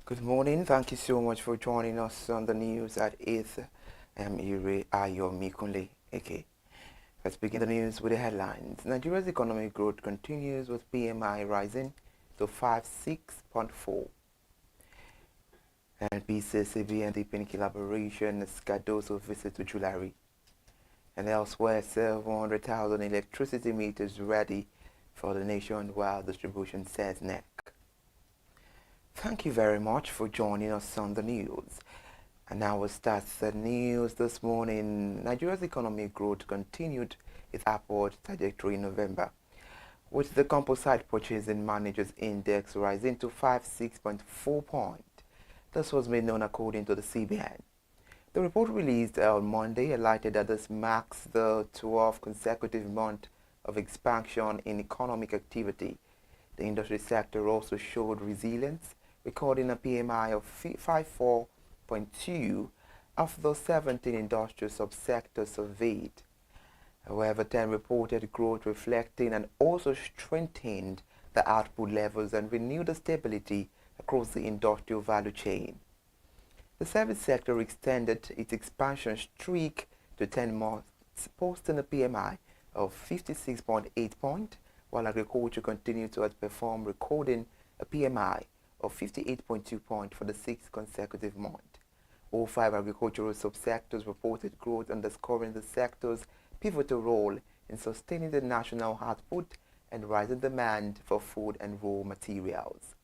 Good morning. Thank you so much for joining us on the news at 8th. I'm Ire Ayomikunle. Okay. Let's begin the news with the headlines. Nigeria's economic growth continues with PMI rising to 56.4. NPC, CBN deepening collaboration as Cardoso visit to Julari. And elsewhere, 700,000 electricity meters ready for the nationwide distribution, says NEC. Thank you very much for joining us on the news. And now we'll start the news this morning. Nigeria's economic growth continued its upward trajectory in November, with the composite purchasing managers index rising to 56.4 points. This was made known according to the CBN. The report released on Monday highlighted that this marks the 12th consecutive month of expansion in economic activity. The industry sector also showed resilience, recording a PMI of 54.2 of the 17 industrial subsectors surveyed. However, 10 reported growth, reflecting and also strengthened the output levels and renewed the stability across the industrial value chain. The service sector extended its expansion streak to 10 months, posting a PMI of 56.8 points, while agriculture continued to outperform, recording a PMI of 58.2 points for the 6th consecutive month. All 5 agricultural subsectors reported growth, underscoring the sector's pivotal role in sustaining the national output and rising demand for food and raw materials.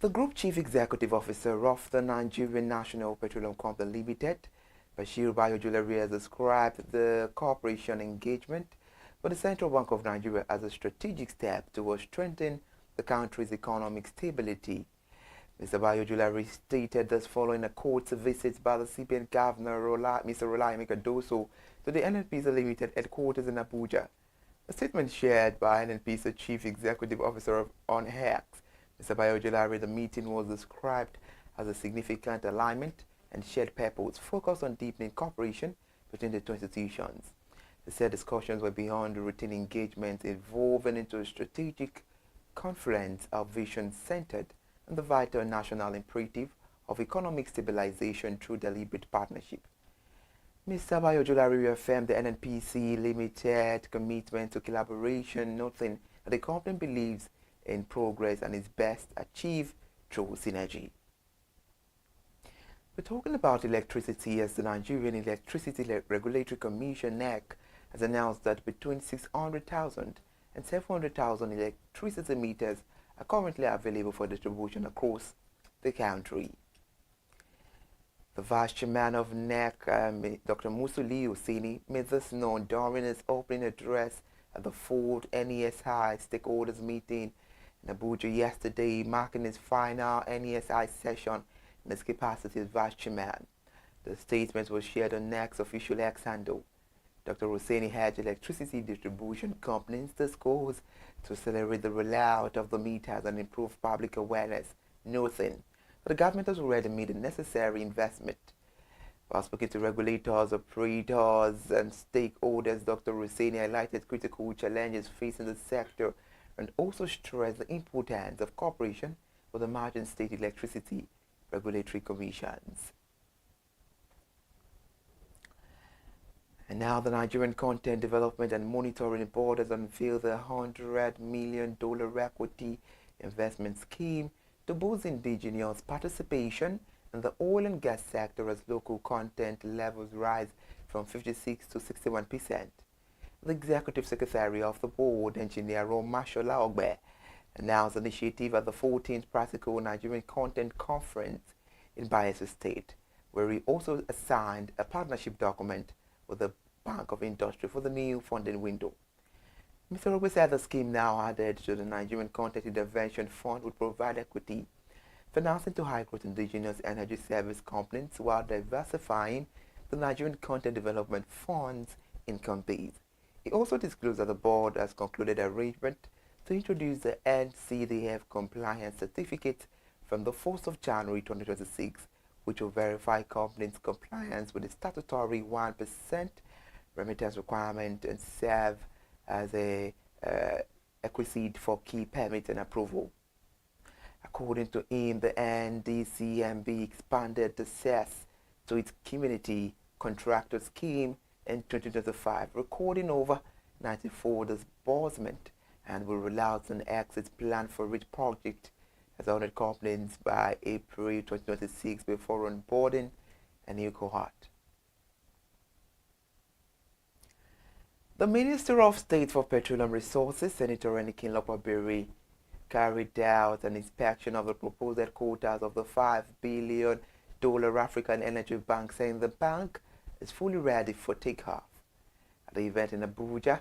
The Group Chief Executive Officer of the Nigerian National Petroleum Company Limited, Bashir Bayojulari, has described the cooperation engagement with the Central Bank of Nigeria as a strategic step towards strengthening the country's economic stability. Mr. Bayojulari stated this following a court visit by the CBN Governor Mr. Rolaimi Cardoso to the NNPC Limited headquarters in Abuja. A statement shared by NNPC Chief Executive Officer on X, Mr. Bayojulari, the meeting was described as a significant alignment and shared purpose focused on deepening cooperation between the two institutions. He said discussions were beyond routine engagement, evolving into a strategic conference of vision centered on the vital national imperative of economic stabilization through deliberate partnership. Mr. Bayojulari reaffirmed the NNPC Limited commitment to collaboration, noting that the company believes in progress and is best achieved through synergy. We're talking about electricity, as the Nigerian Electricity Regulatory Commission (NEC) has announced that between 600,000 and 700,000 electricity meters are currently available for distribution across the country. The Vice Chairman of NEC, Dr. Musuli Osini, made this known during his opening address at the 4th NESI stakeholders meeting in Abuja yesterday, marking his final NESI session in his capacity as Vice Chairman. The statement was shared on NEC's official X handle. Dr. Hussaini urged electricity distribution companies this goes to accelerate the rollout of the meters and improve public awareness, noting that the government has already made the necessary investment. While speaking to regulators, operators, and stakeholders, Dr. Hussaini highlighted critical challenges facing the sector and also stressed the importance of cooperation with the emerging state electricity regulatory commissions. And now the Nigerian Content Development and Monitoring Board has unveiled the $100 million equity investment scheme to boost indigenous participation in the oil and gas sector as local content levels rise from 56 to 61%. The Executive Secretary of the Board, Engineer Mashola Ogbe, announced the initiative at the 14th Practical Nigerian Content Conference in Bayelsa State, where he also assigned a partnership document with the Bank of Industry for the new funding window. Mr. Ogbe said the scheme, now added to the Nigerian Content Intervention Fund, would provide equity financing to high-growth indigenous energy service companies while diversifying the Nigerian Content Development Fund's income base. He also disclosed that the board has concluded arrangement to introduce the NCDF compliance certificate from the 1st of January 2026, which will verify companies' compliance with the statutory 1% remittance requirement and serve as a Advocacy for key permits and approval. According to him, the NDCMB expanded the CES to its community contractor scheme in 2025, recording over 94 disbursement and will roll out an exit plan for each project as 100 companies by April 2026 before onboarding a new cohort. The Minister of State for Petroleum Resources, Senator Enikin Lopaberry, carried out an inspection of the proposed quotas of the $5 billion African Energy Bank, saying the bank is fully ready for takeoff. At the event in Abuja,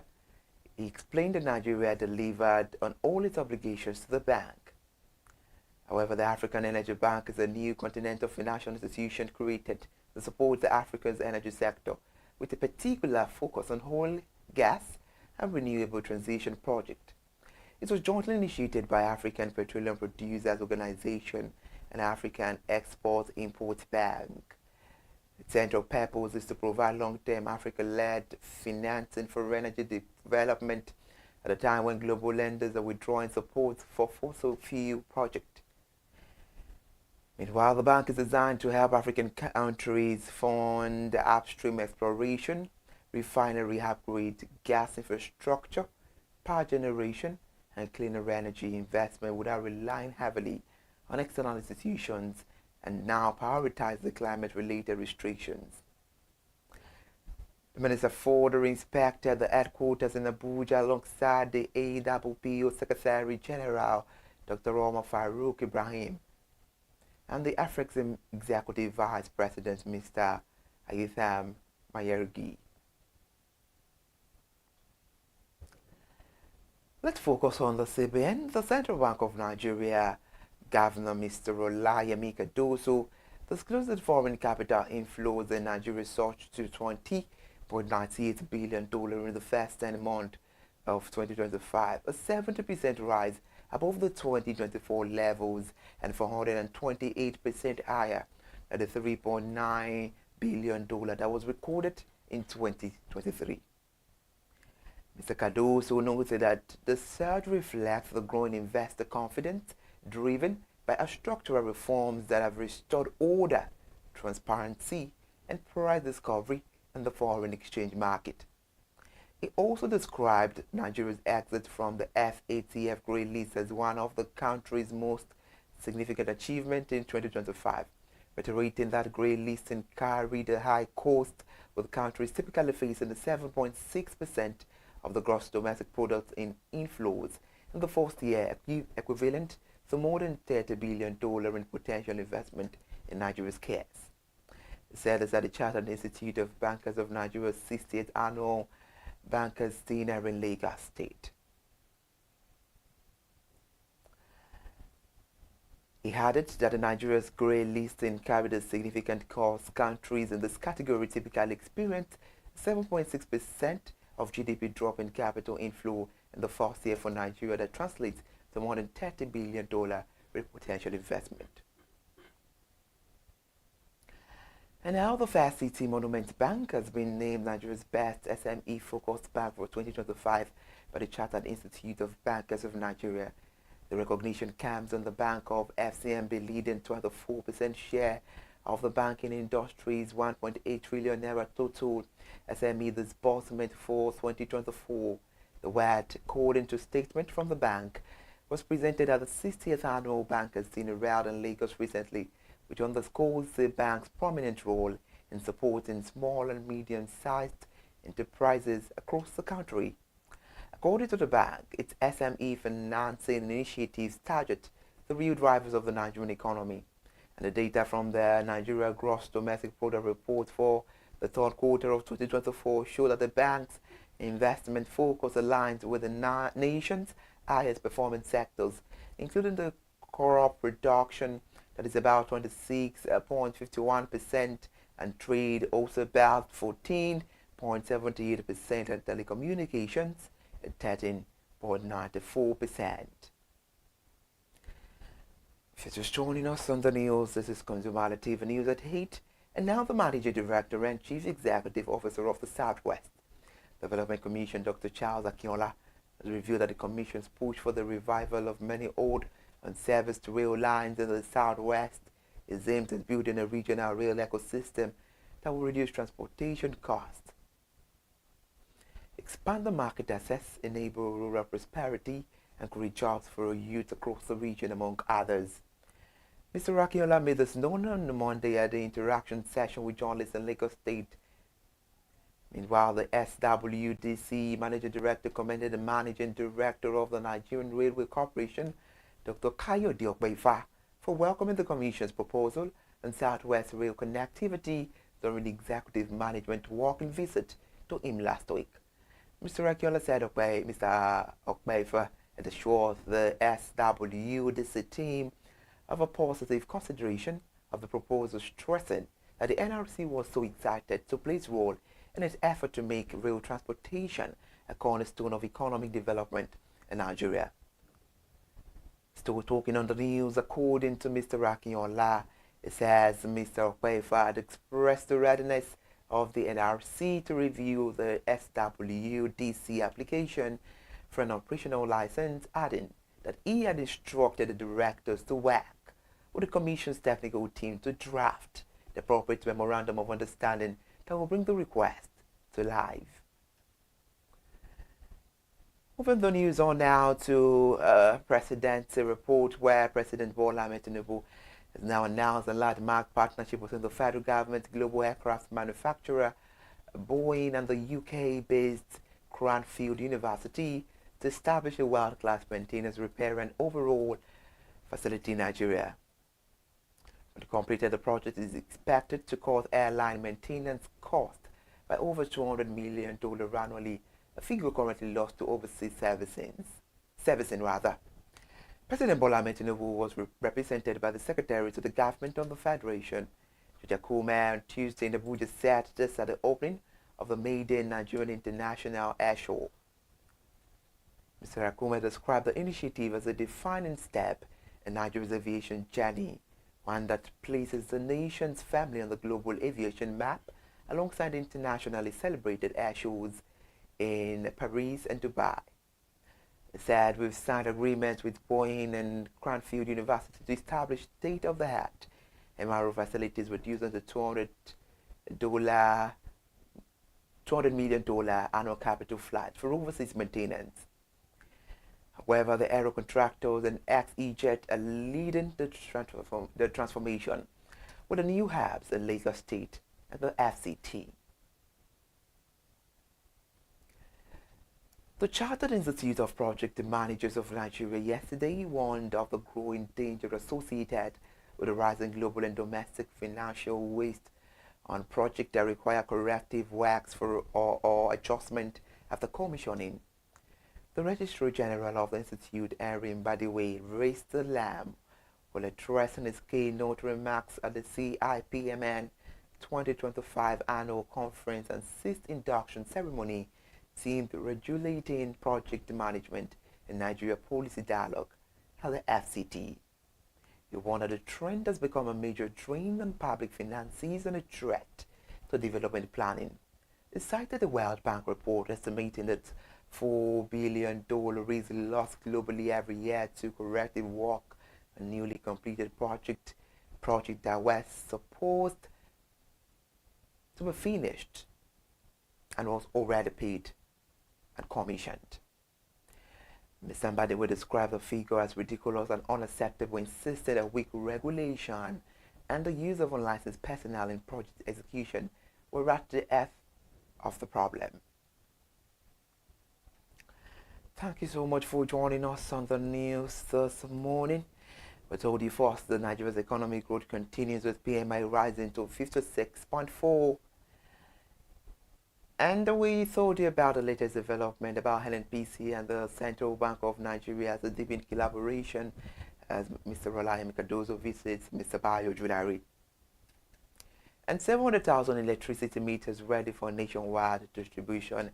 he explained that Nigeria delivered on all its obligations to the bank. However, the African Energy Bank is a new continental financial institution created to support the Africa's energy sector with a particular focus on oil, gas, and renewable transition project. It was jointly initiated by African Petroleum Producers Organization and African Export-Import Bank. Its central purpose is to provide long-term Africa-led financing for energy development at a time when global lenders are withdrawing support for fossil fuel projects. Meanwhile, the bank is designed to help African countries fund upstream exploration, refinery upgrade, gas infrastructure, power generation, and cleaner energy investment without relying heavily on external institutions, and now prioritize the climate-related restrictions. The Minister further inspected the headquarters in Abuja alongside the AWPO Secretary General Dr. Omar Farouk Ibrahim and the African Executive Vice President Mr. Ayitham Mayergi. Let's focus on the CBN. The Central Bank of Nigeria Governor Mr. Olayemi Cardoso disclosed that foreign capital inflows in Nigeria surged to $20.98 billion in the first 10 months of 2025, a 70% rise above the 2024 levels and 428% higher than the $3.9 billion that was recorded in 2023. Mr. Cardoso noted that the surge reflects the growing investor confidence driven by structural reforms that have restored order, transparency, and price discovery in the foreign exchange market. He also described Nigeria's exit from the FATF grey list as one of the country's most significant achievements in 2025, reiterating that grey listing carried a high cost, with countries typically facing the 7.6% of the gross domestic product in inflows in the first year, equivalent to more than $30 billion in potential investment in Nigeria's case. He said this at the Chartered Institute of Bankers of Nigeria's 60th Annual Bankers' Dinner in Lagos State. He added that Nigeria's grey listing carried a significant cost. Countries in this category typically experience 7.6% of GDP drop in capital inflow in the first year for Nigeria, that translates to more than $30 billion in potential investment. And now the Fair City Monument Bank has been named Nigeria's best SME-focused bank for 2025 by the Chartered Institute of Bankers of Nigeria. The recognition comes on the bank of FCMB leading 24% share of the banking industry's 1.8 trillion naira total SME disbursement for 2024. The word, according to a statement from the bank, was presented at the 60th Annual Bankers' Dinner held in Lagos recently, which underscores the bank's prominent role in supporting small and medium-sized enterprises across the country. According to the bank, its SME financing initiatives target the real drivers of the Nigerian economy. And the data from the Nigeria Gross Domestic Product Report for the third quarter of 2024 show that the bank's investment focus aligns with the nation's highest performing sectors, including the crop production, that is about 26.51%, and trade, also about 14.78%, and telecommunications at 13.94%. If you're just joining us on the news, this is ConsumerHallaTV News at 8, and now the Managing Director and Chief Executive Officer of the Southwest Development Commission, Dr. Charles Akinola, has revealed that the Commission's push for the revival of many old unserviced rail lines in the southwest is aimed at building a regional rail ecosystem that will reduce transportation costs, expand the market access, enable rural prosperity, and create jobs for youth across the region, among others. Mr. Akinola made this known on Monday at the interaction session with journalists in Lagos State. Meanwhile, the SWDC Managing Director commended the Managing Director of the Nigerian Railway Corporation, Dr. Kayode Okpeifa, for welcoming the Commission's proposal on Southwest Rail connectivity during the Executive Management walking visit to him last week. Mr. Akinola said Mr. Okpeifa had assured the SWDC team of a positive consideration of the proposal, stressing that the NRC was so excited to play its role in its effort to make rail transportation a cornerstone of economic development in Nigeria. Still talking on the news, according to Mr. Akinola, it says Mr. Okpeifa had expressed the readiness of the NRC to review the SWDC application for an operational license, adding that he had instructed the directors to work with the Commission's technical team to draft the appropriate memorandum of understanding that will bring the request to life. Moving the news on now to President's report, where President Bola Ahmed Tinubu has now announced a landmark partnership between the federal government, global aircraft manufacturer Boeing, and the UK-based Cranfield University to establish a world-class maintenance, repair, and overhaul facility in Nigeria. When completed, the project is expected to cut airline maintenance cost by over $200 million annually, a figure currently lost to overseas servicing. President Bola Ahmed Tinubu was represented by the Secretary to the Government of the Federation, George Akume, on Tuesday in Abuja, said this at the opening of the maiden Nigerian International Air Show. Mr. Akume described the initiative as a defining step in Nigeria's aviation journey, one that places the nation's family on the global aviation map alongside internationally celebrated air shows in Paris and Dubai. He said, "We've signed agreements with Boeing and Cranfield University to establish state-of-the-art MRO facilities reducing the $200 million annual capital flights for overseas maintenance." However, the aero contractors and ex-EJet are leading the transformation with the new hubs in Lagos State and the FCT. The Chartered Institute of Project Managers of Nigeria yesterday warned of the growing danger associated with the rising global and domestic financial waste on projects that require corrective works or adjustment after commissioning. The Registrar General of the Institute, Erin Badiwe, raised the alarm while addressing his keynote remarks at the CIPMN 2025 Annual Conference and Sixth Induction Ceremony themed Regulating Project Management in Nigeria Policy Dialogue at the FCT. He warned that the trend has become a major drain on public finances and a threat to development planning. He cited the World Bank report estimating that $4 billion is lost globally every year to corrective work on newly completed project that were supposed to be finished and was already paid and commissioned. Ms. Mbadi would describe the figure as ridiculous and unacceptable, insisted that weak regulation and the use of unlicensed personnel in project execution were at the F of the problem. Thank you so much for joining us on the news this morning. We told you first that Nigeria's economic growth continues with PMI rising to 56.4. And we told you about the latest development about NNPC and the Central Bank of Nigeria as a deepened collaboration as Mr. Rolai Mikadozo visits Mr. Bayo Julari. And 700,000 electricity meters ready for nationwide distribution.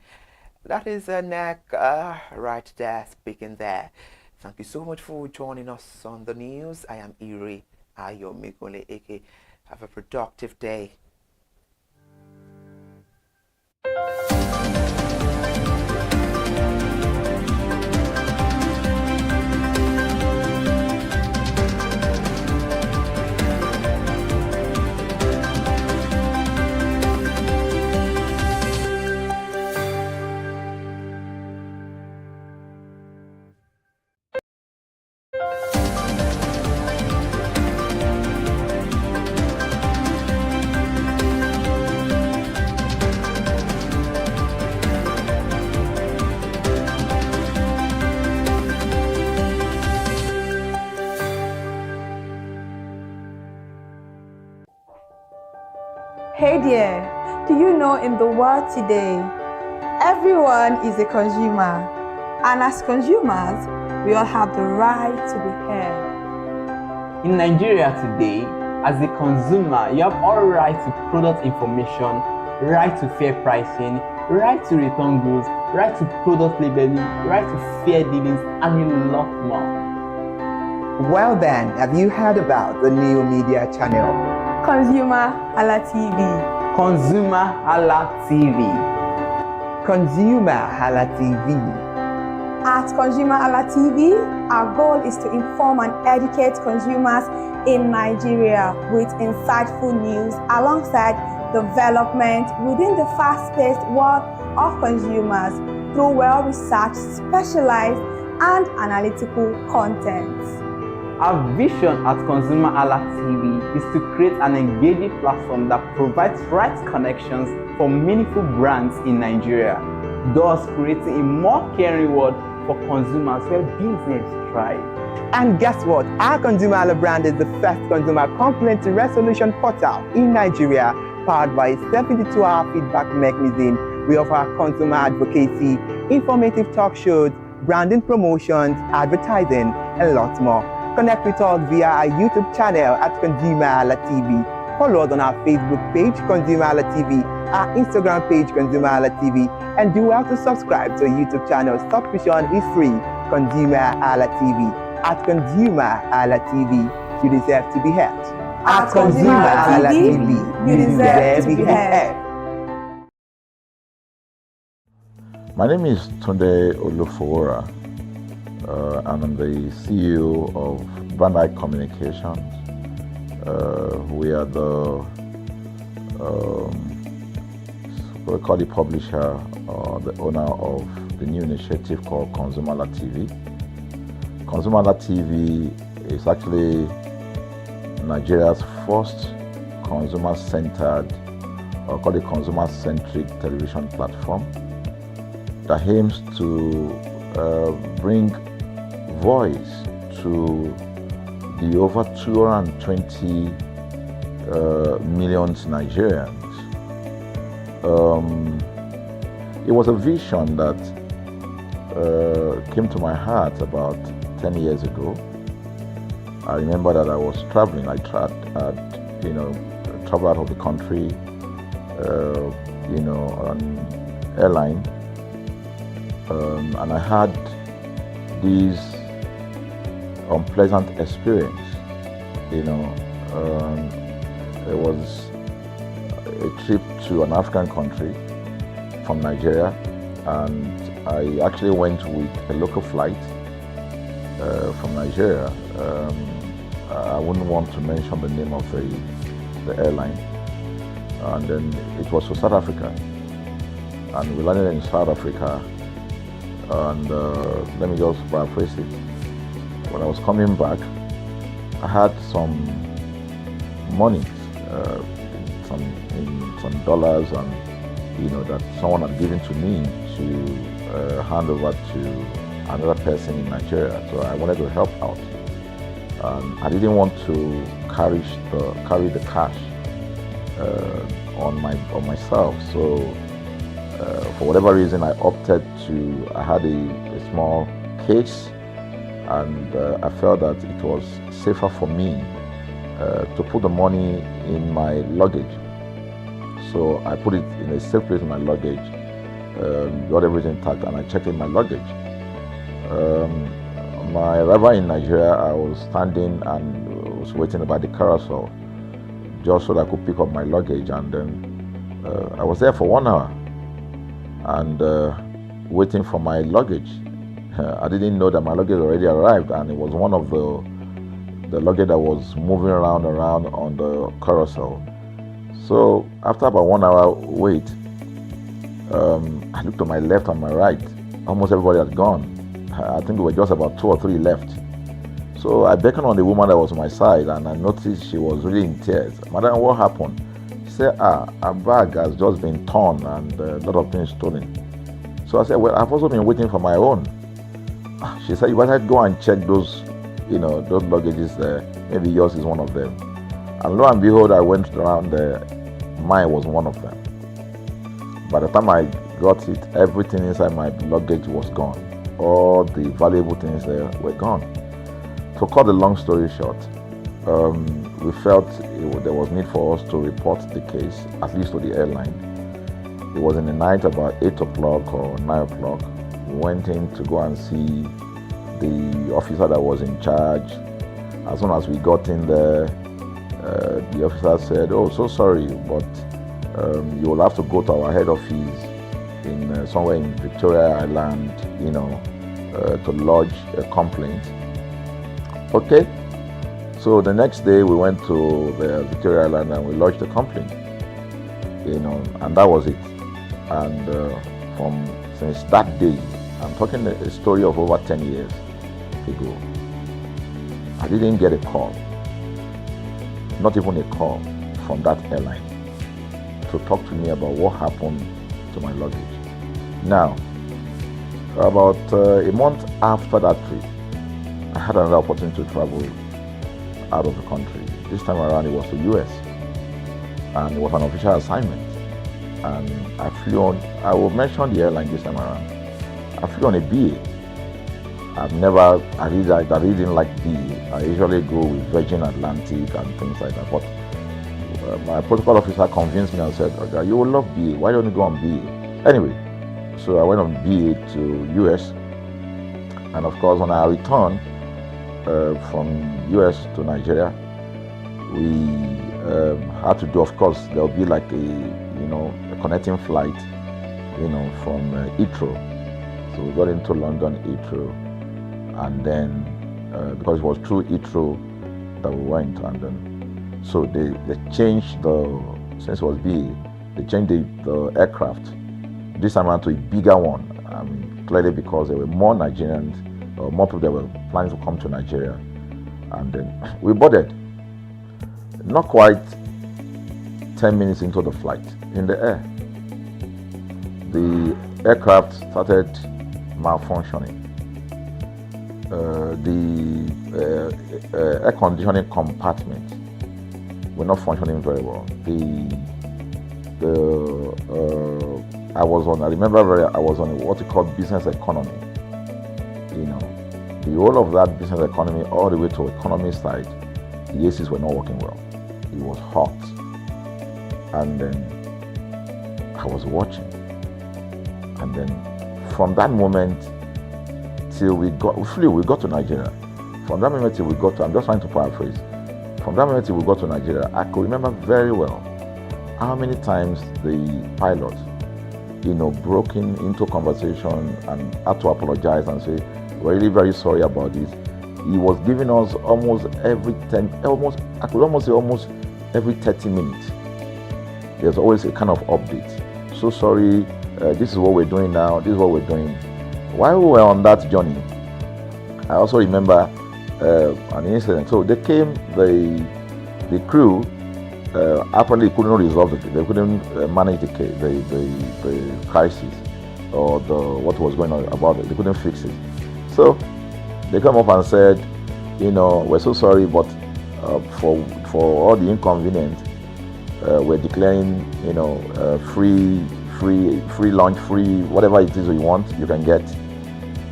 That is a neck right there, speaking there. Thank you so much for joining us on the news. I am Iri Ayomikole Eke. Have a productive day. Hey there, do you know in the world today, everyone is a consumer, and as consumers, we all have the right to be heard. In Nigeria today, as a consumer, you have all right to product information, right to fair pricing, right to return goods, right to product labeling, right to fair dealings, and a lot more. Well then, have you heard about the new media channel? ConsumerHallaTV. ConsumerHallaTV. ConsumerHallaTV. At ConsumerHallaTV, our goal is to inform and educate consumers in Nigeria with insightful news alongside development within the fast-paced world of consumers through well-researched, specialized, and analytical content. Our vision at ConsumerHallaTV is to create an engaging platform that provides right connections for meaningful brands in Nigeria, thus creating a more caring world for consumers where business thrive. And guess what? Our ConsumerHalla brand is the first consumer complaint resolution portal in Nigeria, powered by a 72-hour feedback mechanism. We offer consumer advocacy, informative talk shows, branding promotions, advertising, and lots more. Connect with us via our YouTube channel at ConsumerHallaTV. Follow us on our Facebook page, ConsumerHallaTV, our Instagram page, ConsumerHallaTV, and do well to subscribe to our YouTube channel. Subscription is free. ConsumerHallaTV. At ConsumerHallaTV, you deserve to be heard. At ConsumerHallaTV, you deserve to be heard. My name is Tunde Olufowora, and I'm the CEO of Brand Eye Communications. We are what we call the publisher or the owner of the new initiative called ConsumerHallaTV. ConsumerHallaTV is actually Nigeria's first consumer-centered, or called a consumer-centric television platform that aims to bring voice to the over 220 million Nigerians. It was a vision that came to my heart about 10 years ago. I remember that I was traveling. I traveled out of the country, on airline, and I had this unpleasant experience. It was a trip to an African country from Nigeria, and I actually went with a local flight from Nigeria. I wouldn't want to mention the name of the airline, and then it was to South Africa, and we landed in South Africa, and let me just paraphrase it. When I was coming back, I had some money, some dollars, and that someone had given to me to hand over to another person in Nigeria. So I wanted to help out. I didn't want to carry the cash on myself. So for whatever reason, I opted to. I had a small case, and I felt that it was safer for me to put the money in my luggage. So I put it in a safe place in my luggage, got everything intact, and I checked in my luggage. My arrival in Nigeria, I was standing and was waiting by the carousel just so that I could pick up my luggage, and then I was there for 1 hour and waiting for my luggage. I didn't know that my luggage already arrived, and it was one of the luggage that was moving around on the carousel. So after about 1 hour wait, I looked to my left and my right. Almost everybody had gone. I think there were just about 2 or 3 left. So I beckoned on the woman that was on my side, and I noticed she was really in tears. Madam, what happened? She said, her bag has just been torn and a lot of things stolen. So I said, well, I've also been waiting for my own. She said, you better go and check those luggages there. Maybe yours is one of them. And lo and behold, I went around there mine was one of them. By the time I got it, everything inside my luggage was gone. All the valuable things there were gone. To cut the long story short, we felt there was need for us to report the case, at least to the airline. It was in the night, about 8 o'clock or 9 o'clock. We went in to go and see the officer that was in charge. As soon as we got in there, the officer said, "Oh, so sorry, but you will have to go to our head office in somewhere in Victoria Island, to lodge a complaint." Okay. So the next day we went to the Victoria Island and we lodged a complaint, and that was it. And since that day, I'm talking a story of over 10 years ago, I didn't get a call, not even a call from that airline to talk to me about what happened to my luggage. Now, about a month after that trip, I had another opportunity to travel out of the country. This time around it was to US, and it was an official assignment. And I flew on, I will mention the airline this time around. I flew on a BA. I really didn't like BA. I usually go with Virgin Atlantic and things like that. But my protocol officer convinced me and said, "Okay, you will love BA. Why don't you go on BA?" Anyway, so I went on BA to US. And of course, when I returned from US to Nigeria, we had to do, of course, there will be like a connecting flight, from Heathrow. So we got into London Heathrow, and then because it was through Heathrow that we went, and then so they changed since it was BA, they changed the aircraft this time around to a bigger one. I mean, clearly because there were more Nigerians, or more people that were planning to come to Nigeria, and then we boarded. Not quite 10 minutes into the flight, in the air, the aircraft started malfunctioning. The air conditioning compartment were not functioning very well. I was on what you call business economy. The whole of that business economy all the way to economy side, the ACs were not working well. It was hot. And then I was watching. And then from that moment till we got to Nigeria. From that moment till we got to, I'm just trying to paraphrase. From that moment till we got to Nigeria, I could remember very well how many times the pilot, broke into conversation and had to apologize and say, "We're really very sorry about this." He was giving us almost every 30 minutes. There's always a kind of update. "So sorry, this is what we're doing now, this is what we're doing." While we were on that journey, I also remember an incident. So they came, the crew apparently couldn't resolve it. They couldn't manage the crisis or what was going on about it. They couldn't fix it. So they come up and said, "We're so sorry, but for all the inconvenience, we're declaring, free lunch, free whatever it is you want, you can get."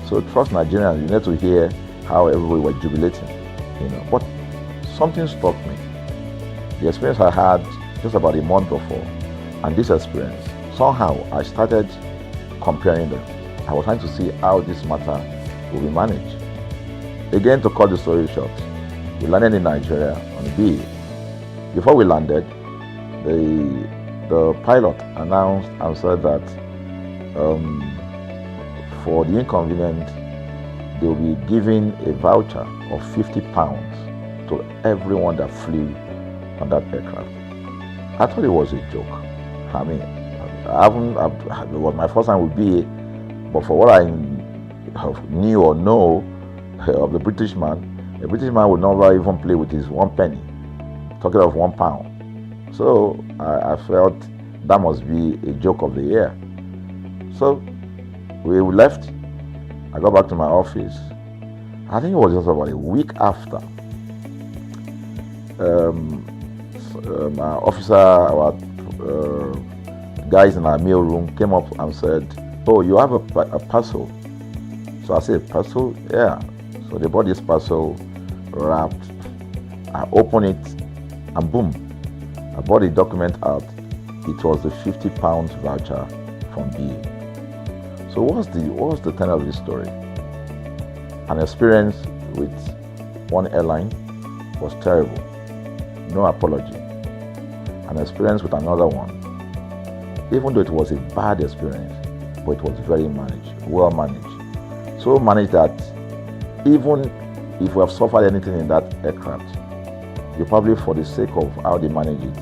So trust Nigerians, you need to hear how everybody was jubilating, But something struck me. The experience I had just about a month before, and this experience, somehow I started comparing them. I was trying to see how this matter will be managed. Again, to cut the story short, we landed in Nigeria on BA. Before we landed, the pilot announced and said that for the inconvenience, they will be giving a voucher of £50 to everyone that flew on that aircraft. I thought it was a joke. I mean, it was my first time with BA, but for what I knew or know of the British man would never even play with his 1 penny, talking of £1. So I felt that must be a joke of the year. So we left. I got back to my office. I think it was just about a week after. Our officer, our guys in our mail room came up and said, "Oh, you have a parcel." So I said, "Parcel? Yeah." So they bought this parcel wrapped. I opened it and boom, I bought the document out. It was the £50 voucher from BA. So what's the tenor of this story? An experience with one airline was terrible. No apology. An experience with another one, even though it was a bad experience, but it was very well managed. So managed that even if we have suffered anything in that aircraft, you probably, for the sake of how they manage it,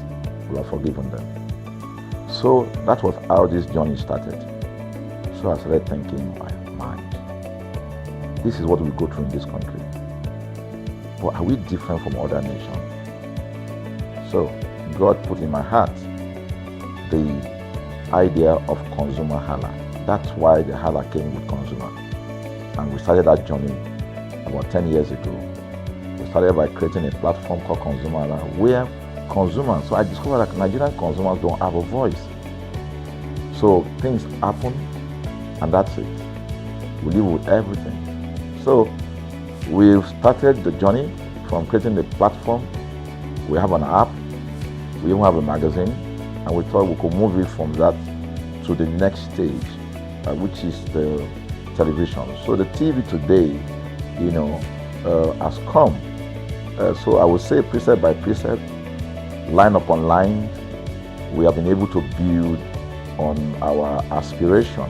will have forgiven them. So that was how this journey started. So I started thinking, my mind, this is what we go through in this country. But are we different from other nations? So God put in my heart the idea of ConsumerHalla. That's why the Halla came with consumer. And we started that journey about 10 years ago. We started by creating a platform called ConsumerHalla, where consumers, so I discovered that Nigerian consumers don't have a voice. So things happen, and that's it. We live with everything. So we've started the journey from creating the platform. We have an app, we even have a magazine, and we thought we could move it from that to the next stage, which is the television. So the TV today, has come. So I would say precept by precept, line upon line, we have been able to build on our aspiration,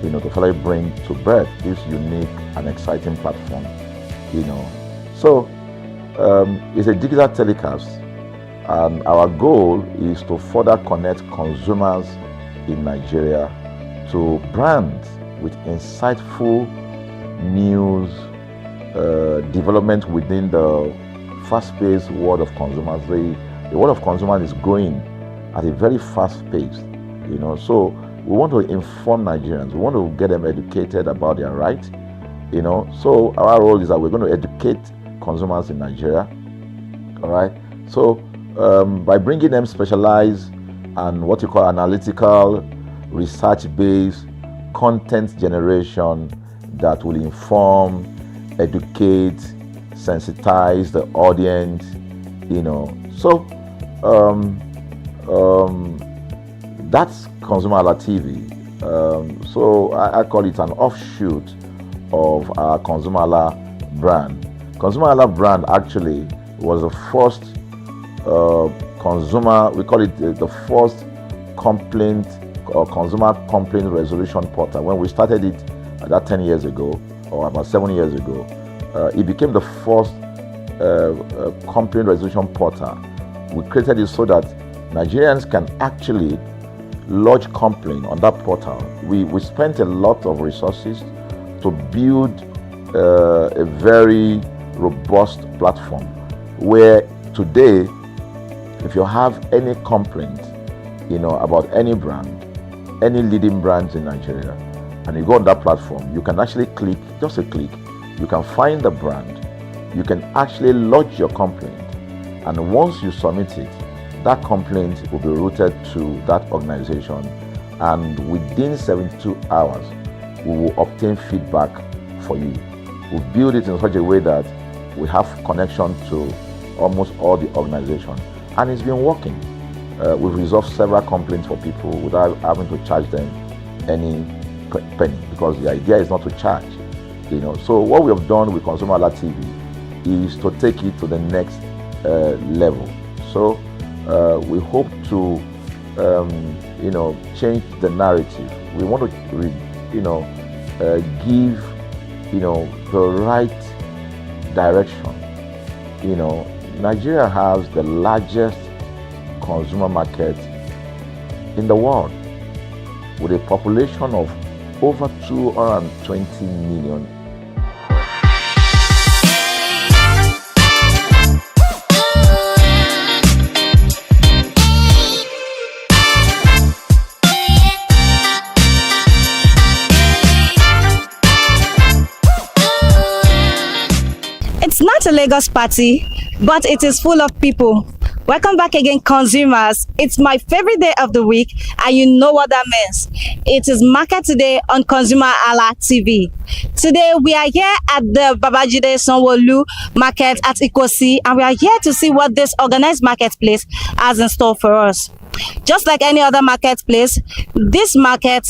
to finally bring to birth this unique and exciting platform, So it's a digital telecast, and our goal is to further connect consumers in Nigeria to brands with insightful news, development within the fast-paced world of consumers. The world of consumers is growing at a very fast pace, So we want to inform Nigerians. We want to get them educated about their rights, So our role is that we're going to educate consumers in Nigeria, all right? So by bringing them specialized and what you call analytical, research-based content generation that will inform, educate, sensitize the audience, So that's ConsumerHallaTV. So I call it an offshoot of our ConsumerHalla brand. ConsumerHalla brand actually was the first we call it the first complaint or consumer complaint resolution portal. When we started it about 10 years ago, or about 7 years ago, it became the first complaint resolution portal. We created it so that Nigerians can actually lodge complaint on that portal. We spent a lot of resources to build a very robust platform where today, if you have any complaint, about any brand, any leading brands in Nigeria, and you go on that platform, you can actually click, just a click, you can find the brand, you can actually lodge your complaint, and once you submit it, that complaint will be routed to that organization, and within 72 hours, we will obtain feedback for you. We build it in such a way that we have connection to almost all the organizations, and it's been working. We've resolved several complaints for people without having to charge them any penny, because the idea is not to charge. So what we have done with ConsumerHallaTV is to take it to the next level. So we hope to change the narrative. We want to give the right direction. Nigeria has the largest consumer market in the world, with a population of over 220 million. It's not a Lagos party, but it is full of people Welcome back again, consumers. It's my favorite day of the week, and you know what that means. It is Market Today on ConsumerHallaTV. Today, we are here at the Babajide Sanwo-Olu market at Advocacy, and we are here to see what this organized marketplace has in store for us. Just like any other marketplace, this market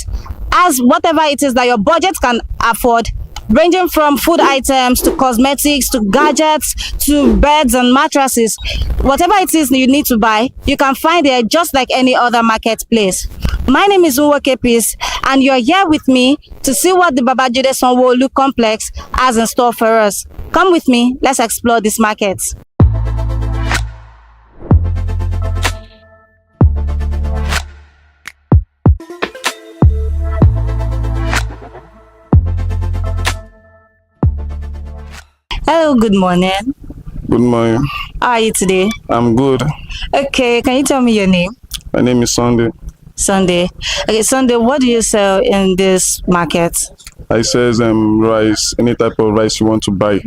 has whatever it is that your budget can afford, ranging from food items to cosmetics to gadgets to beds and mattresses. Whatever it is you need to buy, you can find it just like any other marketplace. My name is Unwoke Peace, and you're here with me to see what the Babajide Sanwo-Olu complex has in store for us. Come with me, let's explore this market. Hello, good morning. Good morning. How are you today? I'm good. Okay, can you tell me your name? My name is Sunday. Sunday. Okay, Sunday, what do you sell in this market? I sell rice, any type of rice you want to buy.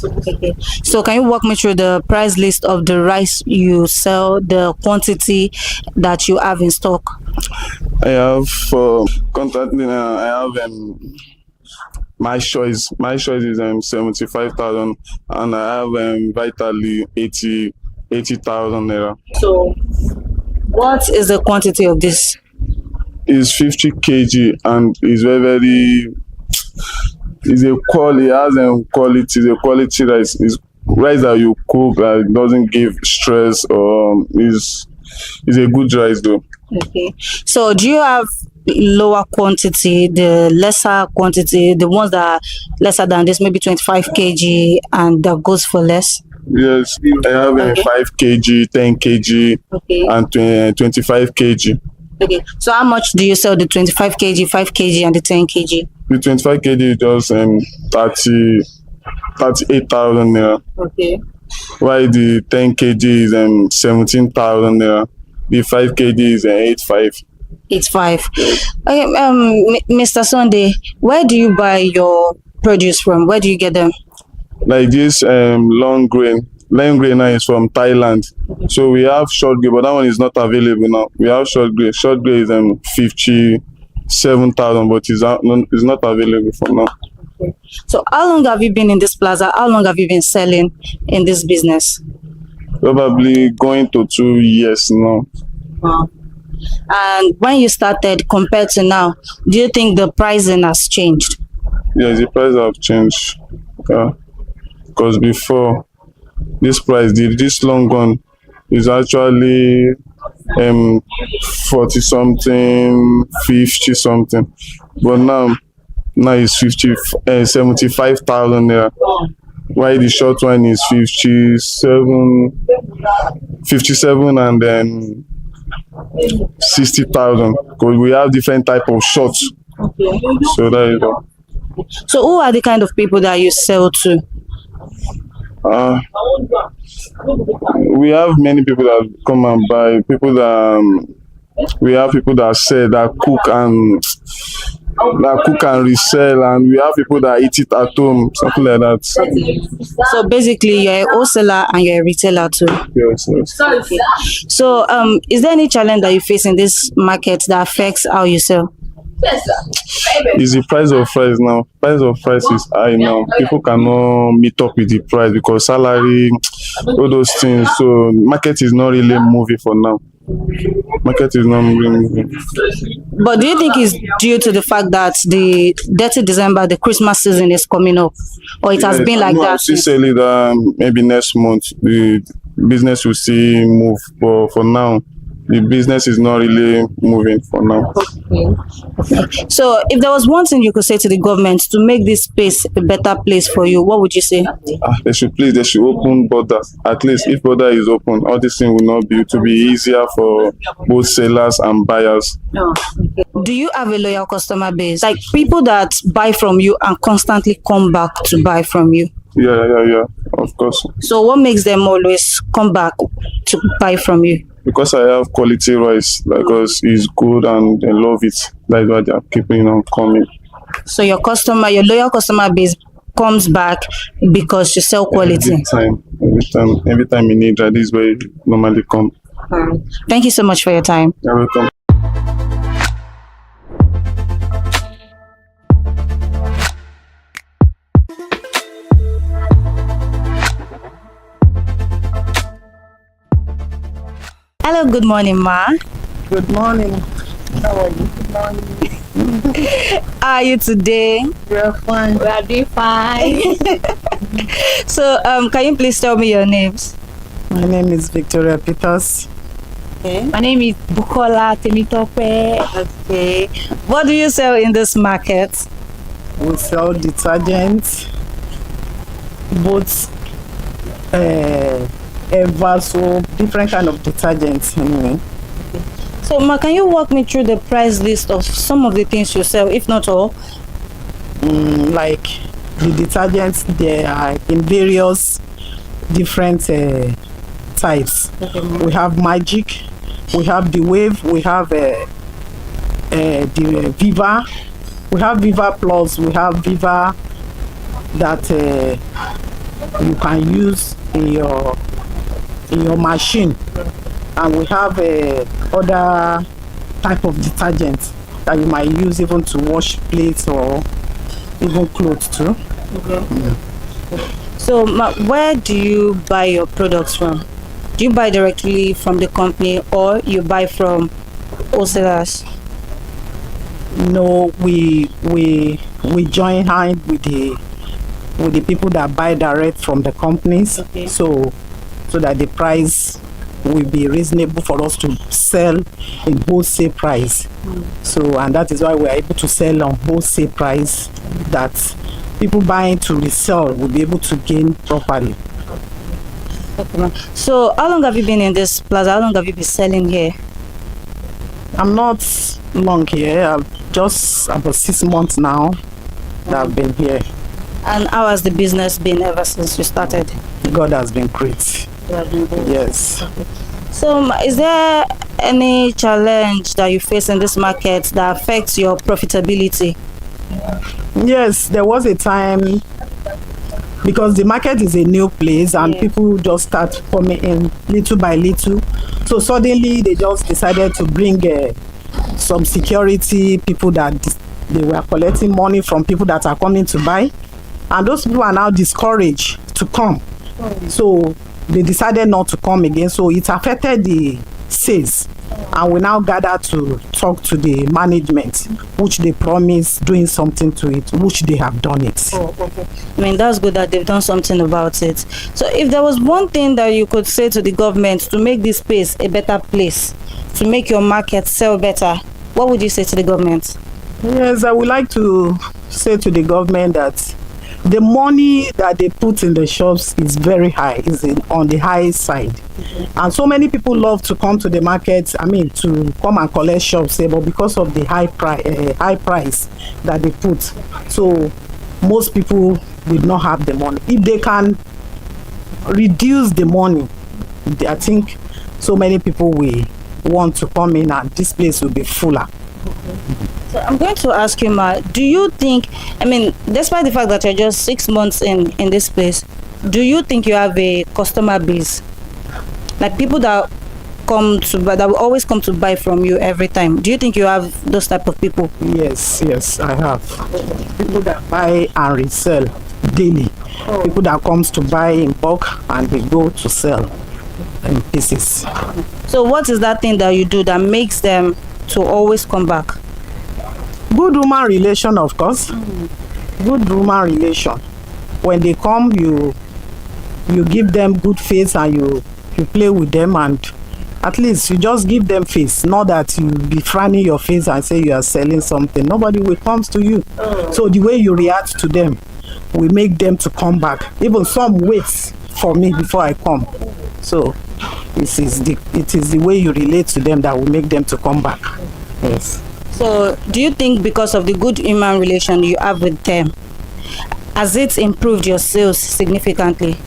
Okay. So can you walk me through the price list of the rice you sell, the quantity that you have in stock? I have my choice is 75,000, and I have Vitally 80,000 naira. So what is the quantity of this? It's 50 kg and it's very it's a quality, it has quality, it's a quality rice. It's rice that you cook that doesn't give stress, or is a good rice though. Okay. So do you have lower quantity, the lesser quantity, the ones that are lesser than this, maybe 25 kg and that goes for less? Yes, I have 5 kg, 10 kg, okay, and 25 kg. Okay, so how much do you sell the 25 kg, 5 kg, and the 10 kg? The 25 kg is just 38,000 naira. Okay. While the 10 kg is 17,000 naira. The 5 kg is 85. 85. Okay, Mr. Sunday, where do you buy your produce from? Where do you get them? Like this long grain now is from Thailand. So we have short grain, but that one is not available now. We have short grain. Short grain is 57,000, but it's not available for now. Okay. So how long have you been in this plaza? How long have you been selling in this business? Probably going to 2 years now. Wow. And when you started compared to now, do you think the pricing has changed? Yes, the price have changed. Because before, this price, this long one is actually 40 something, 50 something, but now it's 75,000 naira. While the short one is 57 and then 60,000, because we have different type of shorts. Okay. So that is all. So who are the kind of people that you sell to? We have many people that come and buy. We have people that sell, that cook and resell, and we have people that eat it at home, something like that. So basically, you're a wholesaler and you're a retailer too. Yes. Okay. So is there any challenge that you face in this market that affects how you sell? Is the price of rice now. Price of rice is high now. People cannot meet up with the price because salary, all those things. So market is not really moving for now. Market is not moving. But do you think it's due to the fact that the dirty December, the Christmas season is coming up, or it has been like that? Sincerely, that maybe next month the business will see move, but for now the business is not really moving for now. Okay. So if there was one thing you could say to the government to make this space a better place for you, what would you say? They should open borders. At least if border is open, all these things will not be, to be easier for both sellers and buyers. Oh, okay. Do you have a loyal customer base? Like people that buy from you and constantly come back to buy from you? Yeah, of course. So what makes them always come back to buy from you? Because I have quality rice, because it's good and they love it. That's why they are keeping on coming. So your loyal customer base comes back because you sell quality. Every time you need that, this is where you normally come. Thank you so much for your time. You're welcome. Hello, good morning, ma. Good morning. How are you? Good morning. How are you today? We are fine. We are doing fine. So, can you please tell me your names? My name is Victoria Peters. Okay. My name is Bukola Temitope. Okay. What do you sell in this market? We sell detergents, both Eva soap, different kind of detergents anyway. So, ma, can you walk me through the price list of some of the things you sell, if not all? Like the detergents, they are in various different types. Okay. We have Magic, we have the Wave, we have the Viva, we have Viva Plus, we have Viva that you can use in your machine, and we have other type of detergents that you might use even to wash plates or even clothes too. Okay. So, ma, where do you buy your products from? Do you buy directly from the company or you buy from wholesalers? No, we join hand with the people that buy direct from the companies. Okay. So that the price will be reasonable for us to sell in wholesale price. So, and that is why we are able to sell on wholesale price, that people buying to resell will be able to gain properly. Okay, ma. So, how long have you been in this plaza? How long have you been selling here? I'm not long here. I've just about 6 months now that I've been here. And how has the business been ever since you started? God has been great. Yes. So, ma, is there any challenge that you face in this market that affects your profitability? Yes, there was a time, because the market is a new place and people just start coming in little by little. So suddenly they just decided to bring some security people that they were collecting money from people that are coming to buy. And those people are now discouraged to come. So they decided not to come again. So it affected the sales. And we now gather to talk to the management, which they promised doing something to it, which they have done it. Oh, okay. I mean, that's good that they've done something about it. So if there was one thing that you could say to the government to make this place a better place, to make your market sell better, what would you say to the government? Yes, I would like to say to the government that the money that they put in the shops is very high, is on the high side. And so many people love to come to the market, I mean, to come and collect shops, but because of the high price that they put, so most people will not have the money. If they can reduce the money, I think so many people will want to come in and this place will be fuller. So I'm going to ask you, ma, do you think, I mean, despite the fact that you're just 6 months in this place, do you think you have a customer base? Like people that come to buy, that will always come to buy from you every time. Do you think you have those type of people? Yes, I have. People that buy and resell daily. People that comes to buy in bulk and they go to sell in pieces. So what is that thing that you do that makes them to always come back? Good human relation, of course. Good human relation. When they come, you give them good face and you play with them, and at least you just give them face, not that you be frowning your face and say you are selling something. Nobody will come to you. So the way you react to them will make them to come back. Even some wait for me before I come. So it is the way you relate to them that will make them to come back. Yes. So do you think because of the good human relation you have with them, has it improved your sales significantly?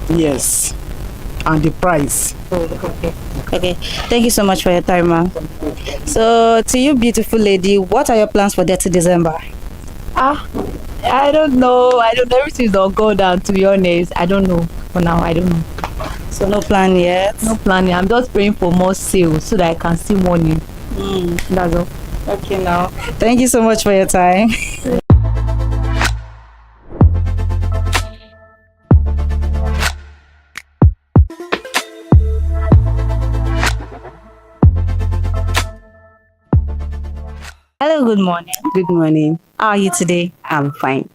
Yes. And the price. Okay. Thank you so much for your time, ma'am. So to you, beautiful lady, what are your plans for 30 December? I don't know. I don't know. Everything's all go down, to be honest. I don't know. For now, I don't know. So no plan yet? No planning. I'm just praying for more sales so that I can see money. That's all. Okay, now. Thank you so much for your time. Hello, good morning. Good morning. How are you today? I'm fine.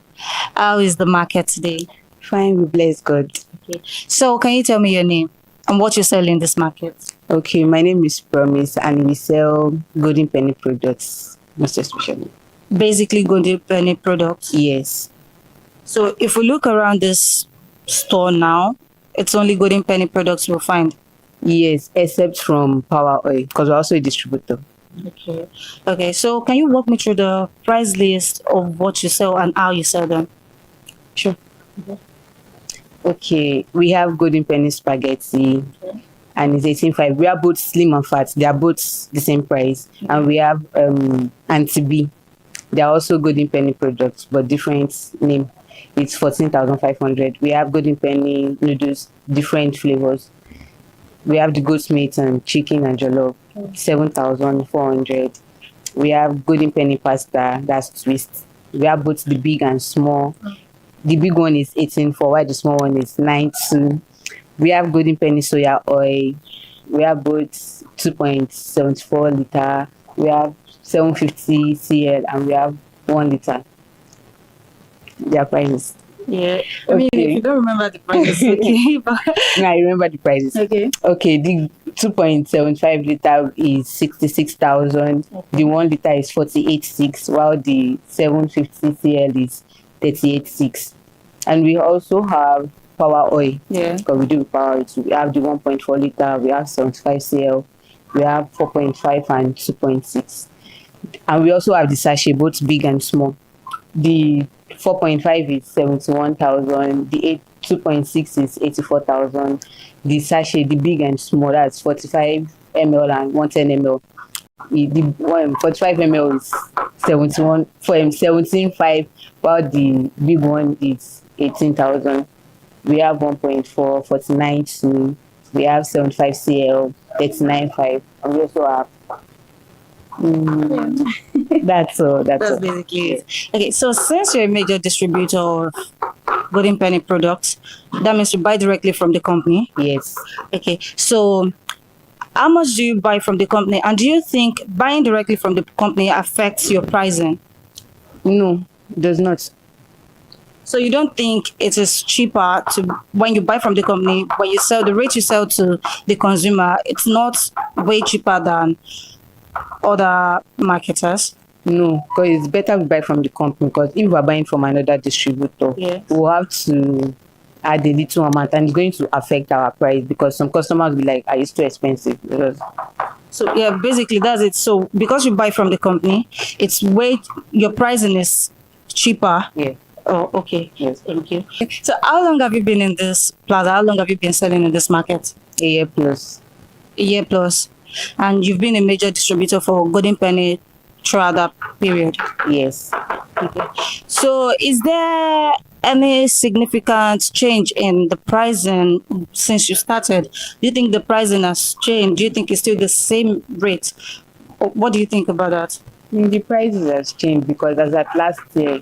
How is the market today? Fine, we bless God. Okay. So can you tell me your name and what you sell in this market? Okay, my name is Promise and we sell golden penny products, most especially. Basically golden penny products? Yes. So if we look around this store now, it's only golden penny products we'll find? Yes, except from Power Oil because we're also a distributor. Okay. Okay, so can you walk me through the price list of what you sell and how you sell them? Sure. Okay, we have golden penny spaghetti and it's 18.5. We are both slim and fat. They are both the same price. And we have Auntie B. They are also golden penny products but different name. It's 14,500. We have golden penny noodles, different flavors. We have the goat meat and chicken and jollof, 7,400. We have golden penny pasta, that's twist. We have both the big and small. The big one is 18.4, while the small one is 9.2. We have golden penny soya oil. We have both 2.74 liter. We have 750 cl and we have 1 liter. Their prices. Yeah. I mean, if you don't remember the prices, okay. But No, I remember the prices. okay. Okay, the 2.75 liter is 66,000. Okay. The 1 liter is 48.6, while the 750 cl is 38.6. And we also have Power Oil. Yeah. Because we do Power Oil too. We have the 1.4 liter, we have 75 cl, we have 4.5 and 2.6. And we also have the sachet, both big and small. The 4.5 is 71,000. The 2.6 is 84,000. The sachet, the big and small, that's 45 ml and 110 ml. The 45 ml is 17.5, while the big one is 18,000. We have 1.4, 49.2. We have 75 cl, 39.5. And we also have that's all. That's all. Basically it. Okay, so since you're a major distributor of golden penny products, that means you buy directly from the company. Yes. Okay, so how much do you buy from the company, and do you think buying directly from the company affects your pricing? No, it does not. So you don't think it is cheaper to when you buy from the company, when you sell the rate you sell to the consumer, it's not way cheaper than other marketers? No, because it's better we buy from the company, because if we're buying from another distributor, Yes. we'll have to add a little amount and it's going to affect our price because some customers will be like, it's too expensive. So yeah, basically that's it. So because you buy from the company, it's way your pricing is cheaper. Yeah. Oh, okay. Yes. Thank you. So how long have you been in this plaza? How long have you been selling in this market? A year plus. A year plus. And you've been a major distributor for golden penny throughout that period? Yes. Okay. So is there any significant change in the pricing since you started? Do you think the pricing has changed? Do you think it's still the same rate? What do you think about that? The prices has changed because as at last year,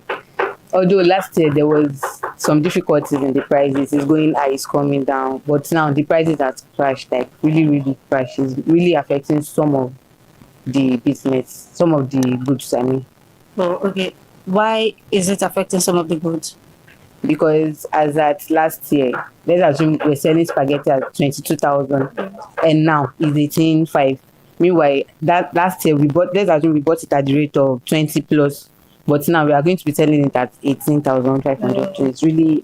although last year there was some difficulties in the prices, it's going high, it's coming down, but now the prices have crashed, like really crashed. It's really affecting some of the business, some of the goods, I mean. Oh, okay. Why is it affecting some of the goods? Because as at last year, let's assume we're selling spaghetti at 22,000 and now it's 18.5. Meanwhile, that last year let's assume we bought it at the rate of 20 plus. But now we are going to be selling it at 18,500. So it's really...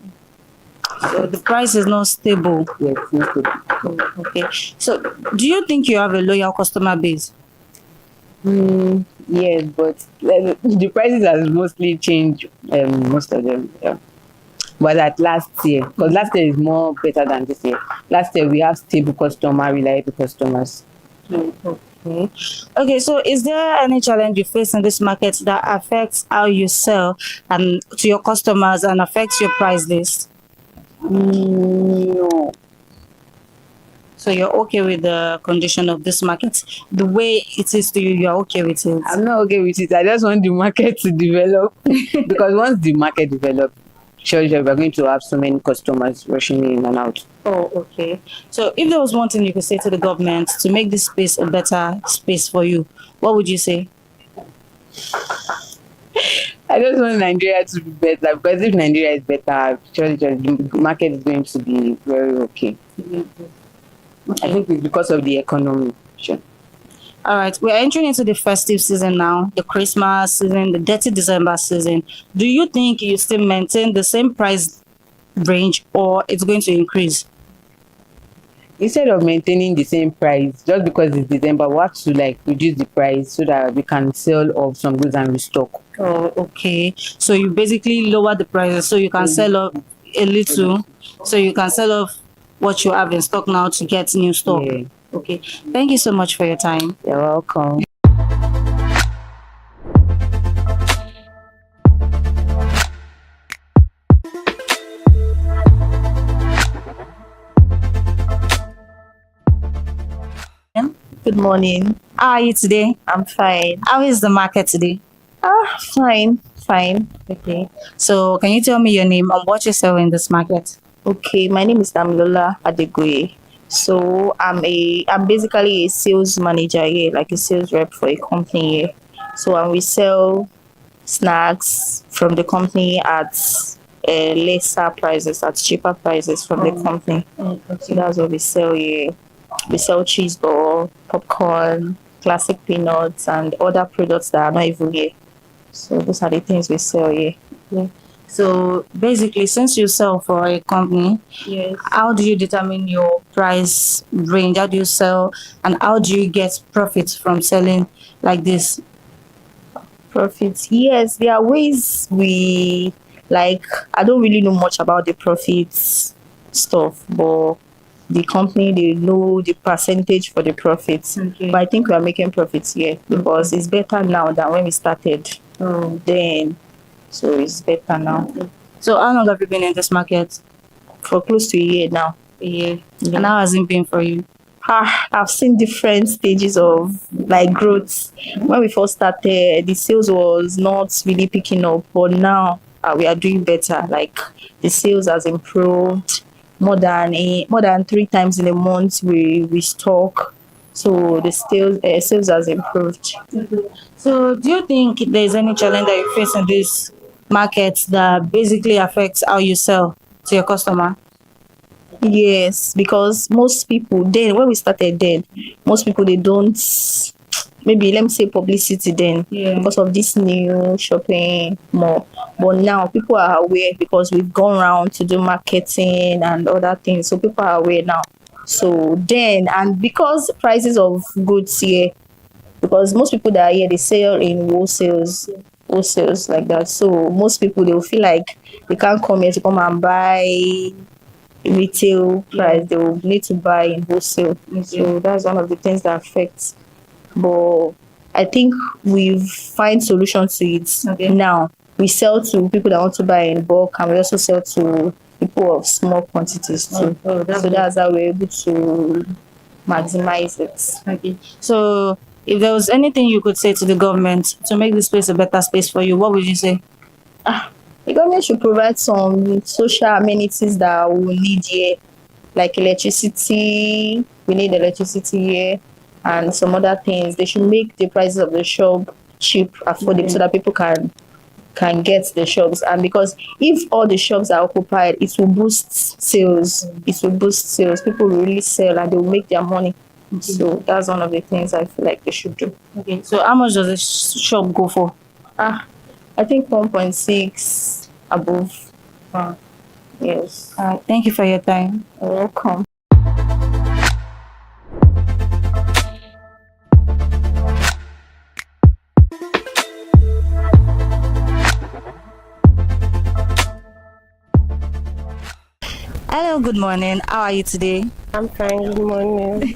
So the price is not stable. Yes, not stable. Oh, okay. So do you think you have a loyal customer base? Yes, but the prices has mostly changed, most of them. Yeah. But at last year, because last year is more better than this year. Last year we have stable customer, reliable customers. Okay, so is there any challenge you face in this market that affects how you sell and to your customers and affects your price list? No. So you're okay with the condition of this market, the way it is to you? You're okay with it? I'm not okay with it. I just want the market to develop because once the market develops, sure, we're going to have so many customers rushing in and out. Oh, okay. So if there was one thing you could say to the government to make this space a better space for you, what would you say? I just want Nigeria to be better because if Nigeria is better, surely the market is going to be very okay. I think it's because of the economy. Sure. All right, we're entering into the festive season now, the Christmas season, the dirty December season. Do you think you still maintain the same price range or it's going to increase? Instead of maintaining the same price, just because it's December, we have to reduce the price so that we can sell off some goods and restock. Oh, okay. So you basically lower the prices so you can sell off a little, so you can sell off what you have in stock now to get new stock. Yeah. Okay. Thank you so much for your time. You're welcome. Good morning. How are you today? I'm fine. How is the market today? Fine. Okay. So can you tell me your name and what you sell in this market? Okay, my name is Damilola Adegoye. So I'm basically a sales manager here, like a sales rep for a company here. So we sell snacks from the company at lesser prices, at cheaper prices from the company. So that's what we sell here. We sell cheese ball, popcorn, classic peanuts, and other products that are not even here. So those are the things we sell here. Yeah. So basically, since you sell for a company, Yes. how do you determine your price range? How do you sell and how do you get profits from selling like this? Profits. Yes, there are ways we I don't really know much about the profits stuff, but the company, they know the percentage for the profits. Okay. But I think we are making profits here because it's better now than when we started. Then, so it's better now. So how long have you been in this market? For close to a year now. A year. And how has it been for you? I've seen different stages of growth. When we first started, the sales was not really picking up, but now we are doing better. The sales has improved more than 3 times in a month. We stock, so the sales has improved. So do you think there's any challenge that you face in this market that basically affects how you sell to your customer? Yes, because most people then, when we started then, most people they don't, maybe let me say publicity then, because of this new shopping mall. But now people are aware because we've gone around to do marketing and other things, so people are aware now. So then, and because prices of goods here, because most people that are here, they sell in wholesales like that. So most people, they will feel like they can't come here to come and buy retail price. They will need to buy in wholesale. So that's one of the things that affects. But I think we've find solutions to it now. We sell to people that want to buy in bulk, and we also sell to people of small quantities too. So that's how we're able to maximize it. Okay. So if there was anything you could say to the government to make this place a better space for you, what would you say? The government should provide some social amenities that we need here, like electricity. We need electricity here, and some other things. They should make the prices of the shop cheap, affordable, so that people can get the shops. And because if all the shops are occupied, it will boost sales. People will really sell and they will make their money. So that's one of the things I feel like they should do. Okay. So how much does a shop go for? I think 1.6 above. Yes. Thank you for your time. You're welcome. Hello, good morning. How are you today? I'm fine. Good morning.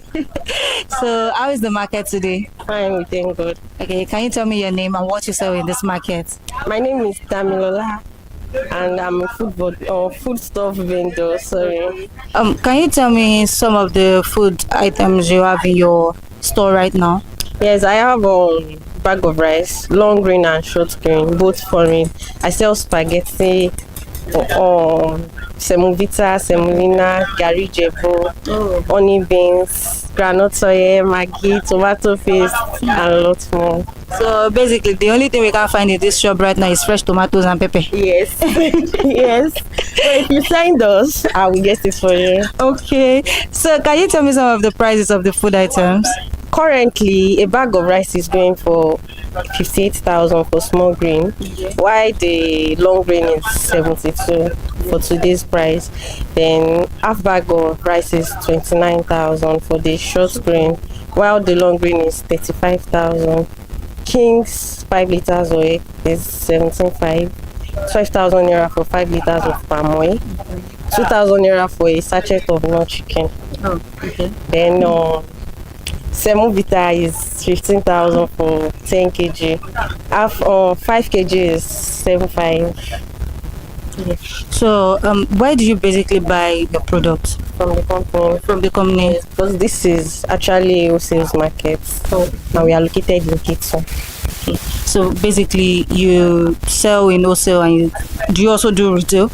So, how is the market today? Fine, we thank God. Okay, can you tell me your name and what you sell in this market? My name is Damilola, and I'm a food stuff vendor. Sorry. Can you tell me some of the food items you have in your store right now? Yes, I have a bag of rice, long grain and short grain, both foreign. I sell spaghetti, semovita, semolina, gari jebo, honey beans, groundnut oil, maggi, tomato paste, and a lot more. So basically, the only thing we can find in this shop right now is fresh tomatoes and pepper. Yes, yes. So if you sign those, I will get it for you. Okay. So can you tell me some of the prices of the food items? Currently, a bag of rice is going for 58,000 for small grain, while the long grain is 72 for today's price. Then half bag of rice is 29,000 for the short grain, while the long grain is 35,000. King's 5 liters oil is 17.5. 12,000 naira for 5 liters of palm oil. 2,000 naira for a sachet of nut chicken. Oh, okay. Then Semovita is 15,000 for 10 kg. 5 kg is 7.5. Okay. So, where do you basically buy your products? From the company. From the company? Yes, because this is actually a wholesale market. So, and we are located in Kitson. Okay. So basically, you sell in wholesale, and do you also do retail?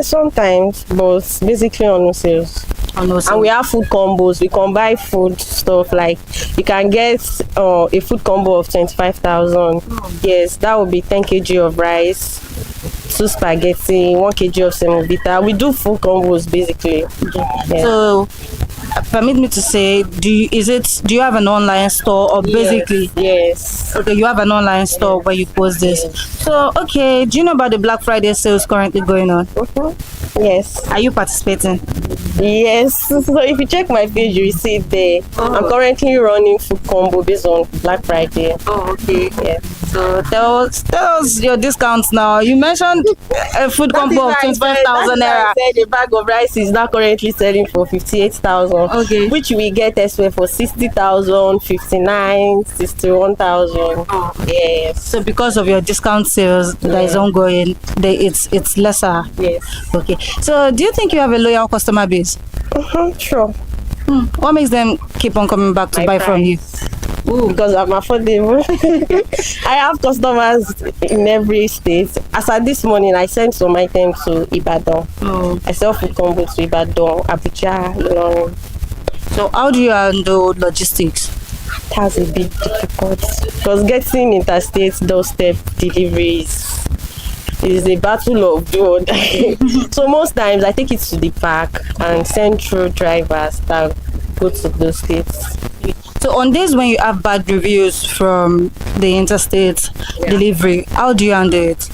Sometimes, but basically on wholesales. And we have food combos. We can buy food stuff like you can get a food combo of 25,000. Yes, that would be 10 kg of rice, 2 spaghetti, 1 kg of semovita. We do food combos basically. Yes. So, permit me to say, do you have an online store, or basically? Yes. Okay, you have an online store where you post this. Yes. So, okay, do you know about the Black Friday sales currently going on? Yes. Are you participating? Yes. So if you check my page, you will see it there. I'm currently running food combo based on Black Friday. Oh, okay. Yes. So tell us your discounts now. You mentioned a food combo of 25,000 naira. I said a bag of rice is now currently selling for 58,000. Okay. Which we get elsewhere for 60,000, 59, 61,000. Oh. Yes. So because of your discount sales that is ongoing, it's lesser. Yes. Okay. So do you think you have a loyal customer base? Sure. What makes them keep on coming back to buy from you? Because I'm affordable. I have customers in every state. As at this morning, I sent some items to Ibadan. I sell food combo to Ibadan, Abuja, Ilorin. So how do you handle logistics? That's a bit difficult because getting interstate doorstep deliveries is a battle of do or die. So most times I take it to the park and send through drivers that go to those states. So on days when you have bad reviews from the interstate delivery, how do you handle it?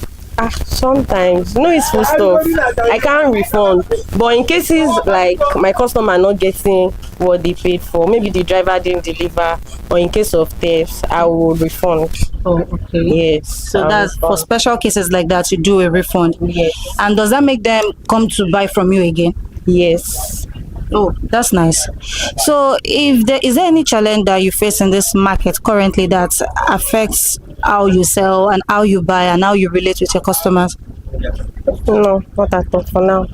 Sometimes, it's full stuff. I can't refund. But in cases like my customer not getting what they paid for, maybe the driver didn't deliver, or in case of theft, I will refund. Oh, okay. Yes. So that's for special cases like that, you do a refund. Yes. And does that make them come to buy from you again? Yes. Oh, that's nice. So is there any challenge that you face in this market currently that affects how you sell and how you buy and how you relate with your customers? No, not at all for now.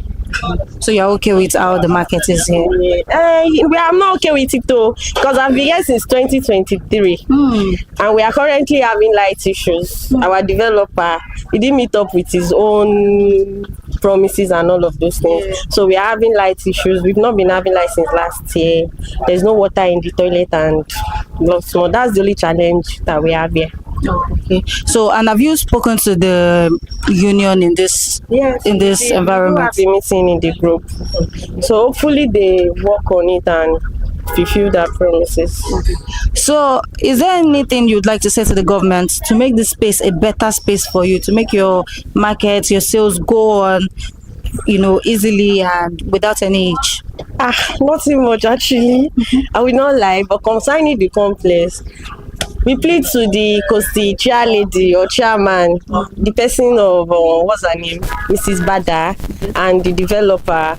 So you're okay with how the market is here? I'm not okay with it though, because I've been here since 2023 and we are currently having light issues. Our developer, he didn't meet up with his own promises and all of those things. So we are having light issues. We've not been having light since last year. There's no water in the toilet and lots more. That's the only challenge that we have here. Okay. So, and have you spoken to the union in this environment? We have a meeting in the group. So hopefully they work on it and fulfill their promises. So, is there anything you'd like to say to the government to make this space a better space for you, to make your market, your sales go on, easily and without any hitch? Nothing much actually. I will not lie, but concerning the complex, we plead to the chair lady or chairman, the person of what's her name, Mrs. Bada, and the developer.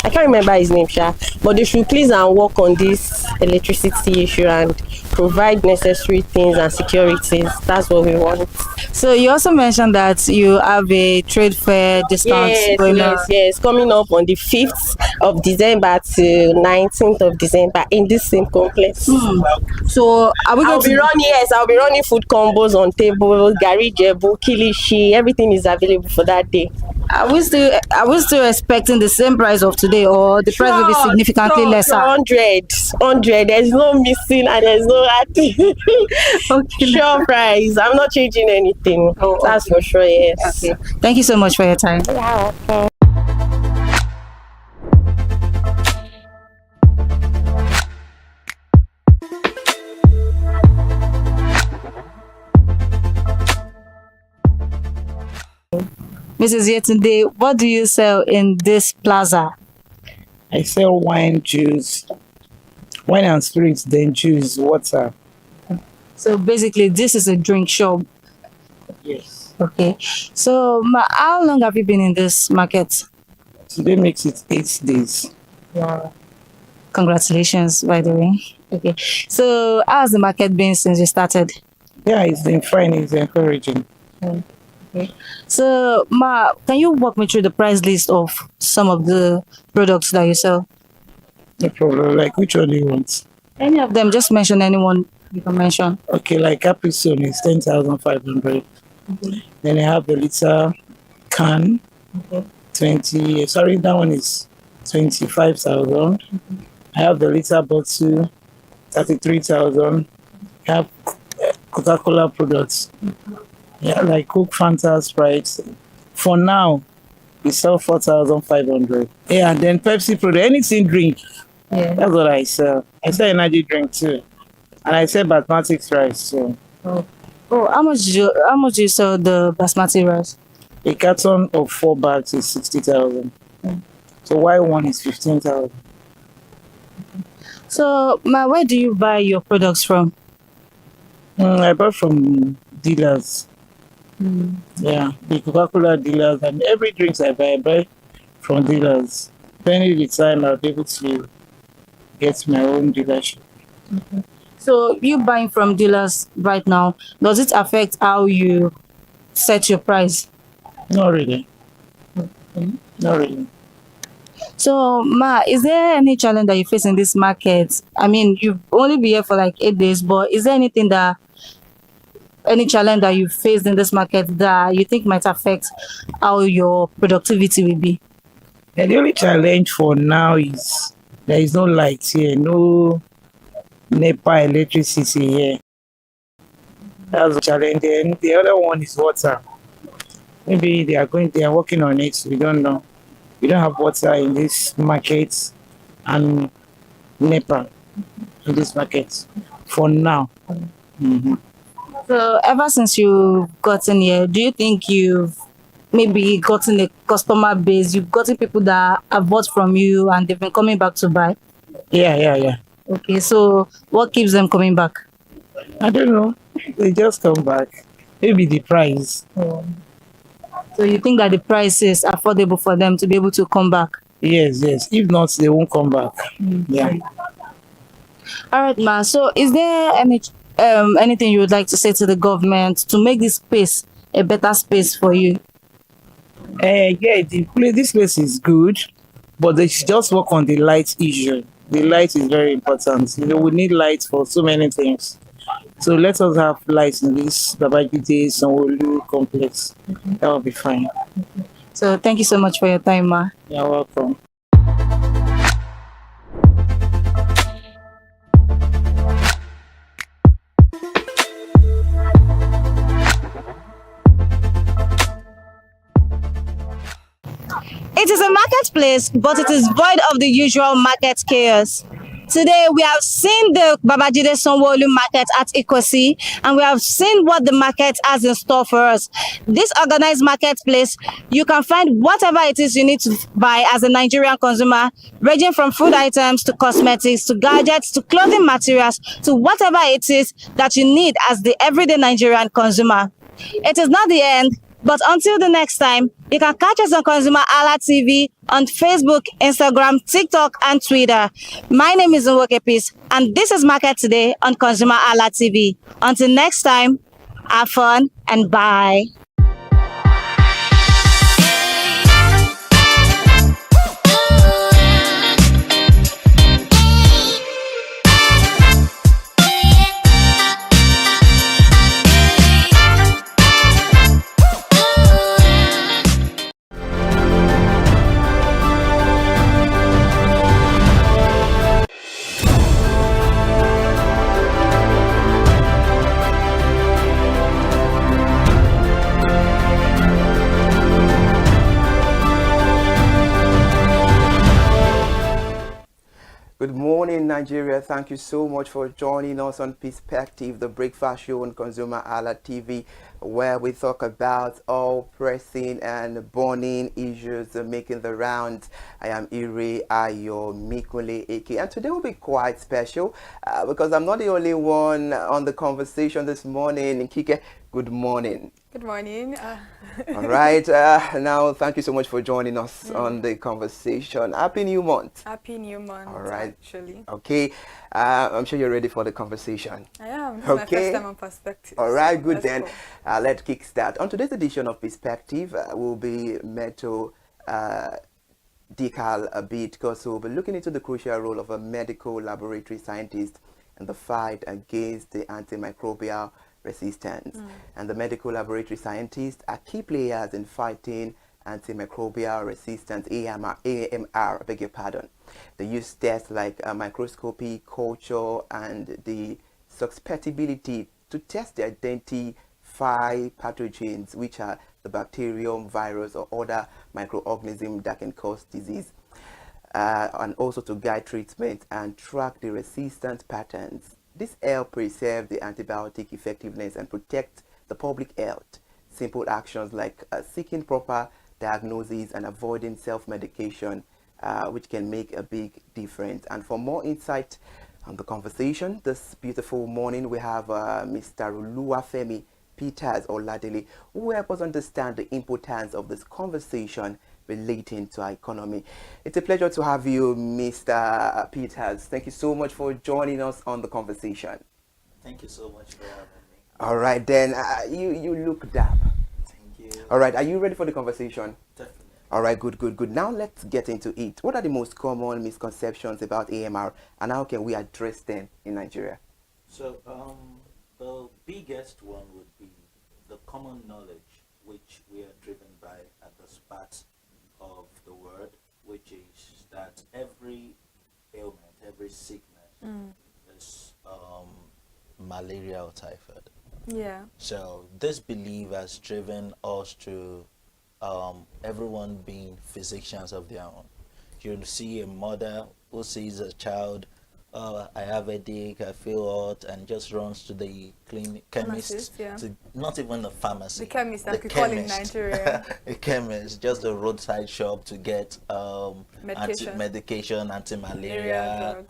I can't remember his name, Sha, but they should please and work on this electricity issue and provide necessary things and securities. That's what we want. So you also mentioned that you have a trade fair discount going on. Yes, coming up on the 5th of December to 19th of December in this same complex. So are we going I'll be running food combos on tables, gari jebu, kilishi, everything is available for that day. Are we still expecting the same price of today, or the price will be significantly lesser? 100. There's no missing and there's no adding. Okay. Sure price. I'm not changing anything. That's for sure. Yes. Okay. Thank you so much for your time. Yeah. Okay. Mrs. Yetunde, what do you sell in this plaza? I sell wine, juice, wine and spirits, then juice, water. So basically, this is a drink shop. Yes. Okay. So, how long have you been in this market? Today makes it 8 days. Wow. Congratulations, by the way. Okay. So, how has the market been since you started? Yeah, it's been fine. It's encouraging. Okay. So, can you walk me through the price list of some of the products that you sell? No problem. Like, which one do you want? Any of them. Just mention anyone you can mention. Okay, like Capri-Sun is 10,500. Then I have a liter can. 20. Sorry, that one is 25,000. I have the liter bottle, 33,000. I have Coca-Cola products. Yeah, like Coke, Fanta, Sprite. For now, we sell 4,500. Yeah, and then Pepsi product, anything drink. Yeah. That's what I sell. I sell energy drink too. And I sell basmati rice too. How much do you sell the basmati rice? A carton of 4 bags is 60,000. So why one is 15,000? So, where do you buy your products from? I buy from dealers. Yeah, the Coca-Cola dealers and every drinks I buy from dealers. Depending the time, I'll be able to get my own dealership. So you buying from dealers right now, does it affect how you set your price? Not really. Not really. So, is there any challenge that you face in this market? I mean, you've only been here for like 8 days, but is there any challenge that you faced in this market that you think might affect how your productivity will be? Yeah, the only challenge for now is there is no lights here, no NEPA electricity here. That's the challenge. Then the other one is water. Maybe they are working on it. We don't know. We don't have water in this market and NEPA in this market for now. So ever since you've gotten here, do you think you've maybe gotten a customer base? You've gotten people that have bought from you and they've been coming back to buy? Yeah. Okay, so what keeps them coming back? I don't know. They just come back. Maybe the price. So you think that the price is affordable for them to be able to come back? Yes. If not, they won't come back. Yeah. All right, ma. So is there anything you would like to say to the government to make this space a better space for you? Yeah, this place is good, but they should just work on the light issue. The light is very important. We need light for so many things. So let us have lights in this Babajide Sanwo-Olu complex. That will be fine. So thank you so much for your time, ma. You're welcome. It is a marketplace, but it is void of the usual market chaos. Today, we have seen the Babajide Sanwo-Olu market at Advocacy, and we have seen what the market has in store for us. This organized marketplace, you can find whatever it is you need to buy as a Nigerian consumer, ranging from food items to cosmetics to gadgets to clothing materials to whatever it is that you need as the everyday Nigerian consumer. It is not the end, But until the next time, you can catch us on Consumer Alla TV on Facebook, Instagram, TikTok, and Twitter. My name is Nwoke Peace, and this is Market Today on Consumer Alla TV. Until next time, have fun and bye. Good morning, Nigeria. Thank you so much for joining us on Perspective, the breakfast show on ConsumerHallaTV, where we talk about all pressing and burning issues making the rounds. I am Ire Ayo Mikule Eke, and today will be quite special because I'm not the only one on the conversation this morning. Kike, good morning. Good morning. All right. Now, thank you so much for joining us on the conversation. Happy New Month. Happy New Month. All right. Actually. Okay. I'm sure you're ready for the conversation. I am. This is my first time on Perspective. All right. Good Let's then. go. Let's kick start. On today's edition of Perspective, we'll be Meto Decal a bit because we'll be looking into the crucial role of a medical laboratory scientist in the fight against the antimicrobial resistance. And the medical laboratory scientists are key players in fighting antimicrobial resistance, AMR, I beg your pardon. They use tests like microscopy, culture, and the susceptibility to test to identify pathogens, which are the bacterium, virus, or other microorganisms that can cause disease, and also to guide treatment and track the resistance patterns. This helps preserve the antibiotic effectiveness and protect the public health. Simple actions like seeking proper diagnosis and avoiding self-medication, which can make a big difference. And for more insight on the conversation this beautiful morning, we have Mr. Oluwafemi Peters Oladele, who will help us understand the importance of this conversation relating to our economy. It's a pleasure to have you, Mr. Peters. Thank you so much for joining us on the conversation. Thank you so much for having me. All right, then. You look dap. Thank you. All right, are you ready for the conversation? Definitely. All right, good. Now let's get into it. What are the most common misconceptions about AMR, and how can we address them in Nigeria? So, the biggest one would be the common knowledge, which we are driven by at the start of the word, which is that every ailment, every sickness is malaria or typhoid. Yeah. So this belief has driven us to everyone being physicians of their own. You'll see a mother who sees a child, I have a headache, I feel hot, and just runs to the chemist, to not even the pharmacy. The chemist, like we call in Nigeria. A chemist, just a roadside shop to get medication, anti-malaria,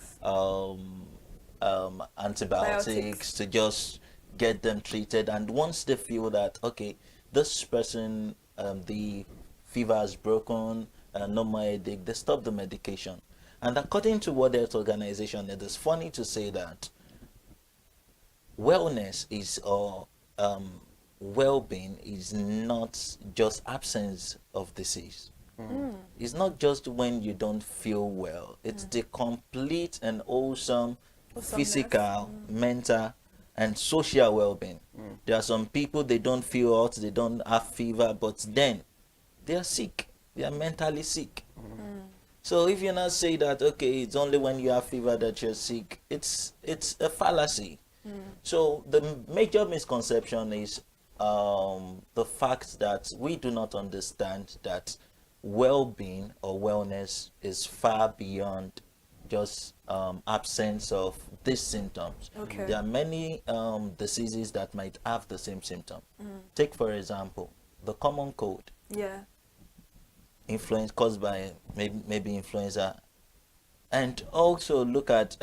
antibiotics, to just get them treated. And once they feel that, okay, this person, the fever has broken, no more headache, they stop the medication. And according to World Health Organization, it is funny to say that wellness is, or well-being is not just absence of disease. It's not just when you don't feel well. It's the complete and wholesome physical, mental, and social well-being. There are some people, they don't feel hot, they don't have fever, but then they are sick. They are mentally sick. So if you now say that, okay, it's only when you have fever that you're sick, it's a fallacy. So the major misconception is the fact that we do not understand that well-being or wellness is far beyond just absence of these symptoms. Okay. There are many diseases that might have the same symptom. Take, for example, the common cold. Yeah. Influence caused by maybe influenza, and also look at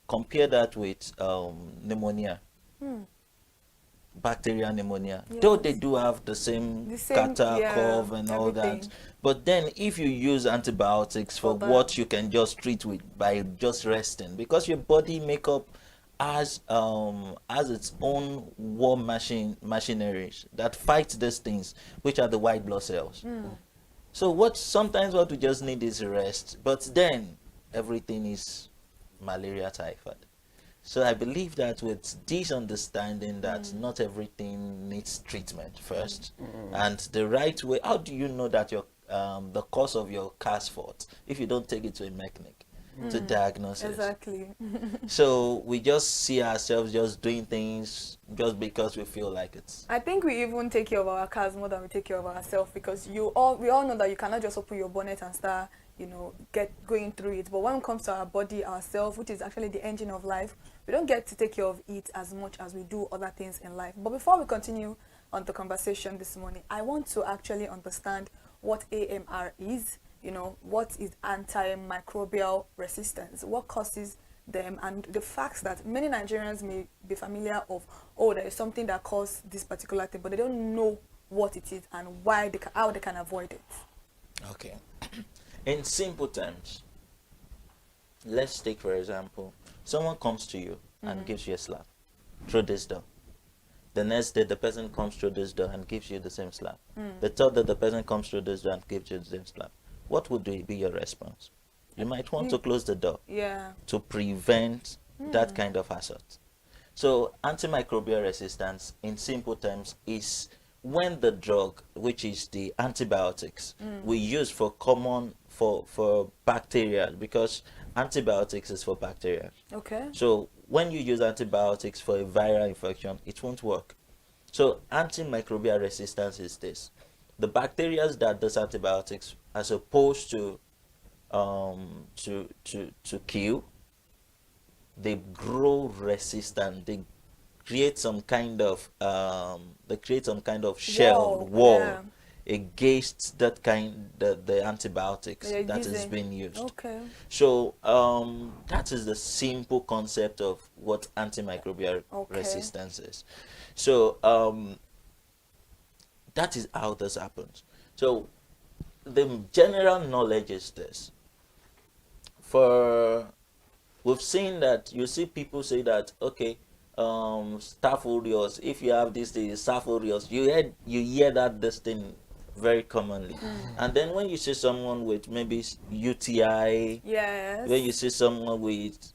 compare that with pneumonia. bacterial pneumonia, Yes. though they do have the same catarrh, cough and all that. everything. But then if you use antibiotics for what you can just treat with by just resting, because your body makeup has its own war machineries that fight these things, which are the white blood cells. So sometimes what we just need is rest, but then everything is malaria, typhoid. So I believe that with this understanding that not everything needs treatment first, and the right way, how do you know that your the cause of your car's fault if you don't take it to a mechanic to diagnose it? Exactly. So we just see ourselves just doing things just because we feel like it. I think we even take care of our cars more than we take care of ourselves, because we all know that you cannot just open your bonnet and start, get going through it. But when it comes to our body, ourselves, which is actually the engine of life, we don't get to take care of it as much as we do other things in life. But before we continue on the conversation this morning, I want to actually understand what AMR is. What is antimicrobial resistance? What causes them? And the facts that many Nigerians may be familiar of, there is something that causes this particular thing, but they don't know what it is and how they can avoid it. Okay. In simple terms, let's take, for example, someone comes to you and gives you a slap through this door. The next day, the person comes through this door and gives you the same slap. The third day, the person comes through this door and gives you the same slap. What would be your response? You might want to close the door to prevent that kind of assault. So antimicrobial resistance, in simple terms, is when the drug, which is the antibiotics, we use for bacteria, because antibiotics is for bacteria. Okay. So when you use antibiotics for a viral infection, it won't work. So antimicrobial resistance is this: the bacteria that does antibiotics are supposed to kill, they grow resistant. They create some kind of wall against the antibiotics that is being used. Okay. So that is the simple concept of what antimicrobial resistance is. So that is how this happens. So the general knowledge is this. We've seen that, you see people say that, okay, Staph aureus, if you have this thing, Staph aureus, you hear that this thing very commonly. And then when you see someone with maybe UTI, when you see someone with,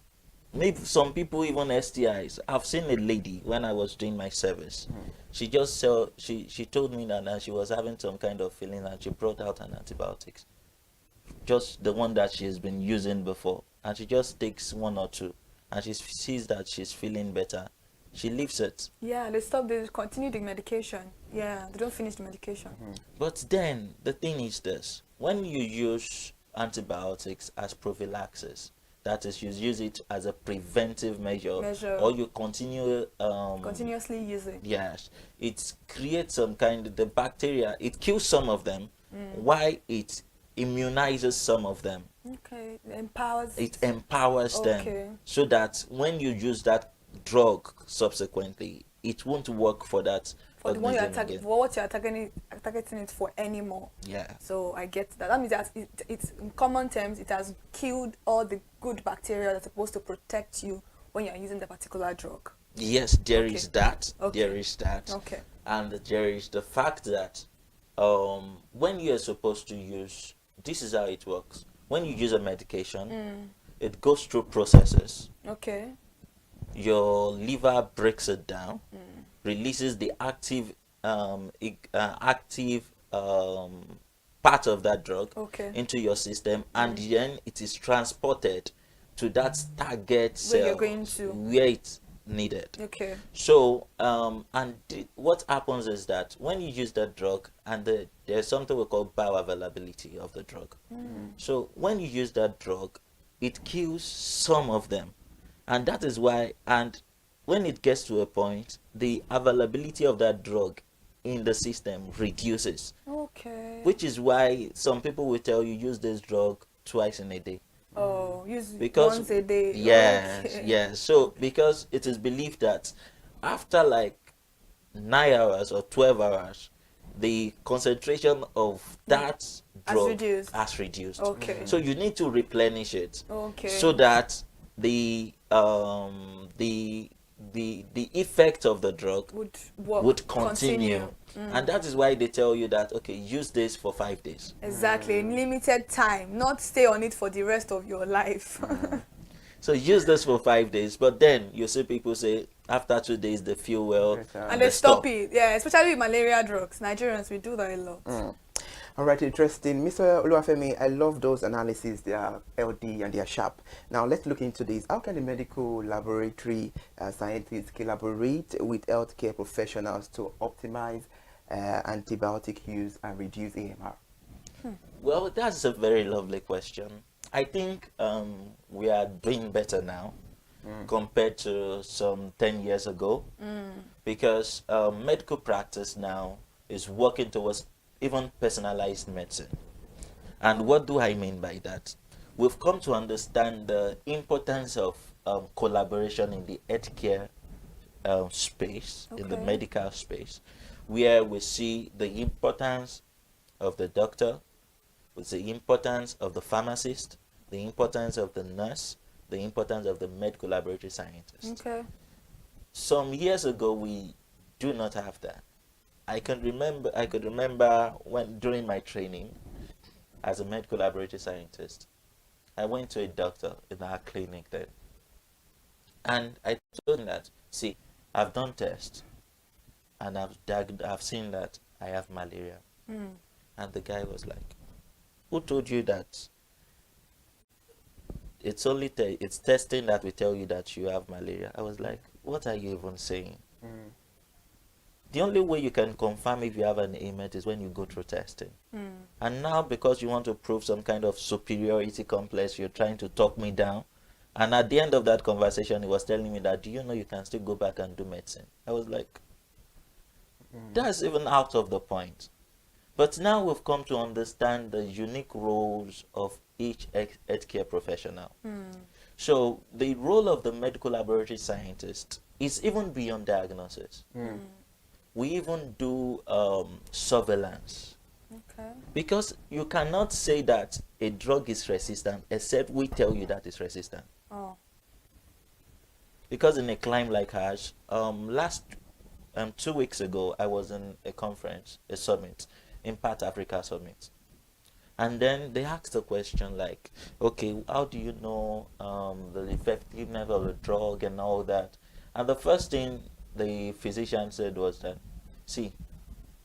maybe some people even STIs. I've seen a lady when I was doing my service. She just she told me that she was having some kind of feeling, and she brought out an antibiotics, just the one that she has been using before, and she just takes one or two, and she sees that she's feeling better. She leaves it. Yeah, they continue the medication. Yeah, they don't finish the medication. But then the thing is this: when you use antibiotics as prophylaxis, that is, you use it as a preventive measure. Or you continuously use it. Yes, it creates some kind of the bacteria. It kills some of them, while it immunizes some of them. Okay, it empowers them, so that when you use that drug subsequently, it won't work for that. For the one what you're targeting it for anymore. Yeah. So I get that. That means that it's in common terms, it has killed all the good bacteria that's supposed to protect you when you're using the particular drug. Yes, there is that. There is that. Okay. And there is the fact that when you are supposed to use, this is how it works. When you use a medication, it goes through processes. Okay. Your liver breaks it down, releases the active part of that drug into your system, and then it is transported to that target cell where it's needed. Okay. So what happens is that when you use that drug, and there's something we call bioavailability of the drug. So when you use that drug, it kills some of them. And that is why, and when it gets to a point, the availability of that drug in the system reduces. Okay. Which is why some people will tell you use this drug twice in a day. Oh, use once a day. Yes, yes. So because it is believed that after like 9 hours or 12 hours, the concentration of that drug has reduced. Okay. So you need to replenish it. Okay. So that the effect of the drug would continue. And that is why they tell you that, okay, use this for 5 days. Exactly, in limited time, not stay on it for the rest of your life. So use this for 5 days, but then you see people say after 2 days they feel well and they stop it. Yeah, especially with malaria drugs. Nigerians, we do that a lot. All right, interesting. Mr. Oluwafemi, I love those analyses. They are LD and they are sharp. Now, let's look into this. How can the medical laboratory scientists collaborate with healthcare professionals to optimize antibiotic use and reduce AMR? Well, that's a very lovely question. I think we are doing better now compared to some 10 years ago, because medical practice now is working towards even personalized medicine. And what do I mean by that? We've come to understand the importance of collaboration in the healthcare space, in the medical space, where we see the importance of the doctor, with the importance of the pharmacist, the importance of the nurse, the importance of the medical laboratory scientist. Okay. Some years ago, we do not have that. I could remember when during my training as a medical laboratory scientist, I went to a doctor in our clinic then, and I told him that, see, I've done tests, and I've seen that I have malaria. And the guy was like, who told you that? It's only it's testing that will tell you that you have malaria. I was like, what are you even saying? The only way you can confirm if you have an ailment is when you go through testing. And now, because you want to prove some kind of superiority complex, you're trying to talk me down. And at the end of that conversation, he was telling me that, do you know you can still go back and do medicine? I was like, that's even out of the point. But now we've come to understand the unique roles of each healthcare professional. So the role of the medical laboratory scientist is even beyond diagnosis. We even do surveillance. Because you cannot say that a drug is resistant except we tell you that it's resistant. Because in a climb like ours, 2 weeks ago, I was in a conference, a summit, Impact Africa Summit. And then they asked a question like, okay, how do you know the effectiveness of the drug and all that? And the first thing the physician said was that, see,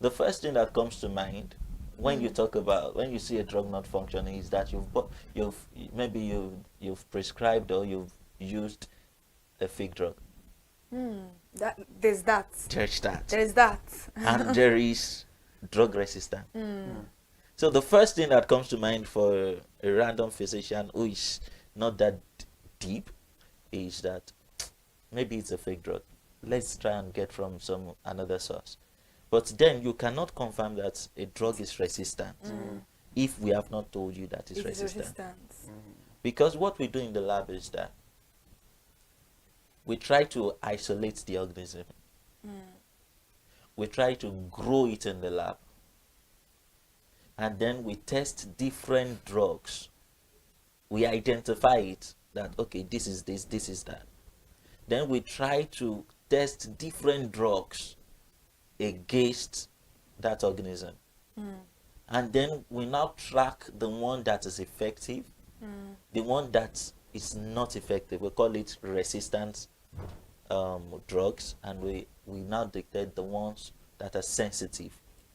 the first thing that comes to mind when you talk about, when you see a drug not functioning, is that you've prescribed or you've used a fake drug. There's that. There's that. And there is drug resistant. So the first thing that comes to mind for a random physician who is not that deep is that maybe it's a fake drug. Let's try and get from another source. But then you cannot confirm that a drug is resistant if we have not told you that it's resistant. Because what we do in the lab is that we try to isolate the organism. We try to grow it in the lab. And then we test different drugs. We identify it that, okay, this is this, this is that. Then we try to test different drugs against that organism. And then we now track the one that is effective, the one that is not effective. We call it resistant drugs, and we now detect the ones that are sensitive.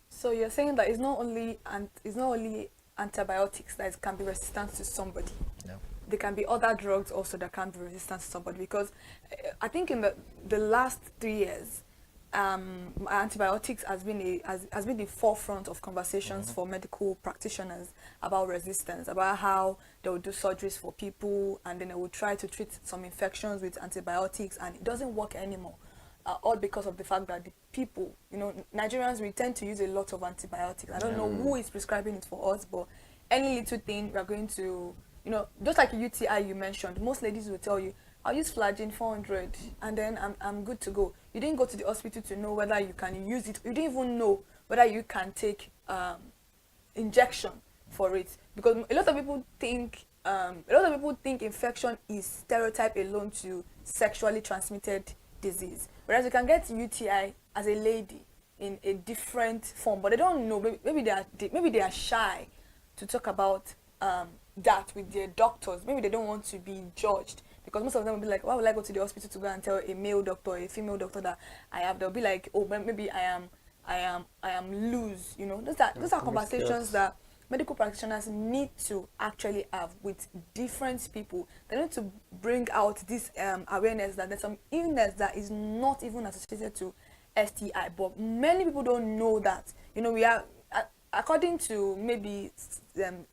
So you're saying that it's not only antibiotics that can be resistant to somebody. No. There can be other drugs also that can be resistant to somebody, because I think in the last 3 years, antibiotics has been the forefront of conversations for medical practitioners about resistance, about how they will do surgeries for people and then they will try to treat some infections with antibiotics, and it doesn't work anymore. All because of the fact that the people, Nigerians, we tend to use a lot of antibiotics. I don't know who is prescribing it for us, but any little thing we are going to, just like a UTI you mentioned, most ladies will tell you, I'll use Flagyl 400 and then I'm good to go. You didn't go to the hospital to know whether you can use it. You didn't even know whether you can take injection for it, because a lot of people think infection is stereotype alone to sexually transmitted disease, whereas you can get UTI as a lady in a different form, but they don't know. Maybe they are shy to talk about that with their doctors. Maybe they don't want to be judged, because most of them will be like, why would I go to the hospital to go and tell a male doctor or a female doctor that I have? They'll be like, oh, maybe I am loose. You know, those are conversations that medical practitioners need to actually have with different people. They need to bring out this awareness that there's some illness that is not even associated to STI, but many people don't know that. You know, we are, according to maybe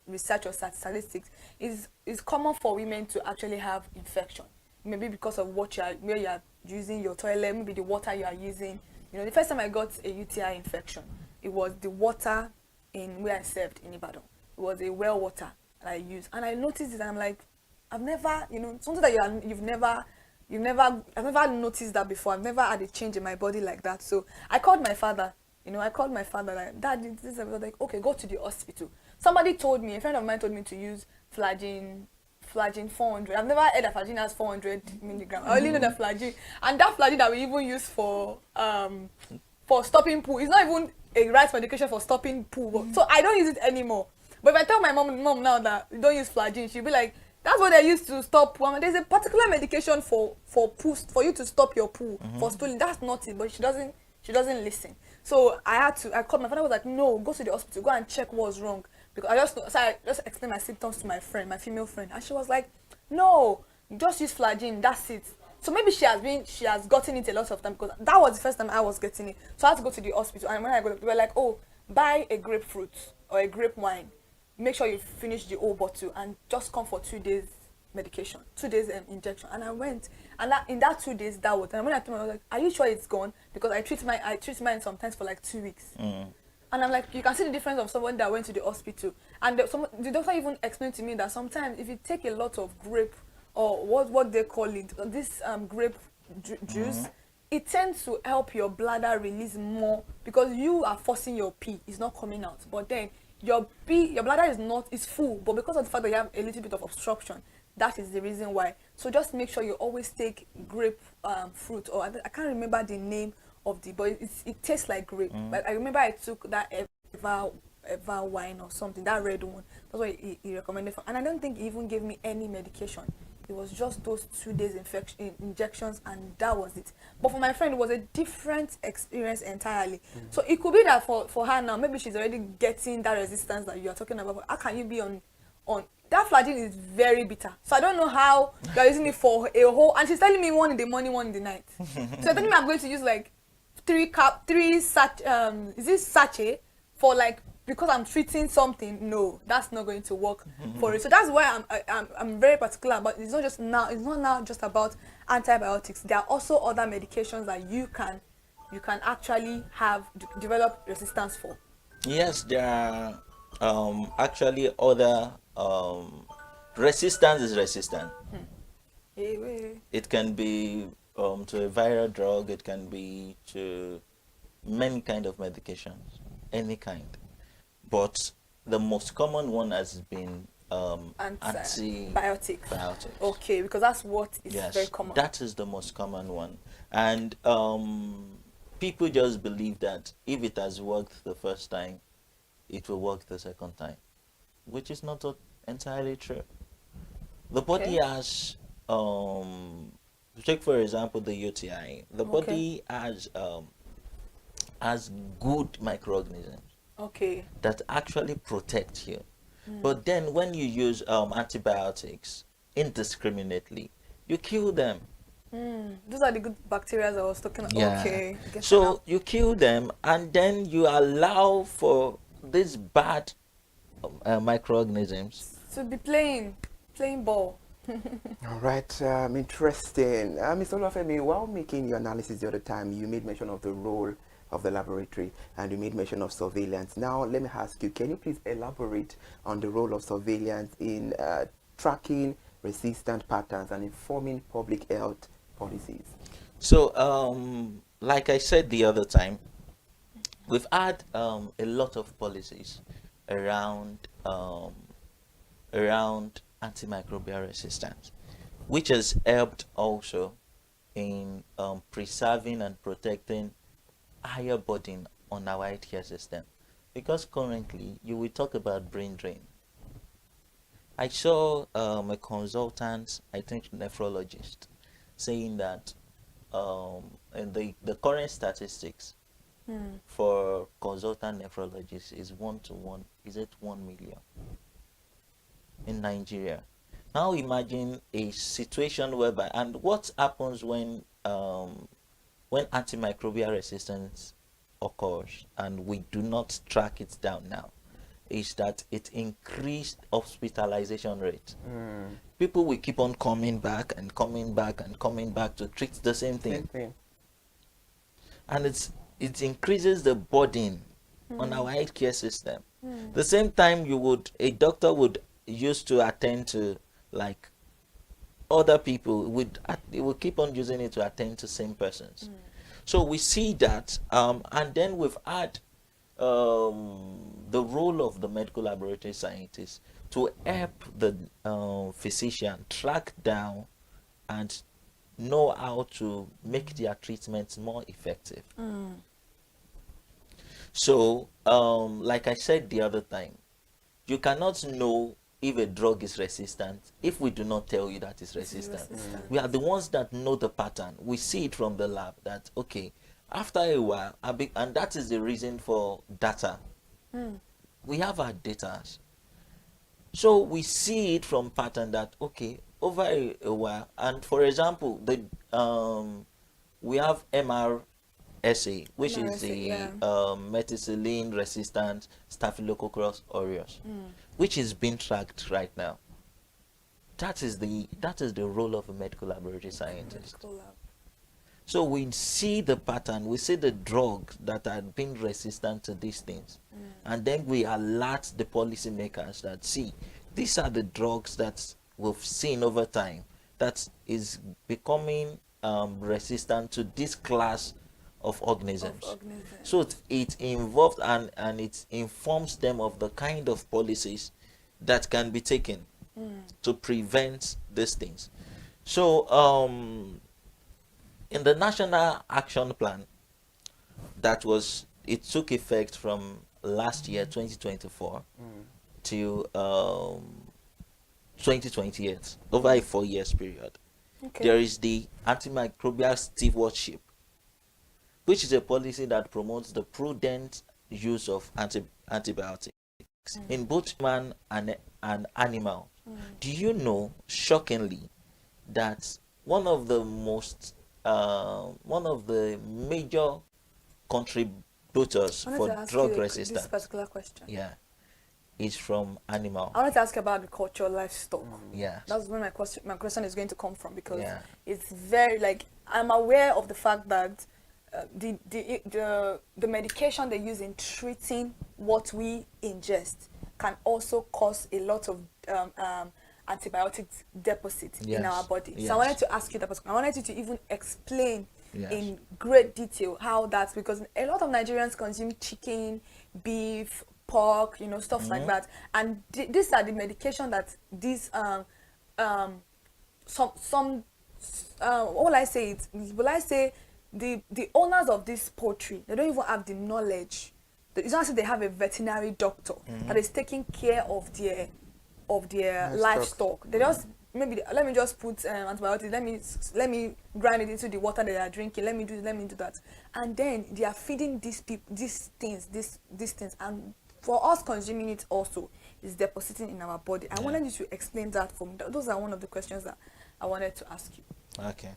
research or statistics, it's common for women to actually have infection. Maybe because of where you are using your toilet, maybe the water you are using. You know, the first time I got a UTI infection, it was the water in where I served in Ibadan. It was a well water that I used, and I noticed it, and I'm like, I've never, you know, something that I've never noticed that before. I've never had a change in my body like that. So I called my father. You know, like, Dad, this is like, okay, go to the hospital. Somebody told me, a friend of mine told me to use Flagyl 400. I've never heard of Flagyl as 400 milligrams. I only know the Flagyl, and that Flagyl that we even use for stopping poo is not even a right medication for stopping poo. So I don't use it anymore. But if I tell my mom now that you don't use Flagyl, she'll be like, that's what they used to stop poo. I mean, there's a particular medication for poo, for you to stop your poo, for stooling. That's not it, but she doesn't listen. So I called my father. Was like, no, go to the hospital, go and check what's wrong, because I just explained my symptoms to my friend, my female friend, and she was like, no, just use Flagyl, that's it. So maybe she has gotten it a lot of time, because that was the first time I was getting it. So I had to go to the hospital, and when I got, they were like, oh, buy a grapefruit or a grape wine, make sure you finish the whole bottle, and just come for 2 days medication, 2 days injection. And I went, and in that 2 days, that was. And when I told her, I was like, are you sure it's gone? Because I treat mine sometimes for like 2 weeks. And I'm like, you can see the difference of someone that went to the hospital. And the doctor even explained to me that sometimes if you take a lot of grape, or what they call it, this grape juice, it tends to help your bladder release more, because you are forcing your pee, it's not coming out. But then your bladder is full, but because of the fact that you have a little bit of obstruction, that is the reason why. So just make sure you always take grape fruit, or I can't remember the name of but it tastes like grape. But I remember I took that Eva wine or something, that red one. That's what he recommended for, and I don't think he even gave me any medication. It was just those 2 days injections, and that was it. But for my friend, it was a different experience entirely. So it could be that for her now, maybe she's already getting that resistance that you are talking about. How can you be on that Flagyl is very bitter. So I don't know how you're using it for a whole, and she's telling me 1 in the morning, 1 in the night. So you're telling me I'm going to use like 3 sachet for like, because I'm treating something. No, that's not going to work for it. So that's why I'm very particular about it. It's not now just about antibiotics. There are also other medications that you can actually develop resistance for. Yes, there are actually other resistance is resistant. It can be to a viral drug, it can be to many kind of medications, any kind. But the most common one has been antibiotics. Biotics. Okay, because that's what is very common. That is the most common one. And people just believe that if it has worked the first time, it will work the second time, which is not entirely true. The body has, take for example the UTI, the body has good microorganisms that actually protect you. But then when you use antibiotics indiscriminately, you kill them. Those are the good bacteria I was talking about. Yeah. So you kill them, and then you allow for these bad microorganisms to be playing ball. All right, interesting. Mr. Olafemi, while making your analysis the other time, you made mention of the role of the laboratory, and you made mention of surveillance. Now, let me ask you, can you please elaborate on the role of surveillance in tracking resistant patterns and informing public health policies? So, like I said the other time, we've had a lot of policies around around antimicrobial resistance, which has helped also in preserving and protecting higher burden on our healthcare system. Because currently, you will talk about brain drain. I saw a consultant, I think nephrologist, saying that in the current statistics for consultant nephrologists is 1 to 1, is it 1 million in Nigeria? Now imagine a situation whereby, and what happens when antimicrobial resistance occurs and we do not track it down now, is that it increased hospitalization rate. People will keep on coming back and coming back and coming back to treat the same thing. And it increases the burden on our healthcare system. The same time a doctor would used to attend to like other people, it will keep on using it to attend to same persons. So we see that, and then we've had the role of the medical laboratory scientist to help the physician track down and know how to make their treatments more effective. So, like I said the other time, you cannot know if a drug is resistant if we do not tell you that it's resistant. We are the ones that know the pattern. We see it from the lab that, okay, after a while, and that is the reason for data. We have our data. So we see it from pattern that, okay, over a while, and for example, we have MRSA, which is the methicillin resistant Staphylococcus aureus, which is being tracked right now. That is the role of a medical laboratory scientist. So we see the pattern, we see the drugs that are being resistant to these things, and then we alert the policymakers that, see, these are the drugs that we've seen over time that is becoming resistant to this class of organisms. So it involves and it informs them of the kind of policies that can be taken to prevent these things. So in the National Action Plan it took effect from last year 2024 to 2028, over a 4 years period. There is the antimicrobial stewardship, which is a policy that promotes the prudent use of antibiotics in both human and animal. Do you know, shockingly, that one of the major contributors for drug resistance, this particular question, is from animal. I want to ask you about agriculture, livestock. That's where my question is going to come from, because it's very, like, I'm aware of the fact that the medication they use in treating what we ingest can also cause a lot of antibiotic deposits in our body. So I wanted to ask you that, I wanted you to even explain in great detail how that's, because a lot of Nigerians consume chicken, beef, pork, stuff like that, and these are the medication that these what will I say the owners of this poultry, they don't even have the knowledge. It's not as if they have a veterinary doctor that is taking care of their livestock. They just let me just put antibiotics, let me grind it into the water they are drinking, let me do that, and then they are feeding these things, and for us consuming it also is depositing in our body. I wanted you to explain that for me. Those are one of the questions that I wanted to ask you. Okay,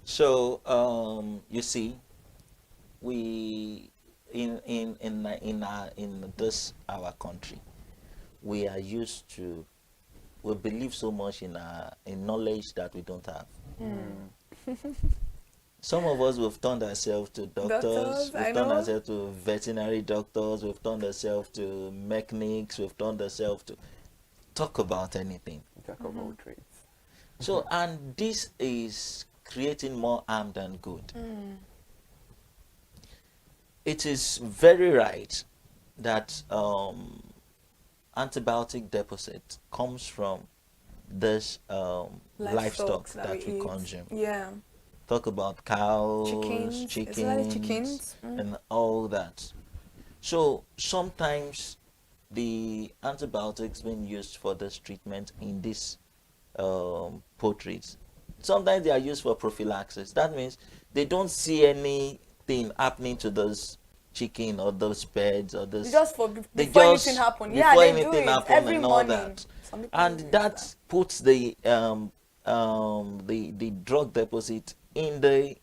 so you see, we in this our country, we are used to, we believe so much in knowledge that we don't have. Some of us, we've turned ourselves to doctors, we've turned ourselves to veterinary doctors, we've turned ourselves to mechanics, we've turned ourselves to talk about anything. Talk about trades. So, and this is creating more harm than good. It is very right that antibiotic deposit comes from this livestock that we consume. Yeah. Talk about cows, chickens, and all that. So sometimes the antibiotics being used for this treatment in this poultries, sometimes they are used for prophylaxis. That means they don't see anything happening to those chicken or those birds or those. Before anything happens. Yeah, they do it every morning. That. And that puts the drug deposit in the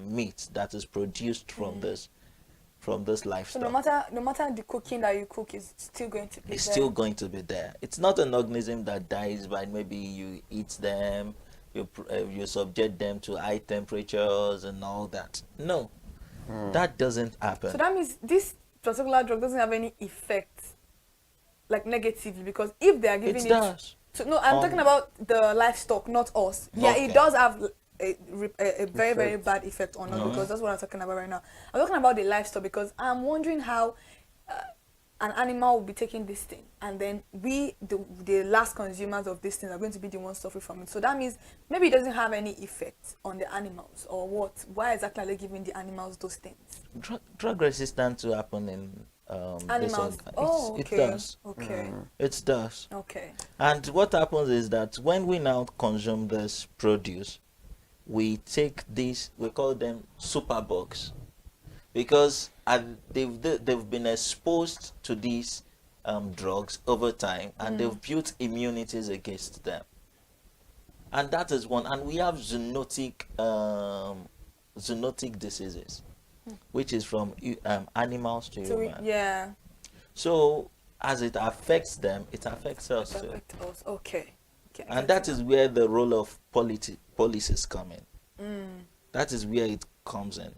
meat that is produced from this livestock. So no matter the cooking that you cook is still going to be still going to be there. It's not an organism that dies by maybe you eat them, you subject them to high temperatures and all that. No, that doesn't happen. So that means this particular drug doesn't have any effect, like negatively, because if they are giving it does. So no, I'm talking about the livestock, not us. Yeah, it does have a very, very bad effect on us, because that's what I'm talking about right now. I'm talking about the livestock because I'm wondering how an animal will be taking this thing, and then we, the last consumers of this thing, are going to be the ones suffering from it. So that means maybe it doesn't have any effect on the animals, or what? Why exactly are they giving the animals those things? Drug resistance to happen in animals. It does. Okay. It does. Okay. And what happens is that when we now consume this produce, we take these, we call them superbugs, because they've been exposed to these drugs over time, and they've built immunities against them. And that is one. And we have zoonotic diseases, which is from animals to humans. Yeah. So as it affects them, it affects us too. Okay. And that is where the role of policies come in. That is where it comes in.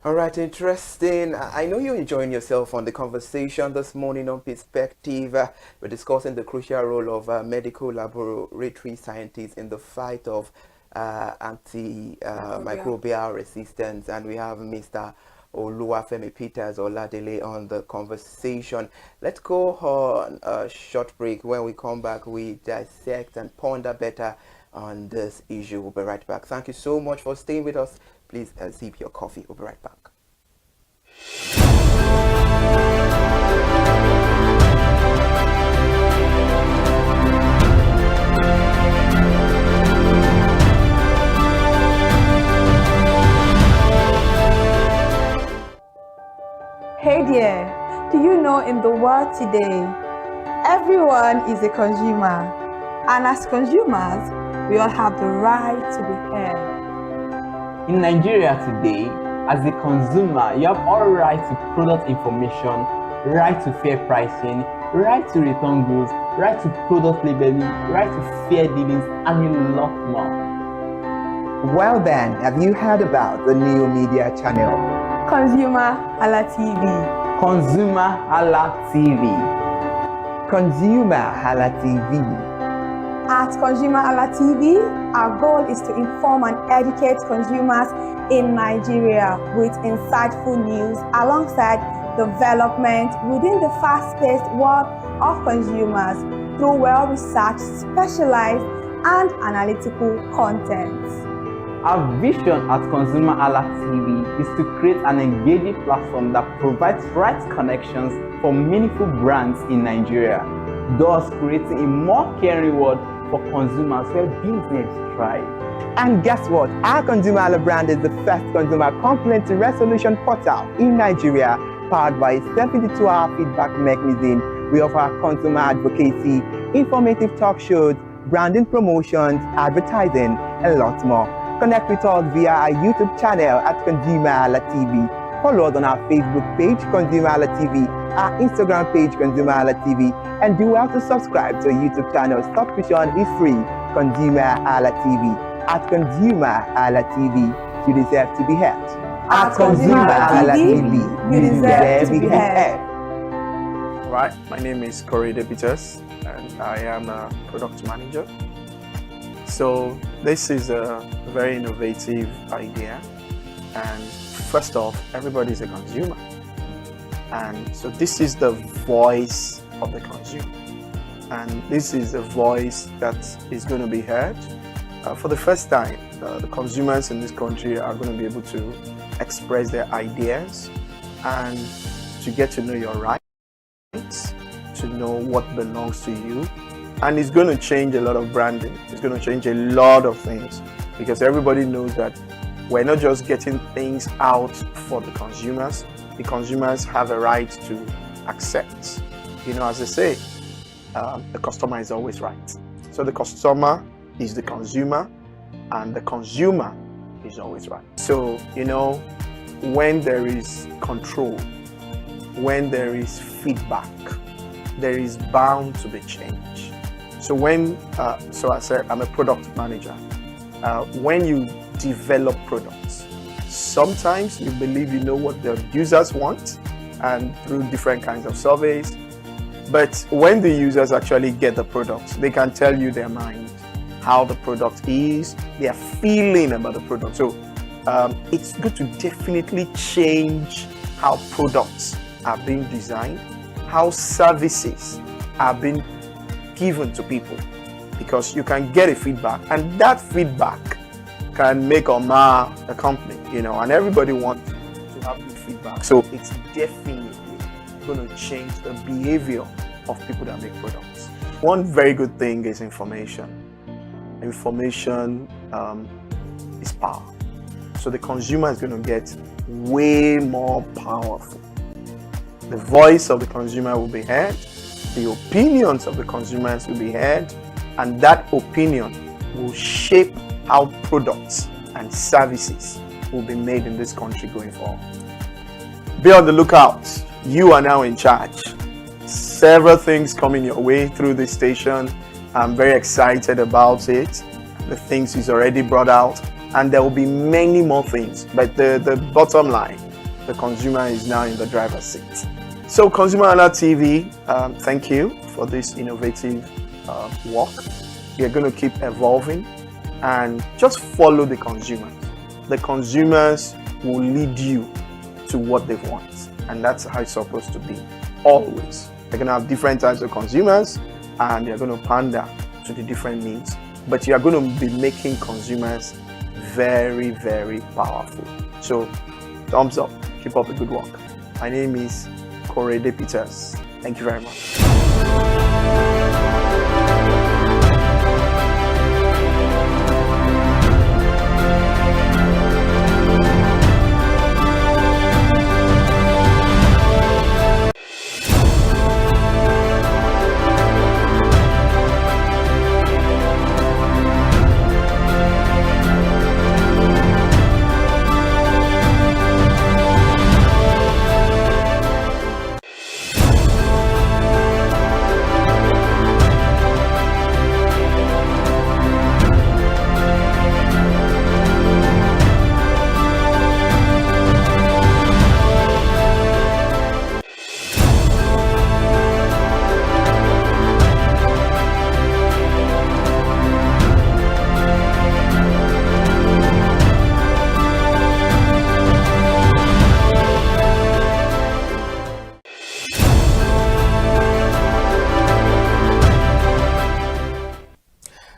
All right, interesting. I know you're enjoying yourself on the conversation this morning on Perspective. We're discussing the crucial role of medical laboratory scientists in the fight of antimicrobial resistance, and we have Mr. Oluwafemi Peters Oladele on the conversation. Let's go on a short break. When we come back, we dissect and ponder better on this issue. We'll be right back. Thank you so much for staying with us. Please sip your coffee. We'll be right back. Hey there, do you know in the world today, everyone is a consumer, and as consumers, we all have the right to be heard. In Nigeria today, as a consumer, you have all right to product information, right to fair pricing, right to return goods, right to product labeling, right to fair dealings, and a lot more. Well then, have you heard about the new media channel? ConsumerHallaTV. ConsumerHallaTV. ConsumerHallaTV. At ConsumerHallaTV, our goal is to inform and educate consumers in Nigeria with insightful news alongside development within the fast-paced world of consumers through well-researched, specialized, and analytical content. Our vision at ConsumerHallaTV is to create an engaging platform that provides right connections for meaningful brands in Nigeria, thus creating a more caring world for consumers where business thrive. And guess what? Our ConsumerHalla brand is the first consumer complaint resolution portal in Nigeria, powered by a 72-hour feedback mechanism. We offer consumer advocacy, informative talk shows, branding promotions, advertising, and lots more. Connect with us via our YouTube channel at ConsumerHallaTV. Follow us on our Facebook page, ConsumerHallaTV, our Instagram page, ConsumerHallaTV, and do well to subscribe to our YouTube channel. Subscription is free. ConsumerHallaTV. At ConsumerHallaTV, you deserve to be heard. At ConsumerHallaTV, you deserve to be heard. right, my name is Corey Peters, and I am a product manager. So this is a very innovative idea, and first off, everybody is a consumer, and so this is the voice of the consumer, and this is a voice that is going to be heard. For the first time, the consumers in this country are going to be able to express their ideas and to get to know your rights, to know what belongs to you. And it's going to change a lot of branding. It's going to change a lot of things, because everybody knows that we're not just getting things out for the consumers. The consumers have a right to accept. You know, as I say, the customer is always right. So the customer is the consumer, and the consumer is always right. So, you know, when there is control, when there is feedback, there is bound to be change. So when, so I said, I'm a product manager. When you develop products, sometimes you believe you know what the users want, and through different kinds of surveys. But when the users actually get the product, they can tell you their mind, how the product is, their feeling about the product. So it's good to definitely change how products are being designed, how services are being given to people, because you can get a feedback, and that feedback can make or mar a company, you know, and everybody wants to have good feedback. So it's definitely going to change the behavior of people that make products. One very good thing is information. Information is power. So the consumer is going to get way more powerful. The voice of the consumer will be heard, the opinions of the consumers will be heard, and that opinion will shape how products and services will be made in this country going forward. Be on the lookout. You are now in charge. Several things coming your way through this station. I'm very excited about it. The things he's already brought out, and there will be many more things. But the bottom line, the consumer is now in the driver's seat. So ConsumerHallaTV, thank you for this innovative work. You're going to keep evolving, and just follow the consumers. The consumers will lead you to what they want, and that's how it's supposed to be, always. They're going to have different types of consumers, and they're going to pander to the different needs, but you are going to be making consumers very, very powerful. So thumbs up, keep up the good work. My name is Corey Peters. Thank you very much.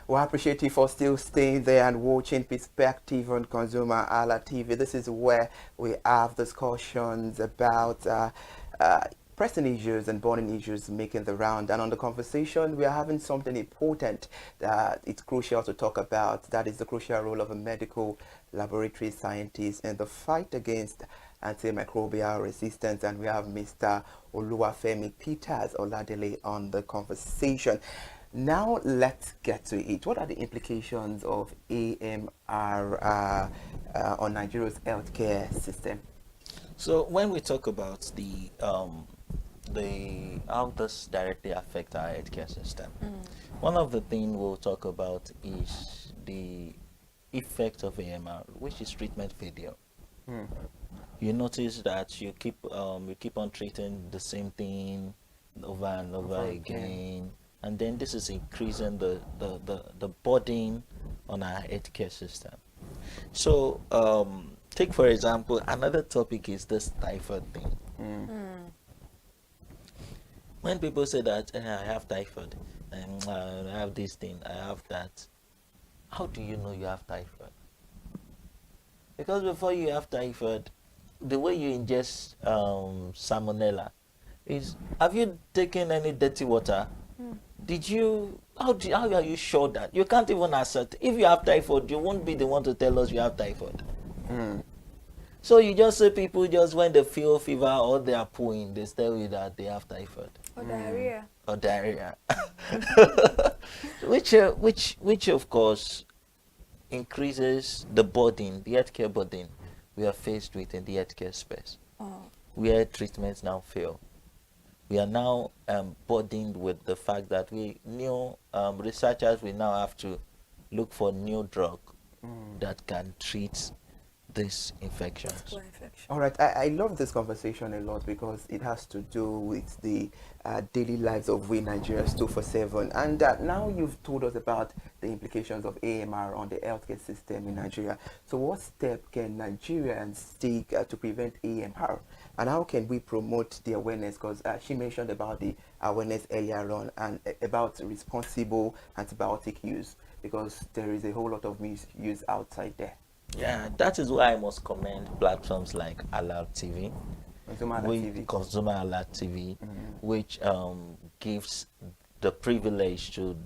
Well, I appreciate you for still staying there and watching Perspective on ConsumerHallaTV. This is where we have discussions about pressing issues and burning issues making the round. And on the conversation, we are having something important that it's crucial to talk about. That is the crucial role of a medical laboratory scientist in the fight against antimicrobial resistance. And we have Mr. Oluwafemi Peters Oladele on the conversation. Now let's get to it. What are the implications of AMR on Nigeria's healthcare system? So when we talk about how this directly affect our healthcare system, one of the things we'll talk about is the effect of AMR, which is treatment failure. You notice that you keep on treating the same thing over and over again. And then this is increasing the burden on our healthcare system. So take for example, another topic is this typhoid thing. When people say that I have typhoid, I have this thing, I have that, how do you know you have typhoid? Because before you have typhoid, the way you ingest salmonella is, have you taken any dirty water? Did you, how are you sure that? You can't even assert. If you have typhoid, you won't be the one to tell us you have typhoid. So you just say people just when they feel fever or they are pooing, they tell you that they have typhoid. Or diarrhea. Or diarrhea. which of course increases the burden, the healthcare burden we are faced with in the healthcare space, where treatments now fail. We are now burdened with the fact that researchers will now have to look for new drug that can treat these infections. All right, I love this conversation a lot because it has to do with the daily lives of we Nigerians 24/7. And now you've told us about the implications of AMR on the healthcare system in Nigeria. So what step can Nigerians take to prevent AMR? And how can we promote the awareness? Because she mentioned about the awareness earlier on and about responsible antibiotic use, because there is a whole lot of misuse outside there. Yeah, that is why I must commend platforms like ConsumerHalla TV, which gives the privilege to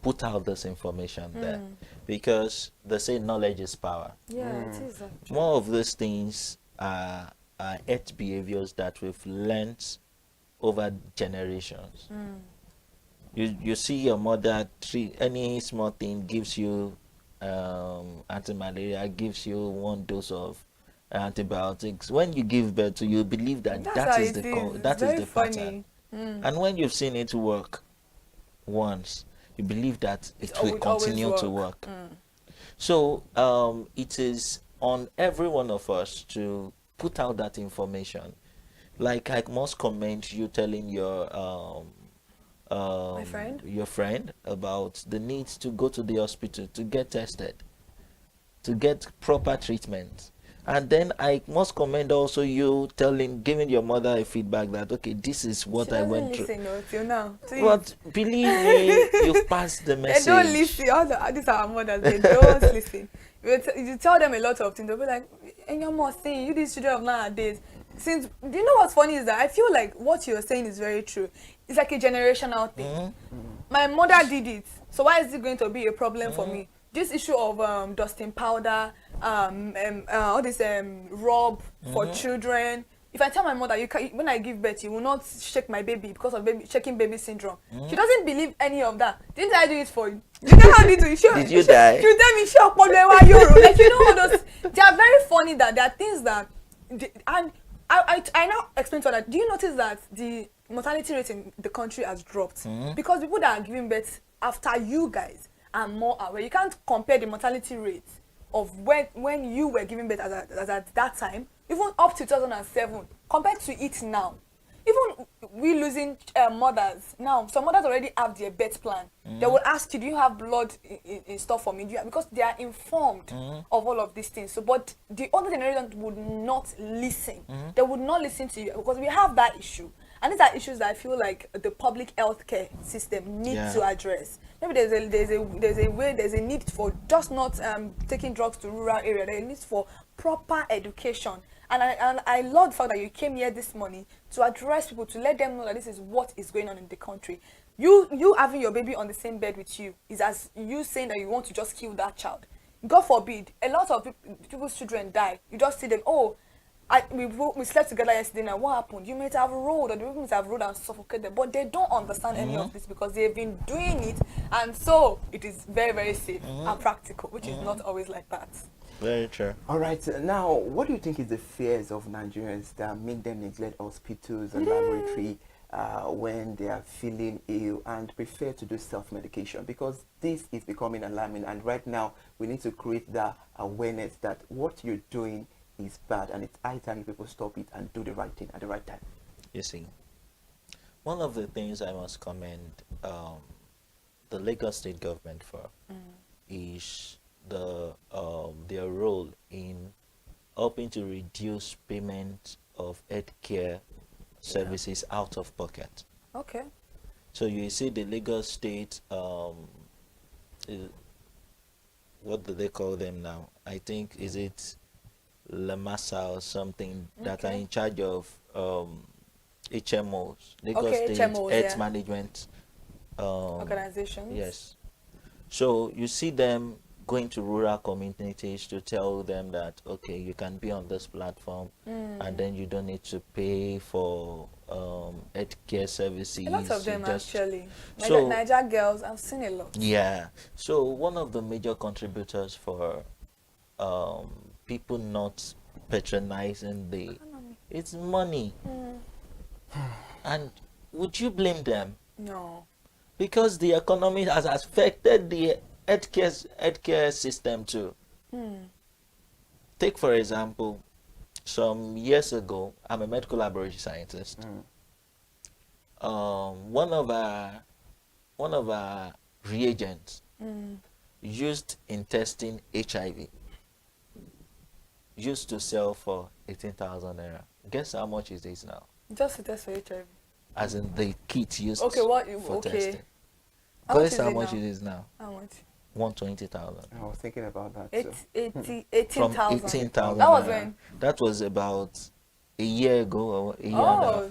put out this information there, because they say knowledge is power. Yeah, it is. More of these things are health behaviors that we've learned over generations. You see your mother treat any small thing, gives you anti-malaria, gives you 1 dose of antibiotics. When you give birth to, you believe that that is the pattern. And when you've seen it work once, you believe that it will continue to work. So it is on every one of us to put out that information. Like, I must commend you telling your friend about the need to go to the hospital to get tested, to get proper treatment. And then I must commend also you giving your mother a feedback that, okay, this is what I went through. Till now. But believe me, you've passed the message. They don't listen. These are our mothers. They don't listen. You tell them a lot of things, they'll be like, and your mom saying, you these children of nowadays. Do you know what's funny is that I feel like what you're saying is very true. It's like a generational thing. My mother did it, so why is it going to be a problem for me? This issue of dusting powder, all this rub for children. If I tell my mother, when I give birth, you will not shake my baby because of shaking baby syndrome. She doesn't believe any of that. Didn't I do it for you? You know how did you? Did you die? You tell me, like, you know all those. They are very funny that there are things that, and I now explain to that. Do you notice that the mortality rate in the country has dropped? Because people that are giving birth after you guys are more aware. You can't compare the mortality rate of when you were giving birth as at that time, even up to 2007, compared to it now. Even we losing mothers now, some mothers already have their birth plan. They will ask you, do you have blood in store for me? Because they are informed of all of these things. So, but the older generation would not listen. They would not listen to you because we have that issue. And these are issues that I feel like the public healthcare system needs to address. Maybe there's a need for just not taking drugs to rural area. There is a need for proper education. And I love the fact that you came here this morning to address people, to let them know that this is what is going on in the country. You having your baby on the same bed with you is as you saying that you want to just kill that child. God forbid, a lot of people's children die. You just see them, we slept together yesterday and what happened? You might have rolled, or the people might have rolled and suffocated, but they don't understand any of this because they've been doing it, and so it is very, very safe and practical, which is not always like that. Very true. All right, now, what do you think is the fears of Nigerians that make them neglect hospitals and laboratory when they are feeling ill and prefer to do self-medication? Because this is becoming alarming, and right now we need to create that awareness that what you're doing is bad, and it's high time people stop it and do the right thing at the right time. You see, One of the things I must commend the Lagos State government for is their role in helping to reduce payment of healthcare services out of pocket. Okay. So you see the Lagos State, what do they call them now? I think, is it Lamasa or something, that are in charge of HMOs, Lagos State HMOs, Health Management organizations. Yes. So you see them going to rural communities to tell them that, okay, you can be on this platform and then you don't need to pay for healthcare services. A lot of them just, actually. so, Niger girls, I've seen a lot. Yeah. So one of the major contributors for people not patronizing it's money. And would you blame them? No. Because the economy has affected the healthcare system too. Take for example, some years ago, I'm a medical laboratory scientist. One of our reagents used in testing HIV used to sell for 18,000 naira. Guess how much it is now? Just to test for HIV. As in the kit used for testing. Guess how much it is now? How much? 120,000. I was thinking about that. 18,000. From 18,000. That was when? That was about a year ago or a year and a half.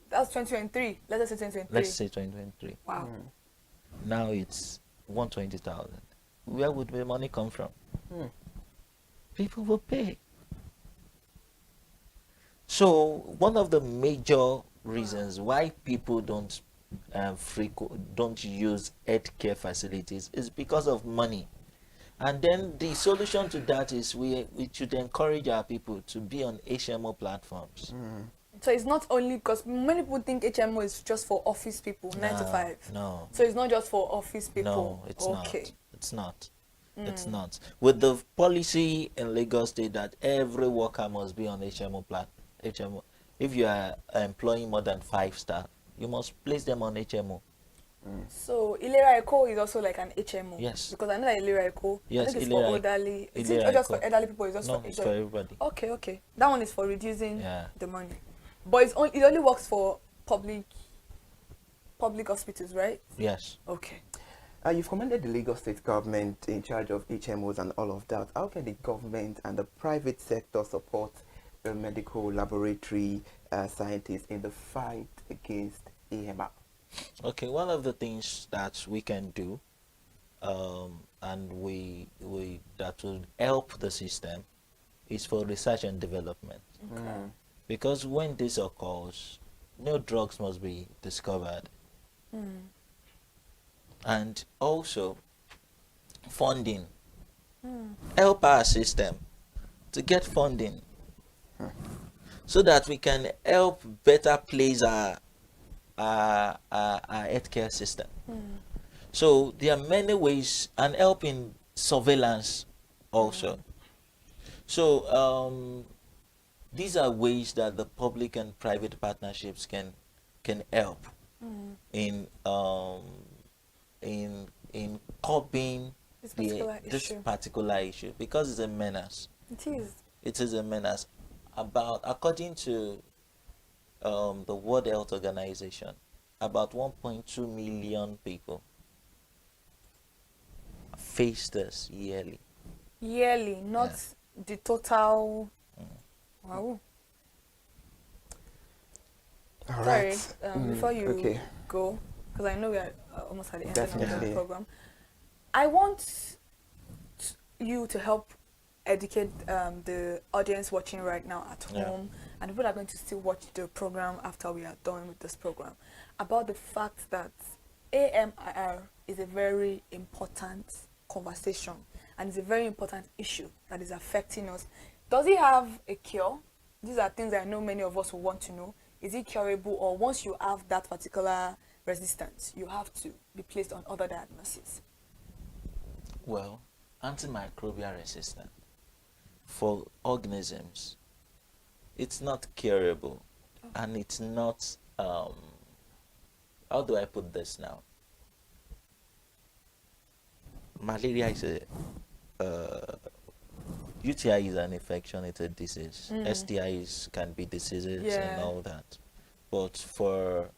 That's 2023. Let's say 2023. Let's say 2023. Wow. Now it's 120,000. Where would the money come from? People will pay. So one of the major reasons why people don't use healthcare facilities is because of money. And then the solution to that is we should encourage our people to be on HMO platforms. So it's not only because many people think HMO is just for office people, 9 to 5. No. So it's not just for office people. No, it's not. It's not. It's Mm. not. With the policy in Lagos State that every worker must be on HMO. If you are employing more than 5 staff, you must place them on HMO. So Ilera Eco is also like an HMO. Yes. Because I know that Ilera Eco, Yes, I think it's Ilera- for elderly. Is Ilera it just Eco. for elderly people? It's just No, for it's for everybody. Okay. That one is for reducing Yeah. the money. But it only works for public hospitals, right? Yes. Okay. You've commended the Lagos State government in charge of HMOs and all of that. How can the government and the private sector support the medical laboratory scientists in the fight against AMR? Okay, one of the things that we can do, and we that will help the system, is for research and development. Okay. Because when this occurs, new drugs must be discovered, and also funding. Help our system to get funding, so that we can help better place our healthcare system. So there are many ways, and help in surveillance also. So these are ways that the public and private partnerships can help in curbing this particular issue, because it's a menace. It is a menace. According to the World Health Organization, about 1.2 million people face this yearly. Yearly, not the total. Wow. All Sorry, right. before you okay. go, because I know we are almost at the end of Definitely. the program, I want you to help educate the audience watching right now at home, and people are going to still watch the program after we are done with this program, about the fact that AMR is a very important conversation and it's a very important issue that is affecting us. Does it have a cure? These are things I know many of us will want to know. Is it curable, or once you have that particular resistance, you have to be placed on other diagnoses? Well, antimicrobial resistance for organisms, it's not curable, and it's not how do I put this now? Malaria is UTI is an infection, it's a disease. STIs can be diseases and all that. But for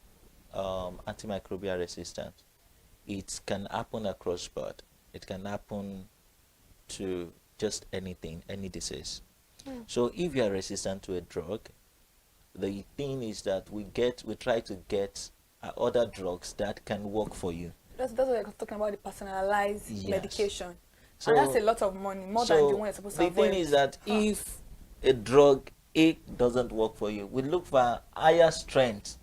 antimicrobial resistance, it can happen across board. It can happen to just anything, any disease. So if you are resistant to a drug, the thing is that we try to get other drugs that can work for you. That's what we're talking about, the personalized medication. So, and that's a lot of money, more than the one you're supposed to avoid. The thing is that if a drug A doesn't work for you, we look for higher strength,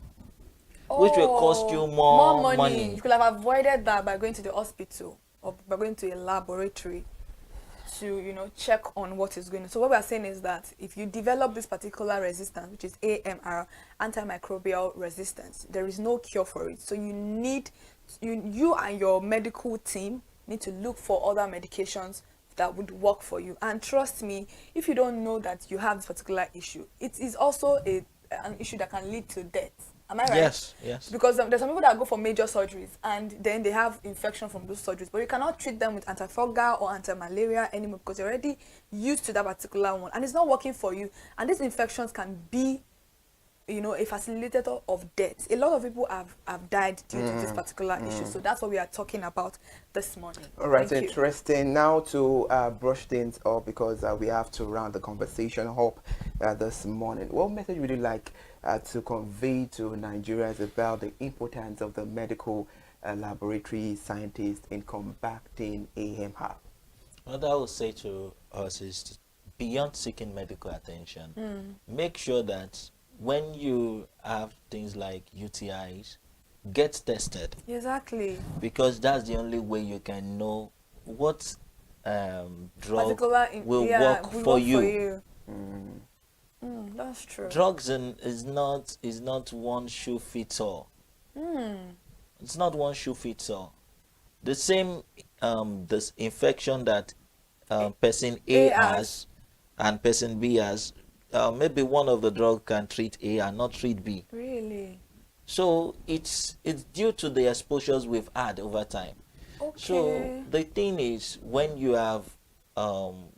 which will cost you more money. You could have avoided that by going to the hospital or by going to a laboratory to, check on what is going on. So what we are saying is that if you develop this particular resistance, which is AMR, antimicrobial resistance, there is no cure for it. So you need, you and your medical team need to look for other medications that would work for you. And trust me, if you don't know that you have this particular issue, it is also an issue that can lead to death. Am I right? Yes, yes. Because there's some people that go for major surgeries and then they have infection from those surgeries, but you cannot treat them with antifungal or anti-malaria anymore because you're already used to that particular one and it's not working for you. And these infections can be, a facilitator of death. A lot of people have died due to this particular issue. So that's what we are talking about this morning. All right, interesting. Now to brush things up because we have to round the conversation up this morning. What message would you like to convey to Nigerians about the importance of the medical laboratory scientists in combating AMR? What I would say to us is, beyond seeking medical attention, make sure that when you have things like UTIs, get tested. Exactly. Because that's the only way you can know what drug will work for you. That's true. Drugs is not one shoe fits all. It's not one shoe fits all. The same this infection that person A has and person B has, maybe one of the drugs can treat A and not treat B. Really? So it's due to the exposures we've had over time. Okay. So the thing is, when you have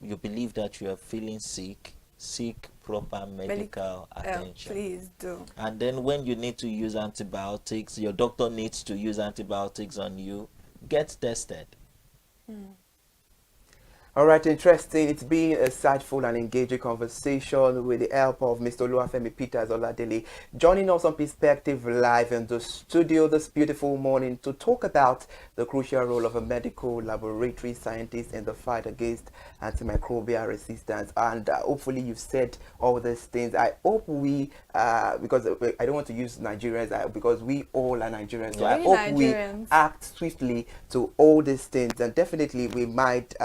you believe that you are feeling sick, seek proper medical attention. Please do. And then when you need to use antibiotics, your doctor needs to use antibiotics on you, get tested. All right, interesting. It's been a insightful and engaging conversation with the help of Mr. Oluwafemi Peters Oladele, joining us on Perspective Live in the studio this beautiful morning to talk about the crucial role of a medical laboratory scientist in the fight against antimicrobial resistance. And hopefully you've said all these things. I hope we, because I don't want to use Nigerians, because we all are Nigerians, so I hope we act swiftly to all these things, and definitely we might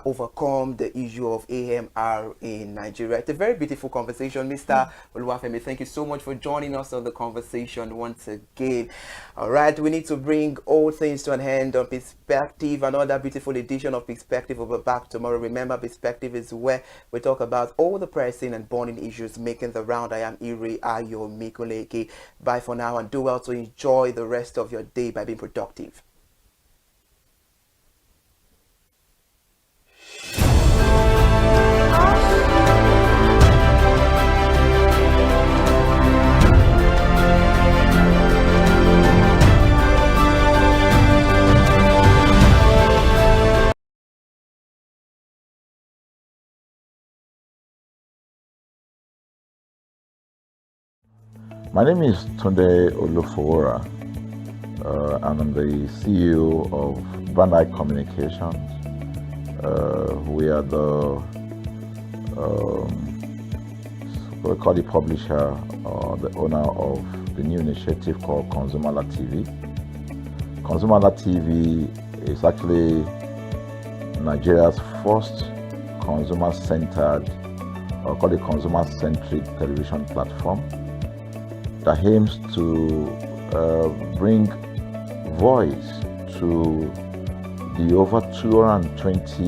overcome the issue of AMR in Nigeria. It's a very beautiful conversation. Mr. Oluwafemi, thank you so much for joining us on the conversation once again. All right, we need to bring all things to an end on Perspective, another beautiful edition of Perspective. Will be back tomorrow. Remember, Perspective is where we talk about all the pressing and burning issues making the round. I am Iri Ayo Mikoleke. Bye for now, and do well to enjoy the rest of your day by being productive. My name is Tunde Olufowora, and I'm the CEO of Van Eyck Communications. We are we call the publisher or the owner of the new initiative called ConsumerHallaTV. ConsumerHallaTV is actually Nigeria's first consumer-centered, or called a consumer-centric television platform that aims to bring voice to the over 220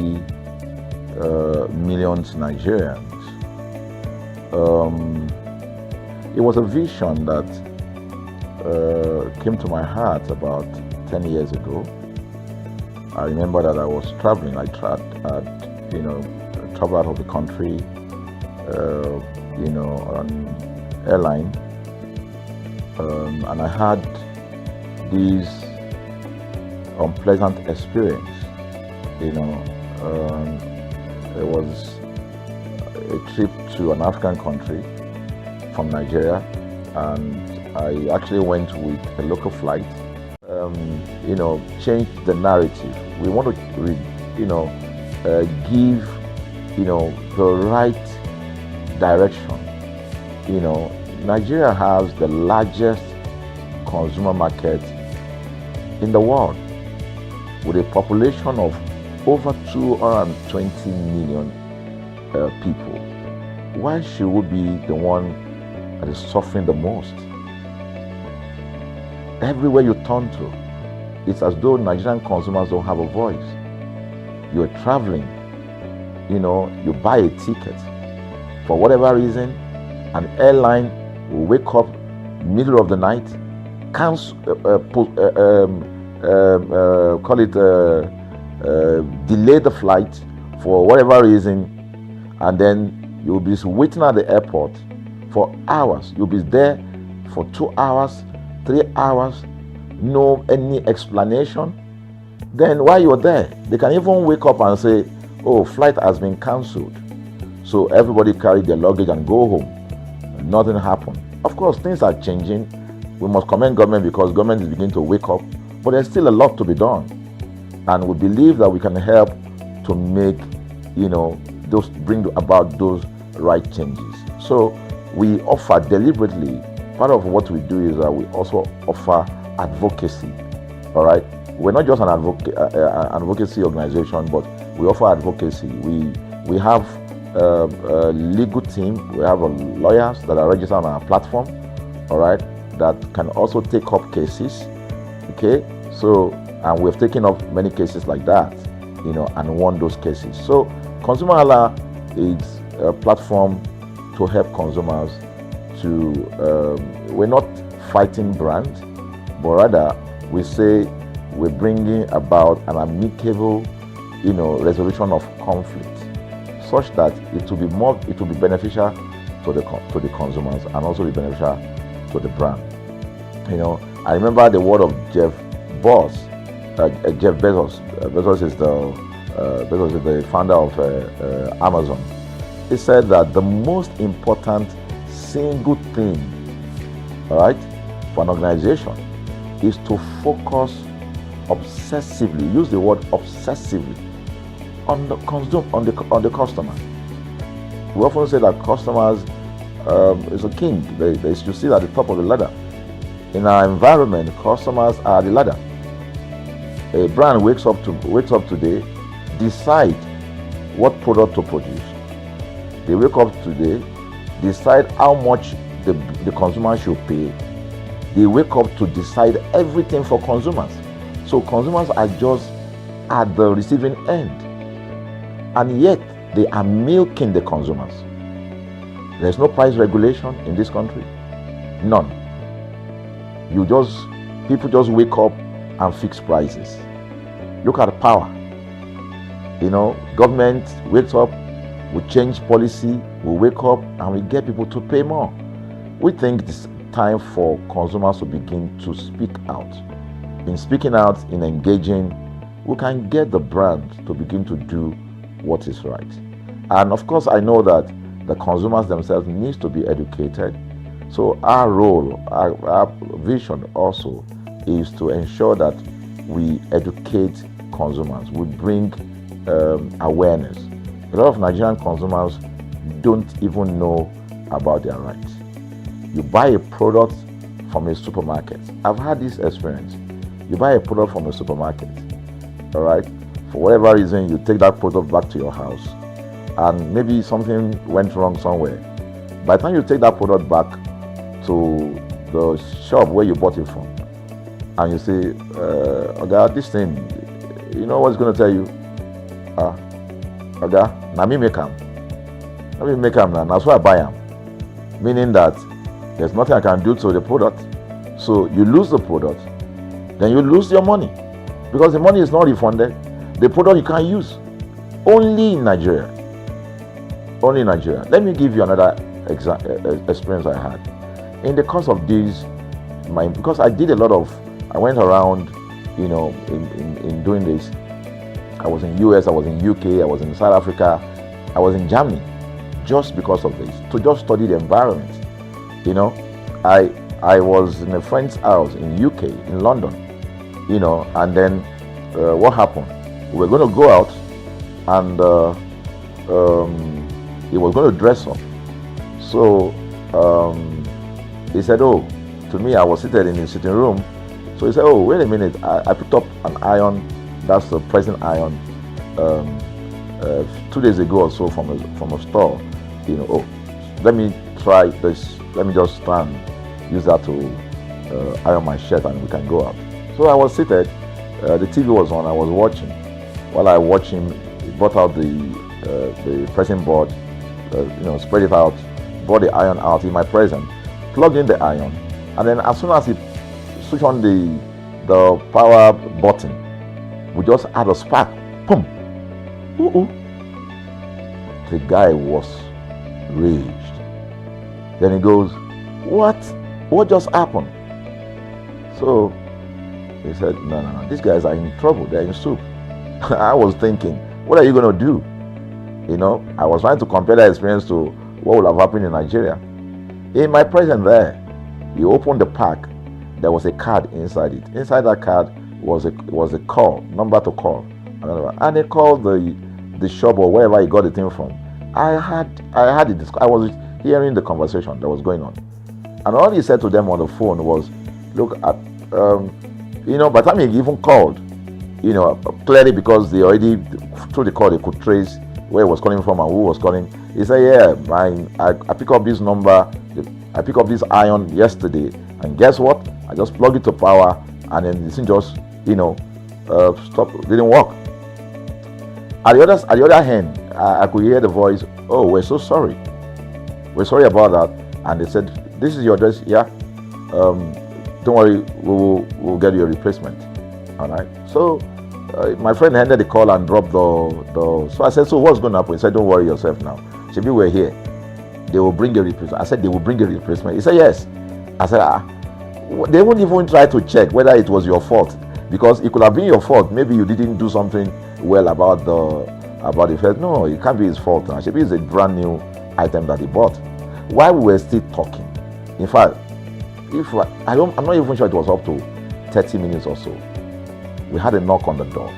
million Nigerians. It was a vision that came to my heart about 10 years ago. I remember that I was traveling. I traveled out of the country, on airline, and I had this unpleasant experience. It was a trip to an African country from Nigeria, and I actually went with a local flight. Changed the narrative. We want to, give, the right direction. Nigeria has the largest consumer market in the world, with a population of over 220 million people. Why should we be the one that is suffering the most? Everywhere you turn to, it's as though Nigerian consumers don't have a voice. You're traveling, you buy a ticket. For whatever reason, an airline will wake up middle of the night, delay the flight for whatever reason, and then you'll be waiting at the airport for hours. You'll be there for 2 hours, 3 hours, no any explanation. Then while you're there, they can even wake up and say, oh, flight has been cancelled. So everybody carry their luggage and go home. Nothing happened. Of course, things are changing. We must commend government because government is beginning to wake up, but there's still a lot to be done. And we believe that we can help to make, bring about those right changes. So we offer deliberately, part of what we do is that we also offer advocacy, all right? We're not just an advocacy organization, but we offer advocacy. We have a legal team, we have lawyers that are registered on our platform, all right, that can also take up cases, okay? So, and we've taken up many cases like that, and won those cases. So, ConsumerHalla is a platform to help consumers we're not fighting brands, but rather we say we're bringing about an amicable, resolution of conflict, such that it will be beneficial to the consumers and also be beneficial to the brand. I remember the word of Jeff Bezos. Bezos is the founder of Amazon. He said that the most important single thing, all right, for an organization is to focus obsessively, use the word obsessively, on the customer. We often say that customers is a king. They should sit at the top of the ladder. In our environment, customers are the ladder. A brand wakes up today, decide what product to produce. They wake up today, decide how much the consumer should pay. They wake up to decide everything for consumers. So consumers are just at the receiving end, and yet they are milking the consumers. There's no price regulation in this country, none. People just wake up and fix prices. Look at the power. Government wakes up, we change policy, we wake up and we get people to pay more. We think it's time for consumers to begin to speak out. In speaking out, in engaging, we can get the brand to begin to do what is right. And of course, I know that the consumers themselves need to be educated. So our role, our vision also is to ensure that we educate consumers, we bring awareness. A lot of Nigerian consumers don't even know about their rights. You buy a product from a supermarket. I've had this experience. You buy a product from a supermarket, all right? For whatever reason, you take that product back to your house, and maybe something went wrong somewhere. By the time you take that product back to the shop where you bought it from, and you say, Oga, this thing, you know what's going to tell you? Oga, na me make am. Na me make am now. That's why I buy am. Meaning that there's nothing I can do to the product. So you lose the product, then you lose your money because the money is not refunded. The product you can't use. Only in Nigeria. Only in Nigeria. Let me give you another experience I had. In the course of this, because I did a lot of, I went around, you know, in doing this. I was in US, I was in UK, I was in South Africa, I was in Germany, just because of this, to just study the environment. You know, I was in a friend's house in UK, in London, you know, and then what happened? We were going to go out, and he was going to dress up. So he said, oh, to me, I was seated in the sitting room. So he said, oh, wait a minute, I picked up an iron, that's the pressing iron, 2 days ago or so from a store. You know, oh, let me try this, let me just try and use that to iron my shirt and we can go out. So I was seated, the TV was on, I was watching. While I watched him, he brought out the pressing board, you know, spread it out, brought the iron out in my presence, plugged in the iron, and then as soon as he switched on the power button, we just had a spark. Boom! Ooh. The guy was raged. Then he goes, what just happened? So he said, no, these guys are in trouble, they're in soup. I was thinking, what are you going to do? You know, I was trying to compare that experience to what would have happened in Nigeria. In my presence there, he opened the pack, there was a card inside it. Inside that card was a call, number to call. And they called the shop or wherever he got the thing from. I was hearing the conversation that was going on. And all he said to them on the phone was, look, you know, by the time he even called, you know, clearly because they already, through the call, they could trace where he was calling from and who was calling. He said, yeah, I picked up this number, I picked up this iron yesterday, and guess what? I just plugged it to power, and then this thing just, you know, didn't work. At the other hand, I could hear the voice, oh, we're so sorry. We're sorry about that. And they said, this is your address, yeah. Don't worry, we'll get you a replacement. All right. So my friend handed the call and dropped the. So I said, so what's going to happen? He said, don't worry yourself now. Maybe we're here. They will bring a replacement. I said, they will bring a replacement. He said, yes. I said, they won't even try to check whether it was your fault, because it could have been your fault. Maybe you didn't do something well about the first. No, it can't be his fault now. Maybe it's a brand new item that he bought. While we were still talking, in fact, I'm not even sure it was up to 30 minutes or so. We had a knock on the door.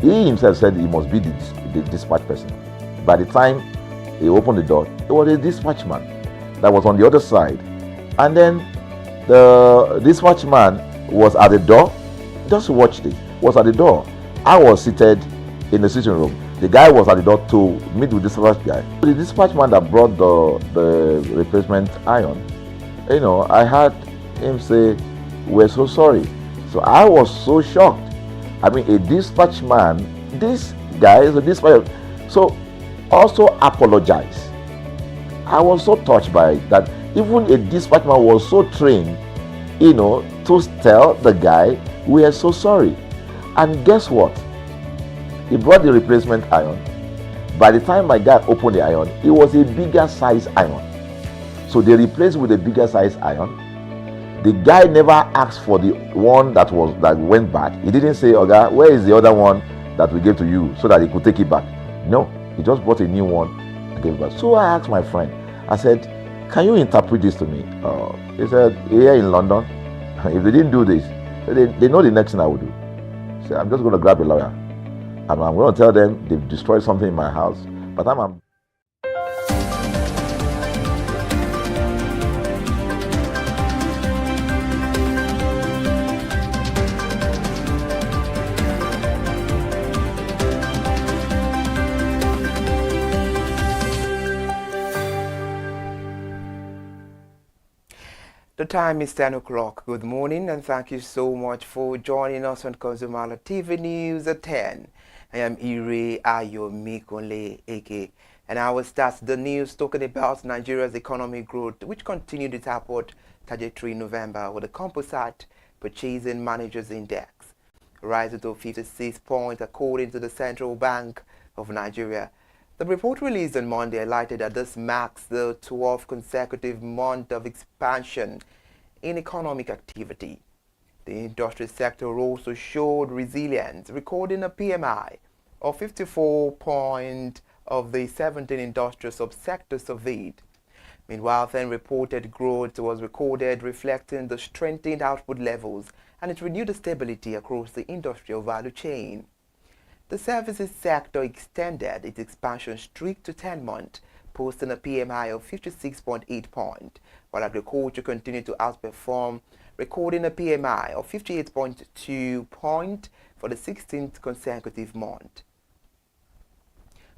He himself said he must be the dispatch person. By the time he opened the door, it was a dispatch man that was on the other side. And then the dispatch man was at the door. Just watch this. Was at the door. I was seated in the sitting room. The guy was at the door to meet with the dispatch guy. The dispatch man that brought the replacement iron, you know, I heard him say, we're so sorry. So I was so shocked. I mean, a dispatch man, this guy is a dispatch, so also apologize. I was so touched by that. Even a dispatch man was so trained, you know, to tell the guy, we are so sorry. And guess what? He brought the replacement iron. By the time my guy opened the iron, it was a bigger size iron. So they replaced with a bigger size iron. The guy never asked for the one that went bad. He didn't say, okay, where is the other one that we gave to you, so that he could take it back? No, he just bought a new one and gave it back. So I asked my friend, I said, can you interpret this to me? He said, here in London, if they didn't do this, they know the next thing I would do. So I'm just going to grab a lawyer and I'm going to tell them they've destroyed something in my house. But I'm The time is 10 o'clock. Good morning and thank you so much for joining us on ConsumerHallaTV News at 10. I am Ire Ayomikunle Eke, and I will start the news talking about Nigeria's economic growth, which continued its upward trajectory in November with the composite purchasing managers index rising to 56 points according to the Central Bank of Nigeria. The report released on Monday highlighted that this marks the 12th consecutive month of expansion in economic activity. The industry sector also showed resilience, recording a PMI of 54 points of the 17 industrial subsectors surveyed. Meanwhile, then reported growth was recorded, reflecting the strengthened output levels and its renewed stability across the industrial value chain. The services sector extended its expansion streak to 10 months, posting a PMI of 56.8 points, while agriculture continued to outperform, recording a PMI of 58.2 points for the 16th consecutive month.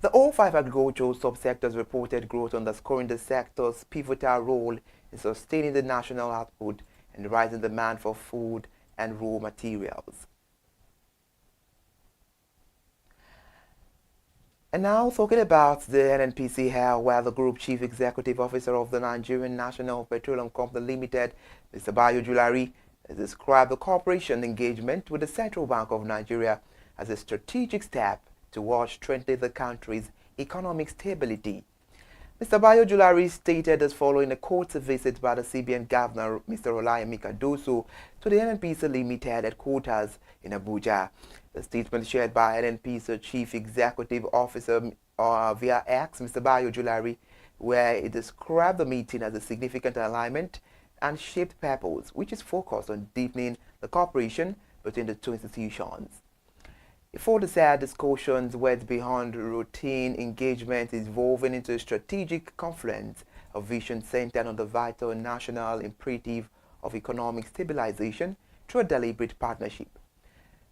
The all five agricultural subsectors reported growth, underscoring the sector's pivotal role in sustaining the national output and rising demand for food and raw materials. And now talking about the NNPC, where the Group Chief Executive Officer of the Nigerian National Petroleum Company Limited, Mr. Bayo Julari, has described the corporation engagement with the Central Bank of Nigeria as a strategic step towards strengthening the country's economic stability. Mr. Bayo Julari stated as following a courtesy visit by the CBN Governor, Mr. Olayemi Cardoso, to the NNPC Limited headquarters in Abuja. The statement shared by NNPC Chief Executive Officer via X, Mr. Bayo Julari, where he described the meeting as a significant alignment and shaped purpose, which is focused on deepening the cooperation between the two institutions. Before the said discussions went beyond routine engagement, evolving into a strategic confluence of vision centered on the vital national imperative of economic stabilization through a deliberate partnership.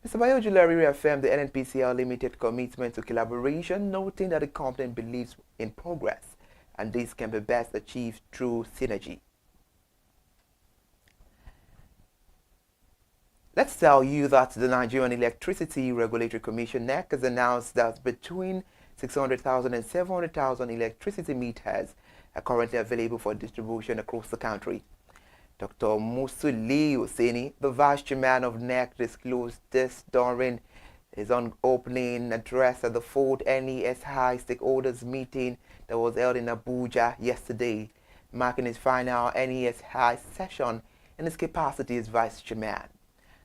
Mr. Bayo Julari reaffirmed the NNPCL Limited commitment to collaboration, noting that the company believes in progress and this can be best achieved through synergy. Let's tell you that the Nigerian Electricity Regulatory Commission (NEC) has announced that between 600,000 and 700,000 electricity meters are currently available for distribution across the country. Dr. Musuli Oseni, the Vice Chairman of NEC, disclosed this during his opening address at the 4th NESI stakeholders meeting that was held in Abuja yesterday, marking his final NESI session in his capacity as Vice Chairman.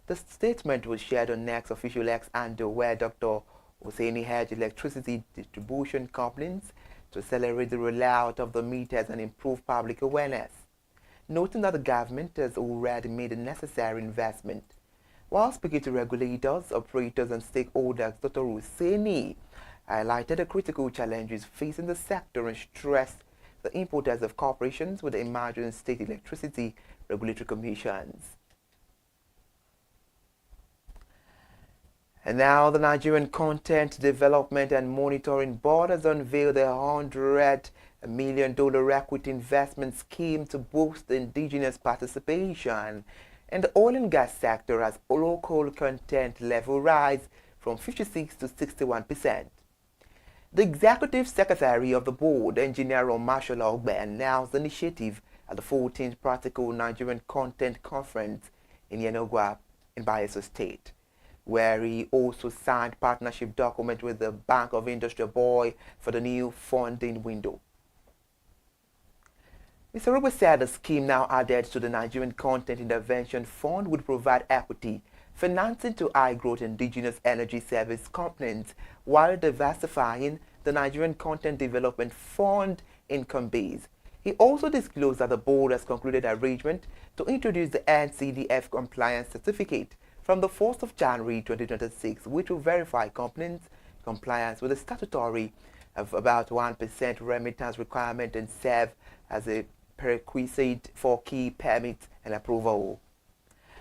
The statement was shared on NEC's official X handle, where Dr. Oseni urged electricity distribution companies to accelerate the rollout of the meters and improve public awareness, noting that the government has already made the necessary investment. While speaking to regulators, operators and stakeholders, Dr. Oseni highlighted the critical challenges facing the sector and stressed the importance of cooperations with the emerging state electricity regulatory commissions. And now the Nigerian Content Development and Monitoring Board has unveiled a $100 million equity investment scheme to boost indigenous participation in the oil and gas sector as local content level rise from 56 to 61%. The Executive Secretary of the Board, Engineer Marshall Ogbe, announced the initiative at the 14th Practical Nigerian Content Conference in Yenogwa in Bayelsa State, where he also signed partnership document with the Bank of Industry Boy for the new funding window. Mr. Robo said the scheme now added to the Nigerian Content Intervention Fund would provide equity financing to high-growth indigenous energy service companies while diversifying the Nigerian Content Development Fund income base. He also disclosed that the board has concluded arrangement to introduce the NCDF compliance certificate from the 1st of January 2026, which will verify companies' compliance with the statutory of about 1% remittance requirement and serve as a prerequisite for key permits and approval.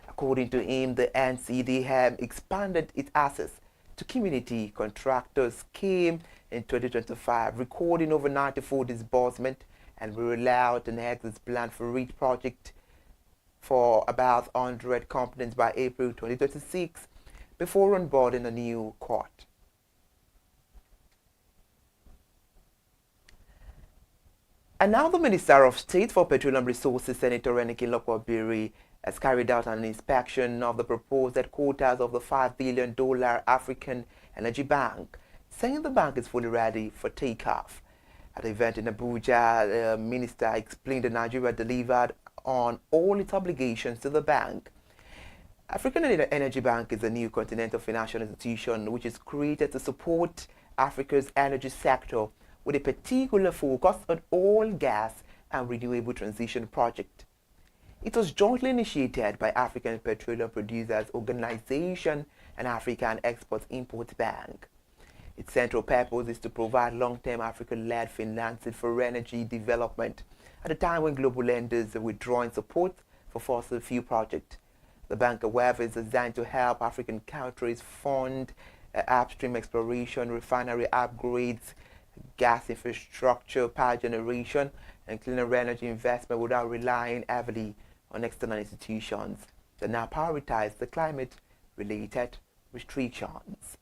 According to him, the NCDF expanded its access to community contractors scheme in 2025, recording over 94 disbursement, and will roll out an exit plan for REIT project for about 100 companies by April 2026 before onboarding a new court. And now the Minister of State for Petroleum Resources, Senator Renike Lokwabiri, has carried out an inspection of the proposed headquarters of the $5 billion African Energy Bank, saying the bank is fully ready for takeoff. At the event in Abuja, the minister explained that Nigeria delivered on all its obligations to the bank. African Energy Bank is a new continental financial institution which is created to support Africa's energy sector with a particular focus on oil, gas and renewable transition project. It was jointly initiated by African Petroleum Producers Organization and African Export-Import Bank. Its central purpose is to provide long-term African-led financing for energy development at a time when global lenders are withdrawing support for fossil fuel projects. The bank, however, is designed to help African countries fund upstream exploration, refinery upgrades, gas infrastructure, power generation, and cleaner energy investment without relying heavily on external institutions that now prioritize the climate-related restrictions.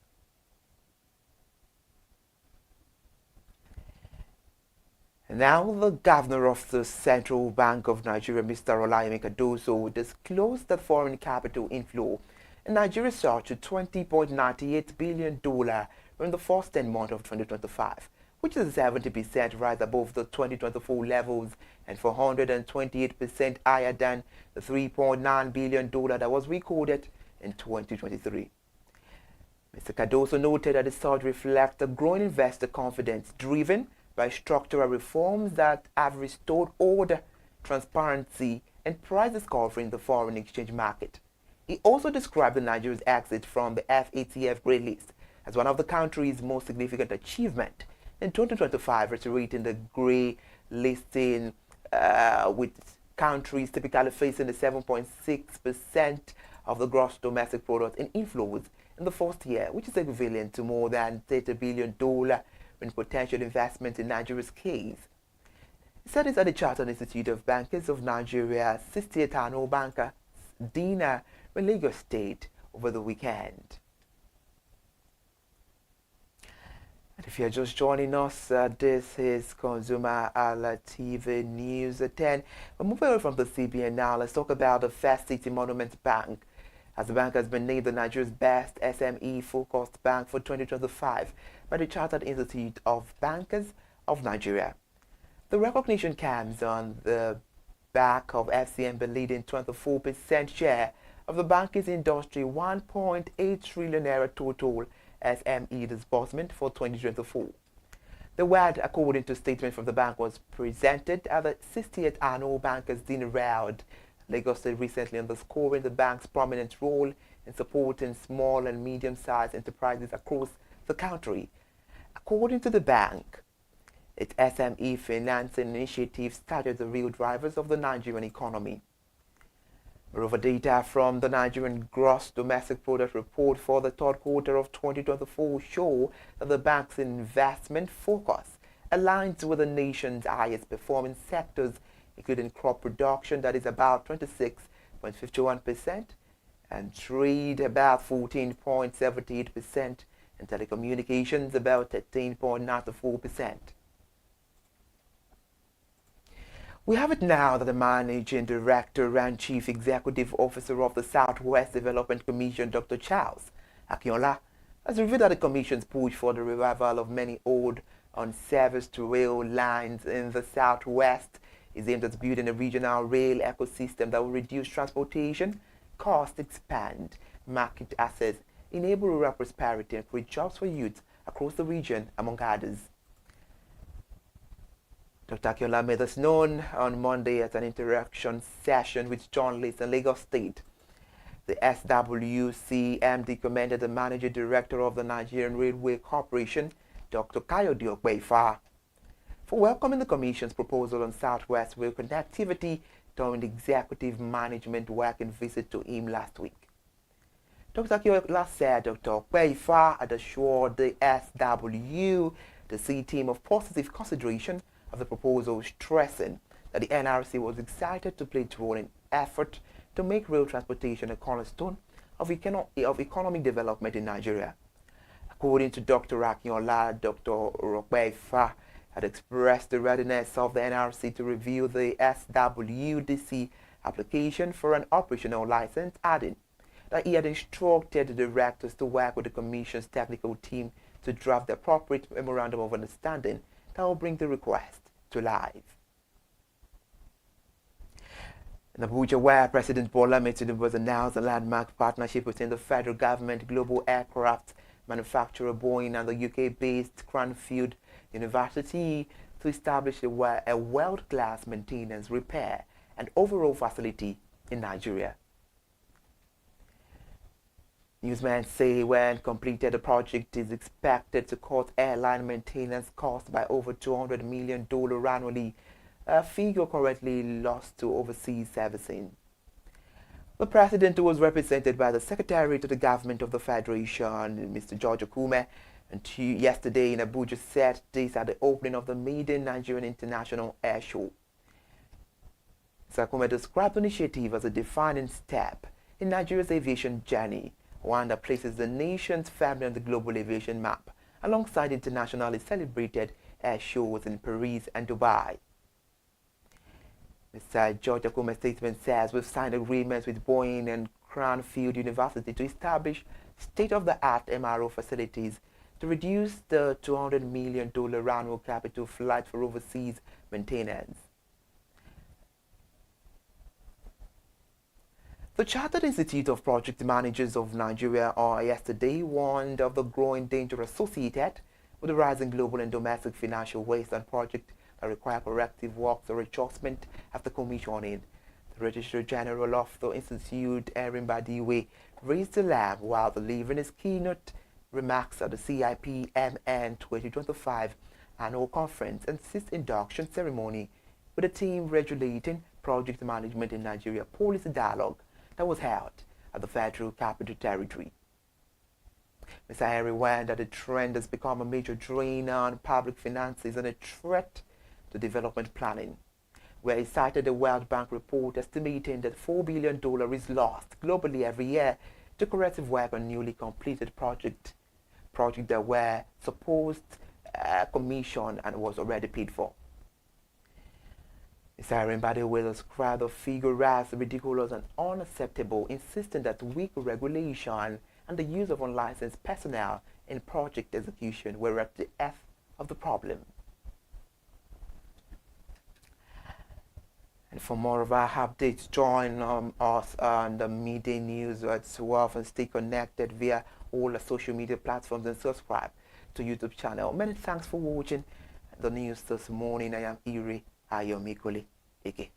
Now, the governor of the Central Bank of Nigeria, Mr. Olayemi Cardoso, disclosed that foreign capital inflow in Nigeria surged to $20.98 billion in the first 10 months of 2025, which is a 70% rise above the 2024 levels and 428% higher than the $3.9 billion that was recorded in 2023. Mr. Cardoso noted that the surge reflects the growing investor confidence driven by structural reforms that have restored order, transparency, and price discovery in the foreign exchange market. He also described Nigeria's exit from the FATF grey list as one of the country's most significant achievements in 2025, reiterating the grey listing with countries typically facing the 7.6% of the gross domestic product in inflows in the first year, which is equivalent to more than $30 billion in potential investment in Nigeria's case. He said this at the Chartered Institute of Bankers of Nigeria 68th annual banker dinner in Lagos State over the weekend. And if you're just joining us, this is ConsumerHallaTV News at 10. We're moving away from the CBN now. Let's talk about the First City Monument Bank, as the bank has been named the Nigeria's best SME-focused bank for 2025 by the Chartered Institute of Bankers of Nigeria. The recognition comes on the back of FCMB leading 24% share of the banking industry, 1.8 trillion naira total SME disbursement for 2024. The award, according to statement from the bank, was presented at the 60th annual Bankers Dinner Round Lagos State recently, underscoring the bank's prominent role in supporting small and medium-sized enterprises across the country. According to the bank, its SME financing initiatives started the real drivers of the Nigerian economy. Moreover, data from the Nigerian Gross Domestic Product report for the third quarter of 2024 show that the bank's investment focus aligns with the nation's highest performing sectors, including crop production, that is about 26.51%, and trade about 14.78%, and telecommunications about 13.94%. We have it now that the Managing Director and Chief Executive Officer of the Southwest Development Commission, Dr. Charles Akinola, has revealed that the Commission's push for the revival of many old unserviced rail lines in the Southwest is aimed at building a regional rail ecosystem that will reduce transportation costs, expand market access, enable rural prosperity, and create jobs for youth across the region, among others. Dr. Akinola made this known on Monday at an interaction session with journalists in Lagos State. The SWC MD commended the Managing Director of the Nigerian Railway Corporation, Dr. Kayode Okpeifa, for welcoming the Commission's proposal on Southwest Rail connectivity during the Executive Management working visit to him last week. Dr. Akinola said Dr. Okpeifa had assured the SW the C team of positive consideration of the proposal, stressing that the NRC was excited to play its role in effort to make rail transportation a cornerstone of economic development in Nigeria. According to Dr. Akinola, Dr. Okpeifa had expressed the readiness of the NRC to review the SWDC application for an operational license, adding that he had instructed the directors to work with the Commission's technical team to draft the appropriate memorandum of understanding that will bring the request to life. In Abuja, where President Bola Tinubu was announced a landmark partnership between the federal government, global aircraft manufacturer Boeing, and the UK-based Cranfield University to establish a world-class maintenance, repair, and overall facility in Nigeria. Newsmen say when completed, the project is expected to cut airline maintenance costs by over $200 million annually, a figure currently lost to overseas servicing. The president was represented by the Secretary to the Government of the Federation, Mr. George Okume, and yesterday in Abuja said this at the opening of the maiden Nigerian International Air Show. Mr. Okume described the initiative as a defining step in Nigeria's aviation journey, one that places the nation's family on the global aviation map, alongside internationally celebrated air shows in Paris and Dubai. Mr. George Akume's statement says we've signed agreements with Boeing and Cranfield University to establish state-of-the-art MRO facilities to reduce the $200 million annual capital flight for overseas maintenance. The Chartered Institute of Project Managers of Nigeria yesterday warned of the growing danger associated with the rising global and domestic financial waste on projects that require corrective works or adjustment after commissioning. The Registrar General of the Institute, Erin Badiwe, raised alarm while delivering his keynote remarks at the CIPMN 2025 annual conference and sixth induction ceremony with the team regulating project management in Nigeria policy dialogue that was held at the Federal Capital Territory. Mr. Harry warned that the trend has become a major drain on public finances and a threat to development planning, where he cited a World Bank report estimating that $4 billion is lost globally every year to corrective work on newly completed projects that were supposed commissioned and was already paid for. Mr. Aaron Badiwe described the figure as ridiculous and unacceptable, insisting that weak regulation and the use of unlicensed personnel in project execution were at the F of the problem. And for more of our updates, join us on the Midday News at 12 and stay connected via all the social media platforms and subscribe to YouTube channel. Many thanks for watching the news this morning. I am Iri Ayomikoli Ike.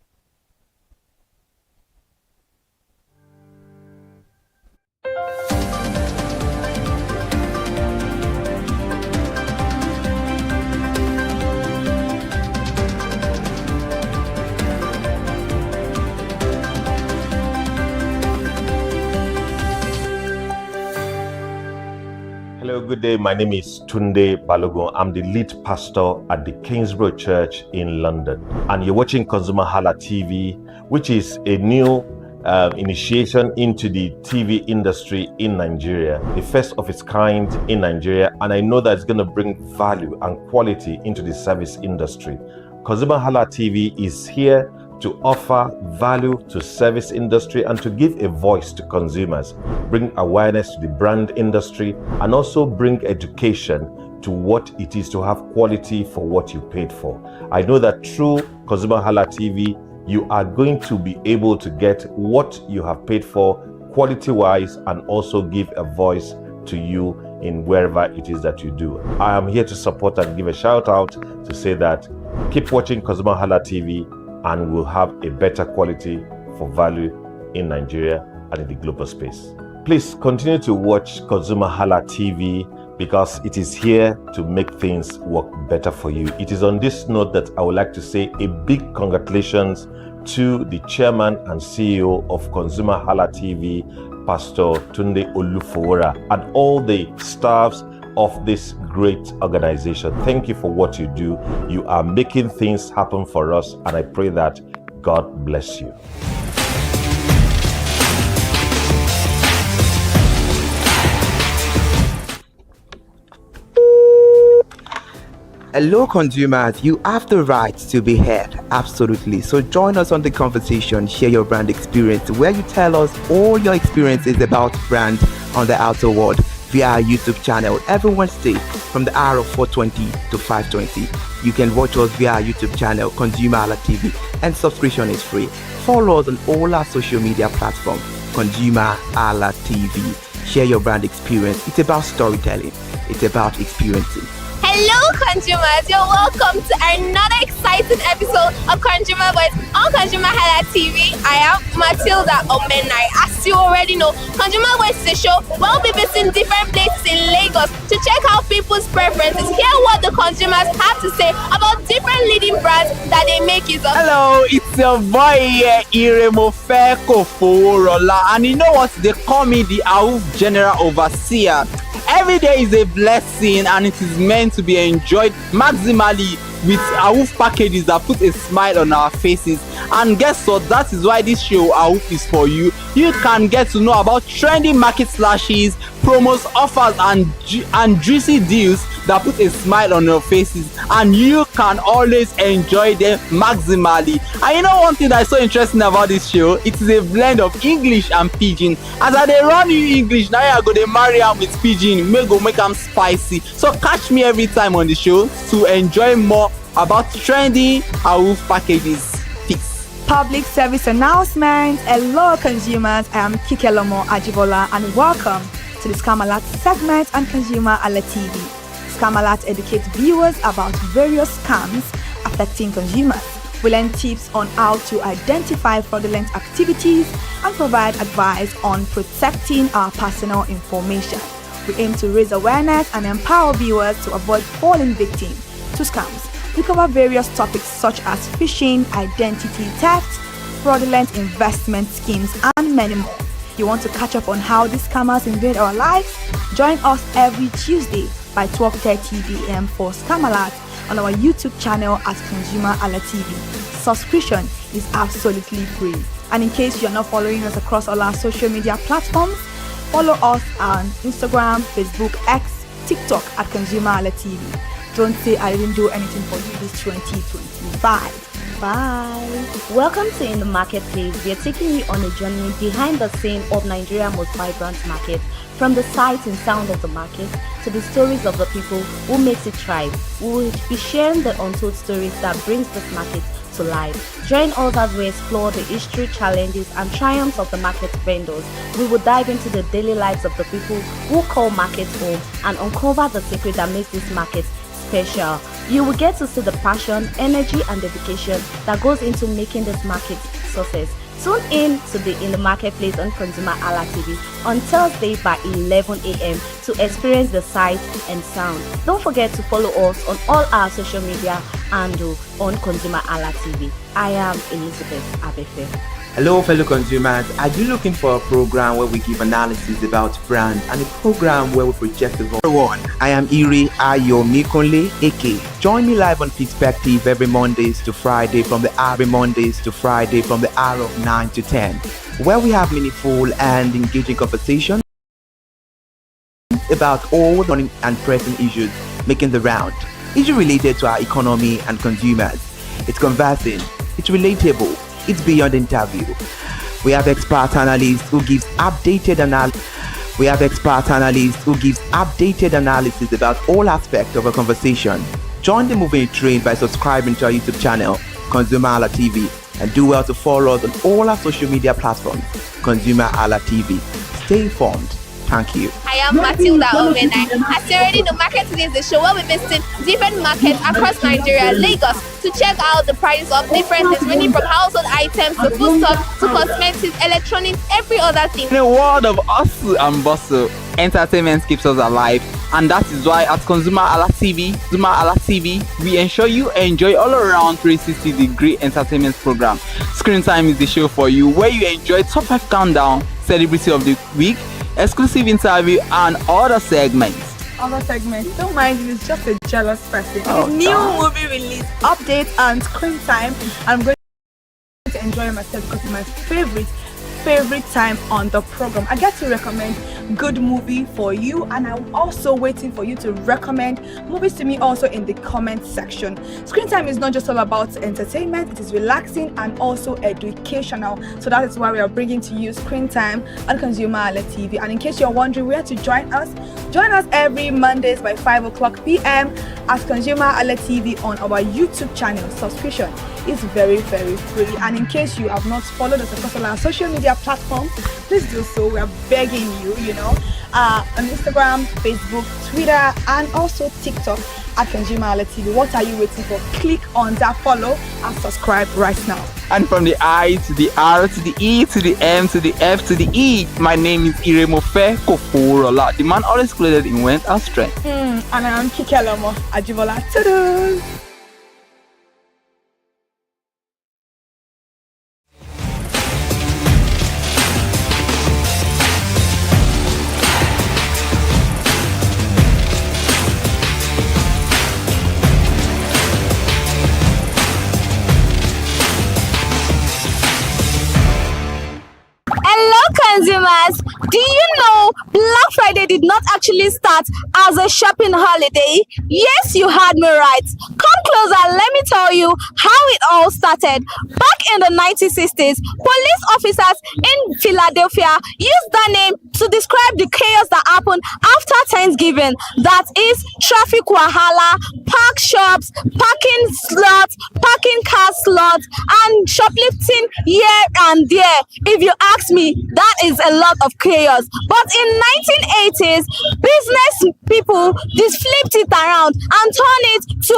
Hello, good day. My name is Tunde Balogun. I'm the lead pastor at the Kingsborough Church in London. And you're watching ConsumerHallaTV, which is a new initiation into the TV industry in Nigeria, the first of its kind in Nigeria. And I know that it's going to bring value and quality into the service industry. ConsumerHallaTV is here to offer value to service industry and to give a voice to consumers, bring awareness to the brand industry, and also bring education to what it is to have quality for what you paid for. I know that through ConsumerHallaTV, you are going to be able to get what you have paid for quality-wise and also give a voice to you in wherever it is that you do. I am here to support and give a shout out to say that keep watching ConsumerHallaTV and we'll have a better quality for value in Nigeria and in the global space. Please continue to watch ConsumerHallaTV because it is here to make things work better for you. It is on this note that I would like to say a big congratulations to the chairman and CEO of ConsumerHallaTV, Pastor Tunde Olufowora, and all the staffs of this great organization. Thank you for what you do. You are making things happen for us, and I pray that God bless you. Hello consumers, you have the right to be heard, absolutely. So join us on the conversation, share your brand experience, where you tell us all your experiences about brand on the outer world via our YouTube channel every Wednesday from the hour of 4:20 to 5:20. You can watch us via our YouTube channel, ConsumerHallaTV, and subscription is free. Follow us on all our social media platforms, ConsumerHallaTV. Share your brand experience. It's about storytelling. It's about experiencing. Hello consumers, you're welcome to another exciting episode of Consumer Voice on ConsumerHallaTV. I am Matilda Omenai. As you already know, Consumer Voice is a show where we'll be visiting different places in Lagos to check out people's preferences, hear what the consumers have to say about different leading brands that they make use of. Hello, it's your boy here, Iremofeko Forola, and you know what? They call me the AUF General Overseer. Every day is a blessing and it is meant to be enjoyed maximally with AUF packages that put a smile on our faces. And guess what? That is why this show AUF is for you. You can get to know about trendy market slashes, promos, offers and juicy deals that put a smile on your faces, and you can always enjoy them maximally. And you know one thing that is so interesting about this show? It is a blend of English and Pidgin. As I dey run you English, now I go dey marry am with Pidgin, make them spicy. So catch me every time on the show to enjoy more about trendy AUF packages. Peace. Public service announcement. Hello consumers, I am Kikelomo Ajibola and welcome to the Scam Alert segment on ConsumerHallaTV. Scam Alert educates viewers about various scams affecting consumers. We learn tips on how to identify fraudulent activities and provide advice on protecting our personal information. We aim to raise awareness and empower viewers to avoid falling victim to scams. We cover various topics such as phishing, identity theft, fraudulent investment schemes, and many more. You want to catch up on how these scammers invade our lives? Join us every Tuesday by 12:30 p.m. for Scam Alert on our YouTube channel at ConsumerHallaTV. Subscription is absolutely free. And in case you're not following us across all our social media platforms, follow us on Instagram, Facebook, X, TikTok at ConsumerHallaTV. Don't say I didn't do anything for you this 2025. Bye. Welcome to In the Marketplace. We are taking you on a journey behind the scene of Nigeria's most vibrant market. From the sights and sound of the market to the stories of the people who makes it thrive. We will be sharing the untold stories that brings this market to life. Join us as we explore the history, challenges, and triumphs of the market vendors. We will dive into the daily lives of the people who call markets home and uncover the secret that makes this market special. You will get to see the passion, energy, and dedication that goes into making this market success. Tune in to the In the Marketplace on ConsumerHallaTV on Thursday by 11 a.m. to experience the sight and sound. Don't forget to follow us on all our social media and on ConsumerHallaTV. I am Elizabeth Abefe. Hello fellow consumers, are you looking for a program where we give analysis about brand and a program where we project the one? I am Iri Ayomikunle Eke. Join me live on Perspective every Mondays to Friday from the hour of 9 to 10, where we have meaningful and engaging conversations about all the and pressing issues making the round. Issues related to our economy and consumers. It's conversing, it's relatable, it's beyond interview. We have expert analysts who gives updated analysis about all aspects of a conversation. Join the moving train by subscribing to our YouTube channel, ConsumerHallaTV, and do well to follow us on all our social media platforms, ConsumerHallaTV. Stay informed. Thank you. I am Matilda Omenai. As you already know, Market Today is the show where we visit different markets across Nigeria, Lagos, to check out the prices of different things, ranging from household items to foodstuffs to cosmetics, electronics, every other thing. In a world of hustle and bustle, entertainment keeps us alive, and that is why at ConsumerHallaTV, we ensure you enjoy all around 360-degree entertainment program. Screen Time is the show for you, where you enjoy top 5 countdown, celebrity of the week, exclusive interview, and other segments. Don't mind if it's just a jealous person. Oh, New movie release, updates, and Screen Time. I'm going to enjoy myself because it's my favorite favorite time on the program. I get to recommend good movie for you, and I'm also waiting for you to recommend movies to me also in the comment section. Screen time is not just all about entertainment, it is relaxing and also educational. So that is why we are bringing to you Screen Time on ConsumerHalla TV. And in case you're wondering where to join us every Mondays by 5 o'clock p.m. at ConsumerHalla TV on our YouTube channel. Subscription is very, very free. And in case you have not followed us across all our social media platforms, please do so. We are begging you, on Instagram, Facebook, Twitter, and also TikTok at ConsumerHalla TV. What are you waiting for? Click on that follow and subscribe right now. And from the I to the R to the E to the M to the F to the E, my name is Iremofe Koforola, the man always clothed in wealth and strength. And I'm Kikelomo Ajibola. Toodles! Consumers, do you know Black Friday did not actually start as a shopping holiday? Yes, you heard me right. Come closer, let me tell you how it all started. Back in the 1960s, police officers in Philadelphia used that name to describe the chaos that happened after Thanksgiving. That is traffic wahala, park shops, parking slots, parking car slots, and shoplifting here and there. If you ask me, that is a lot of chaos. But in 1980s, business people just flipped it around and turned it to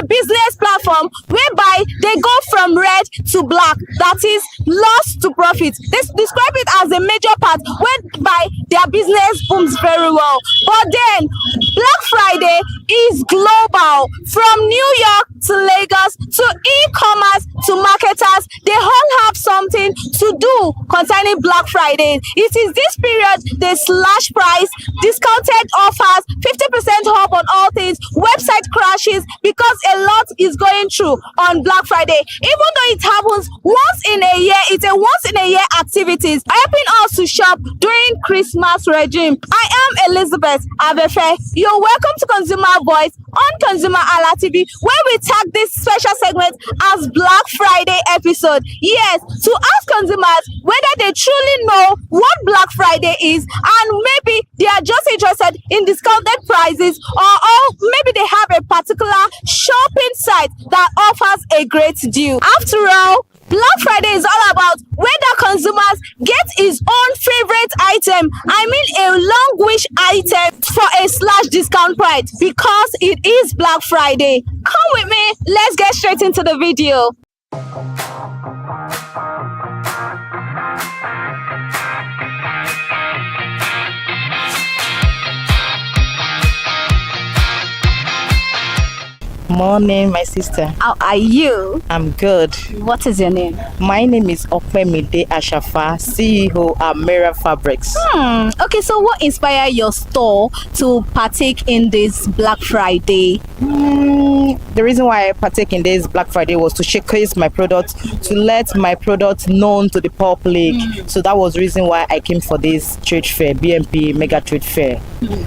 a business platform whereby they go from red to black, that is loss to profit. They describe it as a major part whereby their business booms very well. But then Black Friday is global. From New York to Lagos to e-commerce to marketers, they all have something to do concerning Black Friday. It is this period they slash price, discounted offers, 50% off on all things, website crashes, because a lot is going through on Black Friday. Even though it happens once in a year, it's a once in a year activities, helping us to shop during Christmas regime. I am Elizabeth Abefe. You're welcome to Consumer Voice on ConsumerHalla TV, where we tag this special segment as Black Friday episode. Yes, to ask consumers whether they truly know what Black Friday is, and maybe they are just interested in discounted prices, or maybe they have a particular shopping site that offers a great deal. After all, Black Friday is all about whether consumers get his own favorite item. I mean a long wish item for a slash discount price, because it is Black Friday. Come with me, let's get straight into the video. Morning, my sister. How are you? I'm good. What is your name? My name is Opemide Ashafa, CEO at Mera Fabrics. Okay, so what inspired your store to partake in this Black Friday? The reason why I partake in this Black Friday was to showcase my product, to let my product known to the public. So that was the reason why I came for this trade fair, BMP Mega Trade Fair.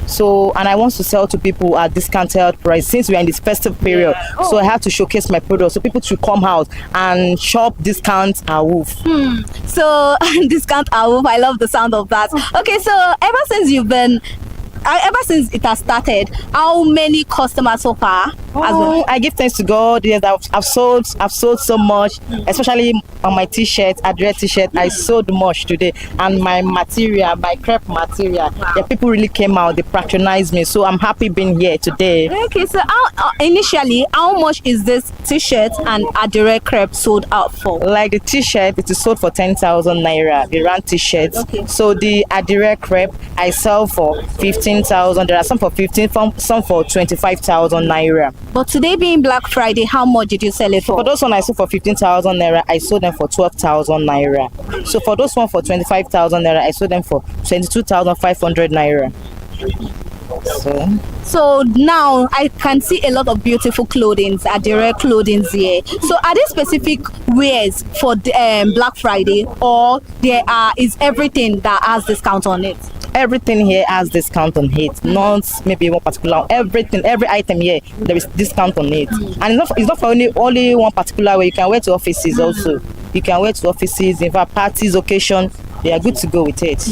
So, and I want to sell to people at discounted price since we are in this festive period. So I have to showcase my product so people should come out and shop discount awoof. So discount awoof, I love the sound of that. Okay, so ever since it has started, how many customers so far? I give thanks to God. Yes, I've sold so much, especially on my t-shirt, Adre t-shirt. I sold much today, and my material, my crepe material. The people really came out. They patronized me, so I'm happy being here today. Okay, so initially, how much is this t-shirt and Adre crepe sold out for? Like the t-shirt, it is sold for 10,000 naira. The round t-shirt. Okay. So the Adre crepe I sell for 15,000. There are some for 15, some for 25,000 naira. But today being Black Friday, how much did you sell it for? For those one I sold for 15,000 naira, I sold them for 12,000 naira. So for those one for 25,000 naira, I sold them for 22,500 naira. So So now I can see a lot of beautiful clothing at the rare clothing here. So are there specific wears for the, Black Friday, or is everything that has discount on it? Everything here has discount on it, not maybe one particular. Everything, every item here, there is discount on it, and it's not for only one particular way. You can wear to offices also. You can wear to offices, in fact, parties, occasion. They are good to go with it.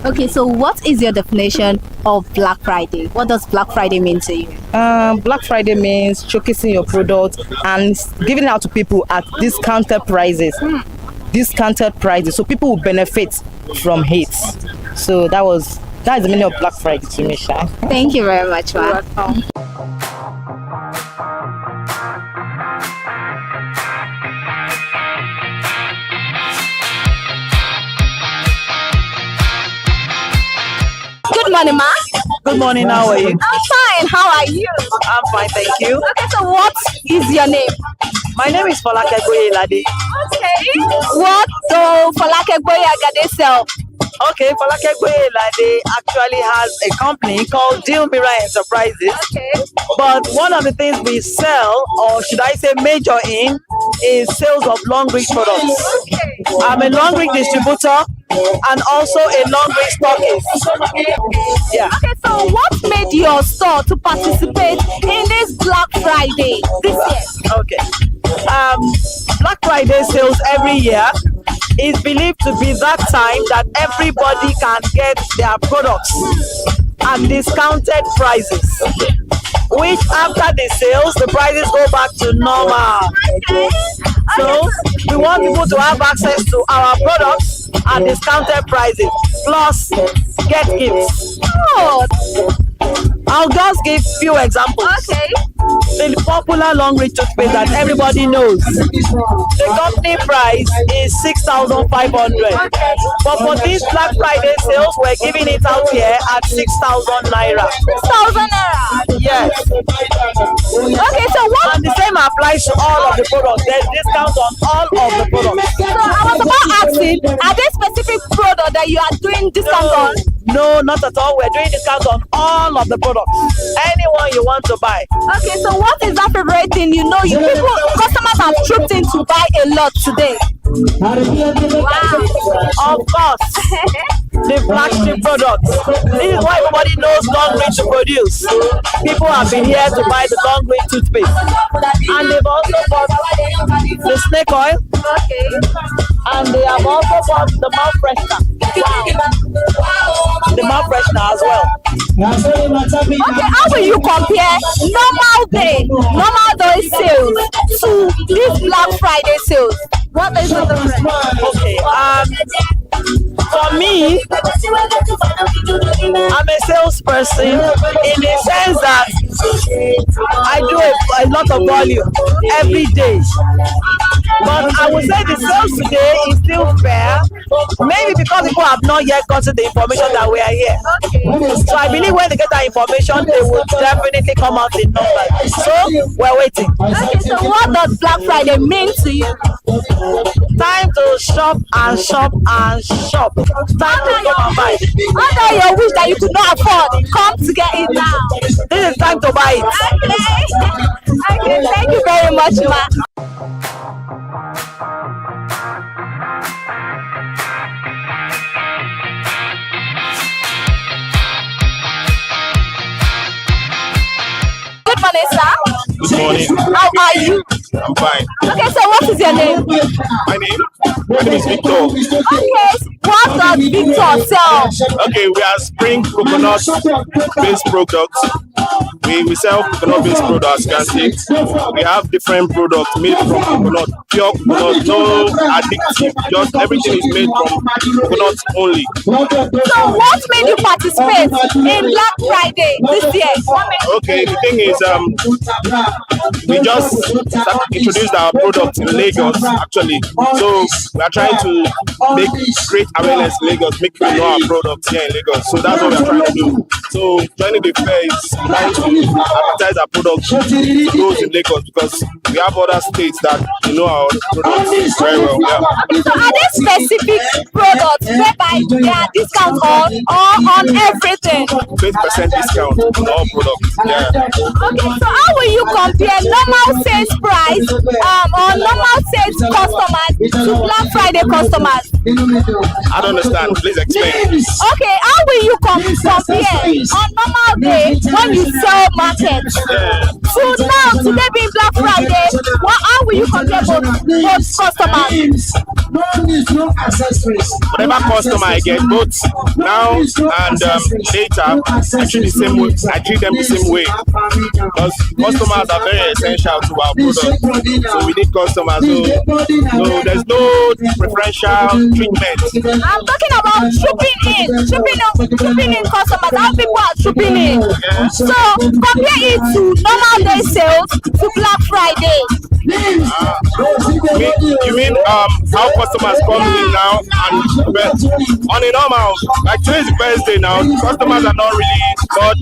Okay, so what is your definition of Black Friday? What does Black Friday mean to you? Black Friday means showcasing your product and giving it out to people at discounted prices. Discounted prices, so people will benefit from it. So that is the meaning of Black Friday to me, Sha. Thank you very much, ma. Good morning, ma. Good morning, how are you? I'm fine. How are you? I'm fine, thank you. Okay, so what is your name? My name is Falake Lade. Okay. What do Falake Lade sell? Okay, Falake Lade actually has a company called Deal Mirror Enterprises. Okay. But one of the things we sell, or should I say major in, is sales of long reach products. Okay. I'm a long reach distributor and also a long reach stockist. Yeah. Okay, so what made your store to participate in this Black Friday this year? Okay. Black Friday sales every year is believed to be that time that everybody can get their products at discounted prices, which after the sales, the prices go back to normal. So we want people to have access to our products at discounted prices, plus get gifts. Oh. I'll just give few examples. Okay. The popular long reach toothpaste that everybody knows. The company price is 6,500. But for this Black Friday sales, we're giving it out here at 6,000 naira. 6,000 naira? Yes. Okay, so what? And the same applies to all of the products. There's discount on all of the products. So I was about asking, are there specific products that you are doing discount on? No, not at all. We're doing discount on all of the products. Anyone you want to buy. Okay, so what is that favorite thing you know customers have trooped in to buy a lot today? Wow. Of course. The flagship products. This is why everybody knows long reach to produce. People have been here to buy the long reach toothpaste. And they've also bought the snake oil. Okay. And they have also bought the mouth freshener. Wow. The mouth freshener as well. Okay, how will you compare normal day sales to this Black Friday sales? What is the difference? Okay, for me, I'm a salesperson in the sense that I do a lot of volume every day. But I would say the sales today is still fair, maybe because people have not yet gotten the information that we are here. So I believe when they get that information, they will definitely come out in numbers. So we're waiting. Okay, so what does Black Friday mean to you? Time to shop and shop and shop. Time to come and buy. Under your wish that you could not afford, come to get it now. This is time to buy it. Okay. Okay, thank you very much, ma. Good morning, sir. Good morning. How are you? I'm fine. Okay, so what is your name? My name is Victor. Okay, what does Victor sell? Okay, we are spring coconut based products. We sell coconut based products, you can see. We have different products made from coconut, pure coconut, no addictive, just everything is made from coconut only. So what made you participate in Black Friday this year? Okay, the thing is, we just introduced our product in Lagos actually. So we are trying to make great awareness in Lagos, make people know our products here in Lagos. So that's what we are trying to do. So joining the fair is trying to advertise our products to those in Lagos, because we have other states that know our products very well. Yeah. So are there specific products whereby there are discounts on or on everything? 20% discount on all products. Yeah. Okay, so how will you compare normal sales price or normal sales customers to Black Friday customers? I don't understand. Please explain. Okay, how will you compare on normal day when you sell market to now today being Black Friday? How will you compare both customers? Whatever customer I get, both now and later, I treat them the same way, because customers are very essential to our product. So we need customers. So there's no preferential treatment. I'm talking about trooping in customers. How people are trooping in. Yeah. So compare it to normal day sales to Black Friday. You mean how customers come in now and on a normal, like today is the first day now, customers are not really much,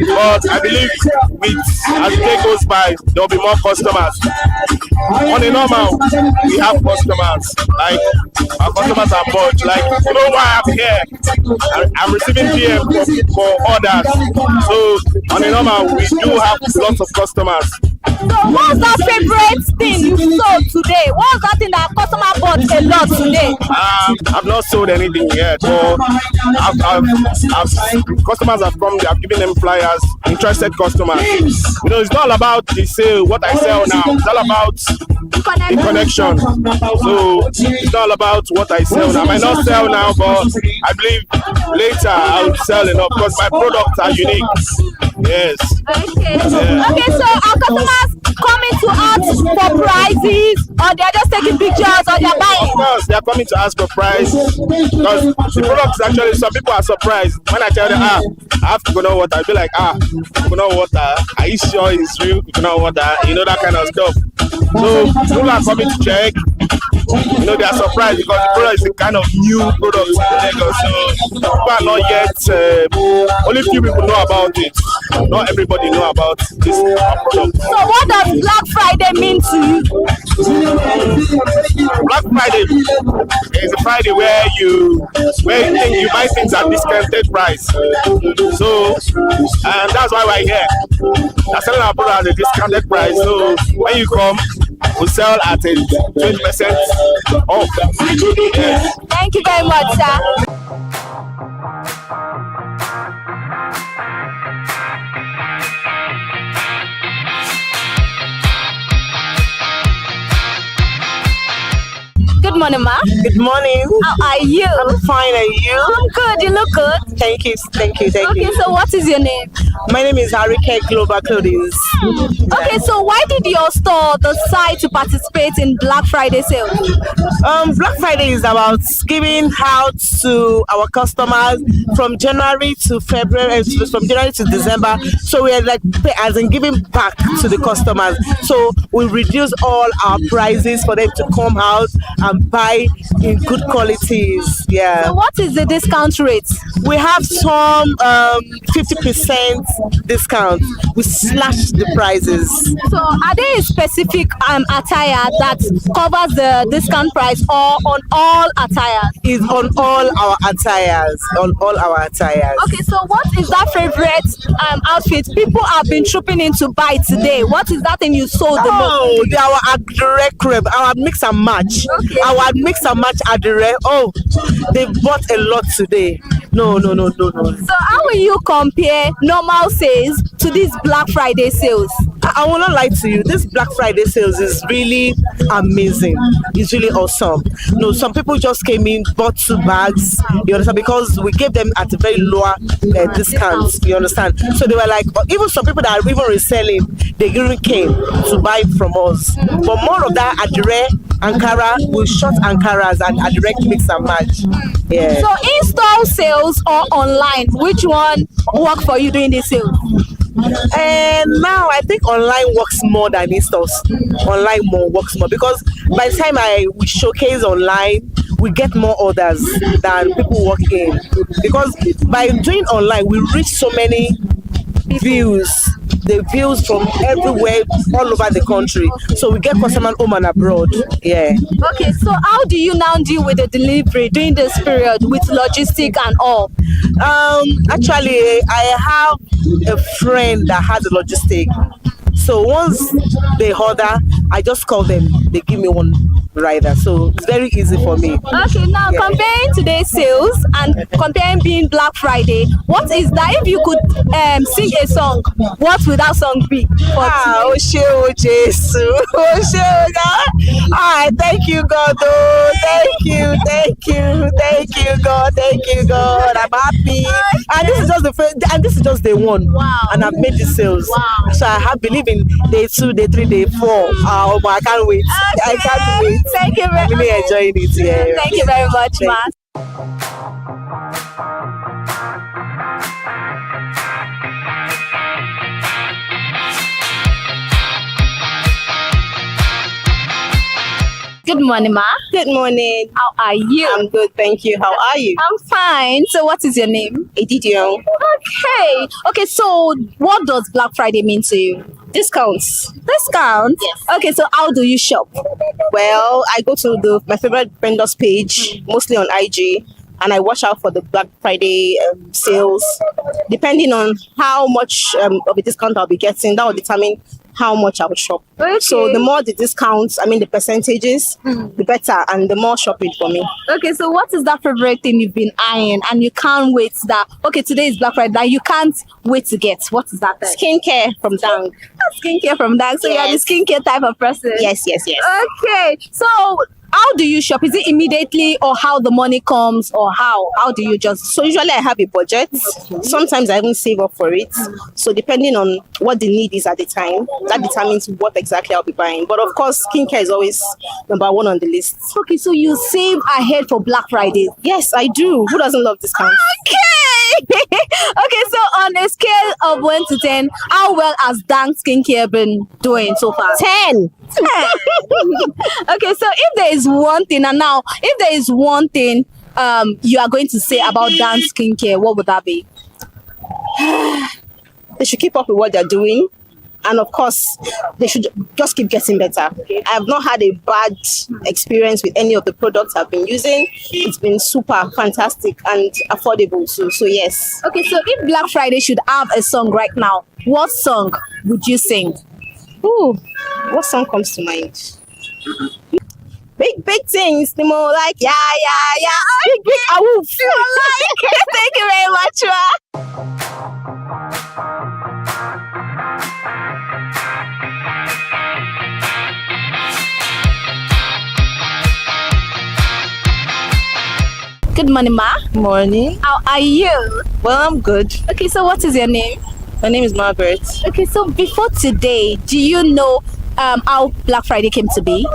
but I believe as the day goes by, there will be more customers. On a normal, we have customers, like our customers are much, like you know why I'm here, I'm receiving DM for orders, so on a normal, we do have lots of customers. So what's that favorite thing you sold today? What's that thing that customer bought a lot today? I've not sold anything yet, but customers have come, I've given them flyers, interested customers. You know, it's not about the sale, what I sell now, it's all about the connection. So it's not about what I sell now. I might not sell now, but I believe later I'll sell enough because my products are unique. Yes. Okay. Yeah. Okay, so our customers coming to ask for prices, or they're just taking pictures, or they're buying? Of course, they're coming to ask for price, because the products actually, some people are surprised when I tell them, I have coconut water. I'll be like, coconut water, are you sure it's real coconut water? You know, that kind of stuff. So people are coming to check. You know, they are surprised because the product is a kind of new product in Lagos. So people are not yet, only few people know about it. Not everybody know about this product. So what does Black Friday mean to you? Black Friday is a Friday where you buy things at discounted price. So, and that's why we're here. We're selling our product at a discounted price. So when you come, we sell at a 20% off. Yes. Thank you very much, sir. Good morning, ma. Good morning. How are you? I'm fine, and you? I'm good. You look good. Thank you. Okay, so what is your name? My name is Harike Global Clothing. Okay, so why did your store decide to participate in Black Friday sale? Black Friday is about giving out to our customers from January to February, from January to December. So we are like as in giving back to the customers. So we reduce all our prices for them to come out and buy in good qualities. Yeah. So what is the discount rate? We have some 50% discount. We slash the prices. So are there a specific attire that covers the discount price, or on all attires? It's on all our attires. On all our attires. Okay, so what is that favorite outfit people have been trooping in to buy today? What is that thing you sold the most? Our direct crib, our mix and match. Okay. Our mix and match adire. Oh, they bought a lot today. No. So how will you compare normal sales to these Black Friday sales? I will not lie to you. This Black Friday sales is really amazing. It's really awesome. No, some people just came in, bought 2 bags. You understand? Because we gave them at a very lower discount. You understand? So they were like, even some people that are even reselling, they even came to buy from us. But more of that adire, Ankara, we short Ankaras and a direct mix and match. Yeah. So in-store sales or online, which one work for you during this sale? And now I think online works more than in-stores. Online works more because by the time we showcase online, we get more orders than people walk in. Because by doing online, we reach so many views. the views from everywhere, all over the country. So we get customers home and abroad. Yeah. Okay, so how do you now deal with the delivery during this period with logistic and all? Actually, I have a friend that has a logistic. So once they order, I just call them. They give me one rider. So it's very easy for me. Okay, now comparing today's sales and comparing being Black Friday, what is that? If you could sing a song, what would that song be? Oh, Jesus. Oh, God. All right, thank you, God. Oh, thank you, God. Thank you, God. I'm happy. And this is just the first, and this is just day one. Wow. And I've made the sales. Wow. So I have believe in day 2, day 3, day 4. Oh, I can't wait. Okay. I can't wait. Thank you very much. I'm really enjoying it. Yeah. Thank you very much, ma. Good morning, ma. Good morning. How are you? I'm good, thank you. How are you? I'm fine. So what is your name? Edidion. Okay, so what does Black Friday mean to you? Discounts. Discounts? Yes. Okay, so how do you shop? Well, I go to my favorite vendors page, mostly on IG, and I watch out for the Black Friday sales. Depending on how much of a discount I'll be getting, that will determine how much I will shop. Okay. So the more the discounts, the percentages, the better, and the more shopping for me. Okay, so what is that favorite thing you've been eyeing and you can't wait that, okay, today is Black Friday, that you can't wait to get? What is that then? Skincare from Dang. Skincare from Dang. So Yes. you're the skincare type of person? Yes. Okay, so how do you shop? Is it immediately or how the money comes or how? How do you just? So usually I have a budget. Sometimes I even save up for it. So depending on what the need is at the time, that determines what exactly I'll be buying. But of course, skincare is always number one on the list. Okay, so you save ahead for Black Friday? Yes, I do. Who doesn't love discounts? Okay. Okay, so on a scale of 1 to 10, how well has Dang Skincare been doing so far? 10. Okay, so if there is one thing, you are going to say about Dang Skincare, what would that be? They should keep up with what they're doing. And of course, they should just keep getting better. I have not had a bad experience with any of the products I've been using. It's been super fantastic and affordable too. So yes. Okay, so if Black Friday should have a song right now, what song would you sing? Ooh, what song comes to mind? Big things, the more like yeah. Big awoof. Thank you very much, ma. Good morning, ma. Morning. How are you? Well, I'm good. Okay, so what is your name? My name is Margaret. Okay, so before today, do you know how Black Friday came to be?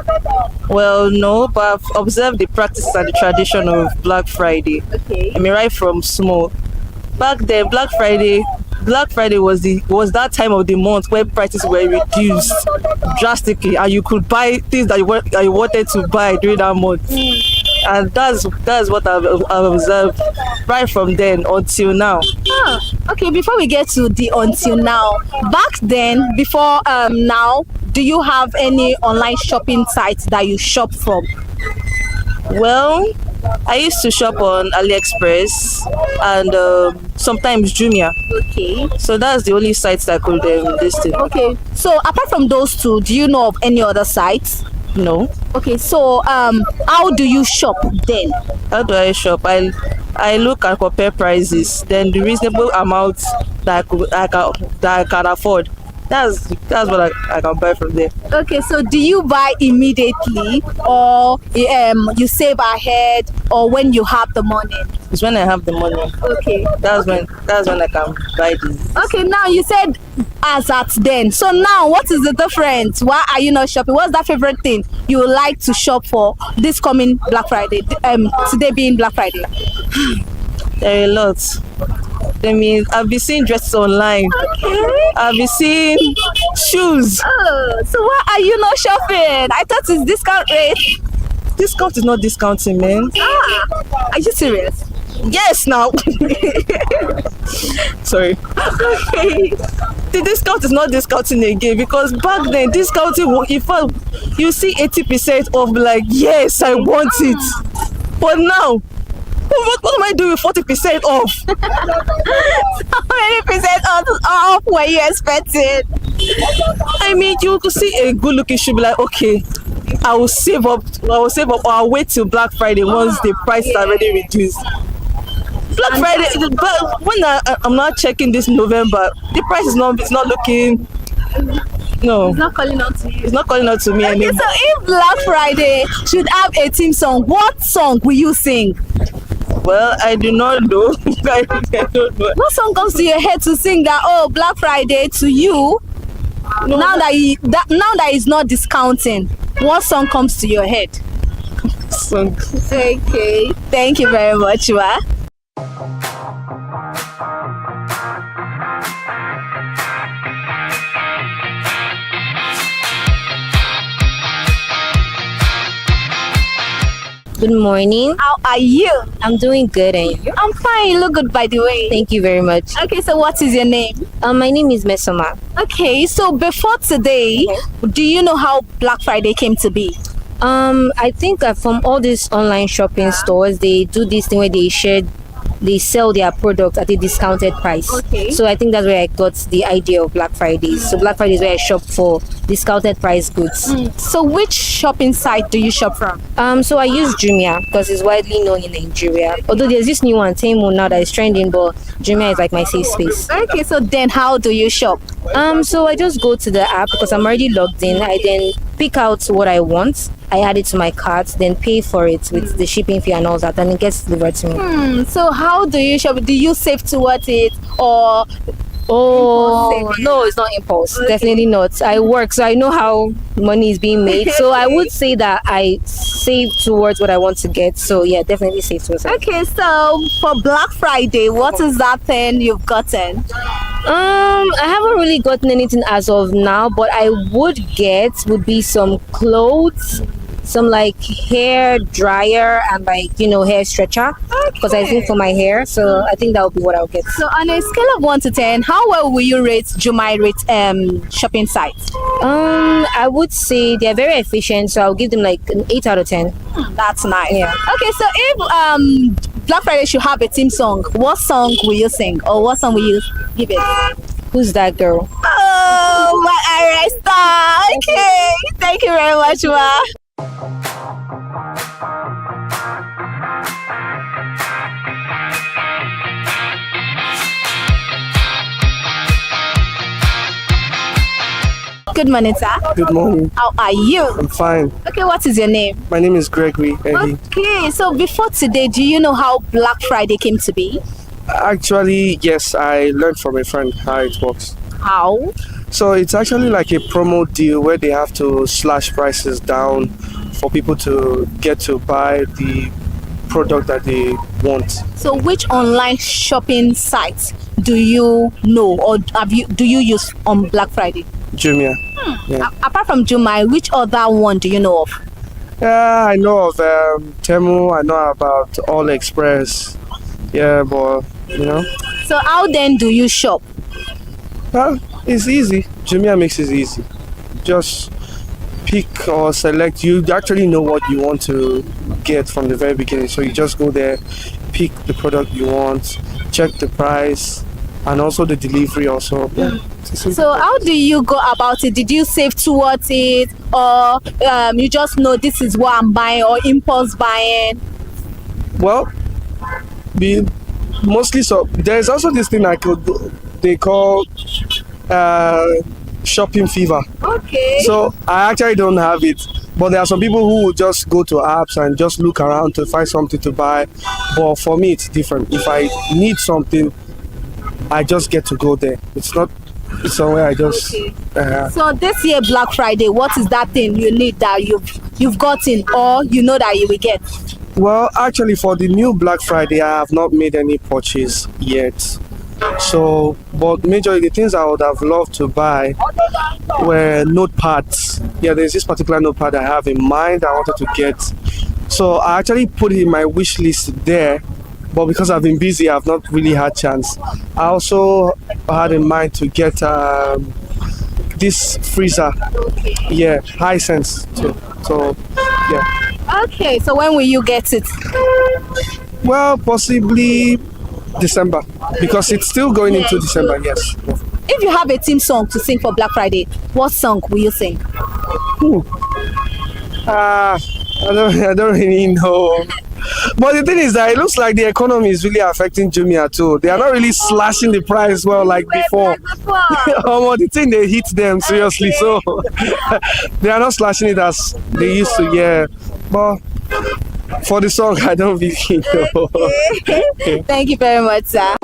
Well, no, but I've observed the practices and the tradition of Black Friday. Okay. I mean, right from small. Back then, Black Friday was that time of the month where prices were reduced drastically, and you could buy things that you wanted to buy during that month. And that's what I've observed right from then until now. Okay, before we get to the until now, back then, before now, do you have any online shopping sites that you shop from? Well, I used to shop on AliExpress and sometimes Jumia. Okay. So that's the only sites that I could list. Okay. So apart from those two, do you know of any other sites? No. Okay, so how do you shop then? How do I shop? I look and compare prices, then the reasonable amount that I can afford. That's what I can buy from there. Okay, so do you buy immediately or you save ahead or when you have the money? It's when I have the money. Okay. That's when I can buy this. Okay, now you said as at then. So now what is the difference? Why are you not shopping? What's that favorite thing you would like to shop for this coming Black Friday? Today being Black Friday. There are a lot. I mean, I've been seeing dresses online. Okay. I've been seeing shoes. Oh, so why are you not shopping? I thought it's discount rate. Discount is not discounting, man. Are you serious? Yes, now. sorry. Okay. The discount is not discounting again because back then discounting, if you see 80% off, like yes, I want it. But now, what am I doing with 40% off? How many percent off were you expecting? I mean, you could see a good looking shoe, be like, okay, I will save up, or I'll wait till Black Friday once the price is already reduced. Black Friday, but when I'm not checking this November, the price is not looking. No, It's not calling out to you. It's not calling out to me Okay, anymore. so if Black Friday should have a theme song, what song will you sing? Well, I do not know. I don't know. What song comes to your head to sing that? Oh, Black Friday to you. No, now that it's not discounting, what song comes to your head? Song. Okay, thank you very much, Ma. Good morning. How are you? I'm doing good, and you? I'm fine. You look good, by the way. Thank you very much. Okay, so what is your name? My name is Mesoma. Okay, so before today, do you know how Black Friday came to be? I think from all these online shopping stores, they do this thing where they sell their products at a discounted price. Okay. So I think that's where I got the idea of Black Friday. So Black Friday is where I shop for discounted price goods. So which shopping site do you shop from? So I use Jumia because it's widely known in Nigeria. Although there's this new one, Temu, now that is trending, but Jumia is like my safe space. Okay, so then how do you shop? So I just go to the app because I'm already logged in. I then pick out what I want. I add it to my cart, then pay for it with the shipping fee and all that, and it gets delivered to me. So how do you shop? Do you save towards it or? Oh no, it's not impulse. Okay. Definitely not. I work, so I know how money is being made. So I would say that I save towards what I want to get. So yeah, definitely save towards it. Okay, so for Black Friday, what is that thing you've gotten? I haven't really gotten anything as of now, but I would be some clothes, some like hair dryer and like hair stretcher because I think for my hair, so I think that would be what I'll get. So on a scale of 1 to 10, how well will you rate Jumai shopping sites? I would say they're very efficient, so I'll give them like an 8 out of 10. That's nice. Yeah. Okay, so if Black Friday should have a theme song, what song will you sing or what song will you give it? Who's that girl? Oh, my Arresta. Okay, thank you very much, Ma. Good morning, sir. Good morning. How are you? I'm fine. Okay, what is your name? My name is Gregory Eddie. Okay, so before today, do you know how Black Friday came to be? Actually, yes, I learned from a friend how it works. How? So it's actually like a promo deal where they have to slash prices down for people to get to buy the product that they want. So which online shopping sites do you know or do you use on Black Friday? Jumia. Yeah. Apart from Jumia, which other one do you know of? Yeah, I know of Temu. I know about All Express. Yeah, but So how then do you shop? Well, it's easy. Jumia makes it easy. Just pick or select. You actually know what you want to get from the very beginning. So you just go there, pick the product you want, check the price, and also the delivery also. Yeah. So how do you go about it? Did you save towards it or you just know this is what I'm buying or impulse buying? Well, mostly so. There's also this thing they call shopping fever. Okay. So I actually don't have it. But there are some people who will just go to apps and just look around to find something to buy. But for me, it's different. If I need something, I just get to go there. It's somewhere I just. Okay. So this year Black Friday, what is that thing you need that you've gotten or you know that you will get? Well, actually, for the new Black Friday, I have not made any purchase yet. So, but majorly the things I would have loved to buy were notepads. Yeah, there's this particular notepad I have in mind I wanted to get. So I actually put it in my wish list there, but because I've been busy, I've not really had chance. I also had in mind to get this freezer, yeah, Hisense too. So yeah. Okay, so when will you get it? Well, possibly December, because it's still going into December. Yes. If you have a theme song to sing for Black Friday, what song will you sing? I don't really know. But the thing is that it looks like the economy is really affecting Jumia too. They are not really slashing the price well like before. The thing they hit them seriously, so they are not slashing it as they used to. Yeah, but for the song, I don't really know. Thank you very much, sir.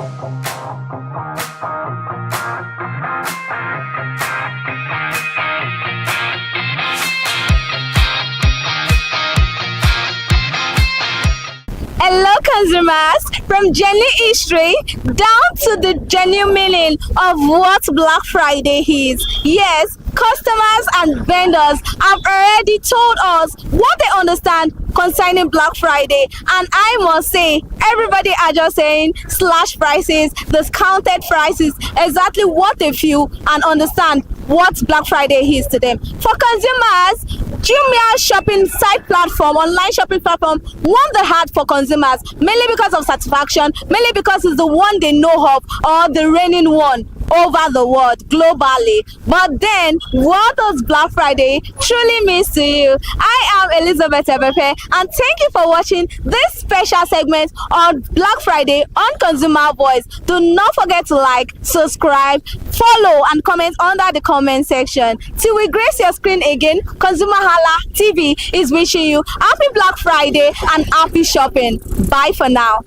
Hello consumers, from genuine history down to the genuine meaning of what Black Friday is. Yes, customers and vendors have already told us what they understand concerning Black Friday, and I must say everybody are just saying slash prices, discounted prices, exactly what they feel and understand what Black Friday is to them. For consumers, Jumia shopping site platform, online shopping platform, won the heart for consumers, mainly because of satisfaction, mainly because it's the one they know of, or the reigning one over the world globally. But then, what does Black Friday truly means to you? I am Elizabeth Ebepe, and thank you for watching this special segment on Black Friday on Consumer Voice. Do not forget to like, subscribe, follow, and comment under the comment section. Till we grace your screen again, ConsumerHallaTV is wishing you happy Black Friday and happy shopping. Bye for now.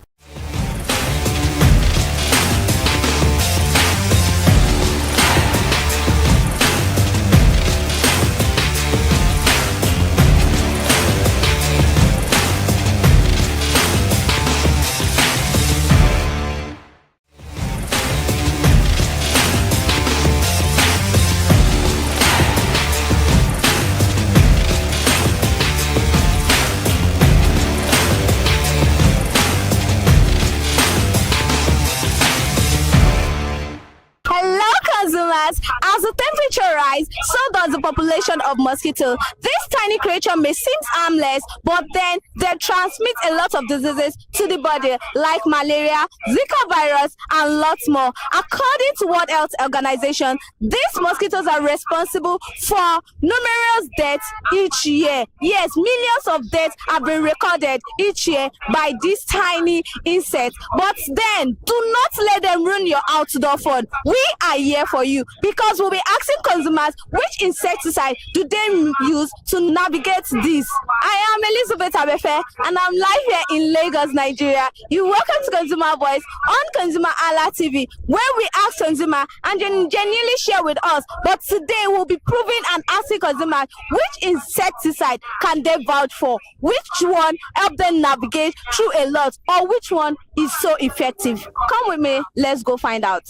As the temperature rises, so does the population of mosquitoes. This tiny creature may seem harmless, but then they transmit a lot of diseases to the body, like malaria, Zika virus, and lots more. According to World Health Organization, these mosquitoes are responsible for numerous deaths each year. Yes, millions of deaths have been recorded each year by these tiny insects. But then, do not let them ruin your outdoor fun. We are here for you, because we'll be asking consumers which insecticide do they use to navigate this. I am Elizabeth Abefe, and I'm live here in Lagos, Nigeria. You're welcome to Consumer Voice on ConsumerHallaTV, where we ask consumers and genuinely share with us. But today we'll be proving and asking consumers which insecticide can they vouch for, which one help them navigate through a lot, or which one is so effective. Come with me, let's go find out.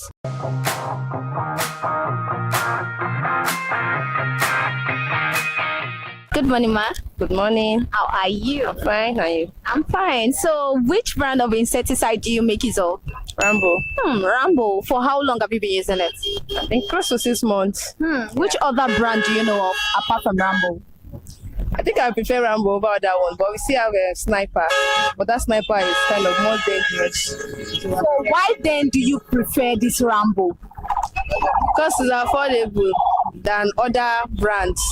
Good morning, ma. Good morning. How are you? I'm fine. How are you? I'm fine. So, which brand of insecticide do you make use of? Rambo. Rambo. For how long have you been using it? I think close to 6 months. Which other brand do you know of apart from Rambo? I think I prefer Rambo over that one, but we still have a sniper. But that sniper is kind of more dangerous. So, why then do you prefer this Rambo? Because it's affordable than other brands,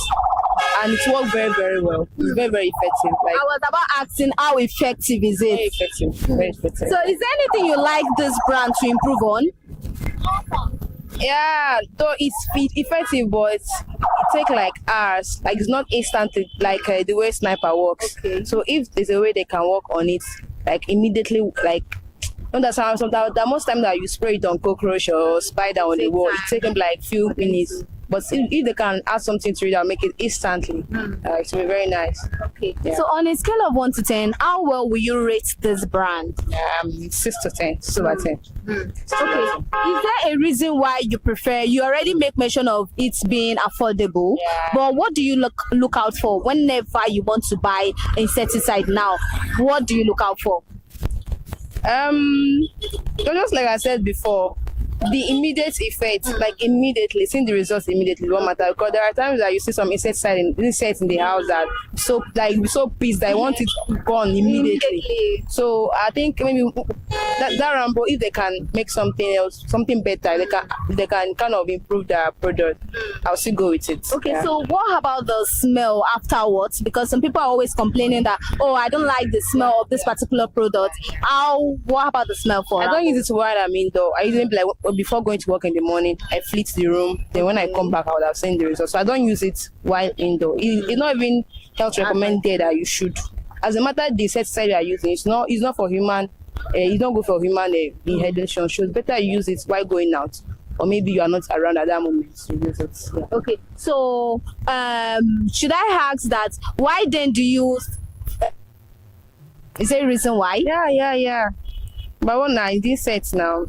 and it works very, very well. It's very, very effective. I was about asking, how effective is it? Very effective. Very effective. So, is there anything you like this brand to improve on? Yeah, though it's effective, but it takes like hours. Like, it's not instant like the way sniper works. Okay. So if there's a way they can work on it, like immediately, like sometimes the most time that you spray it on cockroach or spider on the wall, it takes them like few minutes. But if they can add something to it, that'll make it instantly. It will be very nice. Okay. Yeah. So on a scale of 1 to 10, how well will you rate this brand? 6 to 10. 6 over 10. Okay. Is there a reason why you prefer? You already make mention of it being affordable. Yeah. But what do you look out for whenever you want to buy insecticide now? What do you look out for? Just like I said before, the immediate effect, like immediately, seeing the results immediately won't matter, because there are times that you see some insects in the house that so pissed that I want it gone immediately. So I think maybe that Rambo, if they can make something else, something better, they can kind of improve their product, I'll still go with it. Okay, so what about the smell afterwards? Because some people are always complaining that, oh, I don't like the smell of this particular product. What about the smell for? I don't use it while I'm indoor. I usually like before going to work in the morning, I flit the room. Then when I come back, I would have seen the results. So I don't use it while indoor. It's not even health recommended that you should. As a matter, the insecticide you are using, it's not for human. It's not good for human inhalation. So it's better you use it while going out, or maybe you are not around at that moment to use it. Yeah. Okay, so should I ask that? Why then do you? Is there a reason why? Yeah. Number one now is insects now.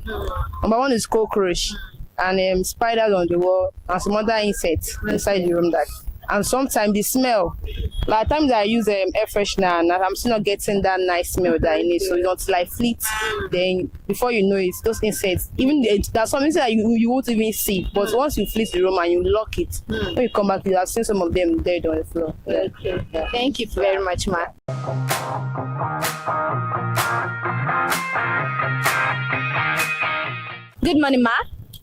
Number one is cockroach and spiders on the wall and some other insects inside the room and sometimes the smell. Like times I use air freshener and I'm still not getting that nice smell that I need. So until I flit, then before you know it, those insects, even there's some insects that you won't even see. But once you flit the room and you lock it, when you come back, you have seen some of them dead on the floor. Okay. Yeah. Thank you very much, ma. Good morning, ma.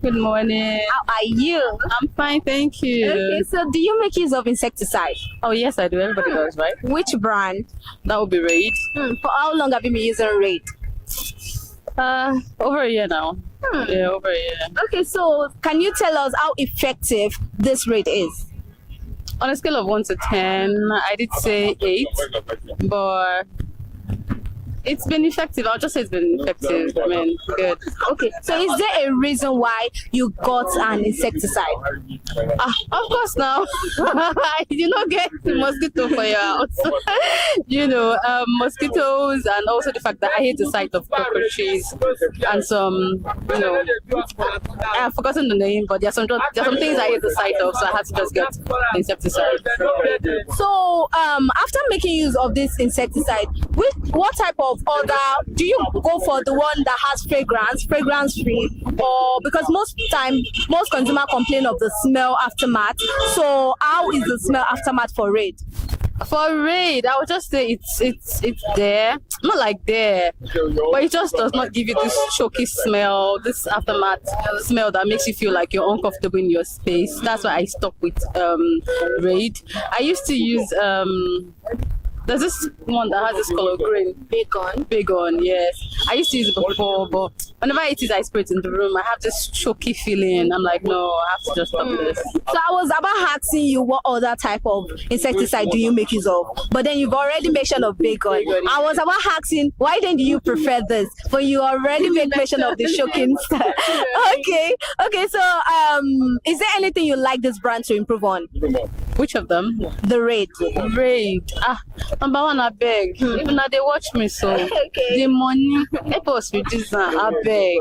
Good morning. How are you? I'm fine, thank you. Okay, so do you make use of insecticide? Oh, yes, I do. Everybody does, right? Which brand? That would be Raid. For how long have you been using Raid? Over a year now. Yeah, over a year. Okay, so can you tell us how effective this Raid is? On a scale of 1 to 10, I did say 8, but it's been effective. I'll just say it's been effective. I mean, good. Okay, so is there a reason why you got an insecticide? Of course now. You don't get mosquito for your house. Mosquitoes, and also the fact that I hate the sight of cockroaches and some, I've forgotten the name, but there's some things I hate the sight of, so I had to just get the insecticide. So after making use of this insecticide, what type of other do you go for? The one that has fragrance free, or because most consumers complain of the smell aftermath? So how is the smell aftermath for Raid? For Raid, I would just say it's there, not like there, but it just does not give you this choky smell, this aftermath smell that makes you feel like you're uncomfortable in your space. That's why I stuck with Raid. I used to use there's this one that has this color green. Bacon, yes. I used to use it before, but whenever it is I spray it in the room, I have this choky feeling. I'm like, no, I have to just stop this. So I was about asking you what other type of insecticide do you make use of, but then you've already mentioned of bacon. I was about asking why then do you prefer this, but you already made mention of the choking stuff. Okay. So is there anything you like this brand to improve on? Which of them? The Raid. Number one, I beg. Even now they watch me, so the money it was reduced. I beg.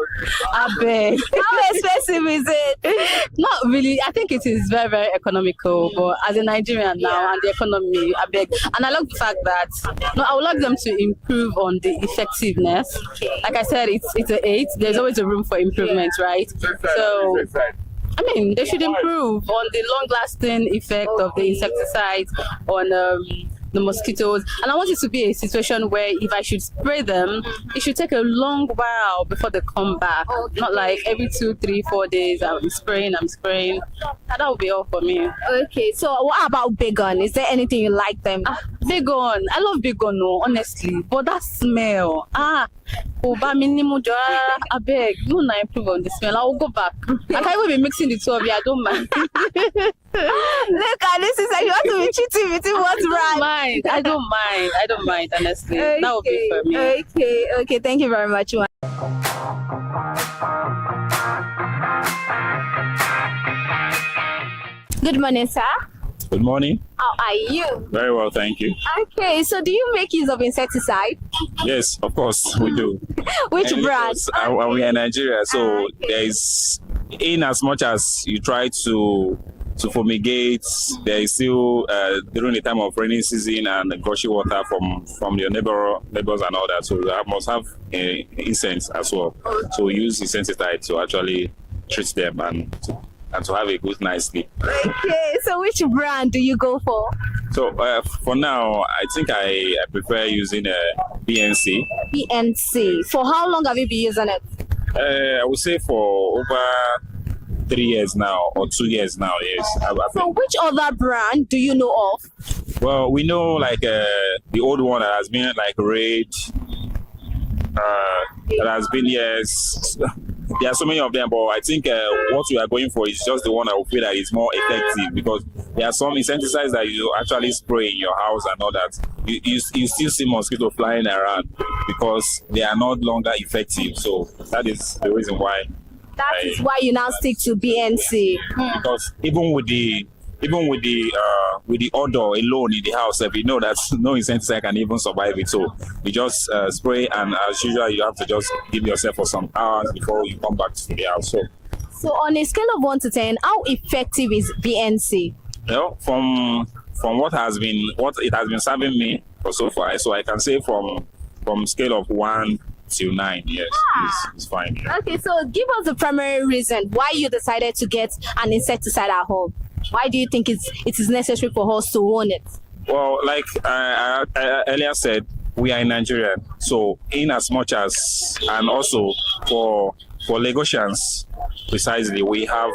How expensive is it? Not really. I think it is very, very economical. But as a Nigerian now and the economy, I beg. And I like the fact that I would like them to improve on the effectiveness. Like I said, it's an 8. There's always a room for improvement, right? So I mean, they should improve on the long-lasting effect of the insecticides on the mosquitoes. And I want it to be a situation where if I should spray them, it should take a long while before they come back. Not like every 2, 3, 4 days I'm spraying. That would be all for me. Okay, so what about bacon? Is there anything you like them? Bacon. I love bacon, no, honestly. But that smell. I beg. No, I improve on the smell. I will go back. I can't even be mixing the two of you. I don't mind. Look at this. It's like you want to be cheating between what's right. I don't mind, honestly. Okay. That would be for me. Okay. Thank you very much. Good morning, sir. Good morning. How are you? Very well, thank you. Okay, so do you make use of insecticide? Yes, of course, we do. Which brand? We are in Nigeria, so there is, in as much as you try to to fumigate. There is still during the time of rainy season and gushy water from your neighbors and all that. So you must have incense as well. So we use insecticide to actually treat them and to have a good nice sleep. Okay, so which brand do you go for? So for now, I think I prefer using BNC. BNC. For how long have you been using it? I would say for over 3 years now or 2 years now. Yes. So which other brand do you know of? Well, we know like the old one that has been like Rage. That has been, yes. There are so many of them, but I think what we are going for is just the one I would feel that is more effective, because there are some insecticides that you actually spray in your house and all that. You still see mosquitoes flying around because they are no longer effective. So that is the reason why. That is why you now stick to BNC. Because even with the odor alone in the house, if you know that no insecticide can even survive it, so you just spray, and as usual you have to just give yourself for some hours before you come back to the house. So on a scale of 1 to 10, how effective is BNC? You know, from what it has been serving me for so far, so I can say from scale of 1 to 9, yes, it's fine. Yeah. Okay, so give us the primary reason why you decided to get an insecticide at home. Why do you think it is necessary for us to own it? Well, like I earlier said, we are in Nigeria, so in as much as, and also for Lagosians precisely, we have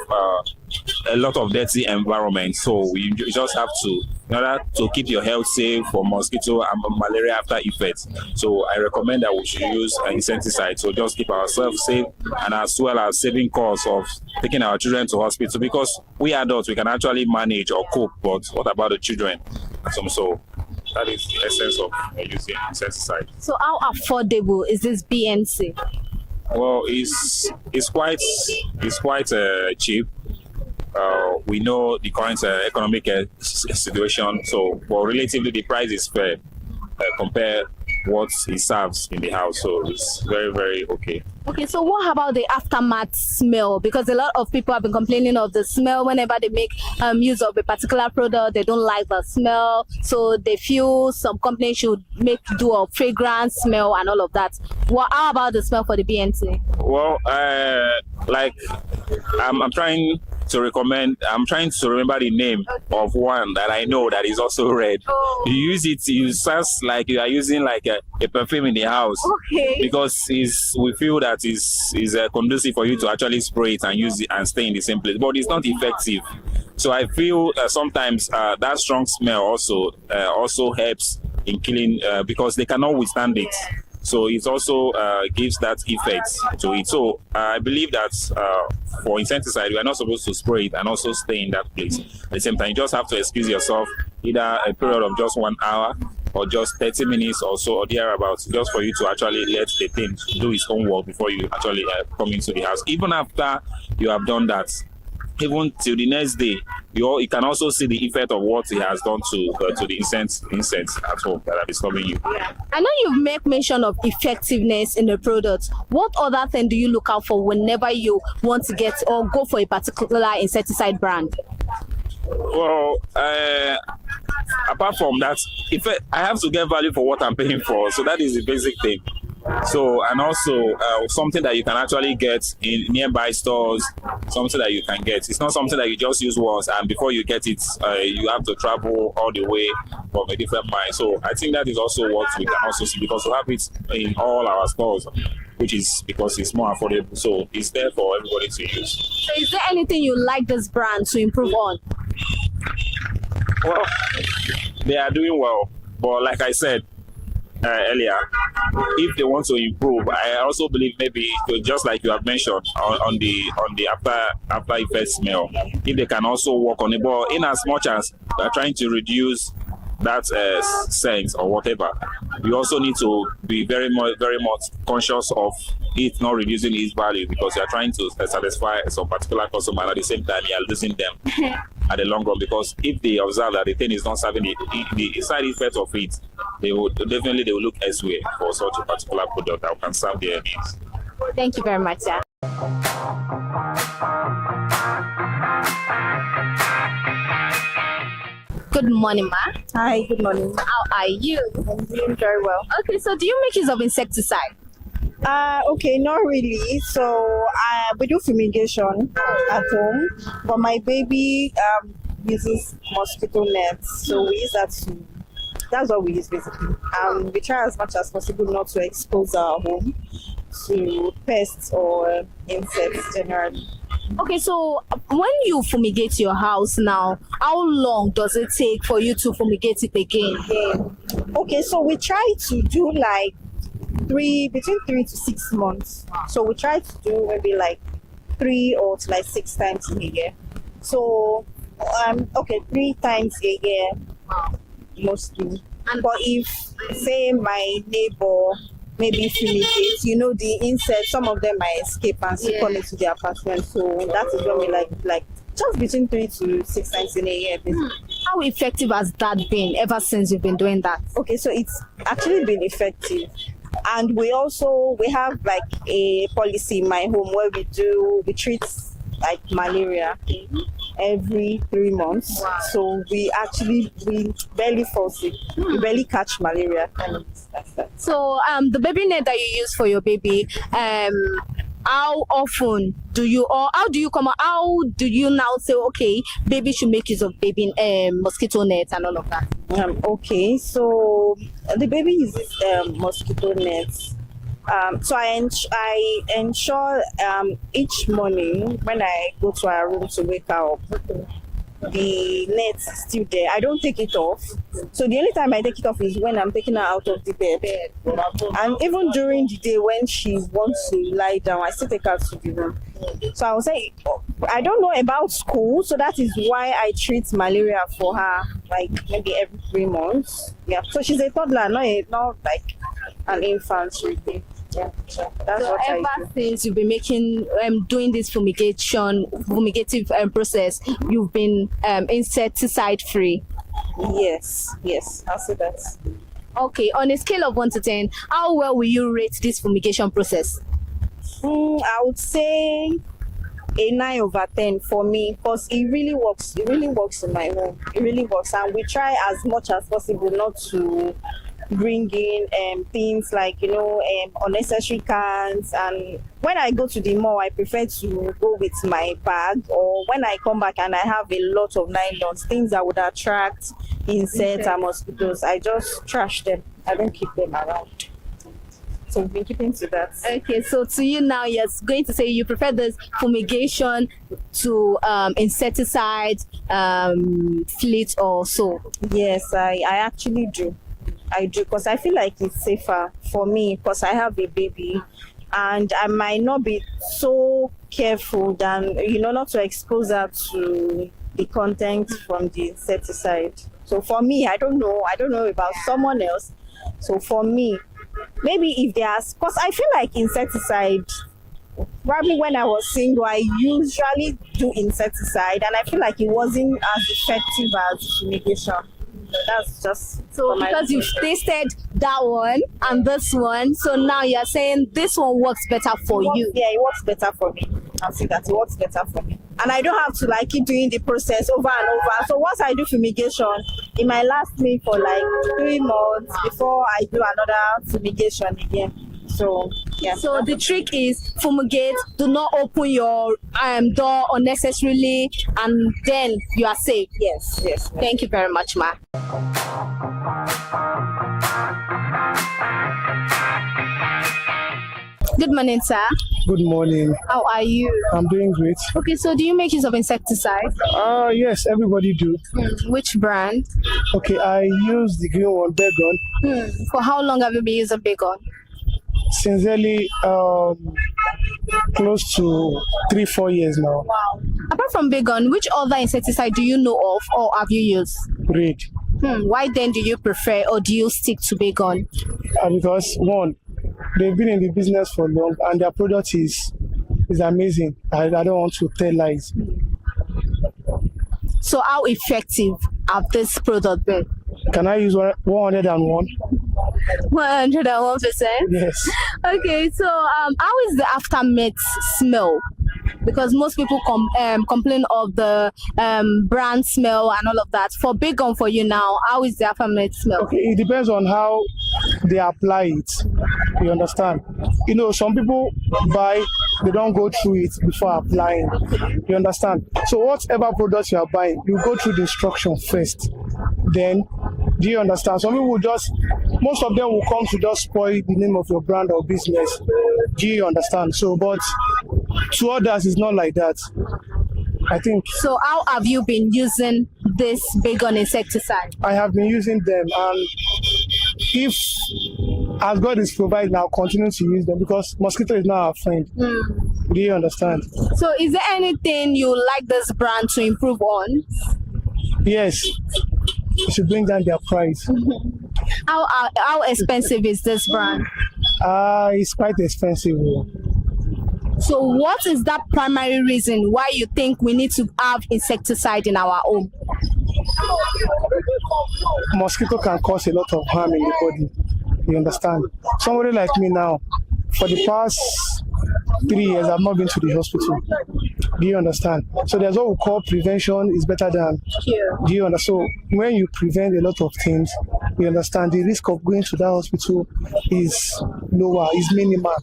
a lot of dirty environment, so we just have to, in order to keep your health safe for mosquito and malaria after effects. So I recommend that we should use an insecticide, so just keep ourselves safe, and as well as saving costs of taking our children to hospital, because we adults, we can actually manage or cope, but what about the children? So that is the essence of using insecticide. So how affordable is this BNC? Well, it's quite cheap. We know the current economic situation, so relatively the price is fair compared what it serves in the house, so it's very, very okay. Okay, so what about the aftermath smell? Because a lot of people have been complaining of the smell whenever they make use of a particular product. They don't like the smell, so they feel some companies should do a fragrance smell and all of that. How about the smell for the BNC? Well, like I'm trying to remember the name of one that I know that is also red. You use it, you sound like you are using like a perfume in the house. Okay. Because we feel that is conducive for you to actually spray it and use it and stay in the same place, but it's not effective. So I feel sometimes that strong smell also helps in killing because they cannot withstand it. So it also gives that effect to it. So I believe that for insecticide, you are not supposed to spray it and also stay in that place. At the same time, you just have to excuse yourself, either a period of just 1 hour or just 30 minutes or so or thereabouts, just for you to actually let the thing do its own work before you actually come into the house. Even after you have done that, even till the next day, you can also see the effect of what it has done to the incense at home that are disturbing you. I know you've made mention of effectiveness in the product. What other thing do you look out for whenever you want to get or go for a particular insecticide brand? Well, apart from that, I have to get value for what I'm paying for, so that is the basic thing. So, and also something that you can actually get in nearby stores, something that you can get. It's not something that you just use once and before you get it, you have to travel all the way from a different mine. So I think that is also what we can also see, because we have it in all our stores, which is because it's more affordable. So it's there for everybody to use. So is there anything you like this brand to improve on? Well, they are doing well, but like I said earlier, if they want to improve, I also believe maybe just like you have mentioned on the after effect smell, if they can also work on it, but in as much as they are trying to reduce that sense or whatever, you also need to be very much conscious of it not reducing its value, because you are trying to satisfy some particular customer, at the same time you are losing them at the long run, because if they observe that the thing is not serving the side effect of it, they will look elsewhere for such a particular product that can serve their needs. Thank you very much, sir. Good morning, ma. Hi, good morning. How are you? I'm doing very well. Okay, so do you make use of insecticide? Okay, not really. So we do fumigation at home, but my baby uses mosquito nets, so we use that to. That's what we use basically. We try as much as possible not to expose our home to pests or insects generally. Okay, so when you fumigate your house now, how long does it take for you to fumigate it again? Okay, so we try to do like between 3 to 6 months. So we try to do maybe like 3 or to like 6 times in a year. So 3 times a year mostly. But if say my neighbor maybe fumigate, the insects, some of them might escape and still come into the apartment. So that is when we like just between 3 to 6 times in a year. How effective has that been ever since you've been doing that? Okay, so it's actually been effective. And we have like a policy in my home where we treat like malaria every 3 months. Wow. So we barely fall sick. We barely catch malaria. And that's that. So the baby net that you use for your baby, how often do you now say, okay, baby should make use of baby mosquito nets and all of that? Okay, so the baby uses mosquito nets. So I ensure each morning when I go to our room to wake her up, the net is still there. I don't take it off. So the only time I take it off is when I'm taking her out of the bed. And even during the day when she wants to lie down, I still take her to the room. So I would say, I don't know about school, so that is why I treat malaria for her like maybe every 3 months. Yeah. So she's a toddler, not like an infant really. Yeah, so that's what I do. Ever since you've been doing this fumigative process, you've been insecticide free. Yes, I'll say that. Okay, on a scale of 1 to 10, how well will you rate this fumigation process? I would say a 9 over 10 for me, because it really works. It really works in my home. It really works, and we try as much as possible not to bring in things like unnecessary cans. And when I go to the mall, I prefer to go with my bag, or when I come back and I have a lot of nylons, things that would attract insects and mosquitoes, I just trash them. I don't keep them around. So we've been keeping to that. Okay, so to you now, you're going to say you prefer this fumigation to insecticide, fleet or so? Yes, I actually do. I do, because I feel like it's safer for me, because I have a baby and I might not be so careful than, not to expose her to the content from the insecticide. So for me, I don't know about someone else. So for me, maybe if there's, because I feel like insecticide, probably when I was single, I usually do insecticide and I feel like it wasn't as effective as fumigation. That's just so because you've tasted that one and this one, so now you're saying this one works better for you. Yeah, it works better for me. I'll say that it works better for me, and I don't have to keep doing the process over and over. So once I do fumigation, it might last me for 3 months before I do another fumigation again. So yeah. So the trick is fumigate. Do not open your door unnecessarily, and then you are safe. Yes. Thank you very much, ma. Good morning, sir. Good morning. How are you? I'm doing great. Okay, so do you make use of insecticide? Yes, everybody do. Which brand? Okay, I use the green one, Baygon. For how long have you been using Baygon? Sincerely, close to 3-4 years now. Wow. Apart from Baygon, which other insecticide do you know of or have you used? Great. Why then do you prefer or do you stick to Baygon? Because one, they've been in the business for long and their product is amazing. I don't want to tell lies. So how effective have this product been? Can I use 101? 101%? Yes. Okay, so how is the aftermath smell? because most people complain of the brand smell and all of that. For Bacon, for you now, how is the affirmative smell? Okay, it depends on how they apply it. You understand? You know, some people buy, they don't go through it before applying. You understand? So whatever products you are buying, you go through the instruction first. Then, do you understand? Some people will most of them will come to just spoil the name of your brand or business. Do you understand? So, but to others, it's not like that. I think. So how have you been using this Bacon insecticide? I have been using them, and if as God is providing, I'll continue to use them because mosquito is not our friend. Do you understand? So is there anything you like this brand to improve on? Yes. You should bring down their price. How expensive is this brand? It's quite expensive. So what is that primary reason why you think we need to have insecticide in our home? Mosquito can cause a lot of harm in the body. You understand? Somebody like me now, for the past 3 years, I've not been to the hospital. Do you understand? So there's what we call prevention is better than cure. Do you understand? So when you prevent a lot of things, you understand the risk of going to that hospital is lower, is minimal.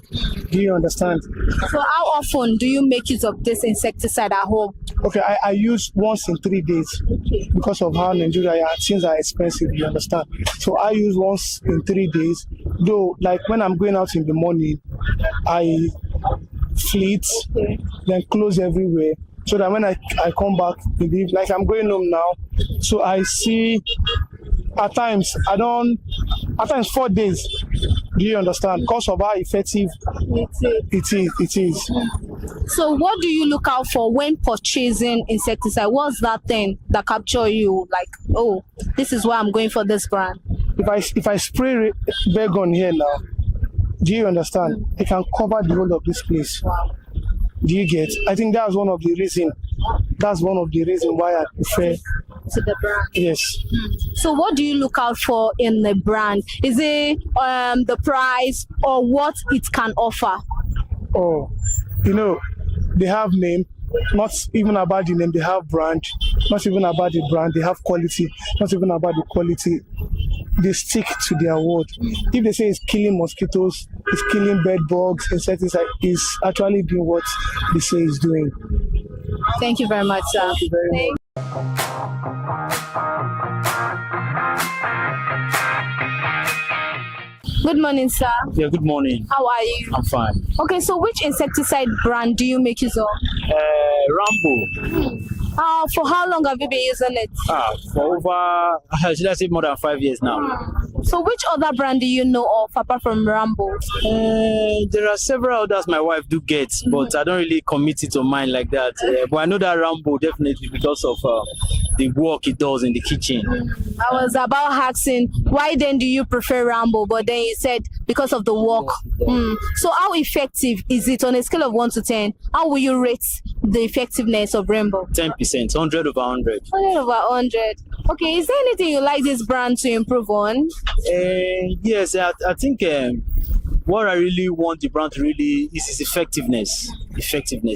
Do you understand? So how often do you make use of this insecticide at home? Okay, I use once in 3 days because of how Nigeria things are expensive, you understand? So I use once in 3 days. Though, like when I'm going out in the morning, I fleet, then close everywhere. So that when I come back, like I'm going home now, so I see at times 4 days. Do you understand? Because of how effective it is. So what do you look out for when purchasing insecticide? What's that thing that capture you? Like, oh, this is why I'm going for this brand. If I spray Bacon here now, do you understand? It can cover the whole of this place. Wow. Do you get? I think that's one of the reasons. That's one of the reasons why I prefer to the brand. Yes. So what do you look out for in the brand? Is it the price or what it can offer? Oh, you know, they have name. Not even about the name, they have brand. Not even about the brand, they have quality. Not even about the quality. They stick to their word. If they say it's killing mosquitoes, it's killing bed bugs, insecticide, is actually doing what they say it's doing. Thank you very much, sir. Thank you very much. Good morning, sir. Yeah, good morning. How are you? I'm fine. Okay, so which insecticide brand do you make use of? Rambo. For how long have you been using it? For over, should I say more than 5 years now. So which other brand do you know of apart from Rambo? There are several others my wife do get, but I don't really commit it to mine like that. But I know that Rambo definitely because of the work it does in the kitchen. I was about asking, why then do you prefer Rambo? But then you said because of the work. So how effective is it on a scale of 1 to 10? How will you rate the effectiveness of Rambo? 10%, 100 over 100. 100 over 100. Okay, is there anything you like this brand to improve on? Yes, I think what I really want the brand to really is its effectiveness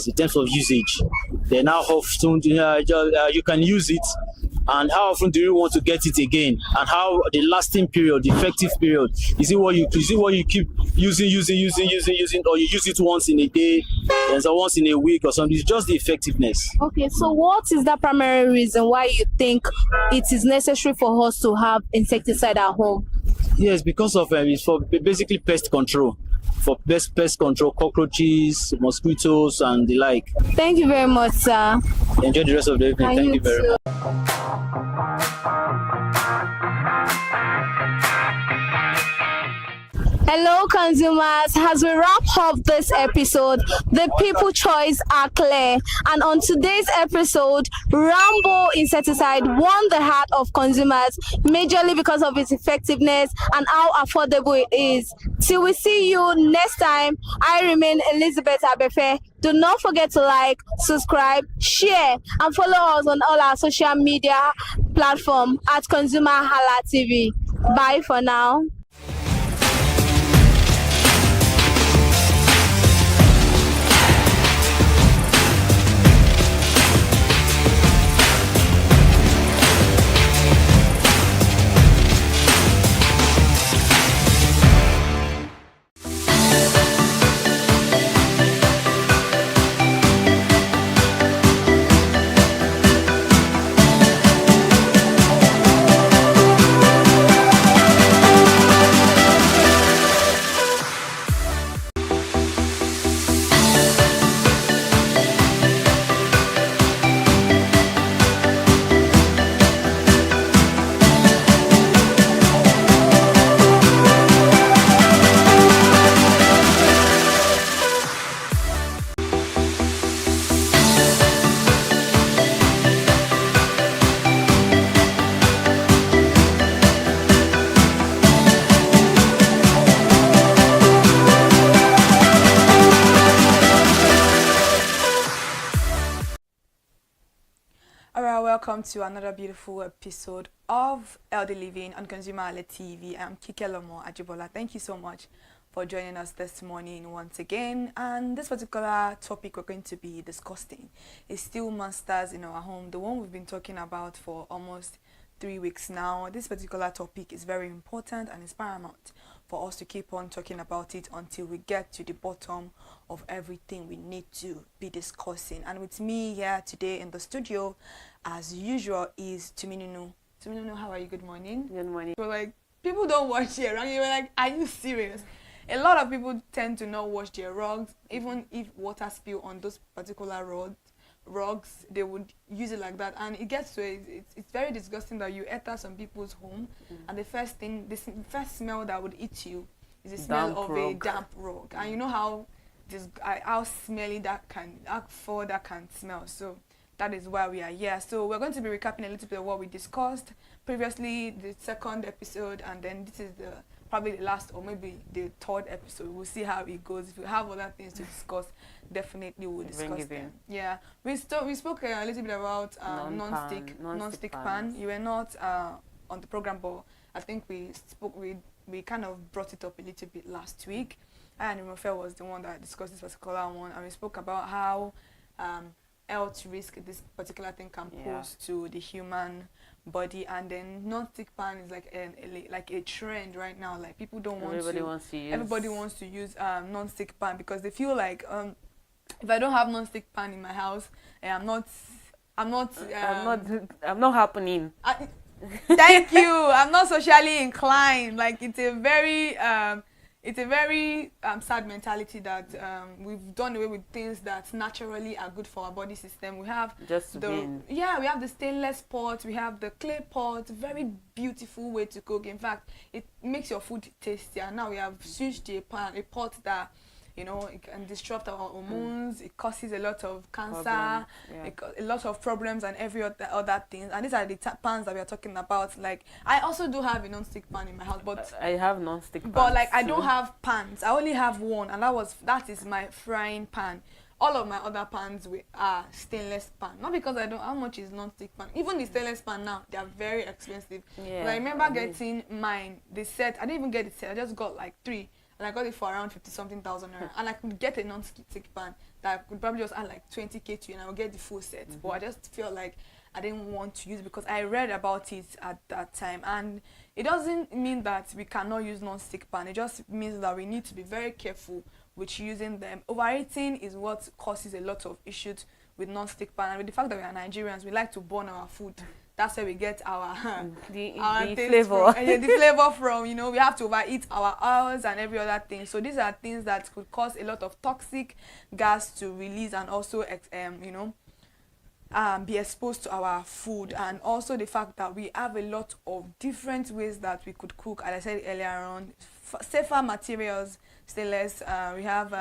in terms of usage. Then how often you can use it, and how often do you want to get it again, and how the lasting period, the effective period. Is it what you keep using, or you use it once in a day, and so once in a week or something? It's just the effectiveness. Okay, so what is the primary reason why you think it is necessary for us to have insecticide at home? Yes, because of it's for basically pest control. For pest control, cockroaches, mosquitoes, and the like. Thank you very much, sir. Enjoy the rest of the evening. Thank you very much. Hello, consumers. As we wrap up this episode, the people choice are clear. And on today's episode, Rambo insecticide won the heart of consumers, majorly because of its effectiveness and how affordable it is. Till we see you next time, I remain Elizabeth Abefe. Do not forget to like, subscribe, share, and follow us on all our social media platforms at ConsumerHallaTV. Bye for now. Nigeria, welcome to another beautiful episode of Elder Living on ConsumerHallaTV. I'm Kike Lomo Ajibola. Thank you so much for joining us this morning once again. And this particular topic we're going to be discussing is still monsters in our home, the one we've been talking about for almost 3 weeks now. This particular topic is very important and it's paramount for us to keep on talking about it until we get to the bottom of everything we need to be discussing. And with me here today in the studio, as usual, is Tuminunu. Tuminunu, how are you? Good morning. Good morning. So like, people don't wash their rugs. You were like, are you serious? A lot of people tend to not wash their rugs, even if water spill on those particular rugs, they would use it like that, and it gets to it's very disgusting that you enter some people's home and the first smell that would eat you is the smell of a damp rug, and you know how smelly that can, how foul that can smell. So that is why we are here. So we're going to be recapping a little bit of what we discussed previously, the second episode, and then this is probably the last or maybe the third episode. We'll see how it goes. If we have other things to discuss, definitely we'll discuss them. Yeah, we spoke a little bit about non-stick pan. You were not on the program, but I think we kind of brought it up a little bit last week. And Rimofe was the one that discussed this particular one, and we spoke about how health risk this particular thing can pose to the human body. And then non-stick pan is like a trend right now. Like people don't want everybody wants to use non-stick pan because they feel like if I don't have non-stick pan in my house, I'm not happening. Thank you. I'm not socially inclined. Like it's a very sad mentality that we've done away with things that naturally are good for our body system. We have we have the stainless pot, we have the clay pot, very beautiful way to cook. In fact, it makes your food tastier. Now we have switched to a pot that, you know, it can disrupt our hormones. It causes a lot of cancer, a lot of problems and every other things. And these are the pans that we are talking about. Like, I also do have a non-stick pan in my house, but I have non-stick pans. But like, I don't have pans. I only have one, and that is my frying pan. All of my other pans are stainless pan. Not because I don't. How much is non-stick pan? Even the stainless pan now, they are very expensive. Yeah, but I remember getting mine. The set. I didn't even get the set. I just got like 3. And I got it for around 50-something thousand naira. And I could get a non-stick pan that I could probably just add like 20k to, and I would get the full set. But I just felt like I didn't want to use it because I read about it at that time. And it doesn't mean that we cannot use non-stick pan. It just means that we need to be very careful with using them. Overeating is what causes a lot of issues with non-stick pan. And with the fact that we are Nigerians, we like to burn our food. That's where we get our flavor. The flavor from, you know, we have to overeat our oils and every other thing. So these are things that could cause a lot of toxic gas to release and also, be exposed to our food. And also the fact that we have a lot of different ways that we could cook, as I said earlier on, safer materials, stainless, we have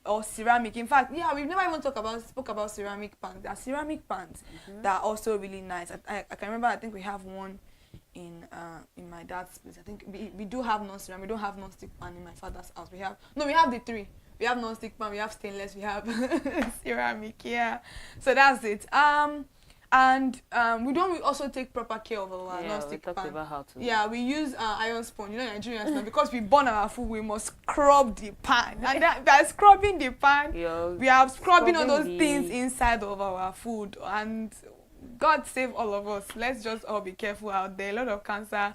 or ceramic. In fact, we've never even spoke about ceramic pans. There are ceramic pans that are also really nice. I can remember, I think we have one in my dad's place. I think we do have non-ceramic. We don't have non-stick pan in my father's house. We have the 3. We have non-stick pan, we have stainless, we have ceramic. So that's it. We also take proper care of our non-stick pan. About how to we use iron spoon. You know, Nigerians now, because we burn our food, we must scrub the pan. And by scrubbing the pan, we are scrubbing all those things inside of our food. And God save all of us. Let's just all be careful out there. A lot of cancer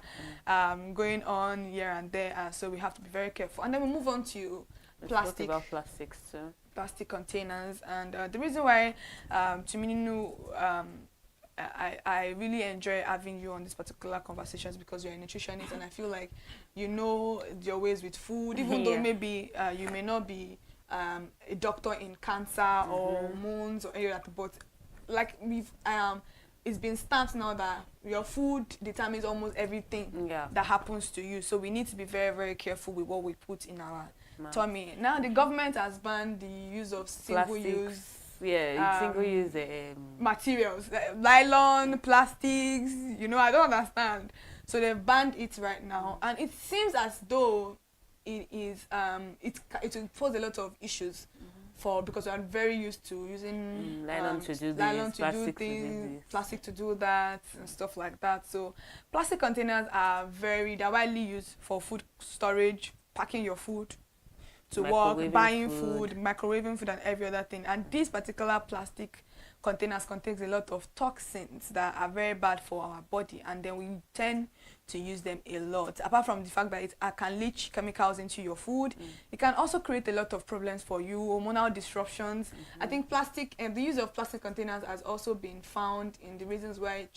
going on here and there. So we have to be very careful. And then we move on to plastic. About plastics too. Plastic containers. And the reason why Tuminunu, I really enjoy having you on this particular conversations because you're a nutritionist, and I feel like you know your ways with food, even though maybe you may not be a doctor in cancer or hormones or any of that, but like it's been stamped now that your food determines almost everything that happens to you. So we need to be very, very careful with what we put in our tummy. Now the government has banned the use of single-use single-use materials, nylon, plastics. You know, I don't understand. So they've banned it right now, and it seems as though it will pose a lot of issues because we are very used to using nylon to do nylon this, to do things, plastic to do that, and stuff like that. So plastic containers are they're widely used for food storage, packing your food to work, buying food, microwaving food, and every other thing. And these particular plastic containers contains a lot of toxins that are very bad for our body, and then we tend to use them a lot. Apart from the fact that it can leach chemicals into your food, it can also create a lot of problems for you, hormonal disruptions. I think the use of plastic containers has also been found in the reasons why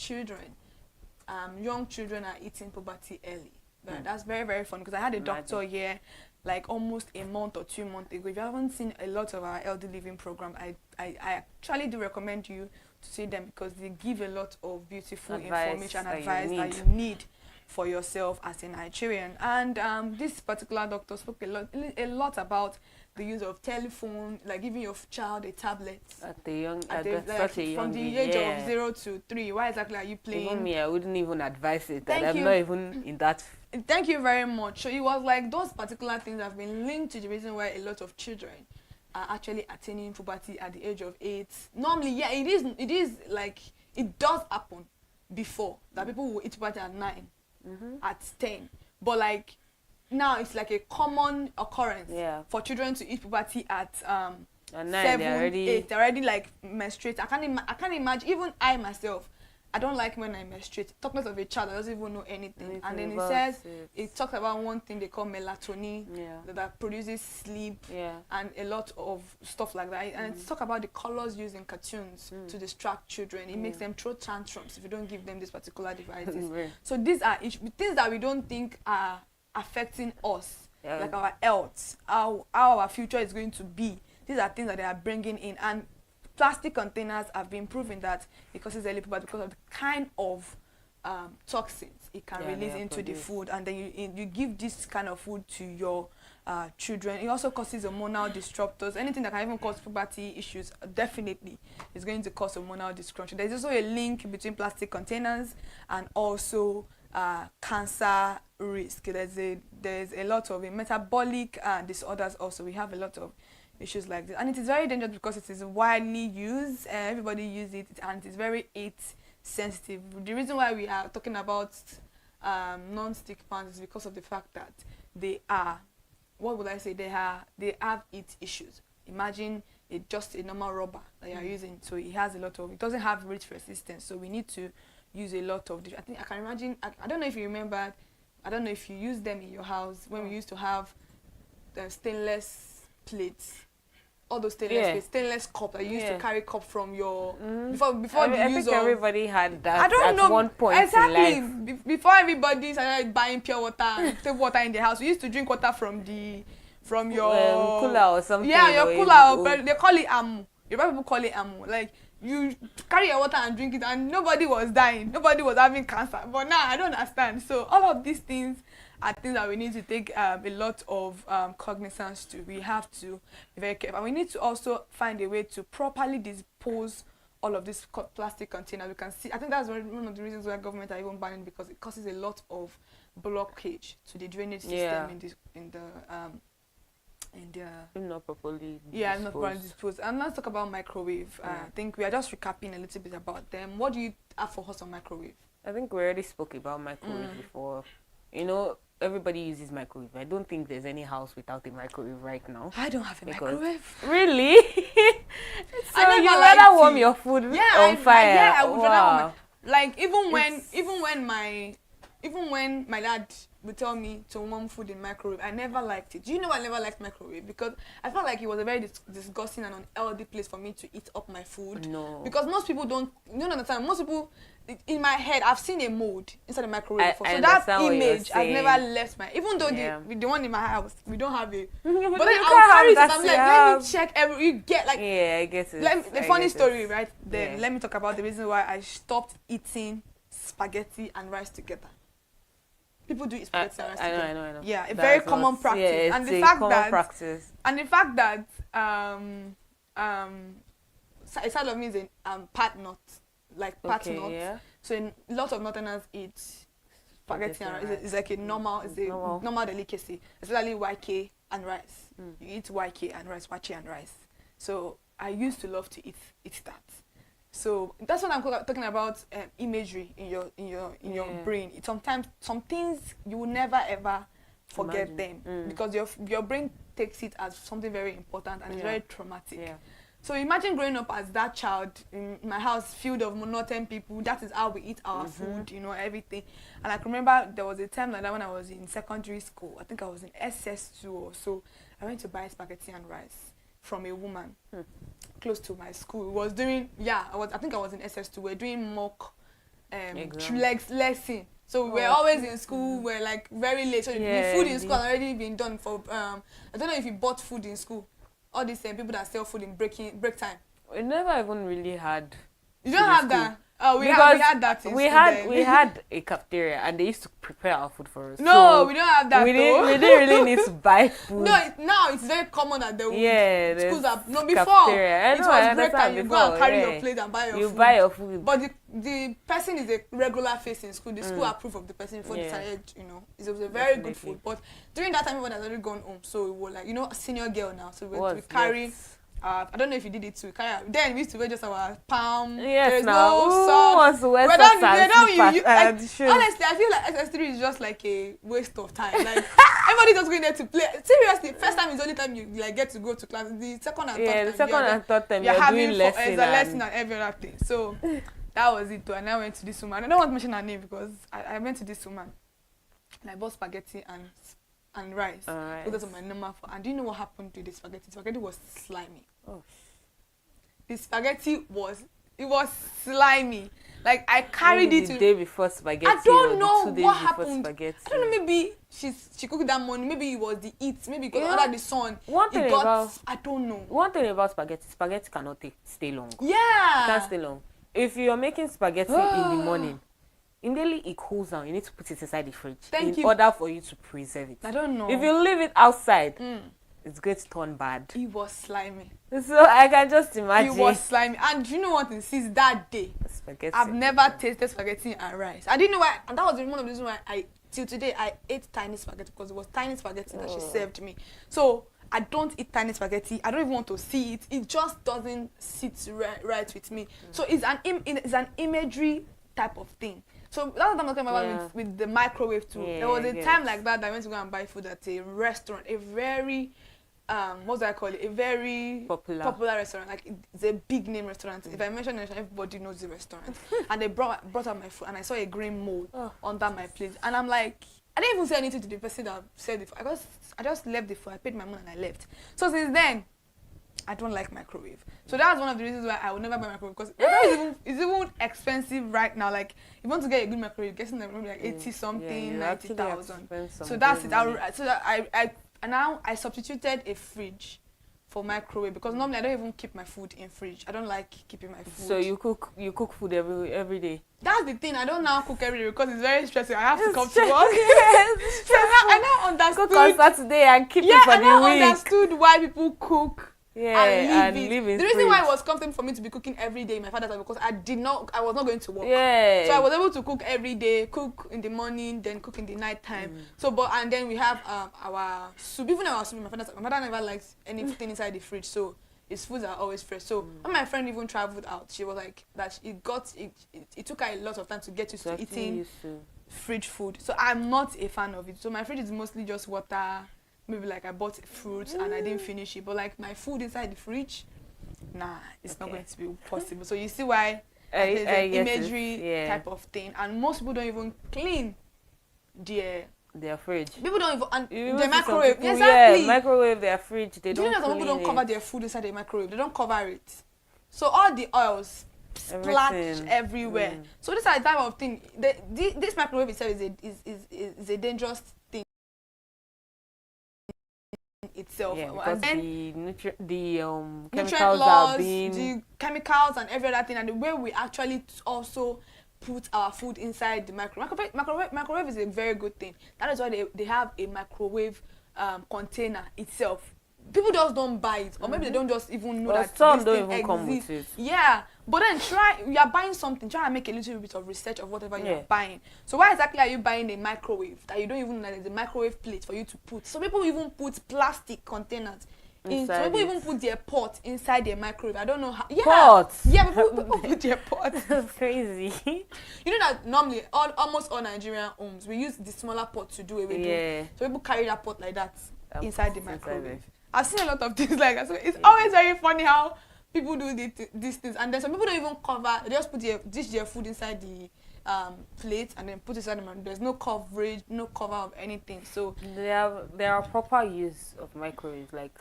young children are hitting puberty early. But that's very, very fun, because I had a doctor here like almost a month or 2 months ago. If you haven't seen a lot of our elder living program, I actually do recommend you to see them, because they give a lot of beautiful information and advice that you need for yourself as a Nigerian. And this particular doctor spoke a lot about the use of telephone, like giving your child a tablet at the young from the age of 0 to 3. Why exactly are you playing? Even me, I wouldn't even advise it. I'm not even in that. Thank you very much. So it was like those particular things have been linked to the reason why a lot of children are actually attaining puberty at the age of 8. Normally, yeah, it is like, it does happen before that people will hit puberty at 9, at 10. But like now it's like a common occurrence for children to hit puberty at 7, 8. They're already like menstruate. I can't imagine. Even I myself, I don't like when I menstruate. Talk less of a child that doesn't even know anything. And then it talks about one thing they call melatonin that produces sleep and a lot of stuff like that. And it's talk about the colors used in cartoons to distract children. It makes them throw tantrums if you don't give them these particular devices. So these are things that we don't think are affecting us, like our health, how our future is going to be. These are things that they are bringing in. And plastic containers have been proven that it causes early puberty because of the kind of toxins it can release into the food, and then you give this kind of food to your children. It also causes hormonal disruptors. Anything that can even cause puberty issues definitely is going to cause hormonal dysfunction. There's also a link between plastic containers and also cancer risk. There's a lot of metabolic disorders also. We have a lot of issues like this, and it is very dangerous because it is widely used. Everybody uses it, and it is very heat sensitive. The reason why we are talking about non-stick pans is because of the fact that they are, what would I say, they have heat issues. Imagine just a normal rubber that you are using, so it doesn't have heat resistance, so we need to use a lot of I think I can imagine. I don't know if you remember, I don't know if you use them in your house when we used to have the stainless plates. All those stainless cup that you used to carry cup from your before the use of. Everybody had that. I don't know, one point exactly in life. Before everybody started buying pure water and table water in the house, we used to drink water from your cooler or something. Yeah, your cooler. But they call it amu. Yoruba people call it amu. Like you carry your water and drink it, and nobody was dying. Nobody was having cancer. But now I don't understand. So all of these things are things that we need to take a lot of cognizance to. We have to be very careful. And we need to also find a way to properly dispose all of these plastic containers. We can see, I think that's one of the reasons why government are even banning, because it causes a lot of blockage to the drainage system not properly not properly disposed. And let's talk about microwave. I think we are just recapping a little bit about them. What do you have for us on microwave? I think we already spoke about microwave before. You know, everybody uses microwave. I don't think there's any house without a microwave right now. I don't have a microwave. Really? So you rather warm your food on fire? I would rather warm like even when my dad would tell me to warm food in microwave, I never liked it. Do you know I never liked microwave? Because I felt like it was a very disgusting and unhealthy place for me to eat up my food. No. Because most people don't understand. Most people, in my head, I've seen a mold inside the microwave before. So that image has never left my, even though the one in my house, we don't have it. But then I'll carry it, I'm like, let me check you get like. Yeah, I guess it. The funny story, right? Then let me talk about the reason why I stopped eating spaghetti and rice together. People do eat spaghetti and rice together. I know. Yeah, a very common practice. Yeah, and the fact that a side of me is a pat nut, like pat nut. Yeah. So a lot of northerners eat spaghetti and rice. It's like a normal delicacy, especially YK and rice. You eat YK and rice, wache and rice. So I used to love to eat that. So that's what I'm talking about, imagery in your brain. Sometimes some things you will never ever forget them because your brain takes it as something very important and it's very traumatic. Yeah. So imagine growing up as that child in my house, filled of monotonous people. That is how we eat our food, you know, everything. And I can remember there was a time like that when I was in secondary school. I think I was in SS2 or so. I went to buy spaghetti and rice from a woman close to my school. It was doing, I think I was in SS2. We're doing mock lesson. So we were always in school. We're like very late. So the food in school had already been done for. I don't know if you bought food in school. All these people that sell food in break time. We never even really had. You don't have that. Oh, we had that. We had a cafeteria and they used to prepare our food for us. No, so we don't have that. We didn't really need to buy food. No, now it's very common that schools are before cafeteria. it was break time. You go and carry your plate and buy your food. You buy your food. But the person is a regular face in school. The school approve of the person before they decided, you know, it was a very good food. But during that time, everyone had already gone home, so we were like, you know, a senior girl now, so we carry. I don't know if you did it too. Then we used to wear just our palm. Yes, there's now. no socks. Honestly, I feel like SS3 is just like a waste of time. Like everybody just going there to play. Seriously, first time is the only time you like get to go to class. The second and third time, you're having doing lesson and every other thing. So that was it too. And I went to this woman. I don't want to mention her name because I went to this woman and I bought spaghetti and rice. So that's my number for. And do you know what happened to the spaghetti? The spaghetti was slimy. Oh. The spaghetti was slimy. Like I carried it the day before spaghetti. I don't know the 2 days what happened. Spaghetti. I don't know. Maybe she cooked that morning. Maybe it was the heat. Maybe because under the sun. I don't know. One thing about spaghetti cannot stay long. Yeah. It can't stay long. If you're making spaghetti in the morning, immediately it cools down. You need to put it inside the fridge in order for you to preserve it. I don't know. If you leave it outside, it's going to turn bad. It was slimy. So I can just imagine. It was slimy. And you know what? Since that day, spaghetti. I've never tasted spaghetti and rice. I didn't know why. And that was one of the reasons why till today, I ate tiny spaghetti because it was tiny spaghetti that she served me. So I don't eat tiny spaghetti. I don't even want to see it. It just doesn't sit right with me. So it's an imagery type of thing. So that's what I'm talking about with the microwave too. There was a time like that I went to go and buy food at a restaurant, a very what do I call it? A very popular restaurant. Like it's a big name restaurant. If I mention it, everybody knows the restaurant. And they brought out my food and I saw a green mold under my plate. And I'm like, I didn't even say anything to the person that said it. I just left the food. I paid my money and I left. So since then, I don't like microwave. So that's one of the reasons why I will never buy microwave because it's even expensive right now. Like if you want to get a good microwave, you're getting like 80 something, 90,000. So that's it. I substituted a fridge for microwave because normally I don't even keep my food in fridge. I don't like keeping my food. So you cook food every day. That's the thing. I don't now cook every day because it's very stressful. I have to come to work. So I now understood. Cook on Saturday and keep it for the week. I now understood why people cook. And live in the reason why it was comfortable for me to be cooking every day in my father's house because I was not going to work. So I was able to cook every day, cook in the morning, then cook in the night time. And then we have our soup. Even our soup, my father never likes anything inside the fridge, so his foods are always fresh. So when my friend even traveled out, she was like that it took her a lot of time to get used to eating fridge food. So I'm not a fan of it. So my fridge is mostly just water. Maybe like I bought fruits and I didn't finish it, but like my food inside the fridge, it's not going to be possible. So you see why there's an imagery type of thing, and most people don't even clean their fridge. People don't even the microwave. Exactly. Microwave their fridge. They don't. Some people don't cover their food inside the microwave. They don't cover it. So all the oils splash everywhere. So this is the type of thing. This microwave itself is a dangerous thing itself. Because the chemicals laws, the chemicals and every other thing, and the way we actually also put our food inside the microwave. Microwave is a very good thing. That is why they have a microwave container itself. People just don't buy it, or maybe they don't just even know that some this don't thing even come exists. with it. Yeah, but then you are buying something, try to make a little bit of research of whatever you are buying. So why exactly are you buying a microwave that you don't even know that there's a microwave plate for you to put? So people even put plastic containers Some people even put their pot inside their microwave. I don't know how. Yeah. Pot? Yeah, people put their pot. That's crazy. You know that normally almost all Nigerian homes, we use the smaller pot to do it. Yeah. So people carry that pot like that inside the microwave. I've seen a lot of things like that. So it's always very funny how people do these things. And then some people don't even cover. They just put their food inside the plate and then put it inside the microwave. There's no coverage, no cover of anything. So there are proper use of microwaves. Like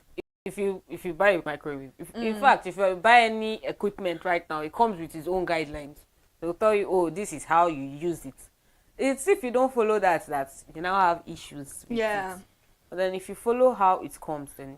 if you buy a microwave, in fact, if you buy any equipment right now, it comes with its own guidelines. They'll tell you, oh, this is how you use it. It's if you don't follow that you now have issues with it. But then if you follow how it comes, then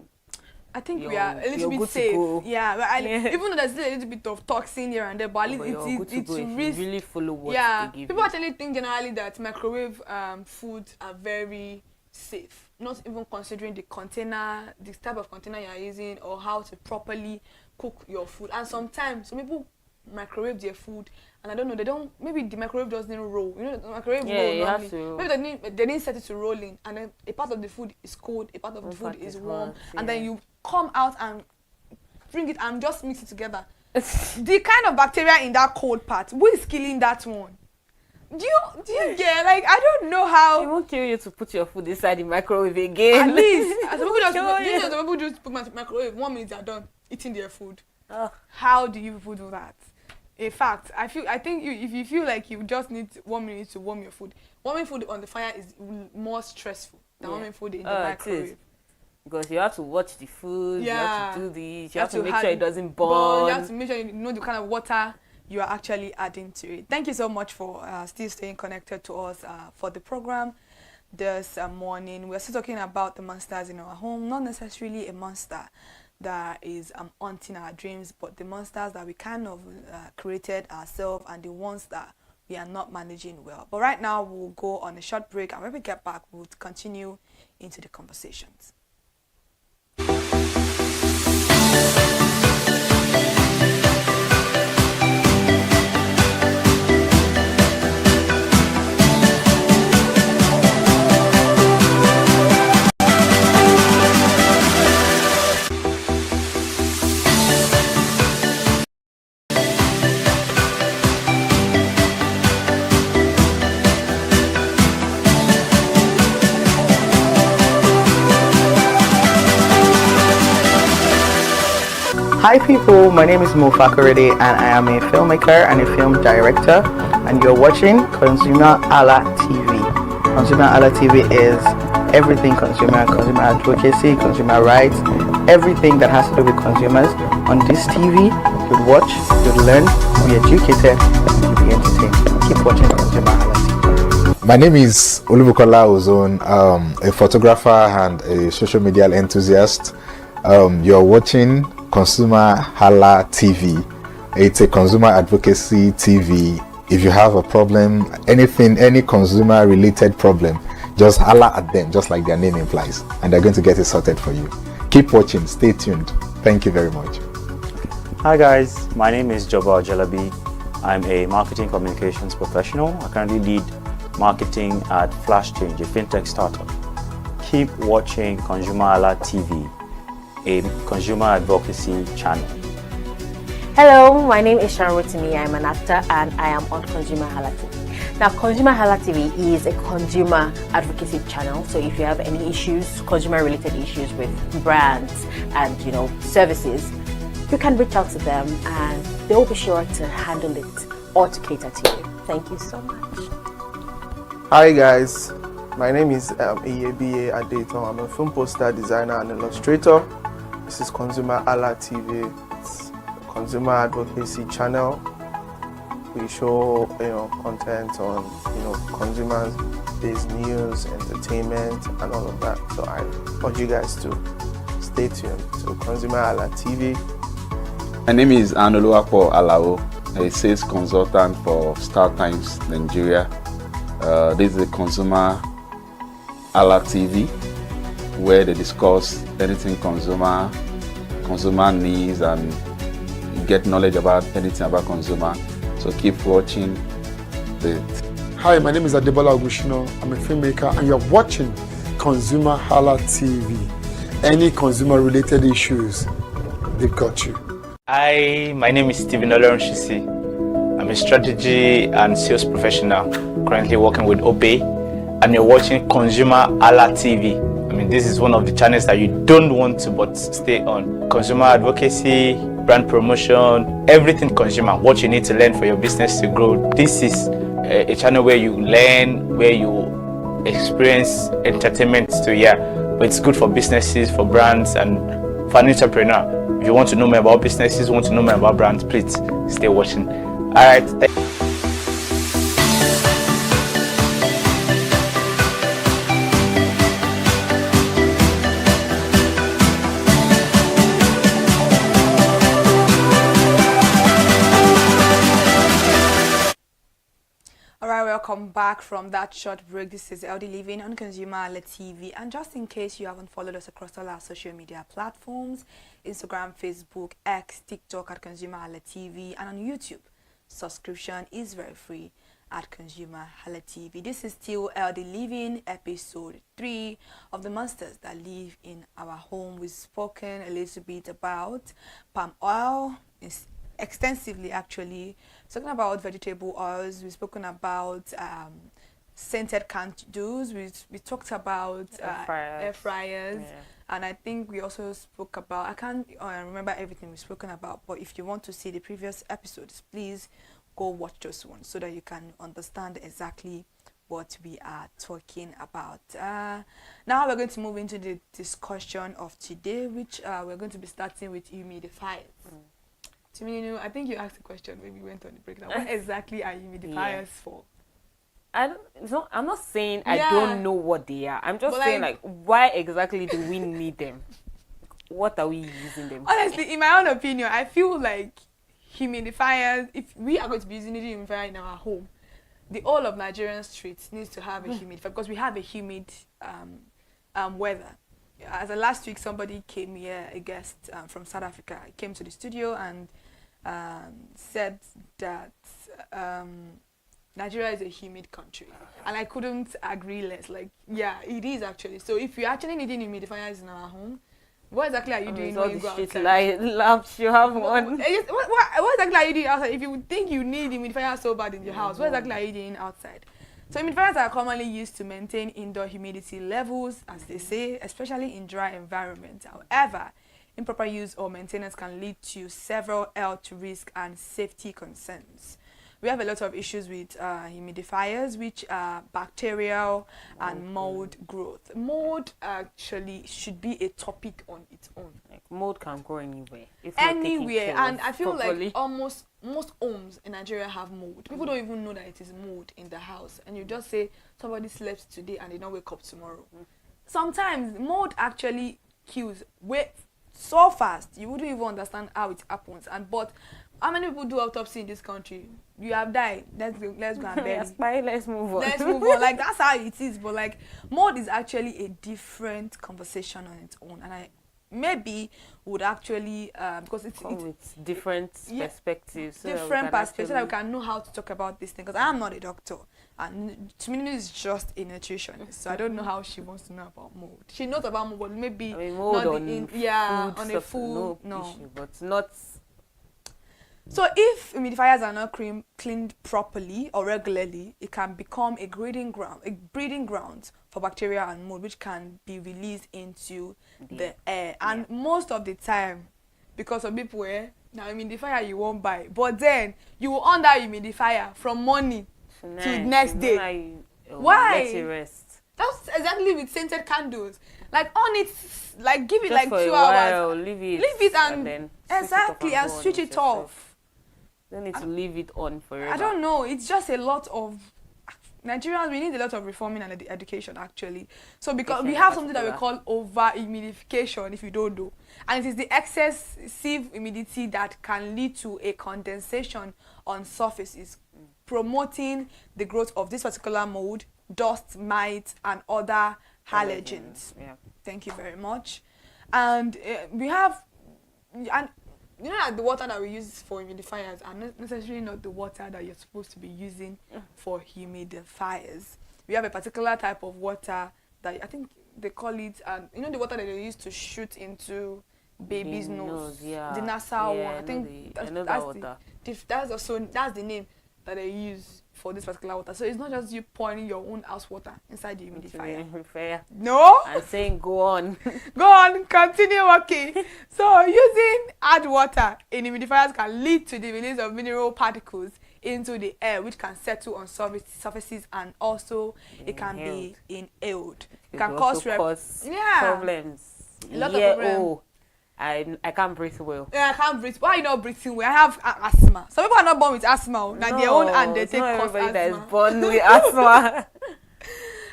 I think we are a little bit safe. Yeah, but even though there's still a little bit of toxin here and there, but at least it's really follow what they give people you. Actually think generally that microwave foods are very safe, not even considering the container, the type of container you are using, or how to properly cook your food. And sometimes some people microwave their food, and I don't know, maybe the microwave doesn't roll. You know, the microwave roll normally. Maybe they didn't set it to rolling, and then a part of the food is cold, a part of the food is warm, and then you come out and bring it and just mix it together. The kind of bacteria in that cold part, who is killing that one? Do you get, like, I don't know how. It won't kill you to put your food inside the microwave again. At least some people just put my microwave, 1 minute they're done eating their food. How do you people do that? In fact, I think if you feel like you just need 1 minute to warm your food, warming food on the fire is more stressful than warming food in the microwave. Because you have to watch the food, you have to do this, you have to make sure it doesn't burn. You have to make sure you know the kind of water you are actually adding to it. Thank you so much for still staying connected to us for the program this morning. We're still talking about the monsters in our home, not necessarily a monster that is haunting our dreams, but the monsters that we kind of created ourselves and the ones that we are not managing well. But right now, we'll go on a short break, and when we get back, we'll continue into the conversations. Hi people, my name is Mo Fakorede and I am a filmmaker and a film director, and you're watching ConsumerHalla TV. ConsumerHalla TV is everything consumer advocacy, consumer rights, everything that has to do with consumers. On this TV, you'd watch, you'd learn, be educated, and you'd be entertained. Keep watching ConsumerHalla TV. My name is Olubukola Ozone, a photographer and a social media enthusiast. You're watching ConsumerHalla TV. It's a consumer advocacy TV. If you have a problem, any consumer related problem, just holla at them, just like their name implies, and they're going to get it sorted for you. Keep watching, stay tuned. Thank you very much. Hi guys, my name is Joba Jalabi. I'm a marketing communications professional. I currently lead marketing at Flash Change, a fintech startup. Keep watching ConsumerHalla TV, a consumer advocacy channel. Hello, my name is Sharon Rotimi. I'm an actor and I am on ConsumerHalla TV. Now, ConsumerHalla TV is a consumer advocacy channel. So if you have any issues, consumer-related issues with brands and services, you can reach out to them and they'll be sure to handle it or to cater to you. Thank you so much. Hi guys, my name is Iyebiye Adeton. I'm a film poster designer and illustrator. This is ConsumerHalla TV. It's a consumer advocacy channel. We show content on consumers-based news, entertainment, and all of that. So I urge you guys to stay tuned to ConsumerHalla TV. My name is Anoluwapo Alao, a sales consultant for Star Times Nigeria. This is a ConsumerHalla TV, where they discuss anything consumer needs and get knowledge about anything about consumer. So keep watching it. Hi, my name is Adebola Ogushino. I'm a filmmaker and you're watching ConsumerHalla TV. any consumer related issues, they've got you. Hi, my name is Stephen Olorunshisi. I'm a strategy and sales professional currently working with Obey, and you're watching ConsumerHalla TV. I mean, this is one of the channels that you don't want to but stay on. Consumer advocacy, brand promotion, everything consumer, what you need to learn for your business to grow. This is a channel where you learn, where you experience entertainment to but it's good for businesses, for brands, and for an entrepreneur. If you want to know more about businesses, want to know more about brands, please stay watching. All right. Welcome back from that short break. This is LD Living on ConsumerHalla TV, and just in case you haven't followed us across all our social media platforms, Instagram, Facebook, X, TikTok at ConsumerHalla TV, and on YouTube, subscription is very free at ConsumerHalla TV. This is still LD Living, episode 3 of the monsters that live in our home. We've spoken a little bit about palm oil, extensively actually, talking about vegetable oils. We've spoken about scented candles. We talked about air fryers. And I think we also spoke about, I can't remember everything we've spoken about, but if you want to see the previous episodes, please go watch those ones so that you can understand exactly what we are talking about. Now we're going to move into the discussion of today, which we're going to be starting with humidifiers. I think you asked a question when we went on the breakdown. What exactly are humidifiers for? I'm not saying I don't know what they are. I'm just saying, like, why exactly do we need them? What are we using them for? Honestly, in my own opinion, I feel like humidifiers, if we are going to be using a humidifier in our home, the whole of Nigerian streets needs to have a humidifier, because we have a humid weather. As of last week, somebody came here, a guest from South Africa, came to the studio and said that Nigeria is a humid country, and I couldn't agree less. Like, yeah, it is actually. So if you're actually needing humidifiers in our home, what exactly are you doing when you go outside? Lamps, you have one. What exactly are you doing outside? If you think you need humidifier so bad in your house, what exactly are you doing outside? So humidifiers are commonly used to maintain indoor humidity levels, as they say, especially in dry environments. However, improper use or maintenance can lead to several health risks and safety concerns. We have a lot of issues with humidifiers, which are bacterial and mold growth. Mold actually should be a topic on its own. Like, mold can grow anywhere. Anywhere, and I feel like almost most homes in Nigeria have mold. People don't even know that it is mold in the house, and you just say somebody slept today and they don't wake up tomorrow. Sometimes mold actually kills so fast you wouldn't even understand how it happens. But how many people do autopsy in this country? You have died. Let's go and bury. Let's move on. Let's move on. Like, that's how it is. But like, mold is actually a different conversation on its own, and I maybe would actually because it's with different perspectives, different perspectives, so that we can know how to talk about this thing. Because I'm not a doctor, and Chimini is just a nutritionist, so I don't know how she wants to know about mold. She knows about mold, but maybe mold not on a food, no issue, but not. So if humidifiers are not cleaned properly or regularly, it can become a breeding ground for bacteria and mold, which can be released into the air. And most of the time, because some people now humidifier you won't buy, but then you will on that humidifier from morning to next day. Why? Let it rest. That's exactly with scented candles. Like, on it, like, give it just like for 2 a hours. while, leave it and then exactly, and switch it off. Don't need to leave it on forever. I don't know. It's just a lot of Nigerians. We need a lot of reforming and education, actually. So because we have something that we call over humidification, if you don't know, and it is the excessive humidity that can lead to a condensation on surfaces, promoting the growth of this particular mold, dust, mites, and other allergens. Yeah. Thank you very much. And we have, and you know that the water that we use for humidifiers are not necessarily not the water that you're supposed to be using for humidifiers. We have a particular type of water that I think they call it, you know the water that they use to shoot into baby's The nose, yeah. the nasal Yeah, one. I think I know that that's water. that's the name that they use for this particular water. So it's not just you pouring your own house water inside the humidifier. No. I'm saying go on. Go on, continue working. So using hard water in humidifiers can lead to the release of mineral particles into the air, which can settle on surfaces, and also it can be inhaled. It can cause problems. A lot of problems. Oh, I can't breathe well. Yeah, I can't breathe. Why are you not breathing well? I have asthma. Some people are not born with asthma. Now their own and they take cause asthma. That is born with asthma.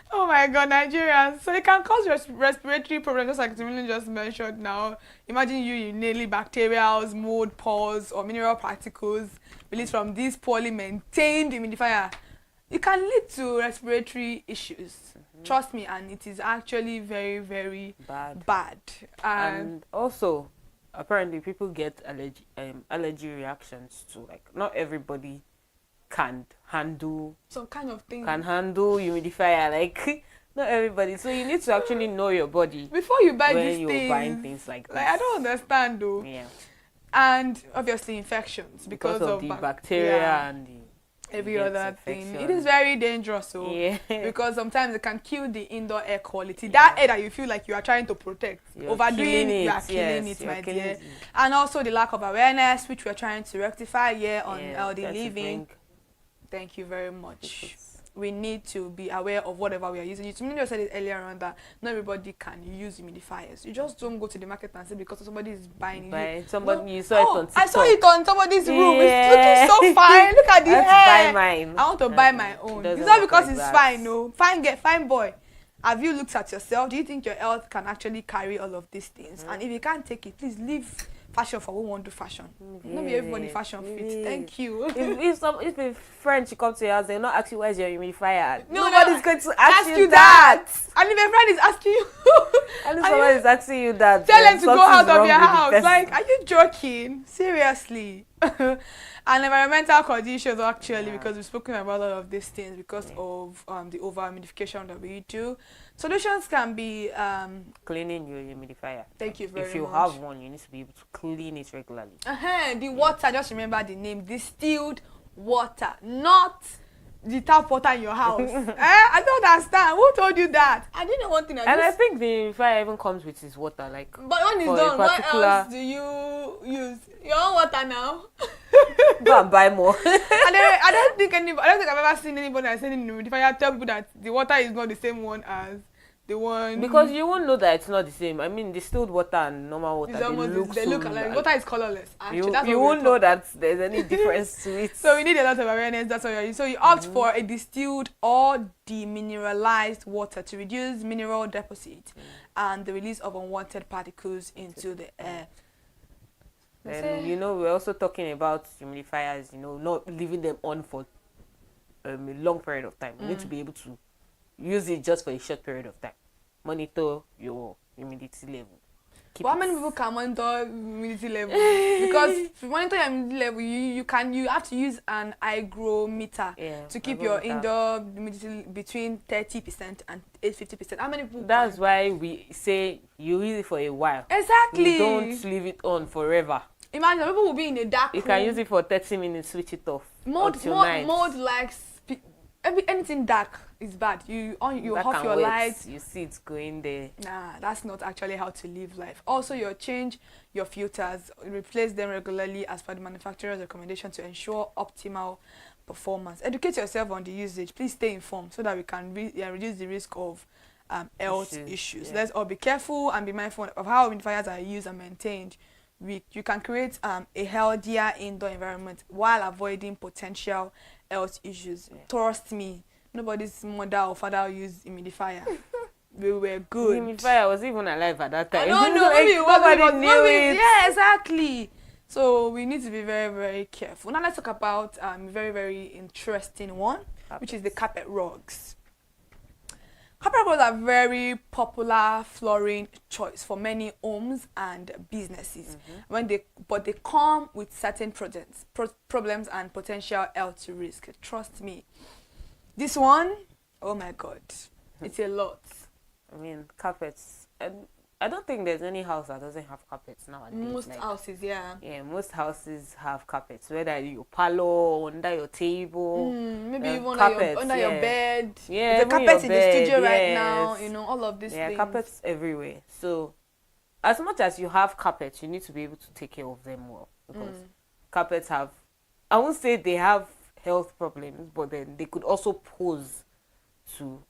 Oh my God, Nigerians. So it can cause respiratory problems, just like Timilin just mentioned now. Imagine you inhaling bacteria, mold, pores, or mineral particles released from this poorly maintained humidifier. It can lead to respiratory issues. Trust me, and it is actually very, very bad. And also, apparently, people get allergy reactions too. Like, not everybody can handle some kind of thing. Can handle humidifier. Like, not everybody. So you need to actually know your body before you buy when these you're things. buying things like this. I don't understand though. Yeah. And obviously infections because of the bacteria and the every other thing. It is very dangerous, because sometimes it can kill the indoor air quality. That air that you feel like you are trying to protect. Overdoing it, you are killing it, my dear. And also the lack of awareness, which we are trying to rectify here on healthy living. Thank you very much. We need to be aware of whatever we are using. You just said it earlier on that not everybody can use humidifiers. You just don't go to the market and say because somebody is buying it. You saw it on TikTok. I saw it on somebody's room. It's looking so fine. Look at the hair. Buy mine. I want to buy my own. It's not because it's fine, no. Fine boy. Have you looked at yourself? Do you think your health can actually carry all of these things? And if you can't take it, please leave fashion for who want to fashion. Not be everybody fashion fit. Thank you. If a friend should come to your house, they'll not ask you where's your humidifier. No, nobody's going to ask you that. And if a friend is asking you, and if someone is asking you that, tell them to go out of your house. Like, are you joking? Seriously. And environmental conditions actually, because we've spoken about all of these things because of the over-humidification that we do. Solutions can be cleaning your humidifier. Thank you very much. If you have one, you need to be able to clean it regularly. The water, just remember the name, distilled water, not the tap water in your house. I don't understand. Who told you that? I didn't know one thing. I think the humidifier even comes with his water. Like, but when it's done, what else do you use? Your own water now. Go and buy more. I don't think I've ever seen anybody that's saying humidifier tell people that the water is not the same one as the one. Because you won't know that it's not the same. I mean, distilled water and normal water, they look alike. Water is colorless. Actually, you won't know that there's any difference to it. So we need a lot of awareness. That's what you're using. So you opt for a distilled or demineralized water to reduce mineral deposit and the release of unwanted particles into the air. And we're also talking about humidifiers, not leaving them on for a long period of time. You need to be able to use it just for a short period of time. Monitor your humidity level. But how many people can monitor humidity level? Because to monitor your humidity level, you have to use an hygrometer to keep your indoor humidity between 30% and 50%. How many people? That's why we say you use it for a while. Exactly. You don't leave it on forever. Imagine people will be in a dark room. You can use it for 30 minutes, switch it off. Mode likes anything dark is bad. You off your lights. You see it's going there. Nah, that's not actually how to live life. Also, change your filters, replace them regularly as per the manufacturer's recommendation to ensure optimal performance. Educate yourself on the usage. Please stay informed so that we can reduce the risk of health issues. Let's all be careful and be mindful of how humidifiers are used and maintained. You can create a healthier indoor environment while avoiding potential health issues. Trust me, nobody's mother or father used humidifier. We were good. Humidifier was even alive at that time. No, nobody knew it. Yeah, exactly. So we need to be very, very careful. Now let's talk about a very, very interesting one, which is the carpet rugs. Carpet rugs are very popular flooring choice for many homes and businesses. But they come with certain problems and potential health risk. Trust me. This one, oh my God, it's a lot. I mean, carpets. And I don't think there's any house that doesn't have carpets nowadays. Most houses, yeah. Yeah, most houses have carpets, whether in your parlor, under your table. Maybe even carpets, under your bed. Yeah, the carpet in the studio right yes. now, you know, all of these things. Yeah, carpets everywhere. So, as much as you have carpets, you need to be able to take care of them well. Because carpets have, I won't say they have health problems, but then they could also pose to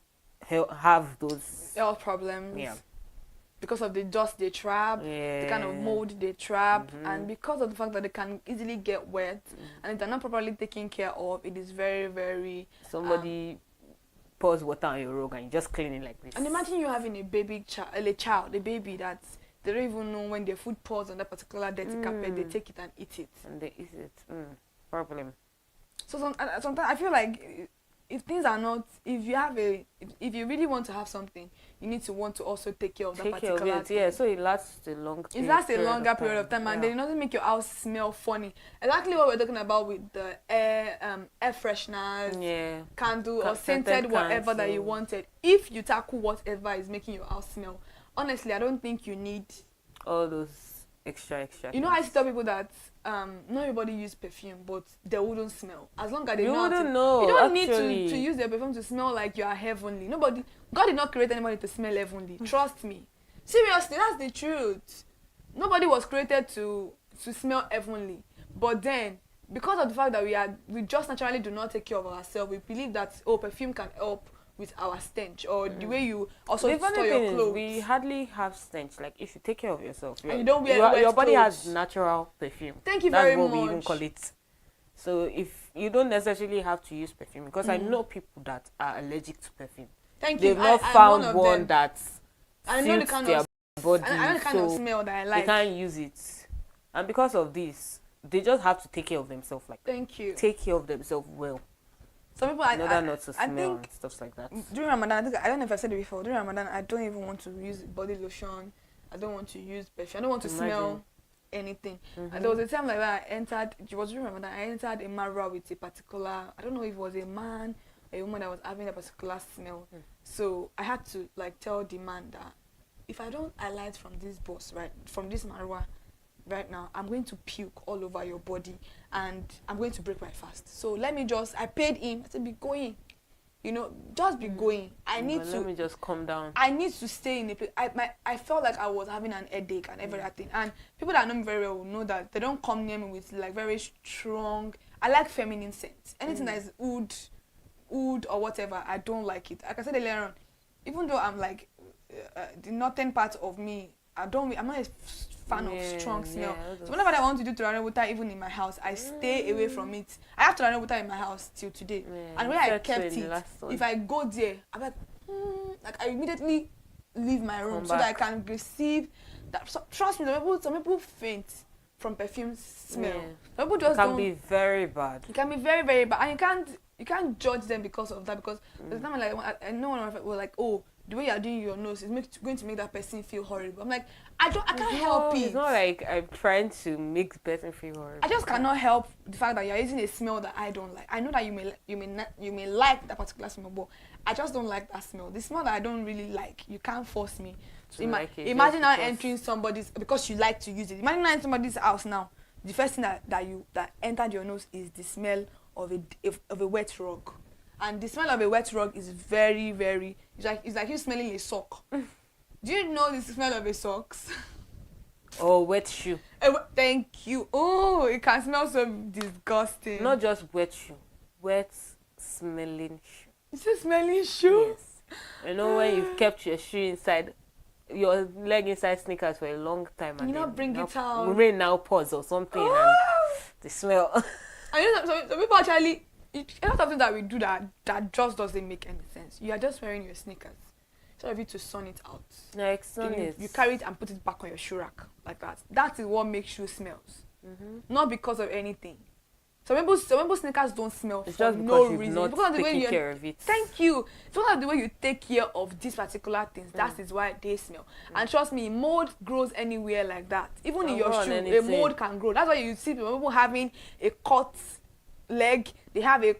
have those health problems. Yeah. Because of the dust they trap, the kind of mold they trap, and because of the fact that they can easily get wet, and if they're not properly taken care of, it is very, very... Somebody pours water on your rug and you just clean it like this. And imagine you having a baby a baby that they don't even know when their food pours on that particular dirty carpet, they take it and eat it. And they eat it. Problem. So sometimes I feel like if things are not, if you really want to have something, you need to want to also take care of that particular thing. Yeah, so it lasts a long time. It lasts a longer period of time, and then it doesn't make your house smell funny. Exactly what we're talking about with the air fresheners, candle or scented whatever that you wanted. If you tackle whatever is making your house smell, honestly, I don't think you need all those extra. You know, I tell people that not everybody use perfume, but they wouldn't smell. As long as they know. You don't need to use their perfume to smell like you are heavenly. Nobody, God did not create anybody to smell heavenly. Trust me. Seriously, that's the truth. Nobody was created to smell heavenly. But then, because of the fact that we just naturally do not take care of ourselves, we believe that perfume can help with our stench, or the way you also store your clothes. We hardly have stench. Like if you take care of yourself, and you don't wear your body has natural perfume. Thank you very much. That's what we even call it. So if you don't necessarily have to use perfume, because I know people that are allergic to perfume. Thank you. They've not found one that suits their body. I know the kind of smell that I like. They can't use it, and because of this, they just have to take care of themselves. Like take care of themselves well. Some people, not to smell and stuff like that. During Ramadan, I don't know if I said it before. During Ramadan, I don't even want to use body lotion. I don't want to use perfume. I don't want to smell anything. And there was a time like that I entered. It was during Ramadan. I entered a marwa with a particular. I don't know if it was a man or a woman that was having a particular smell. So I had to tell the man that if I don't alight from this bus from this marwa right now, I'm going to puke all over your body and I'm going to break my fast. So let me I paid him. I said, be going. You know, just be going. Let me just calm down. I need to stay in a place. I felt like I was having an headache and everything. And people that know me very well will know that they don't come near me with very strong. I like feminine scents. Anything that is oud or whatever, I don't like it. Like I said earlier on, even though I'm the northern part of me, I'm not a fan of strong smell. So whenever I want to do turare water, even in my house, I stay away from it. I have turare water in my house till today. And when I kept it, if I go there, I'm like I immediately leave my room so that I can receive that. So, trust me, some people faint from perfume smell. Some people just can be very bad. It can be very, very bad. And you can't judge them because of that, because there's time I know one of my friends were like, oh, the way you're doing your nose is going to make that person feel horrible. I'm like, I can't help it. It's not like I'm trying to make the person feel horrible. I just cannot help the fact that you're using a smell that I don't like. I know that you may like that particular smell, but I just don't like that smell. The smell that I don't really like, you can't force me to like it. Imagine now entering somebody's, because you like to use it. Imagine now in somebody's house now, the first thing that entered your nose is the smell of a wet rug. And the smell of a wet rug is very, very, it's like you smelling a sock. Do you know the smell of a socks? Or wet shoe. Thank you. Oh, it can smell so disgusting. Not just wet shoe, wet smelling shoe. It's a smelling shoe? Yes. You know when you've kept your shoe inside, your leg inside sneakers for a long time, and you not bring it out. Rain now pause or something, and the smell. And you know, some people actually, a lot of things that we do that just doesn't make any sense. You are just wearing your sneakers. Instead of you to sun it out. Like sun it. You carry it and put it back on your shoe rack like that. That is what makes shoe smells. Not because of anything. Some people's sneakers don't smell for no reason. Not because of the way taking care of it. Thank you. It's because of the way you take care of these particular things. That is why they smell. And trust me, mold grows anywhere like that. Even in your shoe, a mold can grow. That's why you see people having a cut leg, they have a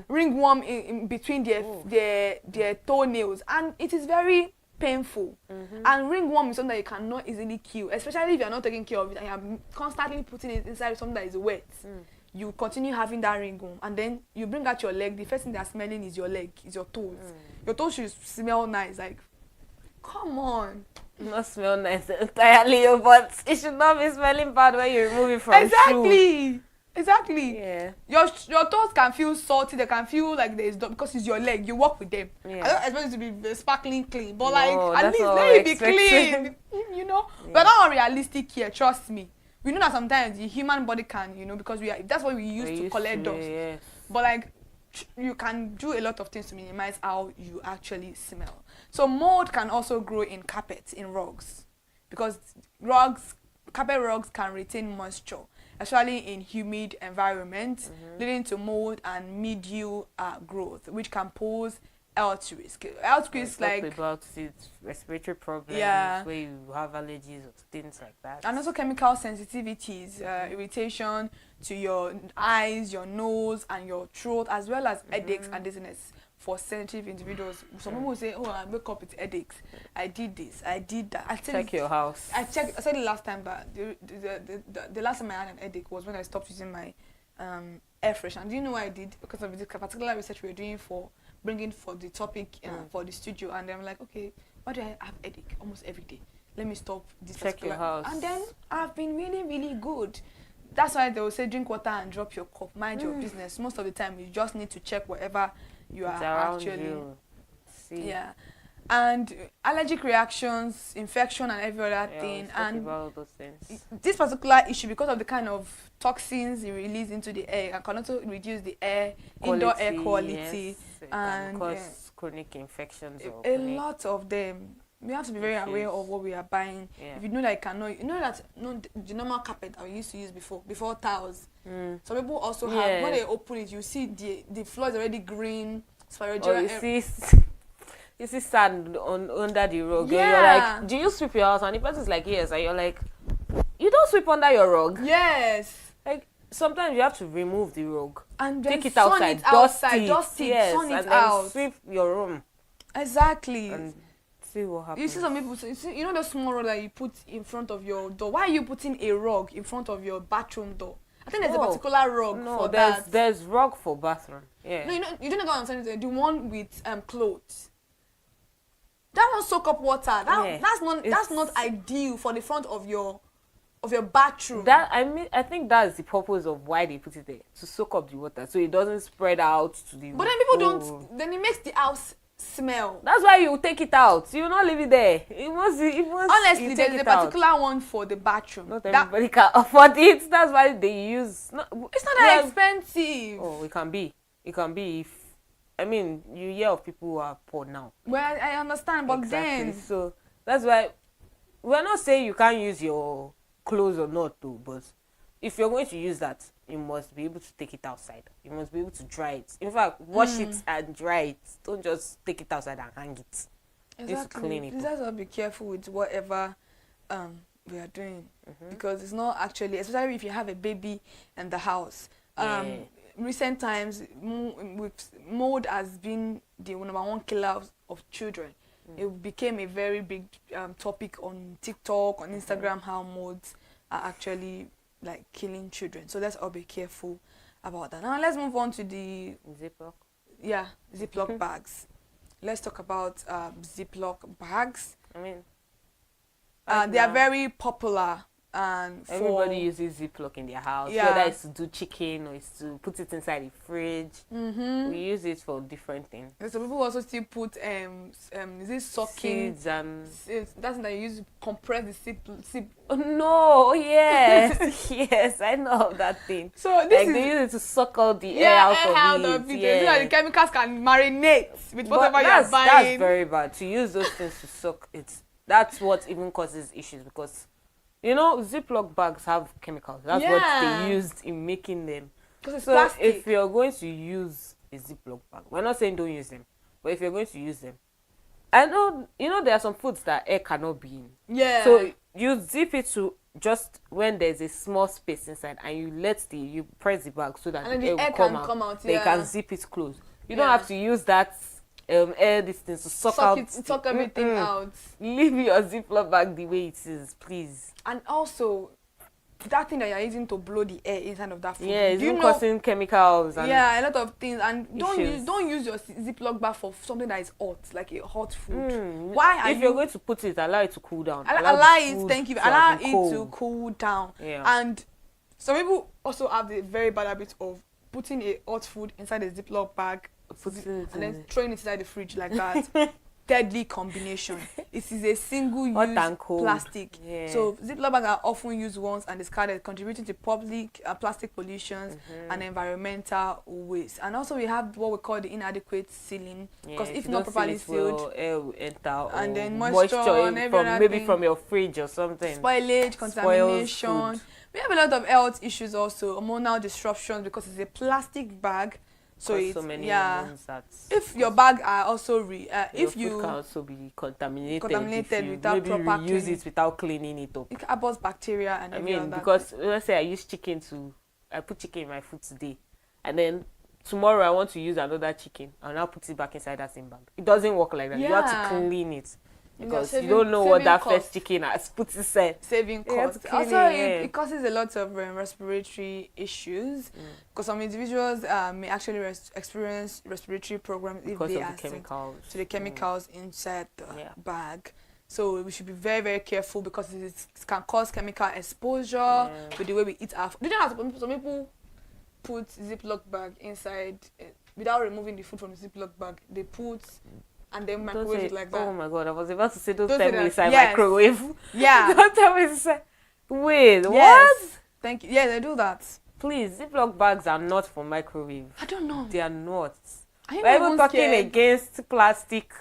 ringworm in between their toenails, and it is very painful. And ringworm is something that you cannot easily kill, especially if you're not taking care of it and you're constantly putting it inside something that is wet. You continue having that ringworm, and then you bring out your leg. The first thing they're smelling is your leg, is your toes. Your toes should smell nice. Like, come on. Not smell nice entirely, but it should not be smelling bad when you remove it from shoe. Exactly. Yeah. Your toes can feel salty. They can feel like there is because it's your leg. You walk with them. Yeah. I don't expect it to be sparkling clean, but No, like at least let it be clean. You know, but not unrealistic here. Trust me. We know that sometimes the human body can, because that's what we use to collect dust. Yes. But like, you can do a lot of things to minimize how you actually smell. So mold can also grow in carpets, in rugs, because carpet rugs can retain moisture, especially in humid environments, leading to mold and mildew growth, which can pose health risk. Health risk like about it, respiratory problems, where you have allergies or things like that, and also chemical sensitivities, irritation to your eyes, your nose, and your throat, as well as headaches and dizziness for sensitive individuals. Some people say, "Oh, I wake up with headaches. I did this, I did that." Check your house. I said the last time, but the last time I had an headache was when I stopped using my air freshener. Do you know what I did? Because of this particular research we were doing for bringing for the topic for the studio, and I'm like, okay, why do I have headache almost every day? Let me stop this. Check your house. And then I've been really, really good. That's why they will say drink water and drop your cup. Mind your business. Most of the time, you just need to check whatever you are actually. See. Yeah. And allergic reactions, infection, and every other thing. And about all those things. This particular issue, because of the kind of toxins you release into the air, and can also reduce the indoor air quality, and cause chronic infections. A lot of them. We have to be very aware of what we are buying. If you know that the normal carpet that we used to use before tiles. Some people also have, when they open it, you see the floor is already green. You see sand under the rug. Yeah. And you're like, do you sweep your house? And the person's like, yes. And you're like, you don't sweep under your rug. Yes. Like, sometimes you have to remove the rug. And then take it outside, dust it, sun it and out. then sweep your room. Exactly. And see what happens. You see some people, you know the small rug that you put in front of your door? Why are you putting a rug in front of your bathroom door? I think there's a particular rug for that. There's rug for bathroom. Yeah. No, you don't know what I'm saying. The one with clothes. That won't soak up water. That's not ideal for the front of your bathroom. I think that's the purpose of why they put it there, to soak up the water so it doesn't spread out to the. But then people don't. Then it makes the house smell. That's why you take it out. You will not leave it there. It must. Honestly, there's a particular one for the bathroom. Not everybody can afford it. That's why they use. It's not that expensive. Oh, it can be. It can be if. I mean, you hear of people who are poor now. Well, I understand, but then. So that's why we're not saying you can't use your clothes or not, too. But if you're going to use that, you must be able to take it outside. You must be able to dry it. In fact, wash it and dry it. Don't just take it outside and hang it. Exactly. Just clean it. You just have to be careful with whatever we are doing, because it's not actually, especially if you have a baby in the house. Recent times, mold has been the number one killer of children. It became a very big topic on TikTok, on Instagram, how molds are actually like killing children. So let's all be careful about that. Now let's move on to the Ziploc. Yeah, Ziploc bags. Let's talk about Ziploc bags. I mean, they are very popular. And everybody uses Ziploc in their house, whether it's to do chicken or it's to put it inside the fridge. We use it for different things. And some people also still put this sucking seeds and that's that you use to compress the sip. Oh no! Yes, yes, I know of that thing. So this they use it to suck all the air out of it. So that the chemicals can marinate with whatever you are buying. That's very bad. To use those things to suck it. That's what even causes issues, because you know, Ziploc bags have chemicals. That's what they used in making them. Because it's so plastic. If you're going to use a Ziploc bag, we're not saying don't use them, but if you're going to use them, I know, you know, there are some foods that air cannot be in. Yeah. So you zip it to just when there's a small space inside and you press the bag so that And the the air air will can come out, they yeah. can zip it closed. You don't have to use that air distance to suck everything out. Leave your Ziploc bag the way it is, please. And also, that thing that you're using to blow the air inside of that food. Yeah, it's causing chemicals. And yeah, a lot of things. And issues. don't use your Ziploc bag for something that is hot, like a hot food. Why are if you're going to put it, allow it to cool down. Allow it. Thank you. Allow it to cool down. Yeah. And some people also have the very bad habit of putting a hot food inside a Ziploc bag and then throwing it inside the fridge like that. Deadly combination. It is a single-use plastic. Yeah. So Ziploc bags are often used once and discarded, contributing to public plastic pollution and environmental waste. And also we have what we call the inadequate sealing, because if not properly sealed, air will enter, and then moisture and maybe from your fridge or something. Spoilage, contamination. We have a lot of health issues also, hormonal disruptions, because it's a plastic bag. So it's so many if your bag are also if you food can also be contaminated without maybe proper reuse it without cleaning it up. It harbors bacteria and because let's say I put chicken in my food today, and then tomorrow I want to use another chicken and I'll put it back inside that same bag. It doesn't work like that. You have to clean it. Because you don't know what that first chicken has put inside. Saving costs. Also, it causes a lot of respiratory issues. Because some individuals may actually experience respiratory problems if they are to the chemicals inside the bag. So we should be very, very careful, because it can cause chemical exposure with the way we eat our food. You don't have to, some people put Ziploc bag inside without removing the food from the Ziploc bag. They put and then microwave it like that. Oh my god, I was about to say don't tell me inside microwave. Yeah. Don't tell me inside. Wait, yes. What? Thank you. Yeah, they do that. Please, Ziploc bags are not for microwave. I don't know. They are not. We're even talking against plastic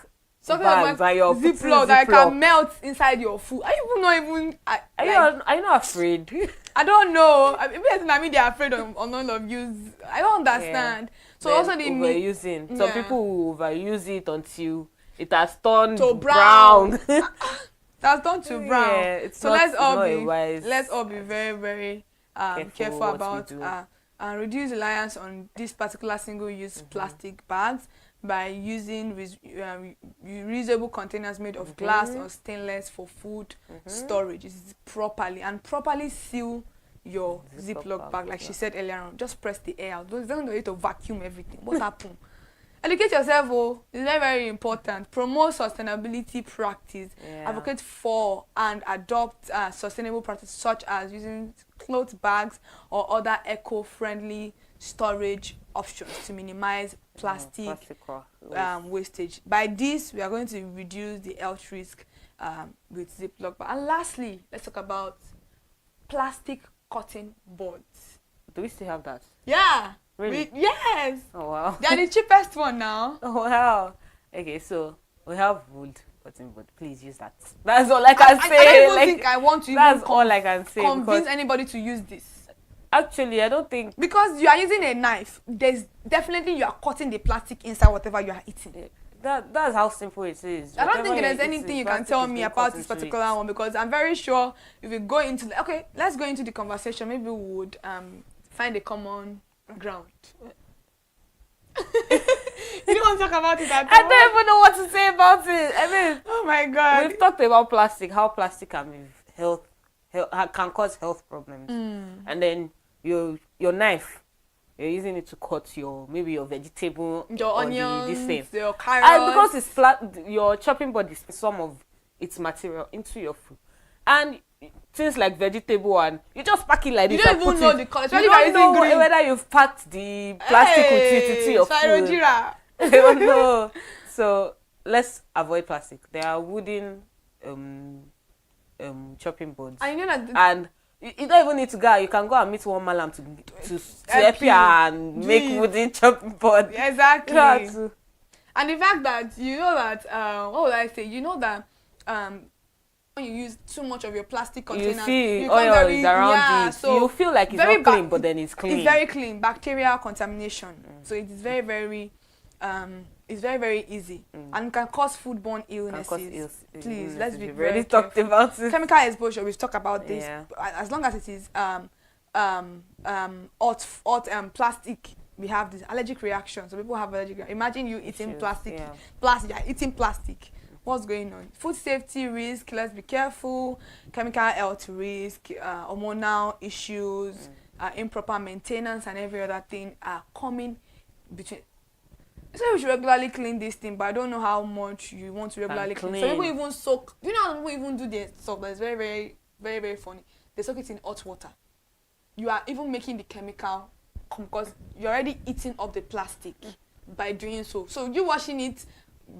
bags like Ziploc that can melt inside your food. Are you not even... Are you not afraid? I don't know. Maybe they're afraid of none of use. I don't understand. Yeah. So also the overusing. Some people will overuse it until it has turned to brown. That's turned to brown. Yeah, so let's all be very, very careful about and reduce reliance on this particular single-use plastic bags by using reusable containers made of glass or stainless for food storage. Properly seal your Ziploc bag, like she said earlier on. Just press the air out. Don't need to vacuum everything. What happened? Educate yourself. It's very, very important. Promote sustainability practice. Advocate for and adopt sustainable practices such as using cloth bags or other eco-friendly storage options to minimize plastic wastage. By this, we are going to reduce the health risk with Ziploc. And lastly, let's talk about plastic cutting boards. Do we still have that? Yeah. Really? Yes. Oh wow. They are the cheapest one now. Oh wow. Okay, so we have wood cutting board. Please use that. That's all I can say. I don't think I want to. That's all I can say. Convince anybody to use this. Actually, I don't think, because you are using a knife. There's definitely you are cutting the plastic inside whatever you are eating. That's how simple it is. I don't think there's anything you can tell me about this particular one, because I'm very sure if we go into let's go into the conversation. Maybe we would find a common ground. You don't want to talk about it at all? I don't even know what to say about it. I mean, oh my god, we've talked about plastic, how plastic can be can cause health problems, and then your knife, you're using it to cut maybe your vegetable, your onions, this thing. Your carrots. And because it's flat, your chopping board is some of its material into your food, and things like vegetable, and you just pack it like this. You don't even know the color. You don't know whether you've packed the plastic with it into your food. I don't know. So let's avoid plastic. There are wooden chopping boards, and you know that and you don't even need to go. You can go and meet one malam to help you and make wooden chopping board. Exactly. And the fact that what would I say? You know that when you use too much of your plastic container, you see oil is around it. So you feel like it's not clean, but then it's clean. It's very clean. Bacterial contamination. So it is very, very it's very, very easy and can cause foodborne illnesses. Please, let's be very talked about it. Chemical exposure, we've talked about this. As long as it is plastic, we have this allergic reaction. So people have allergic reaction. Imagine you eating plastic. You're eating plastic. What's going on? Food safety risk, let's be careful. Chemical health risk, hormonal issues, improper maintenance and every other thing are coming between. So we should regularly clean this thing, but I don't know how much you want to regularly clean. Some people even soak. You know how people even do their stuff that's very, very, very, very funny. They soak it in hot water. You are even making the chemical because you're already eating up the plastic by doing so. So you washing it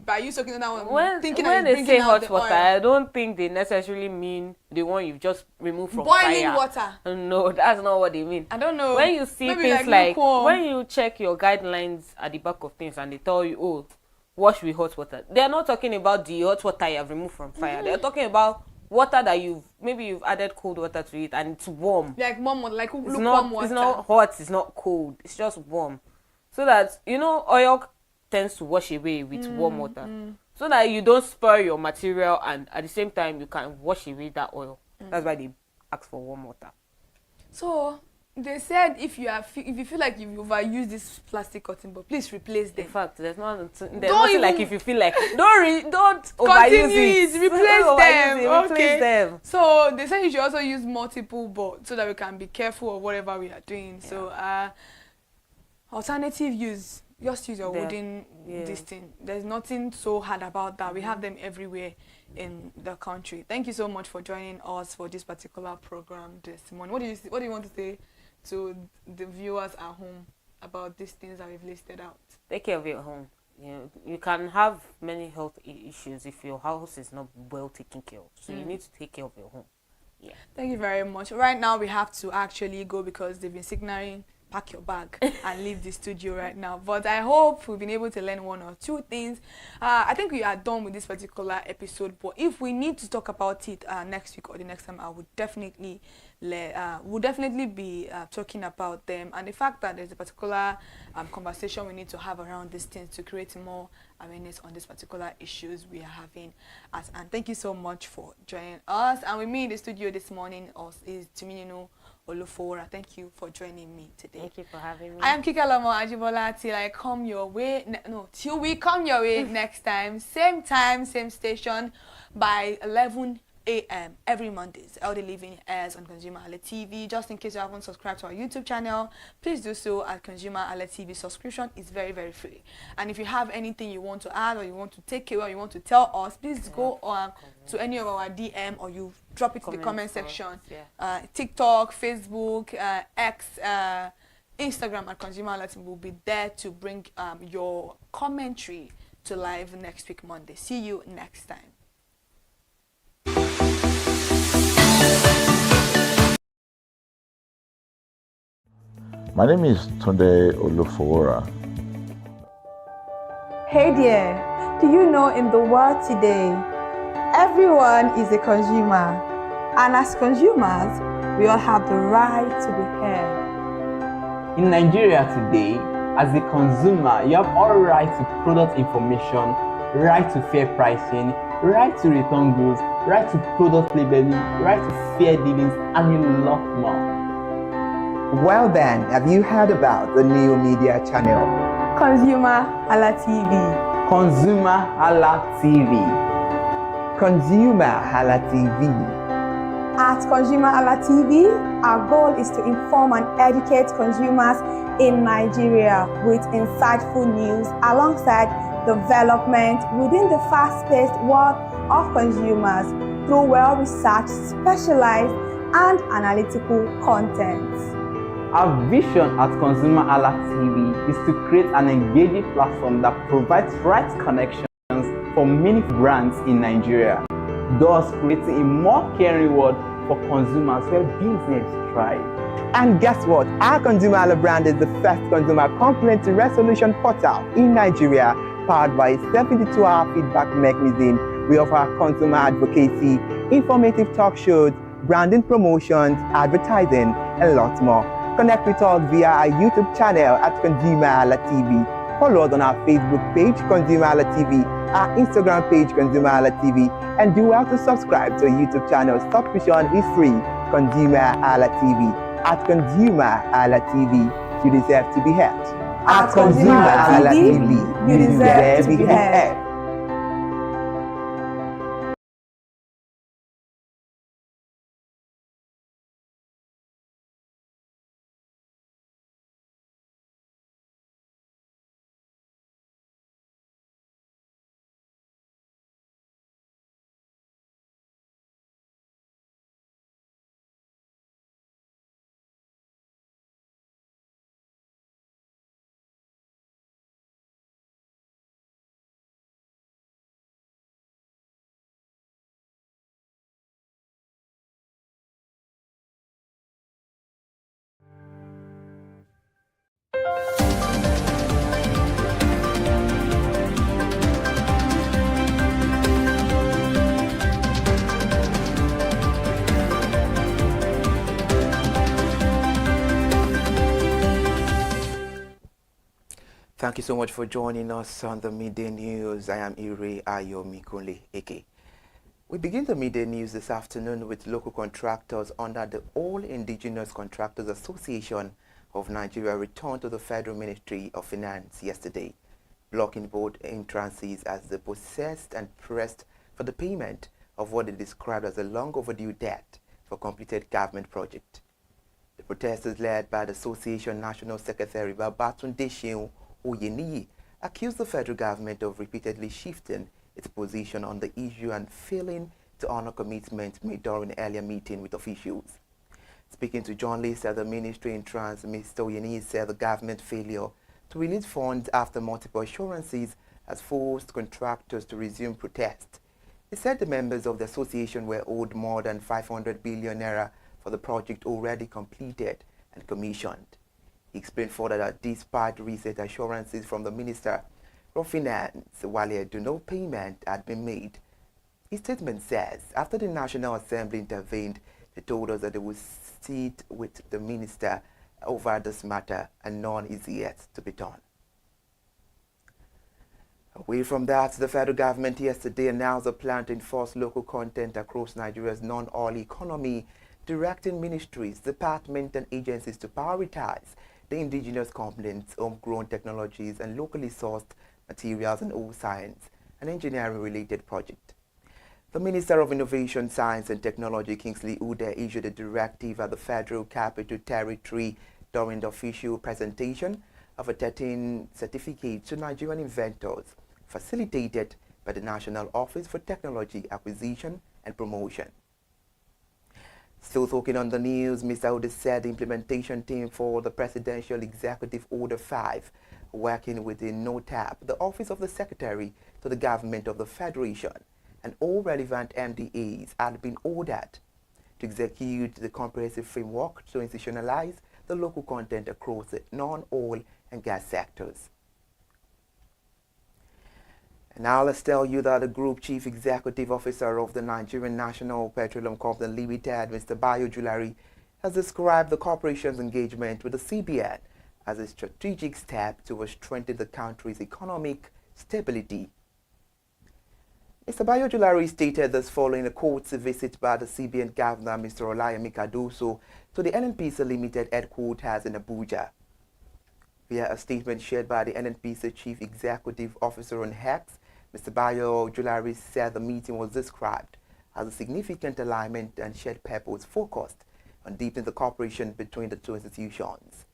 by you soaking it down. When they say hot water, I don't think they necessarily mean the one you've just removed from boiling fire. Water. No, that's not what they mean. I don't know. When you see maybe things like when you check your guidelines at the back of things and they tell you, oh, wash with hot water, they are not talking about the hot water you have removed from fire. They're talking about water that you've added cold water to it and it's warm. Like warm water, like lukewarm water. It's not hot, it's not cold, it's just warm. So that, you know, oil tends to wash away with warm water. So that you don't spoil your material and at the same time you can wash away that oil. That's why they ask for warm water. So they said if you feel like you've overused this plastic cotton bud, please replace them. In fact, there's nothing like if you feel like don't overuse it. Replace them. So they said you should also use multiple boards so that we can be careful of whatever we are doing. Yeah. So alternative use. Just use your wooden this thing. There's nothing so hard about that. We have them everywhere in the country. Thank you so much for joining us for this particular program this morning. What do you want to say to the viewers at home about these things that we've listed out? Take care of your home. You can have many health issues if your house is not well taken care of. So you need to take care of your home. Yeah. Thank you very much. Right now we have to actually go because they've been signaling pack your bag and leave the studio right now. But I hope we've been able to learn one or two things. I think we are done with this particular episode, but if we need to talk about it next week or the next time, I would definitely be talking about them and the fact that there's a particular conversation we need to have around these things to create more awareness on these particular issues we are having. And thank you so much for joining us. And with me in the studio this morning is Tuminino Olufora. Thank you for joining me today. Thank you for having me. I am Kikelomo Ajibola till I come your way. Till we come your way next time, same station by 11 a.m. every Mondays. Elder Living airs on ConsumerHalla TV. Just in case you haven't subscribed to our YouTube channel, please do so at ConsumerHalla TV. Subscription is very, very free. And if you have anything you want to add or you want to take away or you want to tell us, please go to any of our DM or you drop it in the comment section. TikTok, Facebook, X, Instagram at ConsumerHalla TV will be there to bring your commentary to live next week Monday. See you next time. My name is Tunde Olufora. Hey there, do you know in the world today, everyone is a consumer, and as consumers, we all have the right to be heard. In Nigeria today, as a consumer, you have all right to product information, right to fair pricing, right to return goods, right to product labeling, right to fair dealings, and a lot more. Well then, have you heard about the new media channel? ConsumerHalla TV. ConsumerHalla TV. ConsumerHalla TV. At ConsumerHalla TV, our goal is to inform and educate consumers in Nigeria with insightful news alongside development within the fast-paced world of consumers through well-researched, specialized, and analytical content. Our vision at ConsumerHalla TV is to create an engaging platform that provides right connections for meaningful brands in Nigeria, thus creating a more caring world for consumers where business thrive. And guess what? Our ConsumerHalla brand is the first consumer complaint resolution portal in Nigeria, powered by a 72-hour feedback mechanism. We offer consumer advocacy, informative talk shows, branding promotions, advertising, and lots more. Connect with us via our YouTube channel at ConsumerHalla TV. Follow us on our Facebook page, ConsumerHallaTV, our Instagram page, ConsumerHallaTV, and do well to subscribe to our YouTube channel. Subscription is free, ConsumerHallaTV. At ConsumerHallaTV, you deserve to be heard. At ConsumerHallaTV, you deserve to be heard. Thank you so much for joining us on the Midday News. I am Ire Ayomikunle Eke. We begin the Midday News this afternoon with local contractors under the All Indigenous Contractors Association of Nigeria returned to the Federal Ministry of Finance yesterday, blocking both entrances as they processed and pressed for the payment of what they described as a long overdue debt for completed government project. The protesters, led by the Association National Secretary Babatunde Shehu Oyeniyi, accused the federal government of repeatedly shifting its position on the issue and failing to honor commitments made during an earlier meeting with officials. Speaking to journalists at the ministry in trance, Mr. Oyeniyi said the government failure to release funds after multiple assurances has forced contractors to resume protest. He said the members of the association were owed more than 500 billion naira for the project already completed and commissioned. He explained further that despite recent assurances from the Minister of Finance, while no payment had been made. His statement says, after the National Assembly intervened, they told us that they would sit with the Minister over this matter and none is yet to be done. Away from that, the federal government yesterday announced a plan to enforce local content across Nigeria's non-oil economy, directing ministries, departments and agencies to prioritize the indigenous components, homegrown technologies and locally sourced materials in all science and engineering-related projects. The Minister of Innovation, Science and Technology, Kingsley Ude, issued a directive at the Federal Capital Territory during the official presentation of a 13 certificate to Nigerian inventors, facilitated by the National Office for Technology Acquisition and Promotion. Still talking on the news, Mr. Ude said the implementation team for the Presidential Executive Order 5, working within NOTAP, the Office of the Secretary to the Government of the Federation, and all relevant MDAs had been ordered to execute the comprehensive framework to institutionalize the local content across the non-oil and gas sectors. And now let's tell you that the Group Chief Executive Officer of the Nigerian National Petroleum Company Limited, Mr. Bayo Julari, has described the corporation's engagement with the CBN as a strategic step towards strengthening the country's economic stability. Mr. Bayo Julari stated this following a courtesy visit by the CBN Governor, Mr. Olayemi Cardoso, to the NNPC Limited headquarters in Abuja. Via a statement shared by the NNPC Chief Executive Officer on X, Mr. Bayo Julari said the meeting was described as a significant alignment and shared purpose focused on deepening the cooperation between the two institutions.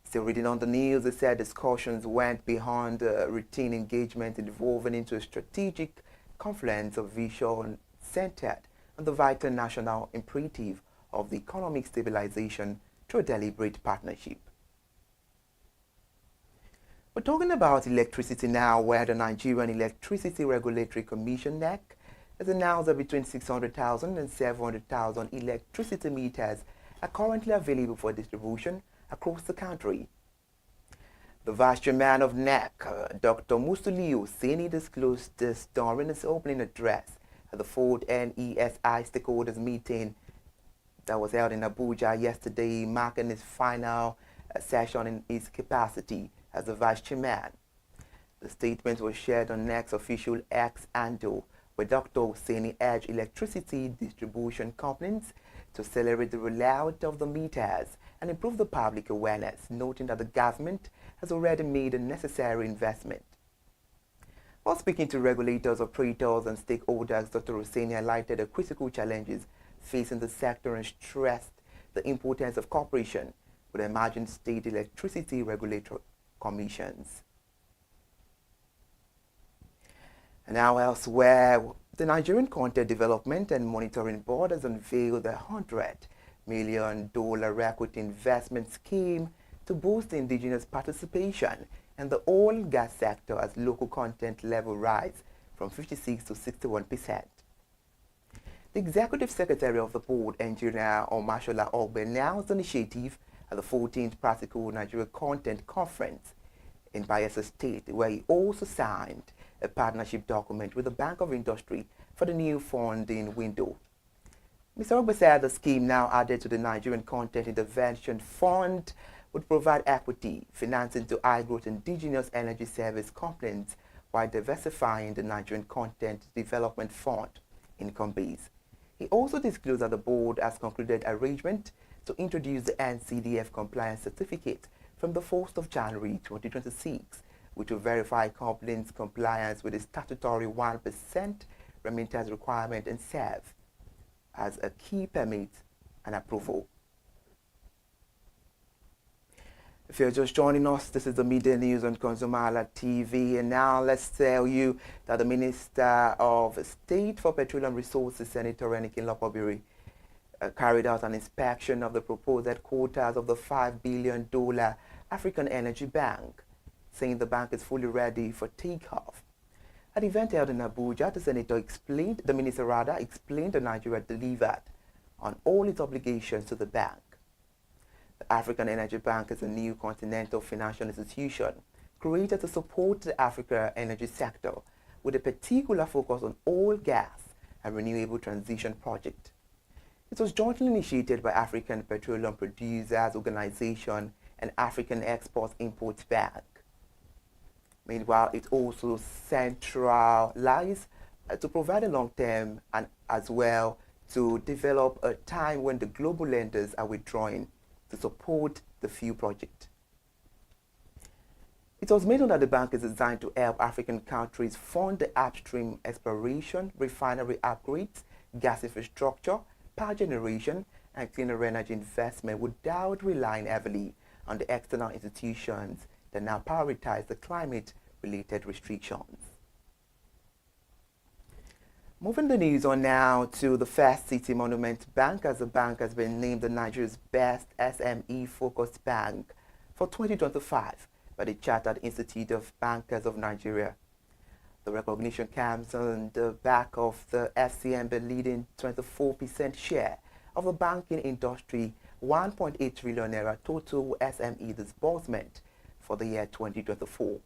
Still reading on the news, it said discussions went beyond routine engagement, evolving into a strategic confluence of vision centered on the vital national imperative of the economic stabilization through a deliberate partnership. We're talking about electricity now, where the Nigerian Electricity Regulatory Commission (NEC) has announced that between 600,000 and 700,000 electricity meters are currently available for distribution across the country. The Vice Chairman of NEC, Dr. Musuliu Seni, disclosed this during his opening address at the 4th NESI stakeholders meeting that was held in Abuja yesterday, marking its final a session in his capacity as the vice chairman. The statement was shared on next official X handle, where Dr. Hussaini urged electricity distribution companies to accelerate the rollout of the meters and improve the public awareness, noting that the government has already made a necessary investment. While speaking to regulators, operators, and stakeholders, Dr. Hussaini highlighted the critical challenges facing the sector and stressed the importance of cooperation with emerging state electricity regulatory commissions. And now elsewhere, the Nigerian Content Development and Monitoring Board has unveiled a $100 million equity investment scheme to boost indigenous participation in the oil and gas sector as local content level rise from 56 to 61%. The Executive Secretary of the Board, Engineer Omashola Ogbe, announced the initiative at the 14th Practical Nigeria Content Conference in Bayelsa State, where he also signed a partnership document with the Bank of Industry for the new funding window. Mr. Ogbe said the scheme, now added to the Nigerian Content Intervention Fund, would provide equity financing to high-growth indigenous energy service companies while diversifying the Nigerian Content Development Fund income base. He also disclosed that the board has concluded arrangement to introduce the NCDF compliance certificate from the 1st of January 2026, which will verify companies' compliance with the statutory 1% remittance requirement and serve as a key permit and approval. If you're just joining us, this is the media news on ConsumerHallaTV, and now let's tell you that the Minister of State for Petroleum Resources, Senator Enikin Lopobiri, carried out an inspection of the proposed headquarters of the $5 billion African Energy Bank, saying the bank is fully ready for takeoff. At the event held in Abuja, the Minister explained that Nigeria delivered on all its obligations to the bank. The African Energy Bank is a new continental financial institution created to support the African energy sector with a particular focus on oil, gas, and renewable transition projects. It was jointly initiated by African Petroleum Producers Organization and African Export-Import Bank. Meanwhile, it also centralized to provide a long-term and as well to develop a time when the global lenders are withdrawing to support the few project. It was made known that the bank is designed to help African countries fund the upstream exploration, refinery upgrades, gas infrastructure, power generation, and cleaner energy investment without relying heavily on the external institutions that now prioritize the climate-related restrictions. Moving the news on now to the First City Monument Bank, as the bank has been named the Nigeria's best SME-focused bank for 2025 by the Chartered Institute of Bankers of Nigeria. The recognition comes on the back of the FCMB leading 24% share of the banking industry, 1.8 trillion naira total SME disbursement for the year 2024.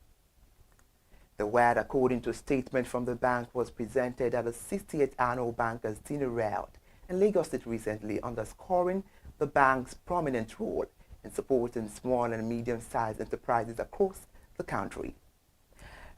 The award, according to a statement from the bank, was presented at the 68th Annual Bankers Dinner held in Lagos State recently, underscoring the bank's prominent role in supporting small and medium-sized enterprises across the country.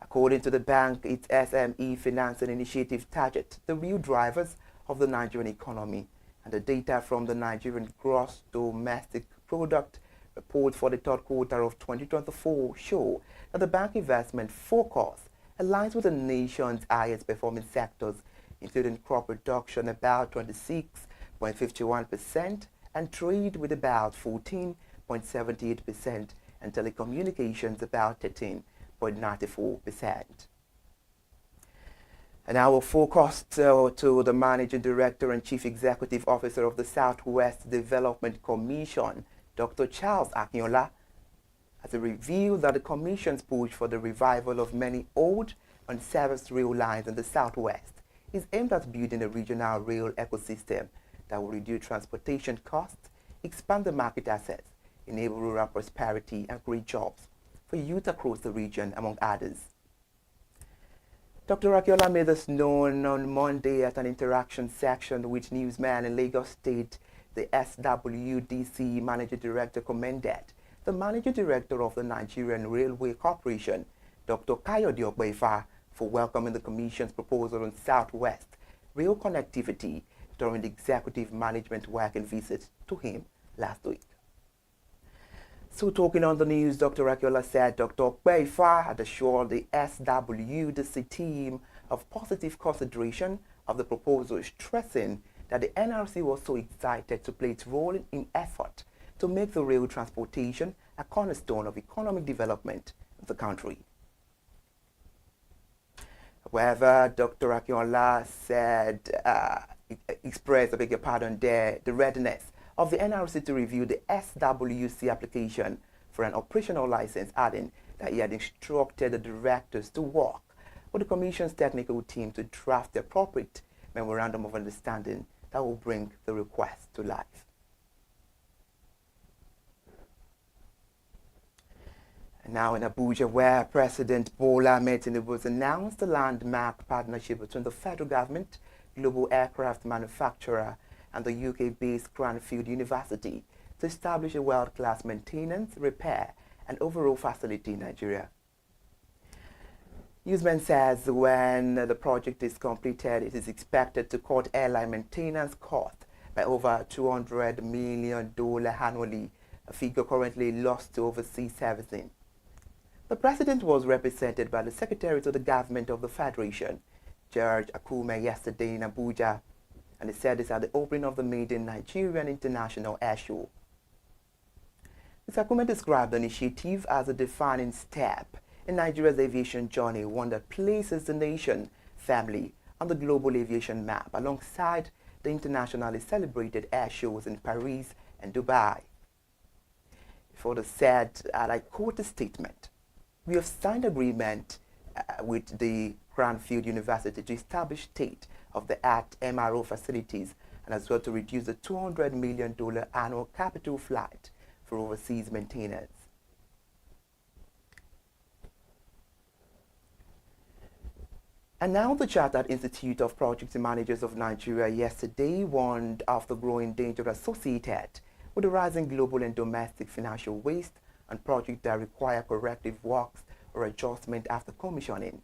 According to the bank, its SME financing initiative targets the real drivers of the Nigerian economy, and the data from the Nigerian Gross Domestic Product report for the third quarter of 2024 show that the bank investment forecast aligns with the nation's highest performing sectors, including crop production about 26.51% and trade with about 14.78% and telecommunications about 13.94%. And our focus to the Managing Director and Chief Executive Officer of the Southwest Development Commission, Dr. Charles Akinola, has revealed that the Commission's push for the revival of many old and serviced rail lines in the Southwest is aimed at building a regional rail ecosystem that will reduce transportation costs, expand the market access, enable rural prosperity, and create jobs for youth across the region, among others. Dr. Akinola made this known on Monday at an interaction section with newsmen in Lagos State. The SWDC Managing Director commended the Managing Director of the Nigerian Railway Corporation, Dr. Kayode Ogbefa, for welcoming the Commission's proposal on Southwest rail connectivity during the Executive Management Working visit to him last week. So talking on the news, Dr. Akiola said Dr. Ogbefa had assured the SWDC team of positive consideration of the proposal, stressing that the NRC was so excited to play its role in effort to make the rail transportation a cornerstone of economic development of the country. However, Dr. Akiola said, expressed, the readiness of the NRC to review the SWC application for an operational license, adding that he had instructed the directors to work with the Commission's technical team to draft the appropriate memorandum of understanding that will bring the request to life. And now in Abuja, where President Bola Ahmed Tinubu announced a landmark partnership between the federal government, global aircraft manufacturer, and the UK-based Cranfield University to establish a world-class maintenance, repair, and overall facility in Nigeria. Newsman says when the project is completed, it is expected to cut airline maintenance costs by over $200 million annually, a figure currently lost to overseas servicing. The president was represented by the Secretary to the Government of the Federation, George Akume, yesterday in Abuja, and he said this at the opening of the maiden Nigerian International Air Show. Mr. Akume described the initiative as a defining step in Nigeria's aviation journey, one that places the nation firmly on the global aviation map alongside the internationally celebrated air shows in Paris and Dubai. He further said, and I quote the statement, "We have signed agreement with the Cranfield University to establish state-of-the-art MRO facilities and as well to reduce the $200 million annual capital flight for overseas maintenance." And now the Chartered Institute of Project Managers of Nigeria yesterday warned of the growing danger associated with the rising global and domestic financial waste and projects that require corrective works or adjustment after commissioning.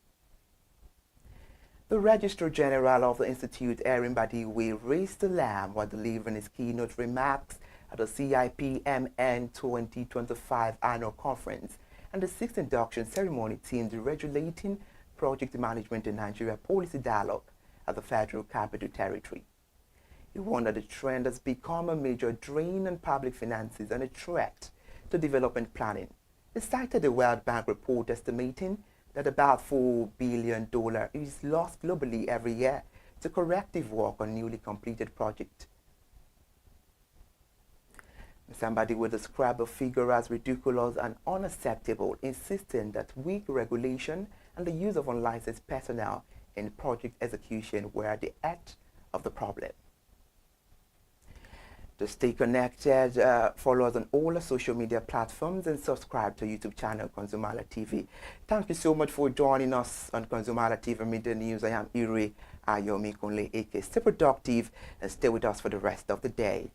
The Registrar General of the Institute, Erin Badiwe, raised alarm while delivering his keynote remarks at the CIPMN 2025 annual conference and the 6th induction ceremony themed Regulating Project Management in Nigeria Policy Dialogue at the Federal Capital Territory. He warned that the trend has become a major drain on public finances and a threat to development planning. He cited the World Bank report estimating that about $4 billion is lost globally every year to corrective work on newly completed projects. Somebody will describe the figure as ridiculous and unacceptable, insisting that weak regulation and the use of unlicensed personnel in project execution were at the heart of the problem. To stay connected, follow us on all our social media platforms and subscribe to YouTube channel ConsumerHallaTV. Thank you so much for joining us on ConsumerHallaTV Media News. I am Ire Ayomikunle Eke. Stay productive and stay with us for the rest of the day.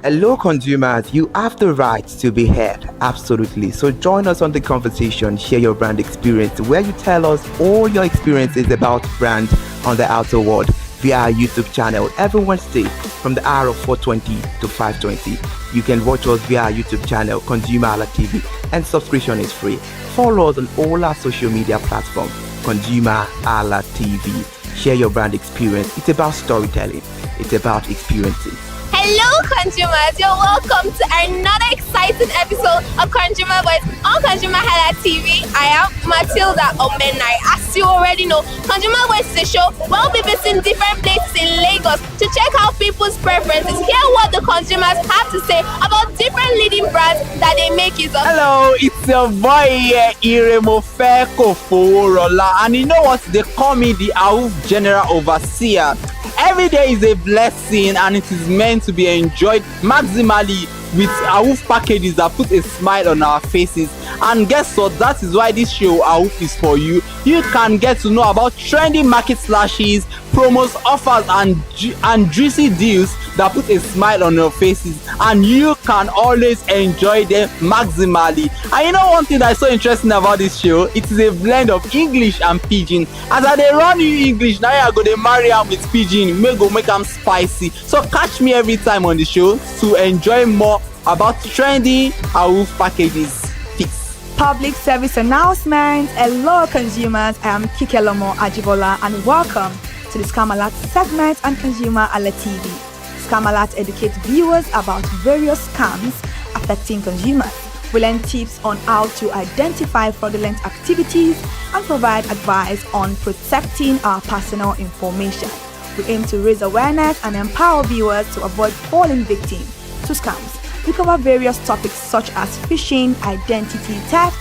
Hello consumers, you have the right to be heard, absolutely. So join us on the conversation, share your brand experience, where you tell us all your experiences about brand on the outer world via our YouTube channel every Wednesday from the hour of 4:20 to 5:20. You can watch us via our YouTube channel, ConsumerHallaTV, and subscription is free. Follow us on all our social media platforms, ConsumerHallaTV. Share your brand experience. It's about storytelling. It's about experiences. Hello consumers, you're welcome to another exciting episode of Consumer Voice on ConsumerHallaTV. I am Matilda Omenai. As you already know, Consumer Voice is a show where we'll be visiting different places in Lagos to check out people's preferences, hear what the consumers have to say about different leading brands that they make use of. Hello, it's your boy here, Iremofeko Foworola, and you know what? They call me the AWUF General Overseer. Every day is a blessing and it is meant to be enjoyed maximally with AWUF packages that put a smile on our faces. And guess what? That is why this show AWUF is for you. You can get to know about trendy market slashes, promos, offers and juicy deals that put a smile on your faces, and you can always enjoy them maximally. And you know one thing that is so interesting about this show? It is a blend of English and Pidgin. As I dey run you English, now I go dey marry am with Pidgin, make am spicy. So catch me every time on the show to enjoy more about trendy AWUF packages. Peace. Public service announcement. Hello consumers, I am Kikelomo Ajibola and welcome to the Scam Alert segment on ConsumerHallaTV. Scam Alert educates viewers about various scams affecting consumers. We learn tips on how to identify fraudulent activities and provide advice on protecting our personal information. We aim to raise awareness and empower viewers to avoid falling victim to scams. We cover various topics such as phishing, identity theft,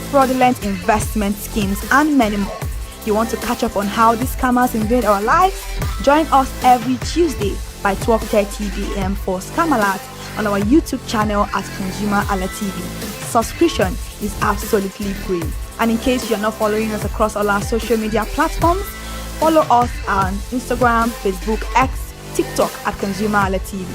fraudulent investment schemes, and many more. You want to catch up on how these scammers invade our lives? Join us every Tuesday by 12:30 p.m. for Scam Alert on our YouTube channel at ConsumerHallaTV. Subscription is absolutely free. And in case you're not following us across all our social media platforms, follow us on Instagram, Facebook, X, TikTok at ConsumerHallaTV.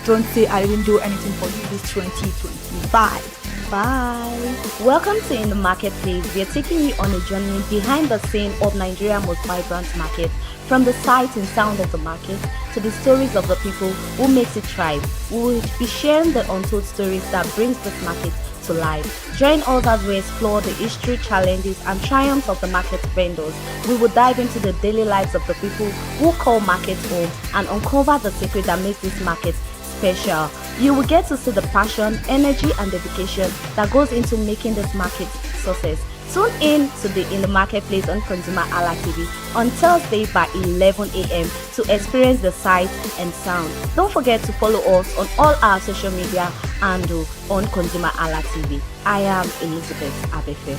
Don't say I didn't do anything for you this 2025. Bye. Welcome to In the Marketplace. We are taking you on a journey behind the scene of Nigeria's most vibrant market, from the sight and sound of the market to the stories of the people who makes it thrive. We will be sharing the untold stories that brings this market to life. Join us as we explore the history, challenges, and triumphs of the market vendors. We will dive into the daily lives of the people who call markets home and uncover the secret that makes this market special. You will get to see the passion, energy, and dedication that goes into making this market success. Tune in to the In the Marketplace on ConsumerHallaTV on Thursday by 11 a.m. to experience the sight and sound. Don't forget to follow us on all our social media and on ConsumerHallaTV. I am Elizabeth Abefe.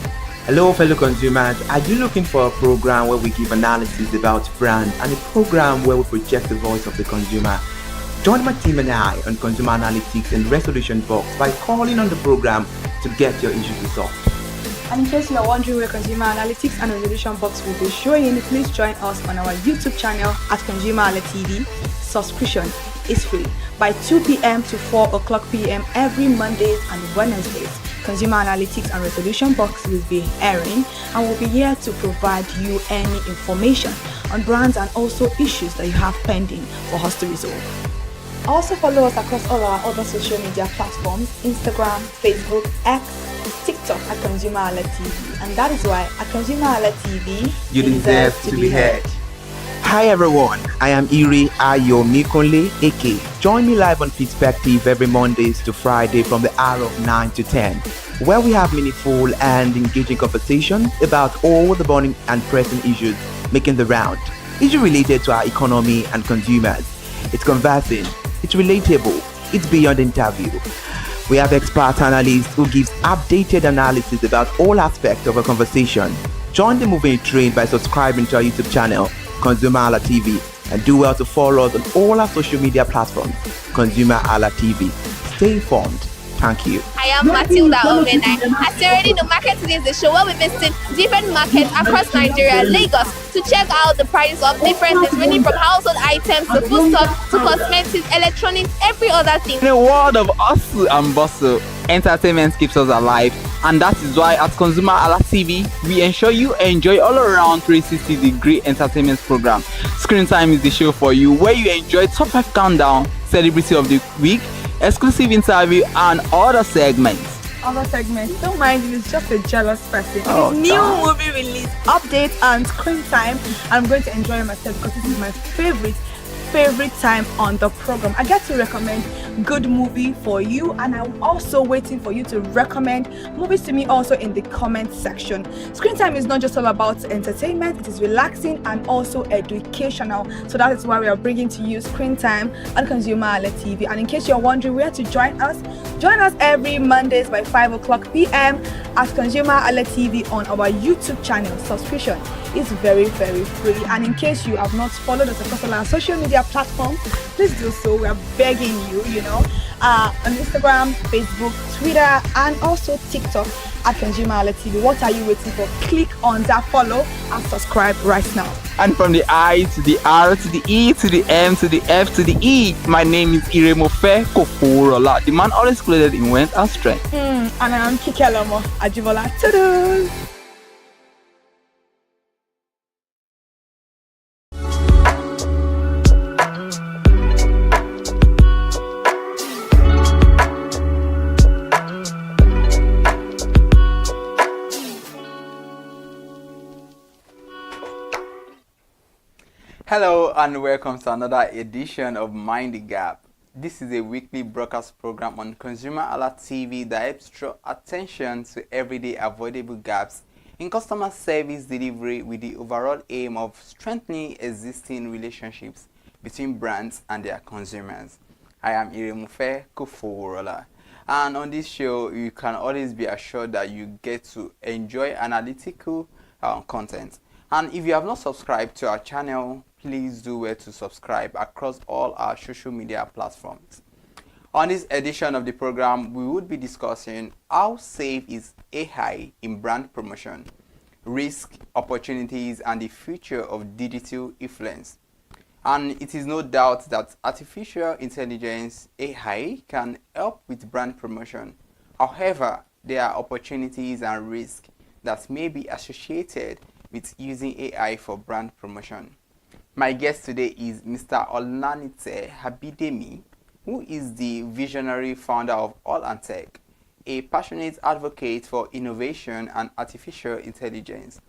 Hello fellow consumers, are you looking for a program where we give analysis about brand and a program where we project the voice of the consumer? Join my team and I on Consumer Analytics and Resolution Box by calling on the program to get your issues resolved. And in case you are wondering where Consumer Analytics and Resolution Box will be showing, please join us on our YouTube channel at ConsumerHallaTV. Subscription is free by 2 p.m. to 4 o'clock p.m. every Mondays and Wednesdays. Consumer Analytics and Resolution Box will be airing and will be here to provide you any information on brands and also issues that you have pending for us to resolve. Also follow us across all our other social media platforms, Instagram, Facebook, X, TikTok at ConsumerHallaTV. And that is why at ConsumerHallaTV, you deserve to be heard. Hi everyone, I am Iri Ayomikunle Eke. Join me live on Perspective every Mondays to Friday from the hour of 9 to 10, where we have meaningful and engaging conversations about all the burning and pressing issues making the round. Issues related to our economy and consumers. It's conversing, it's relatable, it's beyond interview. We have expert analysts who gives updated analysis about all aspects of a conversation. Join the moving train by subscribing to our YouTube channel, ConsumerHallaTV, and do well to follow us on all our social media platforms, ConsumerHallaTV. Stay informed, Thank you. I am Matilda Omenai. As you already know, Market Today is the show where we visit different markets across Nigeria, Lagos, to check out the prices of different things, ranging from household items to foodstuffs to cosmetics, electronics, every other thing. In a world of hustle and bustle, entertainment keeps us alive, and that is why at ConsumerHallaTV, we ensure you enjoy all around 360-degree entertainment program. Screen Time is the show for you, where you enjoy top 5 countdown, celebrity of the week, exclusive interview, and other segments. Don't mind if it's just a jealous person. Oh, It's new movie release, update, and screen time. I'm going to enjoy myself because this is my favorite time on the program. I get to recommend good movie for you, and I'm also waiting for you to recommend movies to me also in the comment section. Screen time is not just all about entertainment, it is relaxing and also educational. So that is why we are bringing to you Screen Time on ConsumerHallaTV. And in case you're wondering where to join us every Mondays by 5 o'clock p.m. at ConsumerHallaTV on our YouTube channel. Subscription is very, very free. And in case you have not followed us across all our social media platforms, please do so. We are begging you, on Instagram, Facebook, Twitter, and also TikTok at ConsumerHallaTV. What are you waiting for? Click on that follow and subscribe right now. And from the I to the R to the E to the M to the F to the E, my name is Iremofe Koforola, the man always clothed in wealth and strength. And I am Kikelomo Ajibola. Toodles! Hello and welcome to another edition of Mind the Gap. This is a weekly broadcast program on ConsumerHallaTV that helps draw attention to everyday avoidable gaps in customer service delivery with the overall aim of strengthening existing relationships between brands and their consumers. I am Iremofe Koforola, and on this show you can always be assured that you get to enjoy analytical content. And if you have not subscribed to our channel, please do well to subscribe across all our social media platforms. On this edition of the program, we would be discussing how safe is AI in brand promotion, risk, opportunities, and the future of digital influence. And it is no doubt that artificial intelligence, AI, can help with brand promotion. However, there are opportunities and risks that may be associated with using AI for brand promotion. My guest today is Mr. Olanite Habidemi, who is the visionary founder of All and Tech, a passionate advocate for innovation and artificial intelligence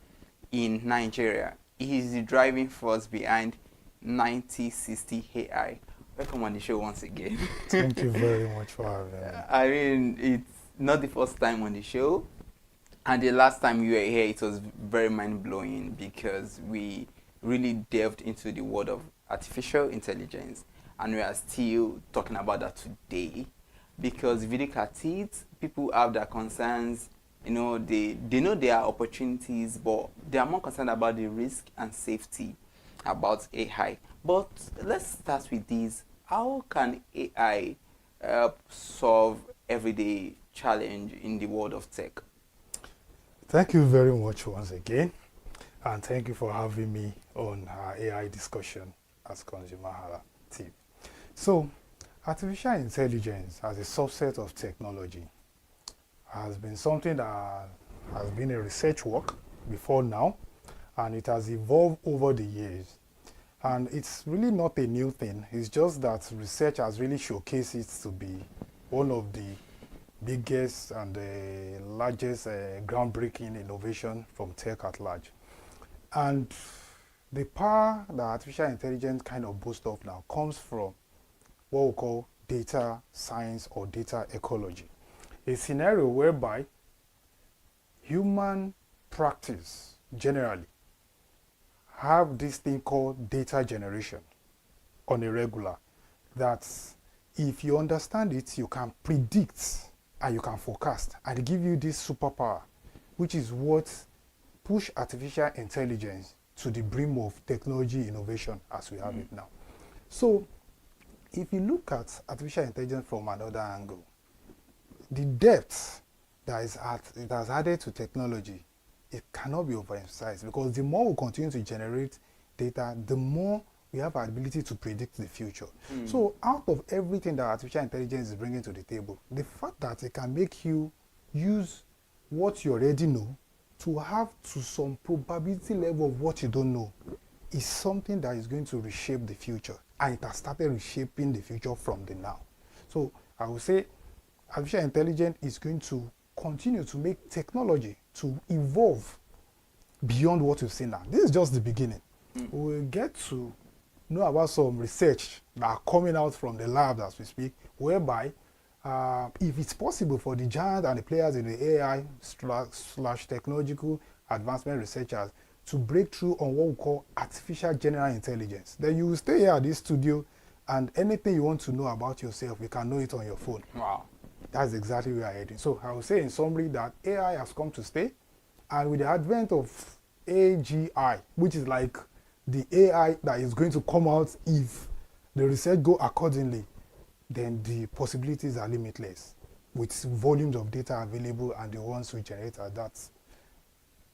in Nigeria. He is the driving force behind 9060 AI. Welcome on the show once again. Thank you very much for having me. I mean, it's not the first time on the show. And the last time you were here, it was very mind-blowing because we really delved into the world of artificial intelligence. And we are still talking about that today because if you look at it, people have their concerns. They know there are opportunities, but they are more concerned about the risk and safety about AI. But let's start with this. How can AI help solve everyday challenge in the world of tech? Thank you very much once again, and thank you for having me on our AI discussion at ConsumerHallaTV. So, artificial intelligence as a subset of technology has been something that has been a research work before now, and it has evolved over the years. And it's really not a new thing. It's just that research has really showcased it to be one of the biggest and the largest groundbreaking innovation from tech at large. And the power that artificial intelligence kind of boasts of now comes from what we call data science or data ecology, a scenario whereby human practice generally have this thing called data generation on a regular, that if you understand it, you can predict and you can forecast and give you this superpower, which is what push artificial intelligence to the brim of technology innovation as we have it now. So if you look at artificial intelligence from another angle, the depth that it has added to technology, it cannot be overemphasized, because the more we continue to generate data, the more we have our ability to predict the future. So out of everything that artificial intelligence is bringing to the table, the fact that it can make you use what you already know to have to some probability level of what you don't know is something that is going to reshape the future. And it has started reshaping the future from the now. So I would say artificial intelligence is going to continue to make technology to evolve beyond what we've seen now. This is just the beginning. We'll get to know about some research that are coming out from the lab as we speak, whereby if it's possible for the giants and the players in the AI / technological advancement researchers to break through on what we call artificial general intelligence, then you will stay here at this studio and anything you want to know about yourself, you can know it on your phone. Wow. That's exactly where we are heading. So I would say in summary that AI has come to stay, and with the advent of AGI, which is like the AI that is going to come out if the research go accordingly, then the possibilities are limitless with volumes of data available and the ones we generate at that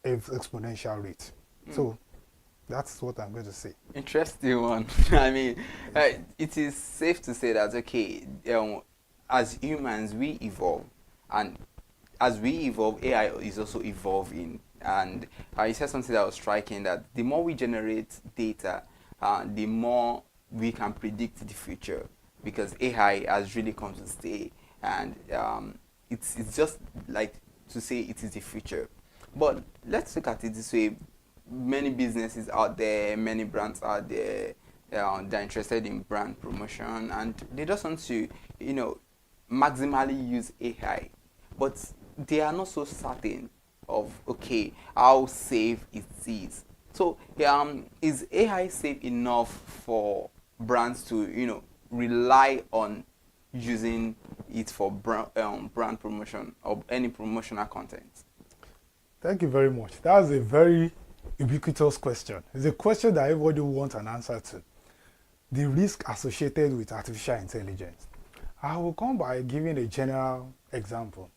exponential rate. So that's what I'm going to say. Interesting one. I mean, it is safe to say that, okay, as humans, we evolve. And as we evolve, AI is also evolving. And I said something that was striking, that the more we generate data, the more we can predict the future, because AI has really come to stay. And it's just like to say it is the future. But let's look at it this way. Many businesses out there, many brands out there, they're interested in brand promotion, and they just want to, maximally use AI. But they are not so certain of, okay, how safe it is. So is AI safe enough for brands to, rely on using it for brand promotion or any promotional content? Thank you very much. That's a very ubiquitous question. It's a question that everybody wants an answer to. The risk associated with artificial intelligence. I will come by giving a general example.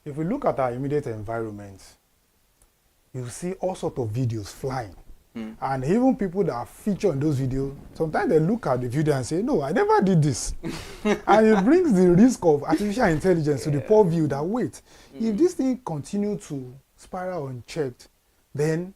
If we look at our immediate environment, you see all sorts of videos flying. And even people that are featured in those videos, sometimes they look at the video and say, no, I never did this. And it brings the risk of artificial intelligence to the poor view that, wait, if this thing continues to spiral unchecked, then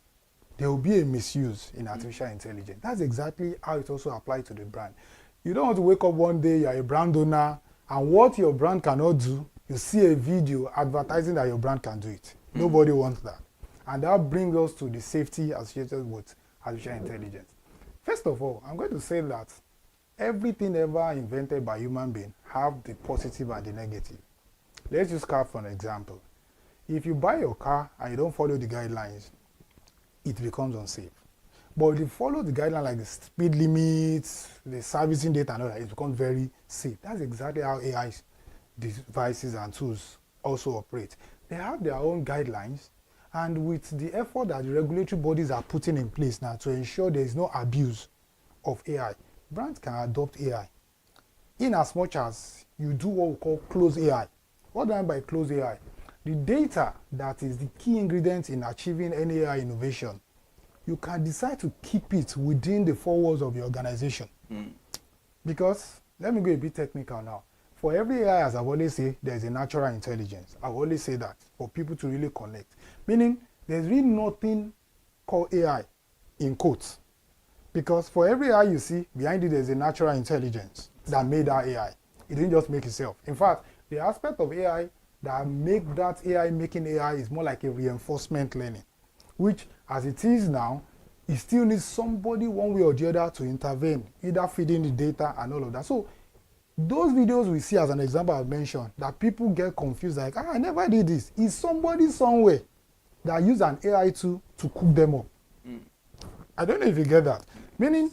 there will be a misuse in artificial intelligence. That's exactly how it also applies to the brand. You don't want to wake up one day, you're a brand owner, and what your brand cannot do, you see a video advertising that your brand can do it. Nobody wants that. And that brings us to the safety associated with artificial intelligence. First of all, I'm going to say that everything ever invented by human beings have the positive and the negative. Let's use car for an example. If you buy your car and you don't follow the guidelines, it becomes unsafe. But if you follow the guidelines like the speed limits, the servicing data and all that, it becomes very safe. That's exactly how AI devices and tools also operate. They have their own guidelines, and with the effort that the regulatory bodies are putting in place now to ensure there is no abuse of AI, brands can adopt AI. In as much as you do what we call close AI. What do I mean by close AI? The data that is the key ingredient in achieving any AI innovation, you can decide to keep it within the four walls of your organization. Because, let me go a bit technical now. For every AI, as I've always said, there's a natural intelligence. I've always said that for people to really connect. Meaning, there's really nothing called AI in quotes. Because for every AI you see, behind it there's a natural intelligence that made that AI. It didn't just make itself. In fact, the aspect of AI that make that AI making AI is more like a reinforcement learning, which as it is now, it still needs somebody one way or the other to intervene, either feeding the data and all of that. So those videos we see as an example I've mentioned, that people get confused like, I never did this. Is somebody somewhere that use an AI tool to cook them up. I don't know if you get that. Meaning,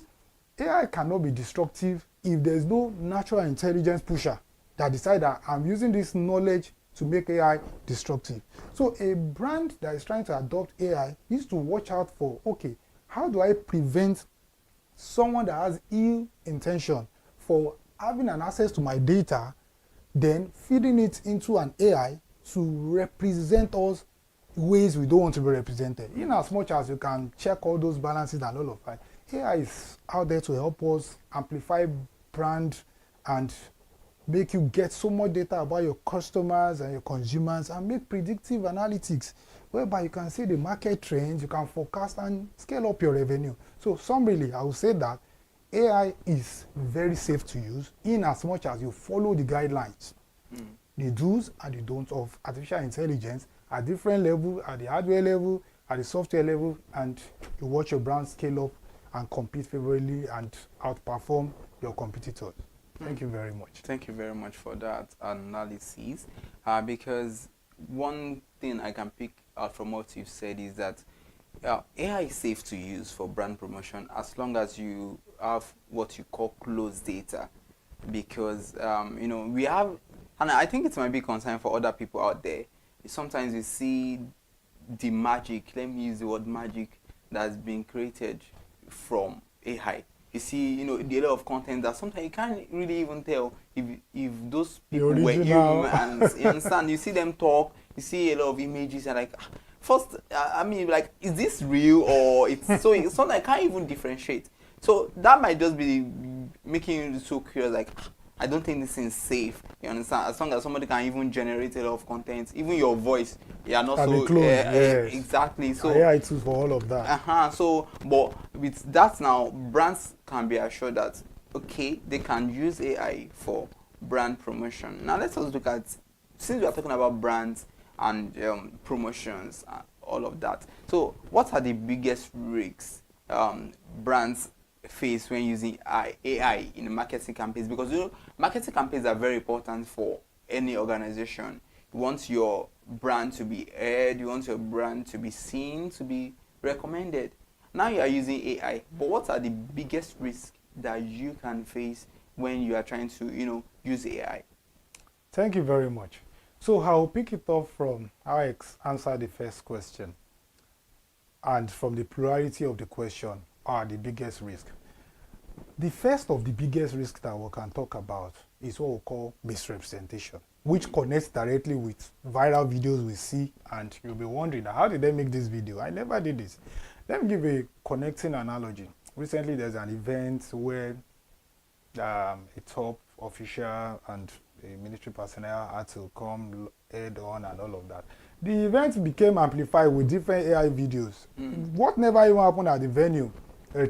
AI cannot be destructive if there's no natural intelligence pusher that decide that I'm using this knowledge to make AI destructive. So a brand that is trying to adopt AI needs to watch out for, okay, how do I prevent someone that has ill intention for having an access to my data then feeding it into an AI to represent us ways we don't want to be represented. In as much as you can check all those balances and all of that, AI is out there to help us amplify brand and make you get so much data about your customers and your consumers and make predictive analytics whereby you can see the market trends, you can forecast and scale up your revenue. So summarily, I would say that AI is very safe to use in as much as you follow the guidelines, the do's and the don'ts of artificial intelligence at different levels, at the hardware level, at the software level, and you watch your brand scale up and compete favorably and outperform your competitors. Thank you very much. Thank you very much for that analysis. Because one thing I can pick out from what you've said is that AI is safe to use for brand promotion as long as you have what you call closed data. Because you know, we have, and I think it might be a concern for other people out there. Sometimes you see the magic, let me use the word magic, that's been created from AI. You see, you know, the lot of content that sometimes you can't really even tell if those people were humans. You understand? You see them talk, you see a lot of images, and like, first, I mean, like, is this real or it's so? Sometimes I can't even differentiate. So that might just be making you so curious, like, I don't think this is safe. You understand? As long as somebody can even generate a lot of content, even your voice, you are not so yes. exactly. So AI tools for all of that. So, but with that now, brands can be assured that okay, they can use AI for brand promotion. Now let's also look at, since we are talking about brands and promotions, all of that. So, what are the biggest risks brands face when using AI in marketing campaigns? Because you know, marketing campaigns are very important for any organization. You want your brand to be heard, you want your brand to be seen, to be recommended. Now you are using AI, but what are the biggest risks that you can face when you are trying to, you know, use AI? Thank you very much. So I'll pick it up from how I answered the first question, and from the plurality of the question are the biggest risk. The first of the biggest risks that we can talk about is what we call misrepresentation, which connects directly with viral videos we see, and you'll be wondering, how did they make this video? I never did this. Let me give a connecting analogy. Recently there's an event where a top official and a military personnel had to come head on and all of that. The event became amplified with different AI videos. What never even happened at the venue,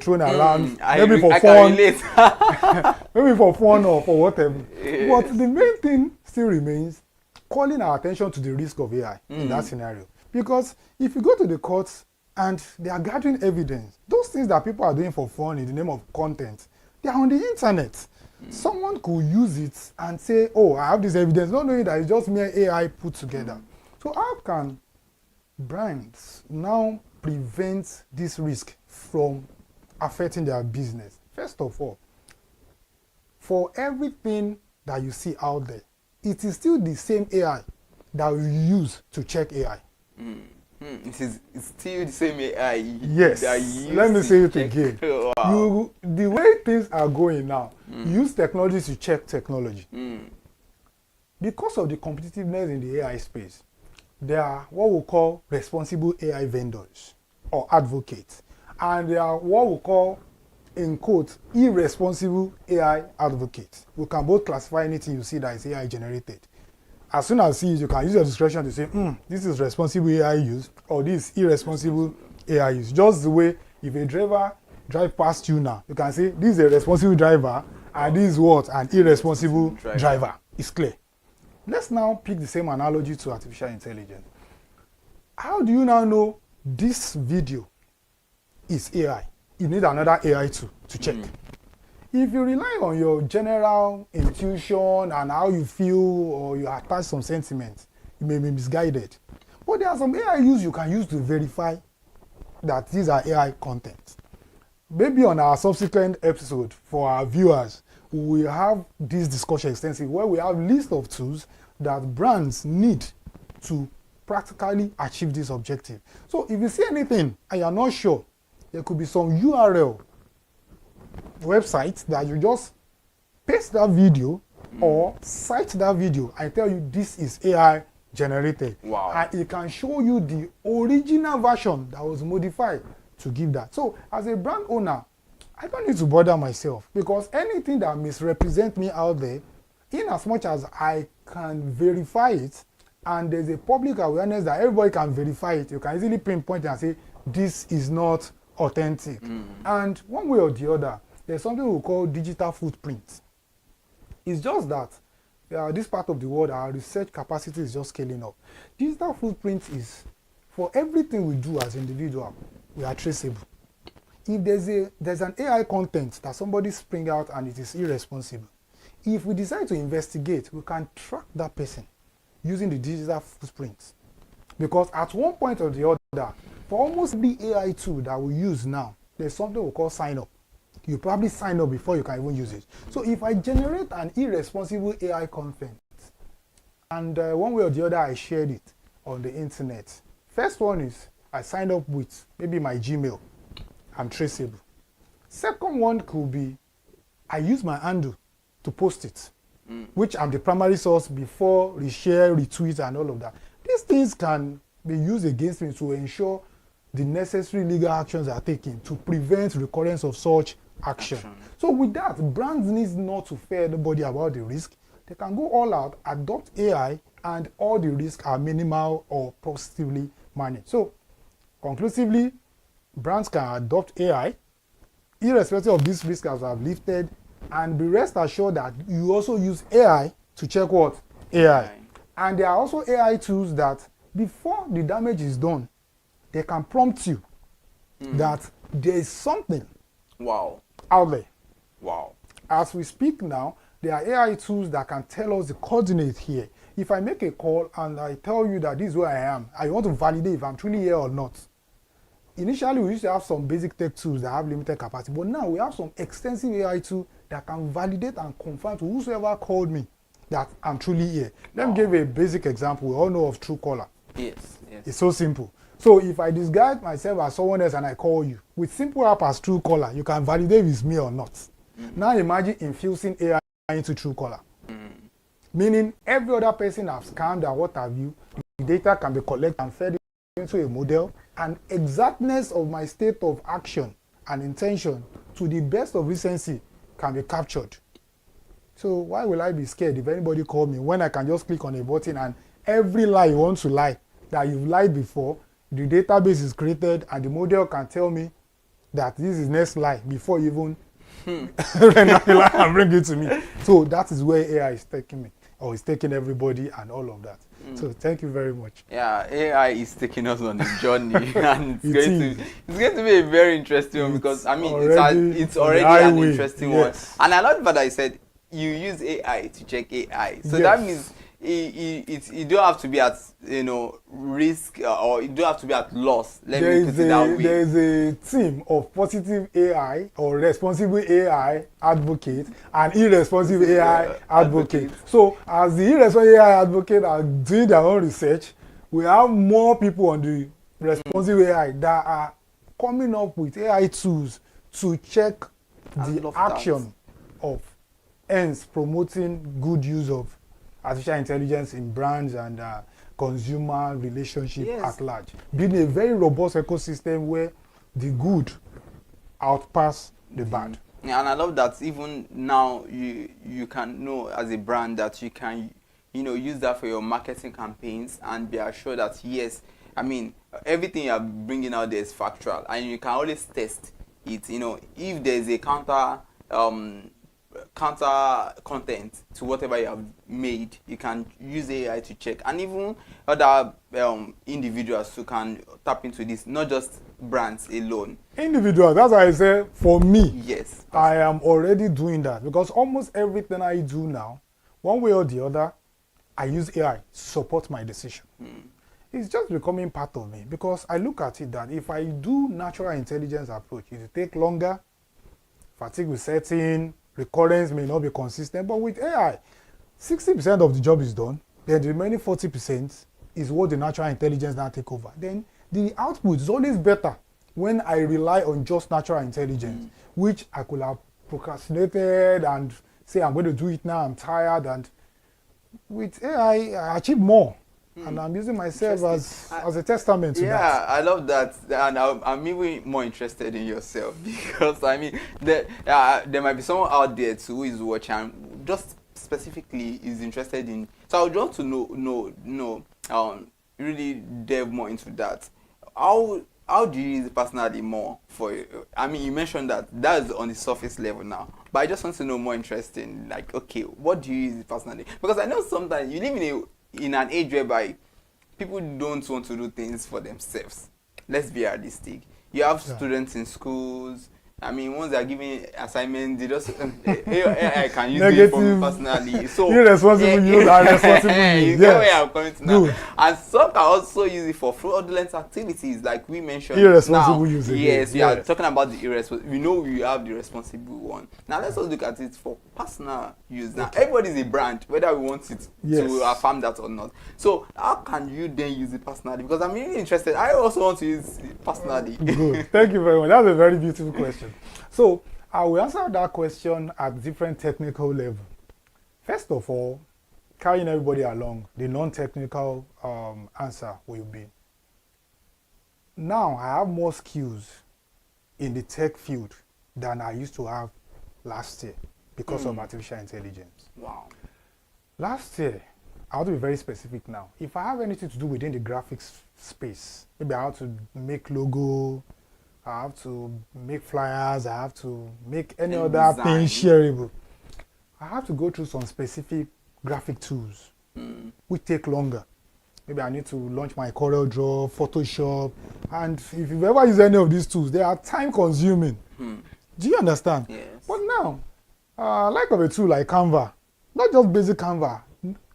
thrown around, maybe for fun, maybe for fun or for whatever. But the main thing still remains calling our attention to the risk of AI in that scenario. Because if you go to the courts and they are gathering evidence, those things that people are doing for fun in the name of content, they are on the internet. Someone could use it and say, oh, I have this evidence, not knowing that it's just mere AI put together. So how can brands now prevent this risk from affecting their business? First of all, for everything that you see out there, it is still the same AI that we use to check AI. It's still the same AI. Yes. Let me say it again. Wow. The way things are going now, use technology to check technology. Because of the competitiveness in the AI space, there are what we call responsible AI vendors or advocates. And there are what we call, in quotes, irresponsible AI advocates. We can both classify anything you see that is AI generated. As soon as you see it, you can use your discretion to say, this is responsible AI use, or this is irresponsible AI use. Just the way if a driver drive past you now, you can say, this is a responsible driver, and this is what? An irresponsible driver. It's clear. Let's now pick the same analogy to artificial intelligence. How do you now know this video is AI? You need another AI to check. If you rely on your general intuition and how you feel, or you attach some sentiments, you may be misguided. But there are some AI you can use to verify that these are AI content. Maybe on our subsequent episode for our viewers, we will have this discussion extensively where we have a list of tools that brands need to practically achieve this objective. So if you see anything and you're not sure, there could be some URL website that you just paste that video or cite that video and tell you this is AI generated. Wow. And it can show you the original version that was modified to give that. So as a brand owner, I don't need to bother myself, because anything that misrepresents me out there, in as much as I can verify it, and there's a public awareness that everybody can verify it, you can easily pinpoint it and say, this is not authentic. And one way or the other, there's something we call digital footprint. It's just that this part of the world, our research capacity is just scaling up. Digital footprint is, for everything we do as individuals, we are traceable. If there's an AI content that somebody spring out and it is irresponsible, if we decide to investigate, we can track that person using the digital footprint. Because at one point or the other, for almost every AI tool that we use now, there's something we call sign up. You probably sign up before you can even use it. So if I generate an irresponsible AI content, and one way or the other I shared it on the internet, first one is I signed up with maybe my Gmail. I'm traceable. Second one could be I use my handle to post it, which I'm the primary source before reshare, retweet, and all of that. These things can be used against me to ensure the necessary legal actions are taken to prevent recurrence of such action. So with that, brands need not to fear anybody about the risk. They can go all out, adopt AI, and all the risks are minimal or positively managed. So conclusively, brands can adopt AI, irrespective of these risks as I've lifted, and be rest assured that you also use AI to check what? AI. And there are also AI tools that, before the damage is done, they can prompt you that there is something out there. Wow. As we speak now, there are AI tools that can tell us the coordinate here. If I make a call and I tell you that this is where I am, I want to validate if I'm truly here or not. Initially, we used to have some basic tech tools that have limited capacity, but now we have some extensive AI tools that can validate and confirm to whosoever called me that I'm truly here. Let me give a basic example. We all know of Truecaller. Yes. It's so simple. So if I disguise myself as someone else and I call you, with simple app as Truecaller, you can validate if it's me or not. Now imagine infusing AI into Truecaller. Meaning every other person I've scammed and what have you, the data can be collected and fed into a model, and exactness of my state of action and intention to the best of recency can be captured. So why will I be scared if anybody call me when I can just click on a button and every lie you want to lie that you've lied before, the database is created and the model can tell me that this is next lie before you even render the lie and bring it to me. So that is where AI is taking me, or is taking everybody and all of that. So thank you very much. Yeah, AI is taking us on a journey, and it's going to be a very interesting one, because I mean it's already an interesting one. And I love what I said. You use AI to check AI, so that means you don't have to be at risk, or you don't have to be at loss. Let me put it that way. There is a team of positive AI or responsible AI advocate and irresponsible AI advocate. So as the irresponsible AI advocate are doing their own research, we have more people on the responsible AI that are coming up with AI tools to check the action of hence promoting good use of artificial intelligence in brands and consumer relationship at large. Being a very robust ecosystem where the good outpass the bad. Yeah, and I love that even now you can know as a brand that you can use that for your marketing campaigns and be assured that yes, I mean everything you're bringing out there is factual, and you can always test it. If there's a counter content to whatever you have made, you can use AI to check, and even other individuals who can tap into this, not just brands alone. Individuals, that's why I say for me, yes, I am already doing that, because almost everything I do now, one way or the other, I use AI to support my decision. It's just becoming part of me, because I look at it that if I do natural intelligence approach, it will take longer, fatigue will set in, recurrence may not be consistent, but with AI, 60% of the job is done, then the remaining 40% is what the natural intelligence now take over. Then the output is always better when I rely on just natural intelligence, which I could have procrastinated and say I'm going to do it now, I'm tired, and with AI, I achieve more. And I'm using myself as a testament to that. Yeah, I love that, and I'm even more interested in yourself because I mean, there might be someone out there too who is watching and just specifically is interested in. So I would want to know, really delve more into that. How do you use it personally more for you? I mean, you mentioned that is on the surface level now, but I just want to know more interesting. Like, okay, what do you use it personally? Because I know sometimes you live in an age whereby people don't want to do things for themselves. Let's be realistic. You have students in schools. I mean, once they are giving assignments, they just I can use it for me personally. So irresponsible use and responsible use. You get where I'm coming to now. And some can also use it for fraudulent activities, like we mentioned. Irresponsible use. Yes, we are talking about the irresponsible. We know we have the responsible one. Now let's also look at it for personal use. Now everybody is a brand, whether we want it to affirm that or not. So how can you then use it personally? Because I'm really interested. I also want to use it personally. Good. Thank you very much. That's a very beautiful question. So I will answer that question at different technical level. First of all, carrying everybody along, the non-technical answer will be, now I have more skills in the tech field than I used to have last year because of artificial intelligence. Wow. Last year, I want to be very specific now. If I have anything to do within the graphics space, maybe I have to make logo, I have to make flyers, I have to make any other thing shareable. I have to go through some specific graphic tools which take longer. Maybe I need to launch my Corel Draw, Photoshop, and if you've ever used any of these tools, they are time consuming. Do you understand? Yes. But now, like of a tool like Canva, not just basic Canva.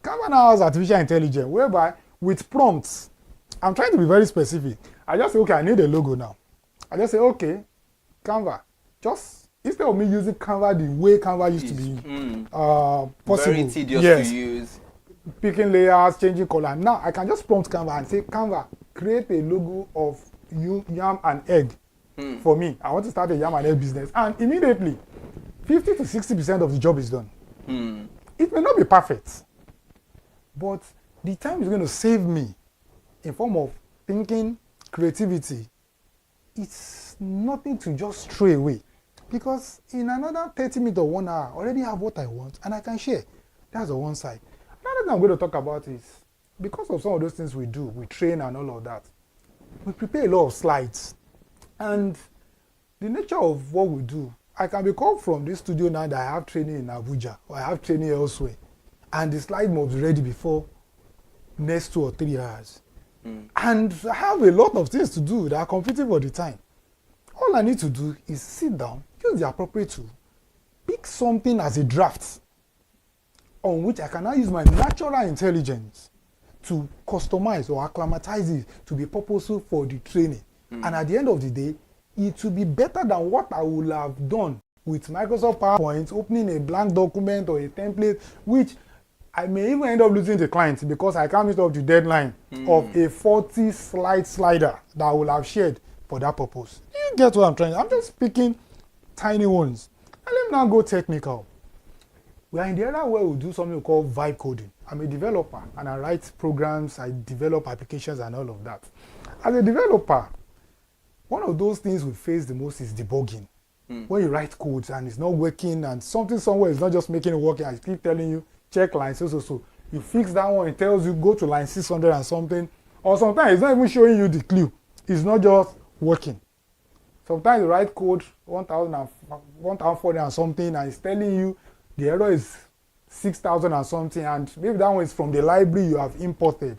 Canva now has artificial intelligence, whereby with prompts, I'm trying to be very specific. I just say, okay, I need a logo now. I just say, okay, Canva. Just instead of me using Canva the way Canva used to be possible. Very tedious to use. Picking layers, changing color. Now I can just prompt Canva and say, Canva, create a logo of yam and egg for me. I want to start a yam and egg business. And immediately, 50 to 60% of the job is done. It may not be perfect, but the time is going to save me in form of thinking, creativity. It's nothing to just throw away, because in another 30 minutes or 1 hour, I already have what I want and I can share. That's the one side. Another thing I'm going to talk about is, because of some of those things we do, we train and all of that, we prepare a lot of slides. And the nature of what we do, I can be called from this studio now that I have training in Abuja or I have training elsewhere, and the slide must be ready before next 2 or 3 hours. And I have a lot of things to do that are competing for the time. All I need to do is sit down, use the appropriate tool, pick something as a draft on which I can now use my natural intelligence to customize or acclimatize it to be purposeful for the training. And at the end of the day, it will be better than what I would have done with Microsoft PowerPoint, opening a blank document or a template, which I may even end up losing the client because I can't meet up the deadline of a 40-slide slider that I will have shared for that purpose. You get what I'm trying? I'm just picking tiny ones. And let me now go technical. We are in the era where we do something we call vibe coding. I'm a developer and I write programs, I develop applications and all of that. As a developer, one of those things we face the most is debugging. When you write codes and it's not working and something somewhere is not just making it working, I keep telling you, check line so. You fix that one, it tells you go to line 600 and something. Or sometimes it's not even showing you the clue. It's not just working. Sometimes you write code 1,400 and something and it's telling you the error is 6,000 and something, and maybe that one is from the library you have imported.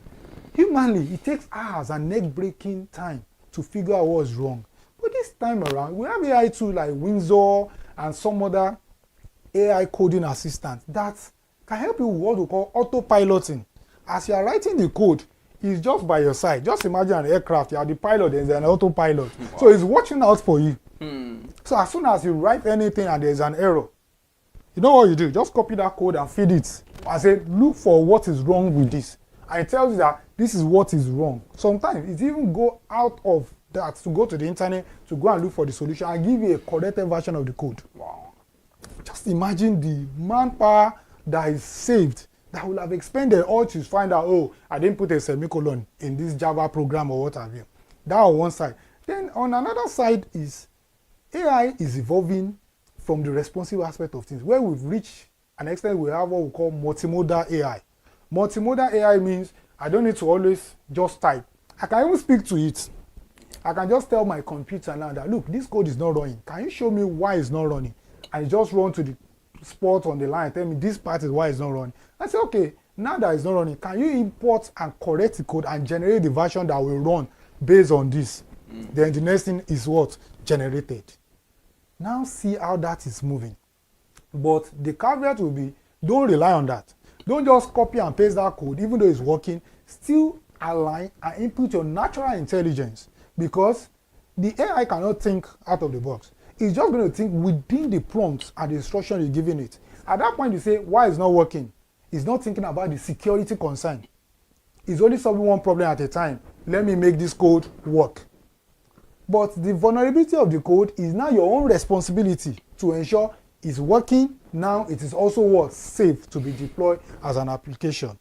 Humanly, it takes hours and neck-breaking time to figure out what's wrong. But this time around, we have AI tools like Windsor and some other AI coding assistants that can help you with what we call autopiloting. As you are writing the code, it's just by your side. Just imagine an aircraft, you are the pilot, there's an autopilot. Wow. So it's watching out for you. So as soon as you write anything and there's an error, you know what you do? Just copy that code and feed it. And say, look for what is wrong with this. And it tells you that this is what is wrong. Sometimes it even go out of that to go to the internet to go and look for the solution and give you a corrected version of the code. Wow. Just imagine the manpower that is saved, that will have expended all to find out, oh, I didn't put a semicolon in this Java program or what have you. That on one side. Then on another side is AI is evolving from the responsive aspect of things, where we've reached an extent we have what we call multimodal AI. Multimodal AI means I don't need to always just type. I can even speak to it. I can just tell my computer now that, look, this code is not running. Can you show me why it's not running? And just run to the spot on the line, tell me this part is why it's not running. I say, okay, now that it's not running, can you import and correct the code and generate the version that will run based on this? Then the next thing is what? Generated. Now see how that is moving. But the caveat will be, don't rely on that. Don't just copy and paste that code, even though it's working. Still align and input your natural intelligence, because the AI cannot think out of the box. It's just going to think within the prompts and the instruction you're giving it. At that point, you say, why it's not working? It's not thinking about the security concern. It's only solving one problem at a time. Let me make this code work. But the vulnerability of the code is now your own responsibility to ensure it's working. Now it is also what? Safe to be deployed as an application.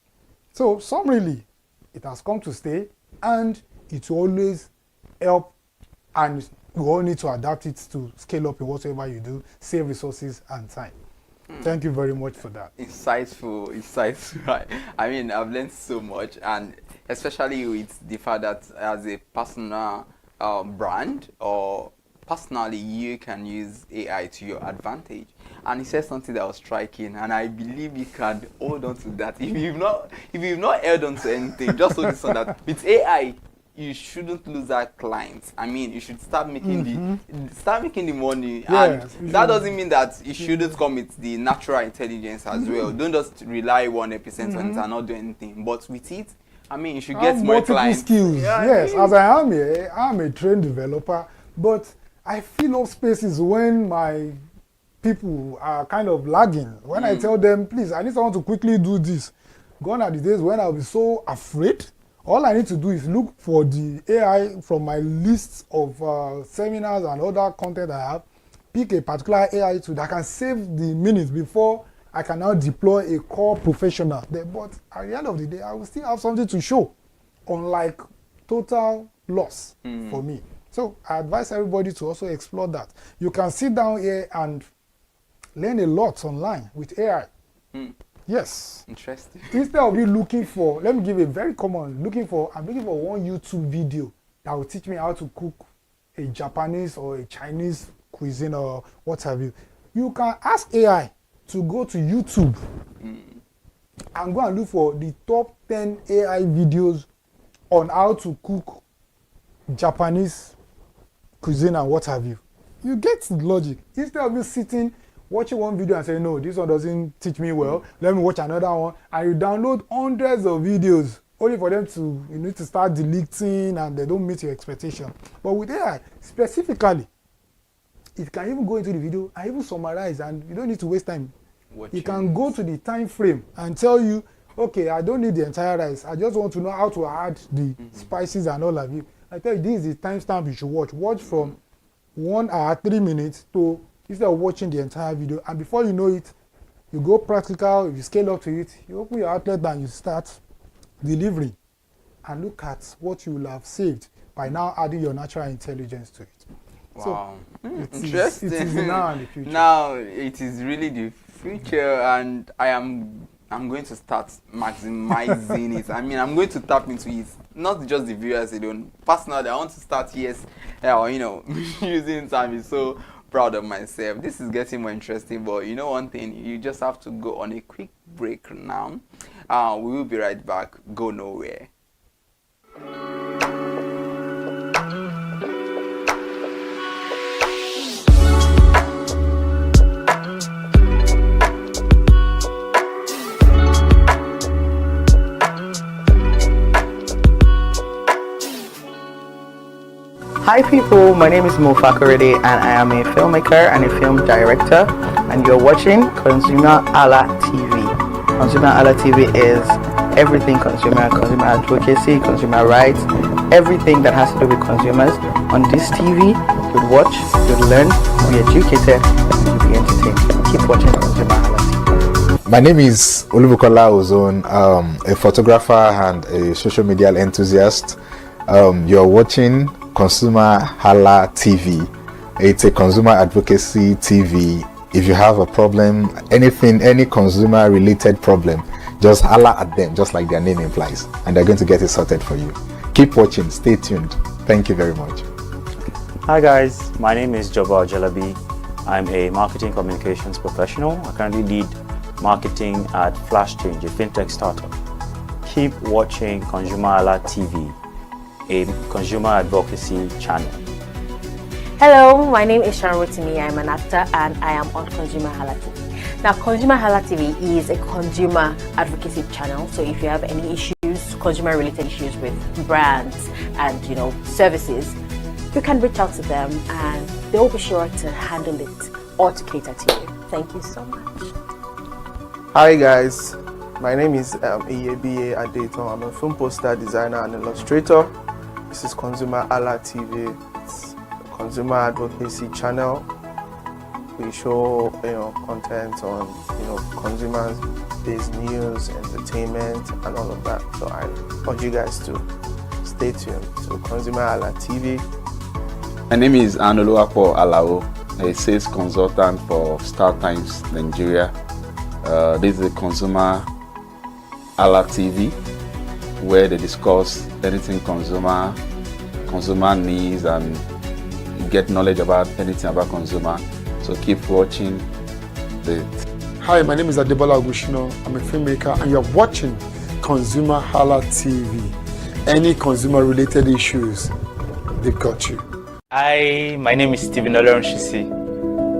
So summarily, it has come to stay, and it will always help, and we all need to adapt it to scale up in whatever you do, save resources and time. Thank you very much for that. Insightful. I mean, I've learned so much, and especially with the fact that as a personal brand, or personally, you can use AI to your advantage. And he said something that was striking, and I believe you can hold on to that. If you've not held on to anything, just hold this on that. With AI, you shouldn't lose that client. I mean, you should start making the money, and that doesn't mean that you shouldn't come with the natural intelligence as well. Don't just rely 100% on it and not do anything. But with it, I mean, you should get more clients. Skills. Yeah, yes, as I am here, I'm a trained developer, but I fill up spaces when my people are kind of lagging. When I tell them, please, I need someone to quickly do this. Gone are the days when I'll be so afraid. All I need to do is look for the AI from my list of seminars and other content I have, pick a particular AI tool that can save the minutes before I can now deploy a core professional. But at the end of the day, I will still have something to show, unlike total loss for me. So I advise everybody to also explore that. You can sit down here and learn a lot online with AI. Yes. Interesting. Instead of you looking for, let me give a very common, I'm looking for one YouTube video that will teach me how to cook a Japanese or a Chinese cuisine or what have you. You can ask AI to go to YouTube and go and look for the top 10 AI videos on how to cook Japanese cuisine and what have you. You get the logic. Instead of you sitting watching one video and saying, no, this one doesn't teach me well, let me watch another one, and you download hundreds of videos only for them to, you need to start deleting and they don't meet your expectation. But with AI, specifically, it can even go into the video and even summarize, and you don't need to waste time. You can go to the time frame and tell you, okay, I don't need the entire rice. I just want to know how to add the spices and all of you. I tell you, this is the timestamp you should watch. Watch from 1 hour, 3 minutes to, instead of watching the entire video. And before you know it, you go practical, you scale up to it, you open your outlet and you start delivering. And look at what you will have saved by now adding your natural intelligence to it. Wow. So interesting. It is now and the future. Now it is really the future, and I'm going to start maximizing it. I mean, I'm going to tap into it. Not just the viewers alone. Personally, I want to start using it. I'm so proud of myself. This is getting more interesting, but you know one thing, you just have to go on a quick break now. We will be right back. Go nowhere. Hi people, my name is Mo Fakorede and I am a filmmaker and a film director, and you're watching ConsumerHalla TV. ConsumerHalla TV is everything consumer advocacy, consumer rights, everything that has to do with consumers. On this TV, you'd watch, you'd learn, you'd be educated, and you'd be entertained. Keep watching ConsumerHalla TV. My name is Olubukola Ozone, a photographer and a social media enthusiast. You're watching ConsumerHalla TV. It's a consumer advocacy TV. If you have a problem, anything, any consumer related problem, just holla at them, just like their name implies, and they're going to get it sorted for you. Keep watching, stay tuned. Thank you very much. Hi guys, my name is Joba Jalabi. I'm a marketing communications professional. I currently lead marketing at Flash Change, a fintech startup. Keep watching ConsumerHalla TV, a consumer advocacy channel. Hello, my name is Sharon Rotimi. I'm an actor and I am on ConsumerHalla TV. Now, ConsumerHalla TV is a consumer advocacy channel. So if you have any issues, consumer-related issues with brands and services, you can reach out to them and they'll be sure to handle it or to cater to you. Thank you so much. Hi guys, my name is Iyebiye Adeton. I'm a film poster designer and illustrator. This is ConsumerHalla TV. It's a consumer advocacy channel. We show content on consumers-based news, entertainment, and all of that. So I urge you guys to stay tuned to ConsumerHalla TV. My name is Anoluwapo Alao, a sales consultant for Star Times Nigeria. This is a ConsumerHalla TV, where they discuss anything consumer needs and get knowledge about anything about consumer. So keep watching Hi, my name is Adebola Ogushino. I'm a filmmaker and you're watching ConsumerHalla TV. Any consumer related issues, they've got you. Hi, my name is Stephen Shisi.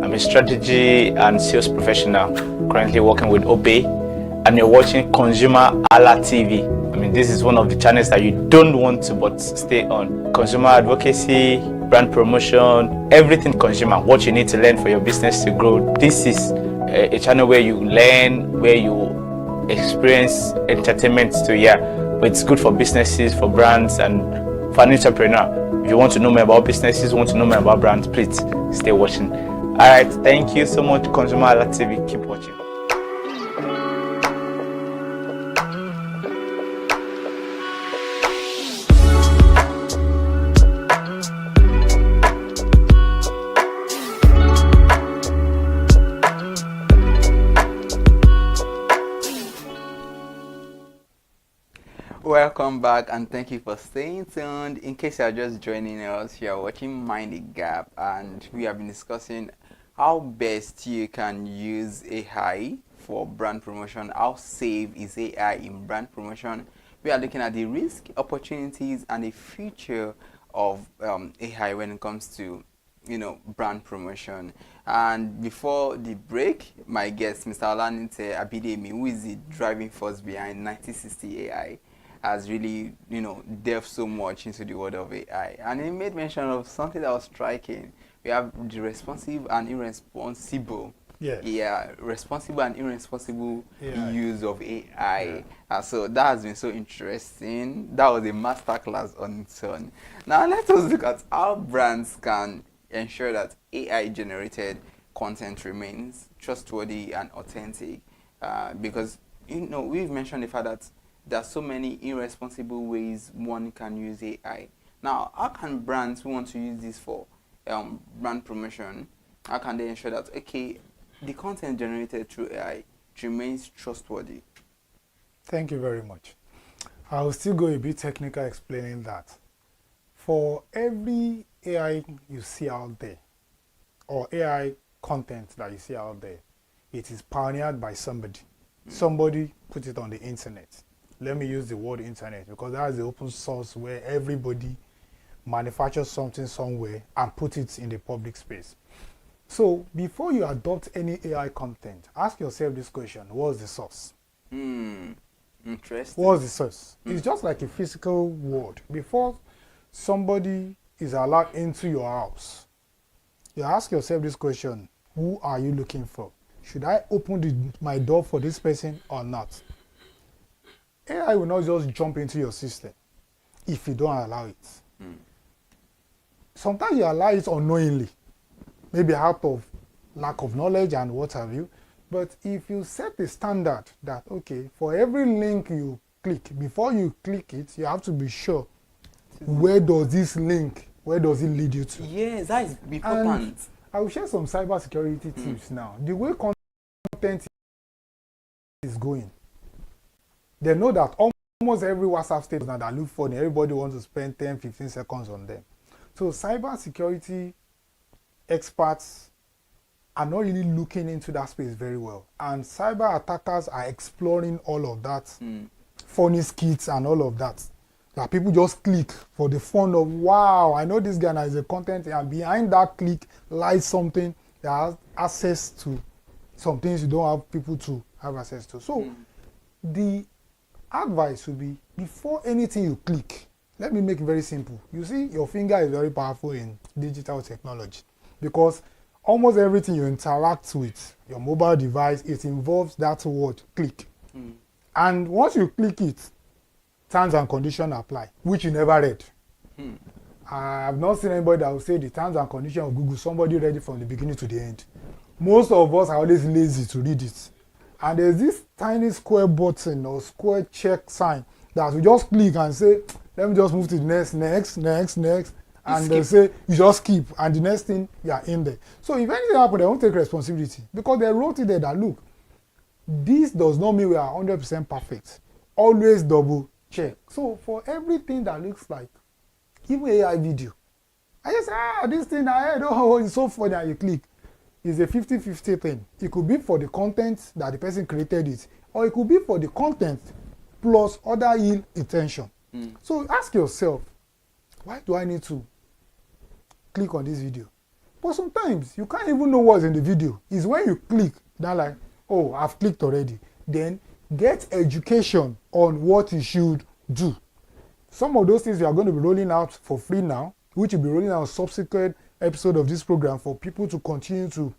I'm a strategy and sales professional, currently working with Obey, and you're watching ConsumerHalla TV. I mean, this is one of the channels that you don't want to but stay on. Consumer advocacy, brand promotion, everything consumer, what you need to learn for your business to grow. This is a channel where you learn, where you experience entertainment too, yeah. But it's good for businesses, for brands, and for an entrepreneur. If you want to know more about businesses, want to know more about brands, please stay watching. Alright, thank you so much, ConsumerHalla TV. Keep watching. Welcome back and thank you for staying tuned. In case you are just joining us, you are watching Mind the Gap and we have been discussing how best you can use AI for brand promotion. How safe is AI in brand promotion? We are looking at the risk, opportunities and the future of AI when it comes to brand promotion. And before the break, my guest Mr. Olanite Abidemi, who is the driving force behind 9060 AI, has really, delved so much into the world of AI. And he made mention of something that was striking. We have the responsive and irresponsible. Yes. Yeah, responsible and irresponsible use of AI. So that has been so interesting. That was a masterclass on its own. Now let us look at how brands can ensure that AI-generated content remains trustworthy and authentic. Because, we've mentioned the fact that there are so many irresponsible ways one can use AI. Now, how can brands who want to use this for brand promotion, how can they ensure that, okay, the content generated through AI remains trustworthy? Thank you very much. I will still go a bit technical explaining that. For every AI you see out there, or AI content that you see out there, it is pioneered by somebody. Somebody put it on the internet. Let me use the word internet because that is the open source where everybody manufactures something somewhere and put it in the public space. So before you adopt any AI content, ask yourself this question: what's the source? Interesting. What's the source? It's just like a physical word. Before somebody is allowed into your house, you ask yourself this question: who are you looking for? Should I open my door for this person or not? AI will not just jump into your system if you don't allow it. Sometimes you allow it unknowingly, maybe out of lack of knowledge and what have you. But if you set a standard that, okay, for every link you click, before you click it, you have to be sure where does this link, where does it lead you to? Yes, that is important. And I will share some cybersecurity tips now. The way content is going, they know that almost every WhatsApp status now that look funny, everybody wants to spend 10, 15 seconds on them. So cybersecurity experts are not really looking into that space very well. And cyber attackers are exploring all of that, funny skits and all of that. That people just click for the fun of, wow, I know this guy now is a content, and behind that click lies something that has access to some things you don't have people to have access to. So the advice would be, before anything you click, let me make it very simple. You see, your finger is very powerful in digital technology because almost everything you interact with, your mobile device, it involves that word, click. And once you click it, terms and conditions apply, which you never read. I have not seen anybody that will say the terms and conditions of Google, somebody read it from the beginning to the end. Most of us are always lazy to read it. And there's this tiny square button or square check sign that we just click and say, let me just move to the next. And they say, you just skip, and the next thing, you are in there. So if anything happens, they won't take responsibility because they wrote it there that, look, this does not mean we are 100% perfect. Always double check. So for everything that looks like, even AI video, I just say, this thing I heard, oh, it's so funny, and you click. It's a 50-50 thing. It could be for the content that the person created it, or it could be for the content plus other ill intention. So ask yourself, why do I need to click on this video? But sometimes you can't even know what's in the video. It's when you click, then like, oh, I've clicked already. Then get education on what you should do. Some of those things we are going to be rolling out for free now, which will be rolling out subsequent episode of this program for people to continue to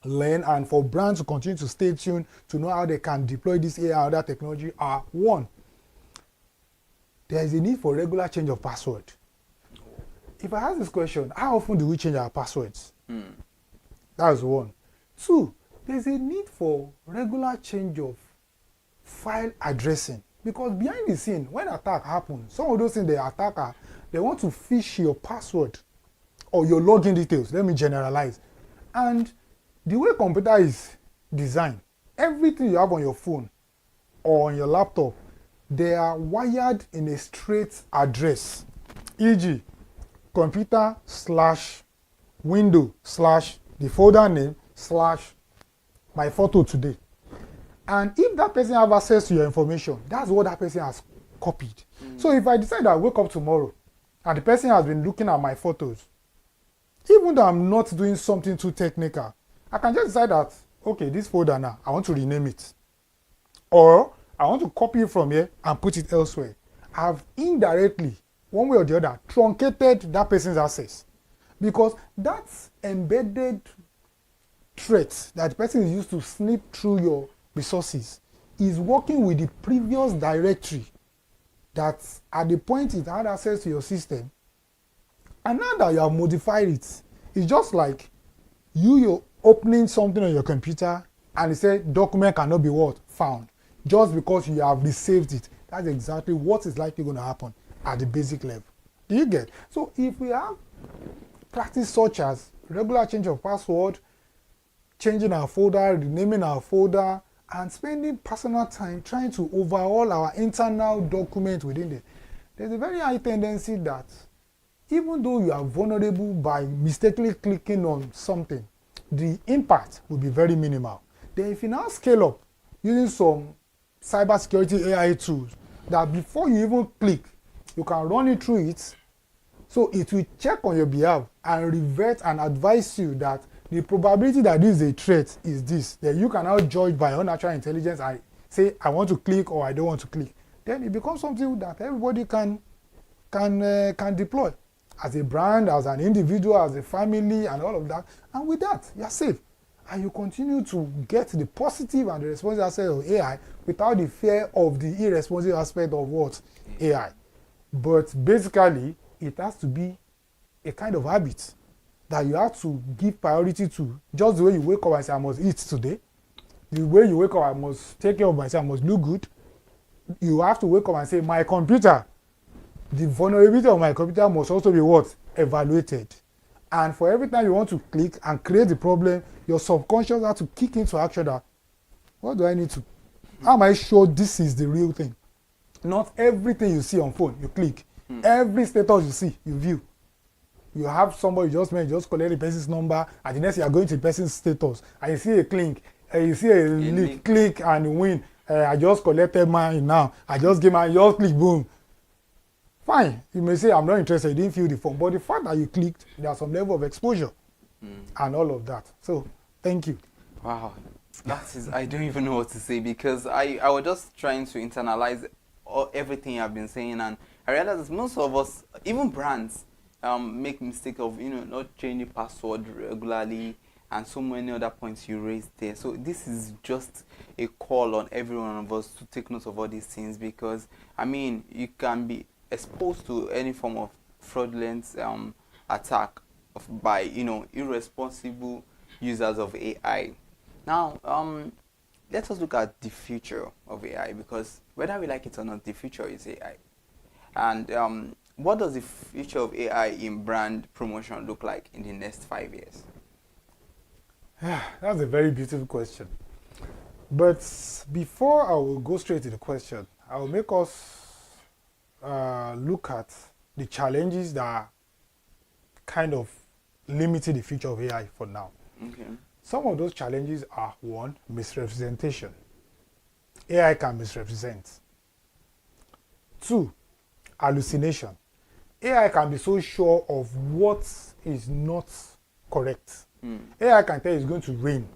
learn and for brands to continue to stay tuned to know how they can deploy this AI and other technology are: one, there is a need for regular change of password. If I ask this question, how often do we change our passwords? That's one. Two, there's a need for regular change of file addressing. Because behind the scene, when attack happens, some of those things the attacker, they want to phish your password or your login details. Let me generalize. And the way computer is designed, everything you have on your phone or on your laptop, they are wired in a straight address. E.g., computer / window / the folder name / my photo today. And if that person has access to your information, that's what that person has copied. So if I decide I wake up tomorrow and the person has been looking at my photos, even though I'm not doing something too technical, I can just decide that, okay, this folder now, I want to rename it. Or I want to copy it from here and put it elsewhere. I've indirectly, one way or the other, truncated that person's access. Because that's embedded threat that the person is used to snip through your resources is working with the previous directory that at the point it had access to your system. And now that you have modified it, it's just like you're opening something on your computer and it said document cannot be what? Found. Just because you have resaved it. That's exactly what is likely going to happen at the basic level. Do you get? So if we have practice such as regular change of password, changing our folder, renaming our folder, and spending personal time trying to overhaul our internal document within it, there's a very high tendency that even though you are vulnerable by mistakenly clicking on something, the impact will be very minimal. Then if you now scale up using some cybersecurity AI tools that before you even click, you can run it through it, so it will check on your behalf and revert and advise you that the probability that this is a threat is this. Then you can now judge by your natural intelligence and say, I want to click or I don't want to click. Then it becomes something that everybody can deploy. As a brand, as an individual, as a family, and all of that. And with that, you're safe. And you continue to get the positive and the responsive aspect of AI without the fear of the irresponsive aspect of what? AI. But basically, it has to be a kind of habit that you have to give priority to. Just the way you wake up and say, I must eat today. The way you wake up, I must take care of myself, I must look good. You have to wake up and say, my computer, the vulnerability of my computer must also be what? Evaluated. And for every time you want to click and create the problem, your subconscious has to kick into action that, what do I need to? How am I sure this is the real thing? Not everything you see on phone, you click. Every status you see, you view. You have somebody you just met, you just collect the person's number, and the next you are going to the person's status, and you see a link, you see a link, click and win. I just collected mine now. I just gave mine, just click, boom. Fine. You may say, I'm not interested, you didn't fill the form. But the fact that you clicked, there's some level of exposure and all of that. So, thank you. Wow. That is, I don't even know what to say, because I was just trying to internalize everything I've been saying, and I realized that most of us, even brands, make mistake of, not changing password regularly, and so many other points you raised there. So this is just a call on every one of us to take note of all these things, because, I mean, you can be exposed to any form of fraudulent attack by, irresponsible users of AI. Now, let us look at the future of AI, because whether we like it or not, the future is AI. And what does the future of AI in brand promotion look like in the next 5 years? That's a very beautiful question. But before I will go straight to the question, I will make us look at the challenges that are kind of limiting the future of AI for now. Okay. Some of those challenges are, one, misrepresentation. AI can misrepresent. Two, hallucination. AI can be so sure of what is not correct. AI can tell you it's going to rain,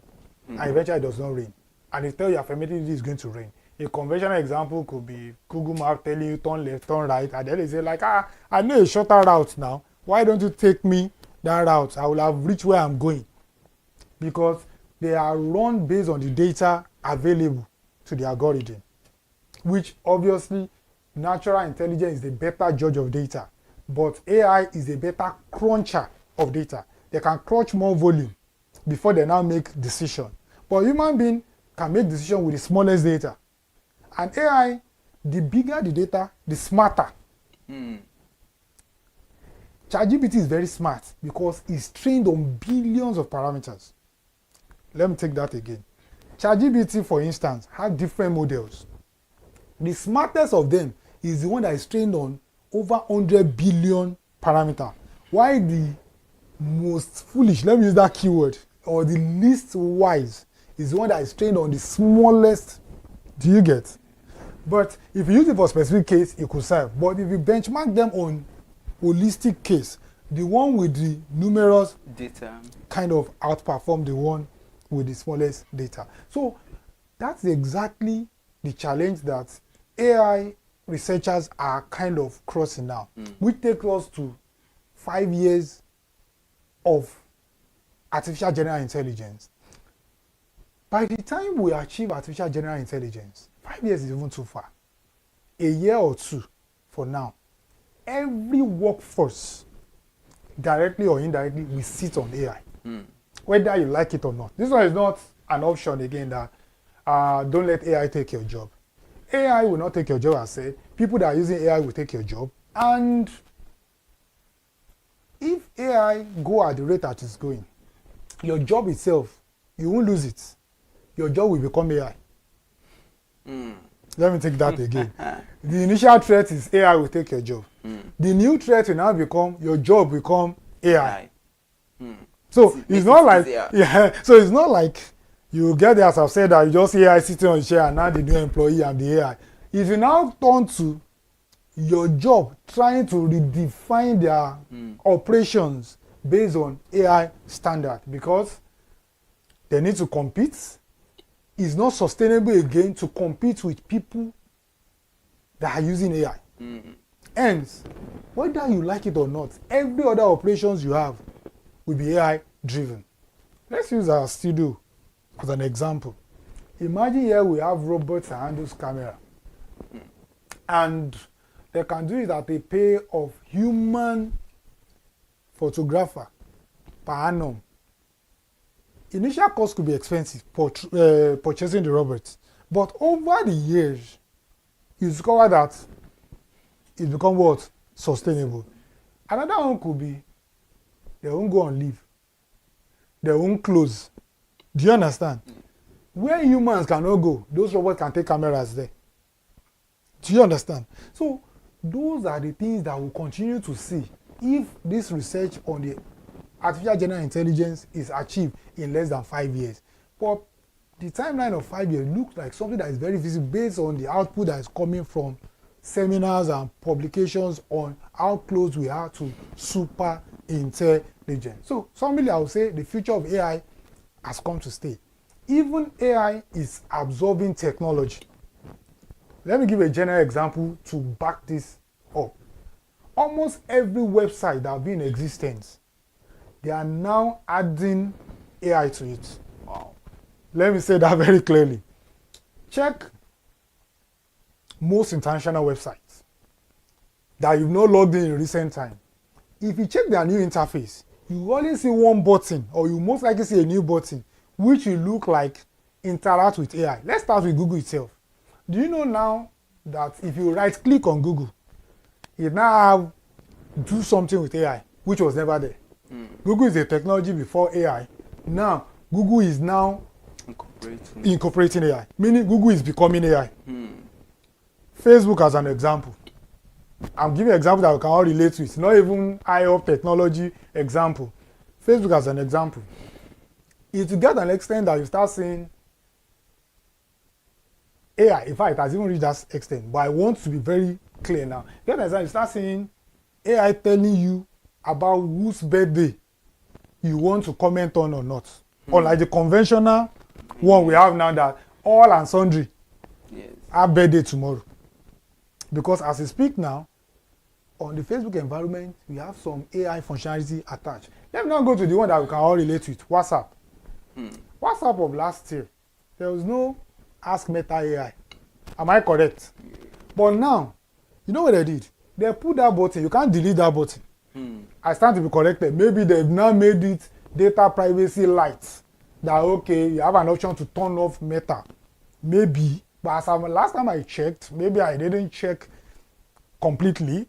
and eventually it does not rain. And it tells you affirmatively it's going to rain. A conventional example could be Google Map telling you turn left, turn right, and then they say like, I know a shorter route now. Why don't you take me that route? I will have reached where I'm going. Because they are run based on the data available to the algorithm, which obviously natural intelligence is the better judge of data, but AI is a better cruncher of data. They can crunch more volume before they now make decision. But human being can make decision with the smallest data. And AI, the bigger the data, the smarter. ChatGPT is very smart because it's trained on billions of parameters. Let me take that again. ChatGPT, for instance, has different models. The smartest of them is the one that is trained on over 100 billion parameters. Why the most foolish, let me use that keyword, or the least wise, is the one that is trained on the smallest. Do you get? But if you use it for a specific case, it could serve. But if you benchmark them on holistic case, the one with the numerous data kind of outperform the one with the smallest data. So that's exactly the challenge that AI researchers are kind of crossing now, which takes us to 5 years of artificial general intelligence. By the time we achieve artificial general intelligence, 5 years is even too far. A year or two for now, every workforce, directly or indirectly, will sit on AI. Whether you like it or not. This one is not an option again that don't let AI take your job. AI will not take your job, I said. People that are using AI will take your job. And if AI go at the rate that it's going, your job itself, you won't lose it. Your job will become AI. Let me take that again. The initial threat is AI will take your job. The new threat will now become your job will become AI. So it's not like so it's not like you get there, as I've said, that you just AI sitting on the chair and now the new employee and the AI. If you now turn to your job trying to redefine their operations based on AI standard, because they need to compete, it's not sustainable again to compete with people that are using AI. Hence, whether you like it or not, every other operations you have will be AI driven. Let's use our studio as an example. Imagine here we have robots that handles camera. And they can do it at a pay of human photographer per annum. Initial cost could be expensive for purchasing the robots, but over the years, you discover that it becomes what? Sustainable. Another one could be they won't go on leave. They won't close. Do you understand? Where humans cannot go, those robots can take cameras there. Do you understand? So those are the things that we'll continue to see if this research on the artificial general intelligence is achieved in less than 5 years. But the timeline of 5 years looks like something that is very visible based on the output that is coming from seminars and publications on how close we are to super intelligence. So summarily, I would say the future of AI has come to stay. Even AI is absorbing technology. Let me give a general example to back this up. Almost every website that has been in existence, they are now adding AI to it. Wow. Let me say that very clearly. Check most international websites that you've not logged in recent time. If you check their new interface, you only see one button, or you most likely see a new button, which will look like interact with AI. Let's start with Google itself. Do you know now that if you right click on Google, it now have do something with AI, which was never there. Google is a technology before AI. Now, Google is now incorporating AI, meaning Google is becoming AI. Facebook as an example. I'm giving an example that we can all relate to. It's not even high-up technology example. Facebook as an example. If you get an extent that you start seeing AI, in fact, it has even reached that extent, but I want to be very clear now. Get an example, you start seeing AI telling you about whose birthday you want to comment on or not. Unlike the conventional one we have now that all and sundry have birthday tomorrow. Because as we speak now, on the Facebook environment, we have some AI functionality attached. Let me now go to the one that we can all relate with, WhatsApp. WhatsApp of last year, there was no Ask Meta AI. Am I correct? But now, you know what they did? They put that button, you can't delete that button. I stand to be corrected. Maybe they've now made it data privacy light. That okay, you have an option to turn off Meta. Maybe, but as of last time I checked, maybe I didn't check completely.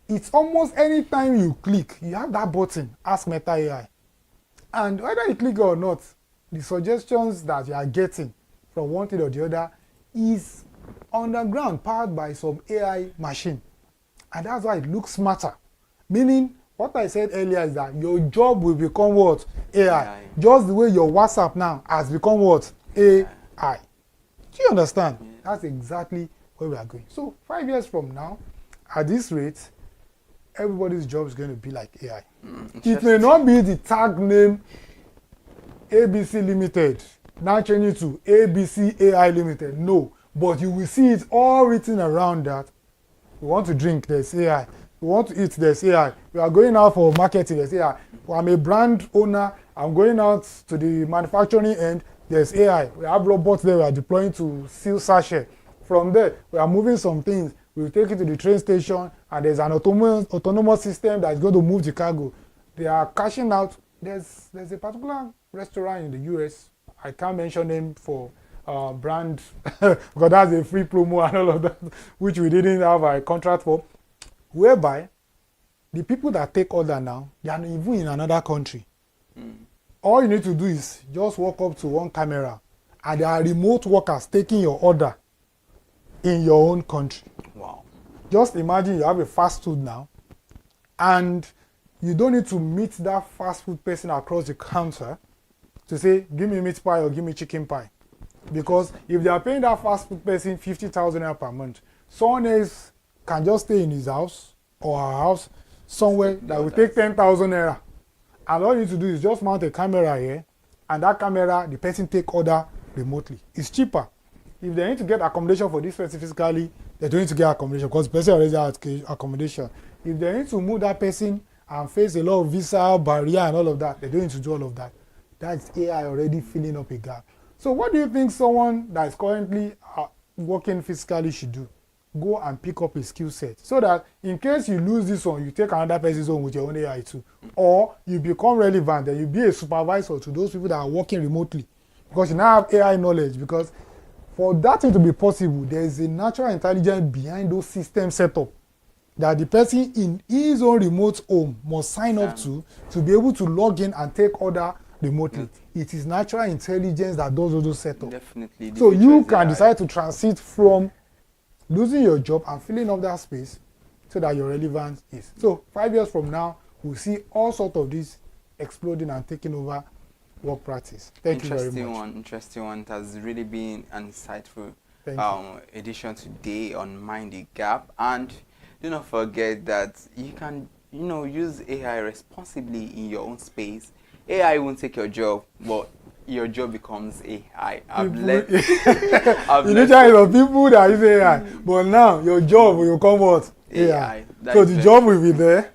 It's almost any time you click, you have that button, Ask Meta AI. And whether you click or not, the suggestions that you are getting from one thing or the other is underground, powered by some AI machine. And that's why it looks smarter. Meaning, what I said earlier is that your job will become what? AI. Just the way your WhatsApp now has become what? AI. Do you understand? That's exactly where we are going. So 5 years from now, at this rate, everybody's job is going to be like AI. It may not be the tag name ABC Limited, now changing to ABC AI Limited. No, but you will see it all written around that. We want to drink, there's AI. We want to eat, there's AI. We are going out for marketing, there's AI. Well, I'm a brand owner, I'm going out to the manufacturing end, there's AI. We have robots there we are deploying to seal sachet. From there, we are moving some things. We'll take it to the train station, and there's an autonomous system that's going to move the cargo. They are cashing out. There's a particular restaurant in the US. I can't mention name for brand because that's a free promo and all of that, which we didn't have a contract for. Whereby the people that take order now, they are even in another country. All you need to do is just walk up to one camera, and there are remote workers taking your order in your own country. Wow. Just imagine you have a fast food now, and you don't need to meet that fast food person across the counter to say, give me meat pie or give me chicken pie. Because if they are paying that fast food person 50,000 naira per month, someone else can just stay in his house or her house somewhere that will take 10,000 naira. And all you need to do is just mount a camera here, and that camera, the person take order remotely. It's cheaper. If they need to get accommodation for this person physically, they don't need to get accommodation because the person already has accommodation. If they need to move that person and face a lot of visa barrier and all of that, they don't need to do all of that. That's AI already filling up a gap. So what do you think someone that is currently working physically should do? go and pick up a skill set, so that in case you lose this one, you take another person's own with your own AI too, or you become relevant and you be a supervisor to those people that are working remotely, because you now have AI knowledge. Because for that thing to be possible, there is a natural intelligence behind those system setup that the person in his own remote home must sign up to be able to log in and take order remotely. It is natural intelligence that does all those setups. Definitely. So you can decide to transit from losing your job and filling up that space so that your relevance is. So 5 years from now, we'll see all sorts of this exploding and taking over work practice. Thank you very much. Interesting one. It has really been an insightful edition today on Mind the Gap. And do not forget that you can, use AI responsibly in your own space. AI won't take your job, but your job becomes AI. Initially, the people that use AI, but now your job will come what? AI. So the job will be there.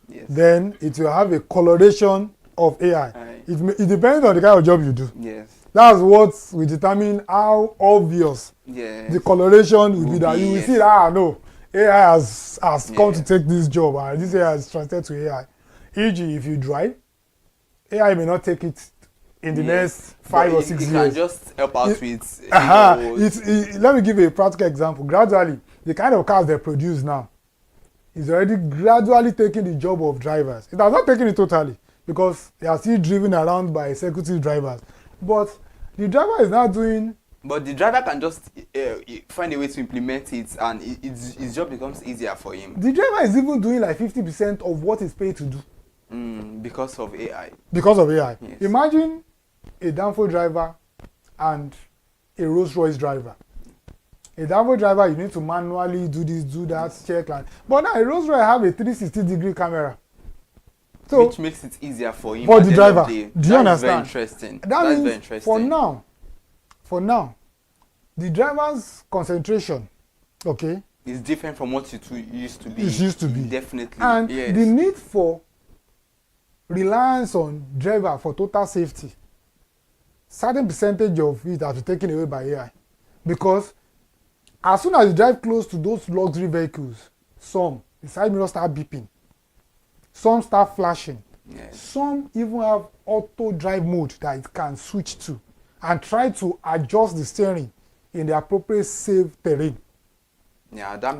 Yes. Then it will have a coloration of AI. It depends on the kind of job you do. Yes. That's what will determine how obvious the coloration will be. That you will see that no, AI has come to take this job, and this AI is transferred to AI. E.g., if you drive, AI may not take it in the next 5 or 6 years. It can just help out with. Let me give you a practical example. Gradually, the kind of cars they produce now is already gradually taking the job of drivers. It has not taken it totally, because they are still driven around by executive drivers. But the driver is now doing. But the driver can just find a way to implement it, and his job becomes easier for him. The driver is even doing like 50% of what he's paid to do. Because of AI. Because of AI. Yes. Imagine a Danfo driver and a Rolls-Royce driver. A Danfo driver, you need to manually do this, do that, check. But now a Rolls-Royce have a 360-degree camera. So, which makes it easier for him. For the driver. Do you understand? Very interesting. That means very interesting. For now, the driver's concentration, is different from what it used to be. It used to be. Definitely. And the need for reliance on driver for total safety, certain percentage of it has been taken away by AI. Because as soon as you drive close to those luxury vehicles, the side mirrors start beeping, some start flashing, some even have auto drive mode that it can switch to and try to adjust the steering in the appropriate safe terrain.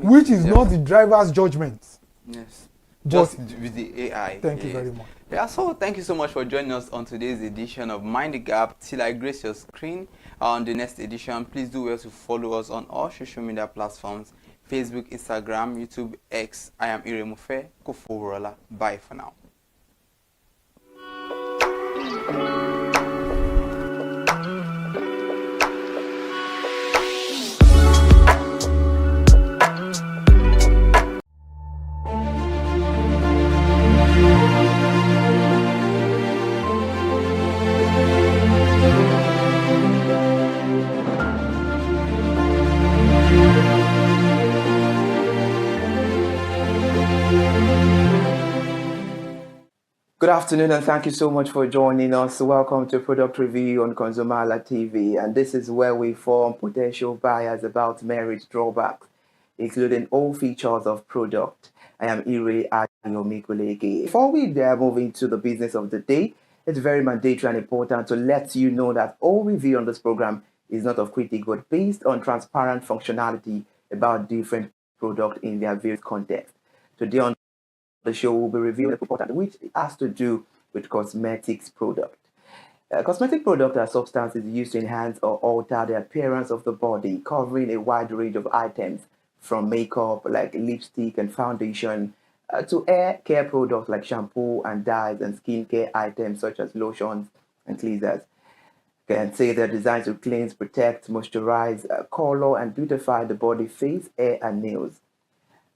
Which is not the driver's judgment. Yes. Just with the AI. Thank you very much. So thank you so much for joining us on today's edition of Mind the Gap. Till I grace your screen on the next edition, please do well to follow us on all social media platforms: Facebook, Instagram, YouTube, X. I am Iremufe Koforola. Bye for now. Good afternoon, and thank you so much for joining us. Welcome to Product Review on ConsumerHallaTV, and this is where we inform potential buyers about merit drawbacks, including all features of product. I am Ire Ayomikuleke. Before we move into the business of the day, it's very mandatory and important to let you know that all review on this program is not of critic, but based on transparent functionality about different products in their various contexts. Today on the show will be reviewing a product which has to do with cosmetics product. Cosmetic products are substances used to enhance or alter the appearance of the body, covering a wide range of items from makeup like lipstick and foundation to hair care products like shampoo and dyes, and skincare items such as lotions and cleansers. Can say they're designed to cleanse, protect, moisturize, color, and beautify the body, face, hair, and nails.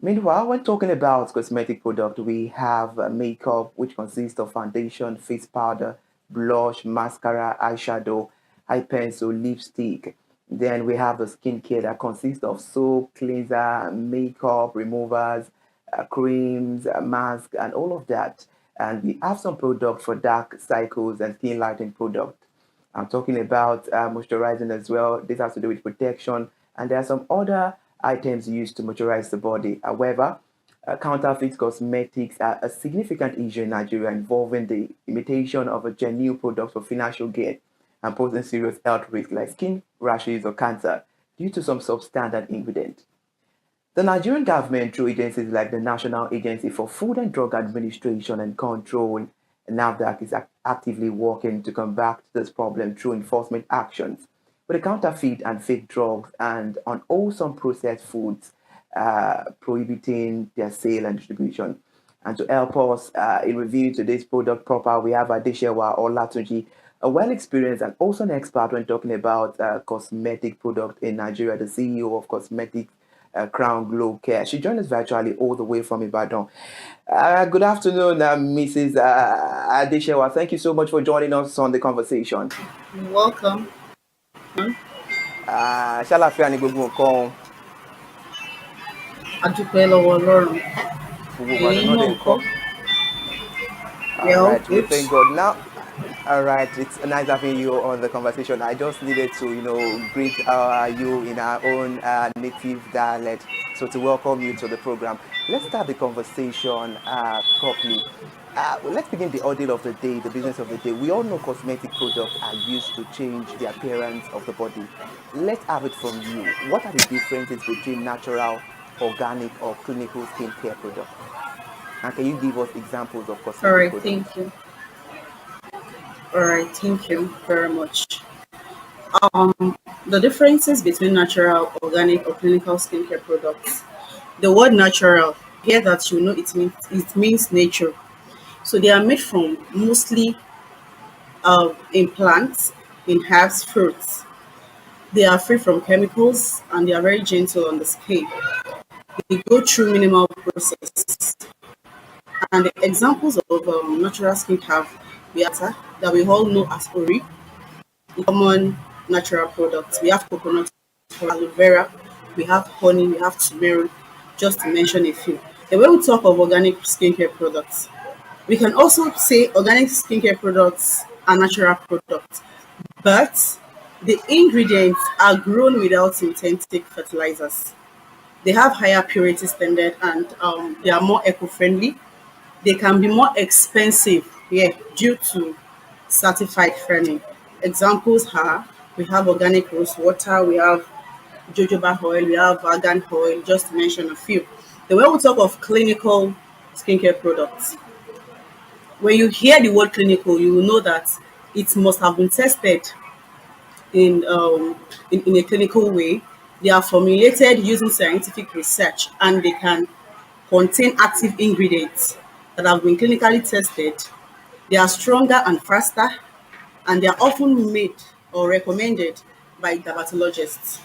Meanwhile, when talking about cosmetic product, we have makeup, which consists of foundation, face powder, blush, mascara, eyeshadow, eye pencil, lipstick. Then we have the skincare that consists of soap, cleanser, makeup removers, creams, mask, and all of that. And we have some product for dark cycles and skin lightening product. I'm talking about moisturizing as well. This has to do with protection. And there are some other items used to moisturize the body. However, counterfeit cosmetics are a significant issue in Nigeria, involving the imitation of a genuine product for financial gain and posing serious health risks like skin rashes or cancer due to some substandard ingredients. The Nigerian government, through agencies like the National Agency for Food and Drug Administration and Control, NAFDAC, is actively working to combat this problem through enforcement actions with the counterfeit and fake drugs and unwholesome processed foods, prohibiting their sale and distribution. And to help us in review today's product proper, we have Adeshewa Olatunji, a well-experienced and also an expert when talking about cosmetic product in Nigeria, the CEO of Cosmetics Crown Glow Care. She joined us virtually all the way from Ibadan. Good afternoon, Mrs. Adeshewa. Thank you so much for joining us on the conversation. You're welcome. Ṣàlàáfíà ni gbogbo nǹkan. A dúpẹ́ lọ́wọ́ Ọlọ́run. Gbogbo Ìbàdàn náà dẹ̀ ń kọ́. All right, we thank God. Now, all right, it's nice having you on the conversation. I just needed to, greet you in our own native dialect. So to welcome you to the program. Let's start the conversation properly. Let's begin the ordeal of the day, the business of the day. We all know cosmetic products are used to change the appearance of the body. Let's have it from you. What are the differences between natural, organic, or clinical skincare products? And can you give us examples of cosmetic products? Thank you. All right, thank you very much. The differences between natural, organic, or clinical skincare products. The word natural, here that it means nature. So they are made from mostly in plants, in herbs, fruits. They are free from chemicals and they are very gentle on the skin. They go through minimal processes. And the examples of natural skin have water that we all know as Ori, common natural products. We have coconut, aloe vera, we have honey, we have turmeric, just to mention a few. And when we talk of organic skincare products, we can also say organic skincare products are natural products, but the ingredients are grown without synthetic fertilizers. They have higher purity standard and they are more eco-friendly. They can be more expensive, due to certified farming. Examples are, we have organic rose water, we have jojoba oil, we have argan oil, just to mention a few. Then when we talk of clinical skincare products, when you hear the word clinical, you will know that it must have been tested in a clinical way. They are formulated using scientific research and they can contain active ingredients that have been clinically tested. They are stronger and faster, and they are often made or recommended by dermatologists.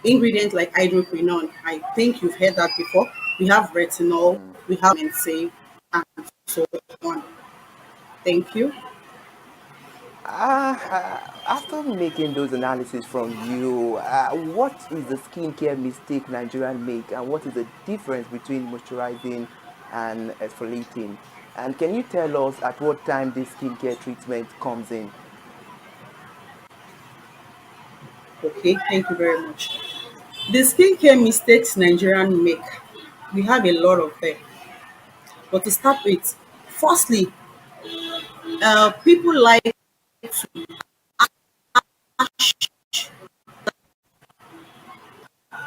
Ingredients like hydroquinone, I think you've heard that before. We have retinol, we have MNC, and so on. Thank you. After making those analyses from you, what is the skincare mistake Nigerians make, and what is the difference between moisturizing and exfoliating? And can you tell us at what time this skincare treatment comes in? Okay, thank you very much. The skincare mistakes Nigerians make, we have a lot of them. But to start with, firstly, people like to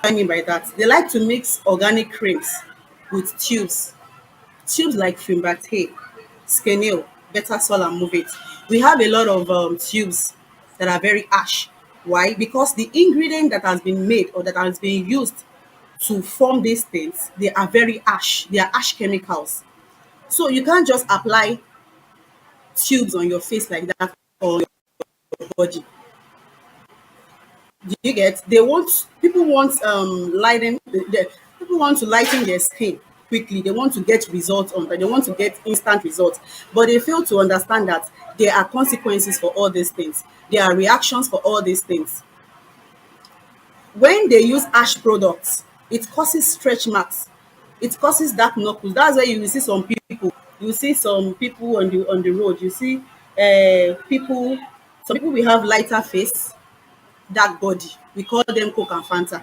I mean by that, they like to mix organic creams with tubes. Tubes like Fimbate, Skenil, Better Sol and Move It. We have a lot of tubes that are very ash. Why? Because the ingredient that has been made or that has been used to form these things, they are very ash. They are ash chemicals. So you can't just apply tubes on your face like that or your body. Do you get? People want people want to lighten their skin quickly. They want to get results on that. They want to get instant results, but they fail to understand that there are consequences for all these things. There are reactions for all these things. When they use ash products, it causes stretch marks. It causes dark knuckles. That's why you will see some people. You see some people on the road. You see people. Some people will have lighter face, dark body. We call them Coke and Fanta.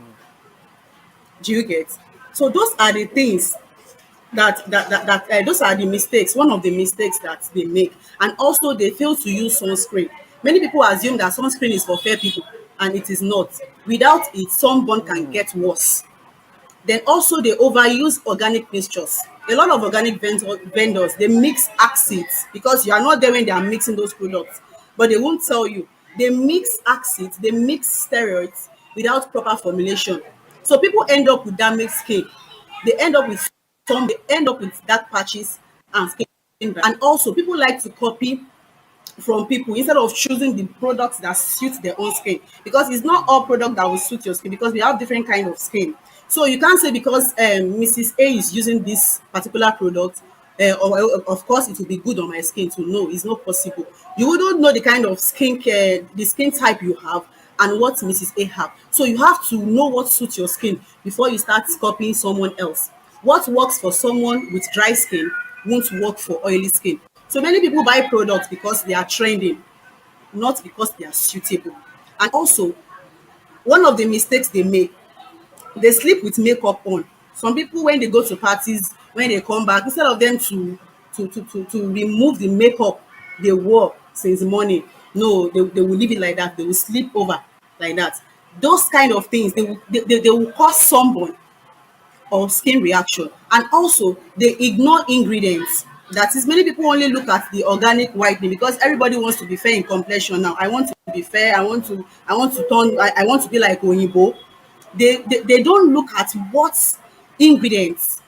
Do you get? So those are the things those are the mistakes, one of the mistakes that they make. And also they fail to use sunscreen. Many people assume that sunscreen is for fair people, and it is not. Without it, sunburn can get worse. Then also they overuse organic mixtures. A lot of organic vendors, they mix acids, because you are not there when they are mixing those products, but they won't tell you. They mix acids, they mix steroids without proper formulation. So people end up with damaged skin. They end up with they end up with dark patches and skin. And also people like to copy from people instead of choosing the products that suit their own skin, because it's not all product that will suit your skin, because we have different kind of skin. So you can't say because Mrs. A is using this particular product, of course it will be good on my skin. To know, it's not possible. You wouldn't know the kind of skincare, the skin type you have, and what Mrs. A have. So you have to know what suits your skin before you start copying someone else. What works for someone with dry skin won't work for oily skin. So many people buy products because they are trending, not because they are suitable. And also, one of the mistakes they make, they sleep with makeup on. Some people, when they go to parties, when they come back, instead of them to remove the makeup they wore since morning, no, they will leave it like that. They will sleep over like that. Those kind of things, they will cause sunburn or skin reaction. And also they ignore ingredients. That is, many people only look at the organic whitening, because everybody wants to be fair in complexion now. I want to be fair, I want to be like Oyibo. They don't look at what ingredients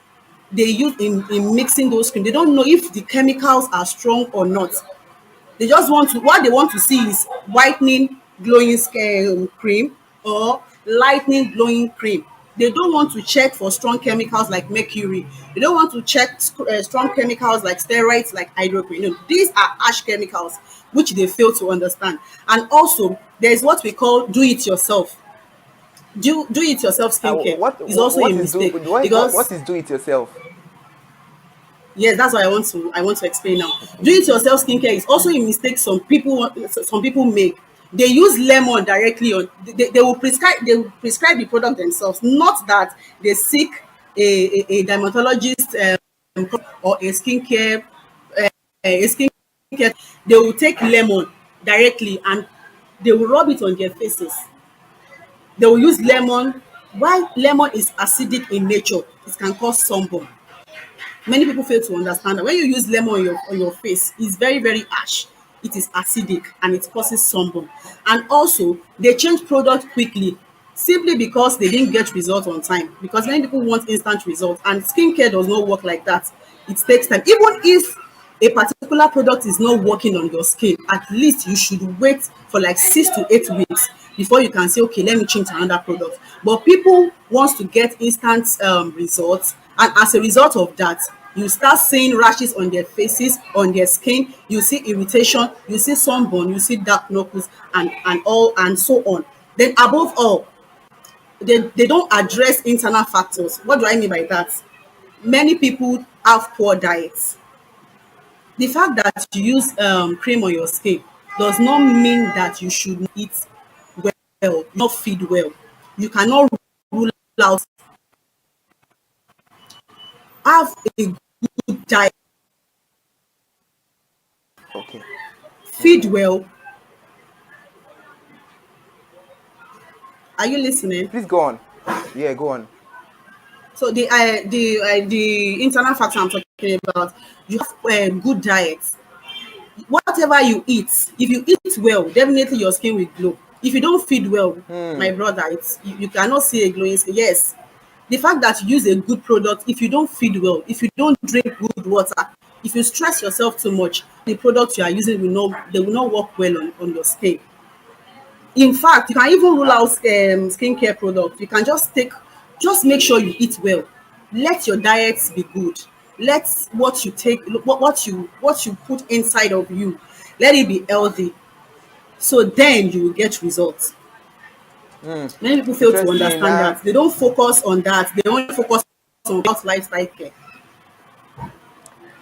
they use in mixing those cream. They don't know if the chemicals are strong or not. They just want to, what they want to see is whitening glowing skin cream or lightening glowing cream. They don't want to check for strong chemicals like mercury. They don't want to check strong chemicals like steroids, like hydroquinone. You know, these are harsh chemicals which they fail to understand. And also there is what we call do it yourself. Do it yourself skincare is also a mistake, because what is do it yourself? yes, that's what I want to explain now. Do it yourself skincare is also a mistake some people make. They use lemon directly on, they will prescribe the product themselves, not that they seek a dermatologist or a skincare a skincare. They will take lemon directly and they will rub it on their faces. They will use lemon. While lemon is acidic in nature, it can cause sunburn. Many people fail to understand that when you use lemon on your face, it's very, very harsh. It is acidic and it causes sunburn. And also, they change product quickly simply because they didn't get results on time. Because many people want instant results, and skincare does not work like that. It takes time. Even if a particular product is not working on your skin, at least you should wait for like 6 to 8 weeks before you can say, okay, let me change to another product. But people wants to get instant results, and as a result of that, you start seeing rashes on their faces, on their skin. You see irritation, you see sunburn, you see dark knuckles, and all and so on. Then above all, they don't address internal factors. What do I mean by that? Many people have poor diets. The fact that you use cream on your skin does not mean that you should eat well, not feed well. You cannot rule out. Have a good diet, Okay. feed well. Are you listening? Please go on. Yeah, go on. So the internal factor I'm talking about, you have a good diet. Whatever you eat, if you eat well, definitely your skin will glow. If you don't feed well, my brother, you cannot see a glowing skin. Yes, the fact that you use a good product, if you don't feed well, if you don't drink good water, if you stress yourself too much, the product you are using will not work well on your skin. In fact, you can even rule out skincare products. You can just make sure you eat well. Let your diet be good. Let what you take, what you put inside of you, let it be healthy. So then you will get results. Many people fail to Interesting. understand that. They don't focus on that. They only focus on lifestyle care.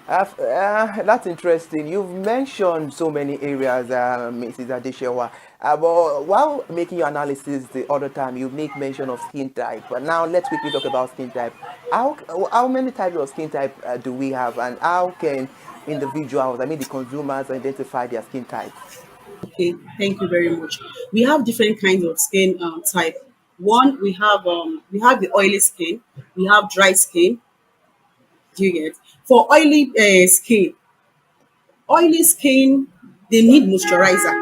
That's interesting. You've mentioned so many areas, Mrs. Adeshewa. But while making your analysis the other time, you make mention of skin type. But now let's quickly talk about skin type. How many types of skin type do we have, and how can individuals, I mean the consumers, identify their skin type? Okay, thank you very much. We have different kinds of skin type. One, we have the oily skin, we have dry skin. Do you get? For oily skin, they need moisturizer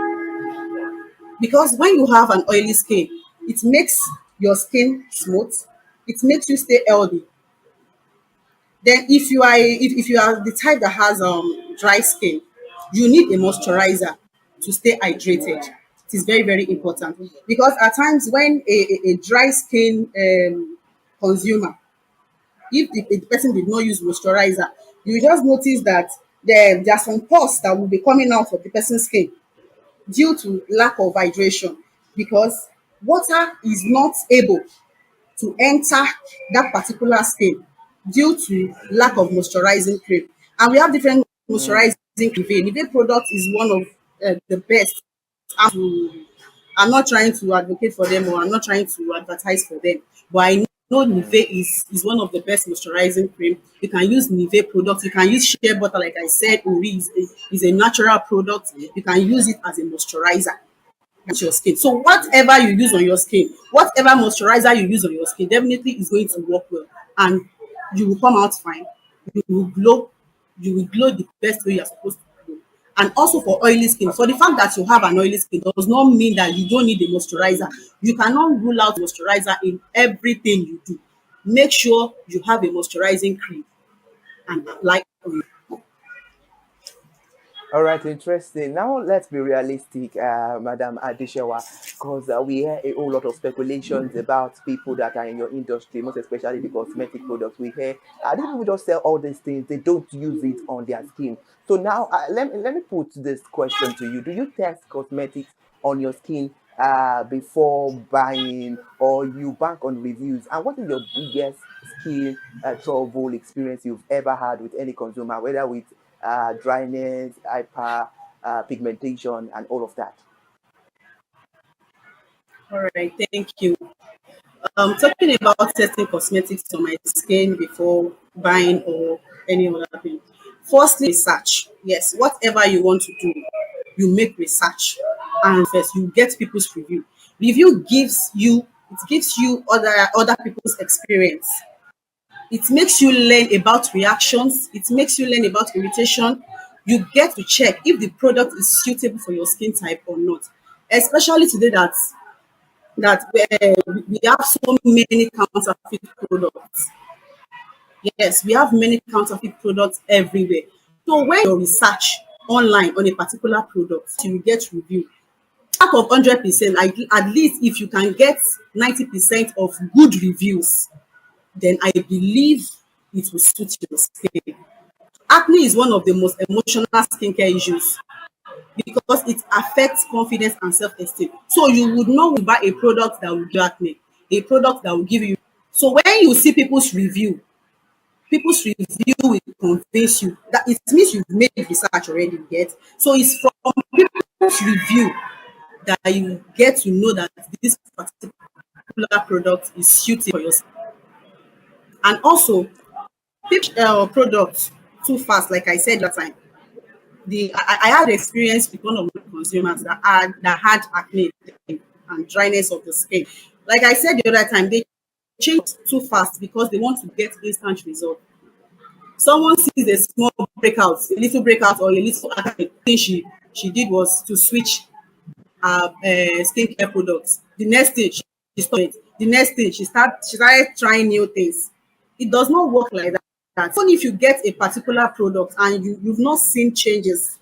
because when you have an oily skin, it makes your skin smooth. It makes you stay healthy. Then, if you are the type that has dry skin, you need a moisturizer to stay hydrated. It is very very important because at times when a dry skin consumer, if the person did not use moisturizer, you just notice that there are some pores that will be coming out of the person's skin due to lack of hydration because water is not able to enter that particular skin due to lack of moisturizing cream. And we have different moisturizing cream. Nivea product is one of the best. I'm not trying to advocate for them or I'm not trying to advertise for them, but I know Nivea is one of the best moisturizing cream. You can use Nivea product. You can use shea butter, like I said. Uri is a natural product. You can use it as a moisturizer with your skin. So whatever you use on your skin, whatever moisturizer you use on your skin, definitely is going to work well, and you will come out fine. You will glow. You will glow the best way you're supposed to glow. And also for oily skin, for the fact that you have an oily skin does not mean that you don't need a moisturizer. You cannot rule out moisturizer in everything you do. Make sure you have a moisturizing cream and apply on you. All right, interesting. Now let's be realistic, Madam Adeshewa, because we hear a whole lot of speculations about people that are in your industry, most especially the cosmetic products. We hear these people just sell all these things; they don't use it on their skin. So now, let me put this question to you: do you test cosmetics on your skin before buying, or you bank on reviews? And what is your biggest skin trouble experience you've ever had with any consumer, whether with dryness, hyper pigmentation, and all of that? All right, thank you. Talking about testing cosmetics on my skin before buying or any other thing. Firstly, research. Yes, whatever you want to do, you make research, and first you get people's review. Review gives you other people's experience. It makes you learn about reactions. It makes you learn about irritation. You get to check if the product is suitable for your skin type or not. Especially today that we have so many counterfeit products. Yes, we have many counterfeit products everywhere. So when you research online on a particular product, you will get review. Out of 100%, at least if you can get 90% of good reviews, then I believe it will suit your skin. Acne is one of the most emotional skincare issues because it affects confidence and self-esteem. So you would not buy a product that will give acne, a product that will give you. So when you see people's review will convince you that it means you've made research already. Get so it's from people's review that you get to know that this particular product is suited for your skin. And also, people products too fast, like I said that time. I had experience with one of my consumers that had acne and dryness of the skin. Like I said the other time, they change too fast because they want to get instant result. Someone sees a small breakout, a little breakout, or a little acne. Thing she did was to switch her skincare products. The next thing she stopped it. The next thing she started trying new things. It does not work like that. Even if you get a particular product and you've not seen changes,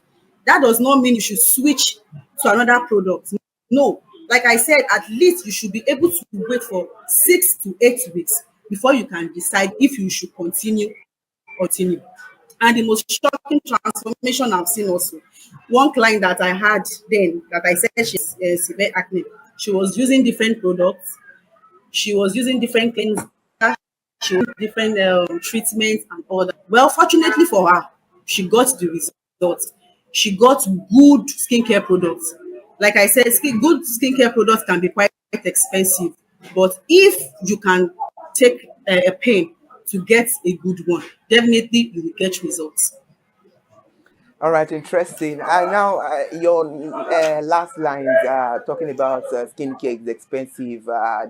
that does not mean you should switch to another product. No, like I said, at least you should be able to wait for 6 to 8 weeks before you can decide if you should continue. And the most shocking transformation I've seen also, one client that I had then that I said she's severe acne, she was using different products, she was using different things, she was different treatments and all that. Well, fortunately for her, she got the results. She got good skincare products. Like I said, good skincare products can be quite expensive, but if you can take a pain to get a good one, definitely you will get results. All right, interesting. Now, your last lines talking about skincare is expensive.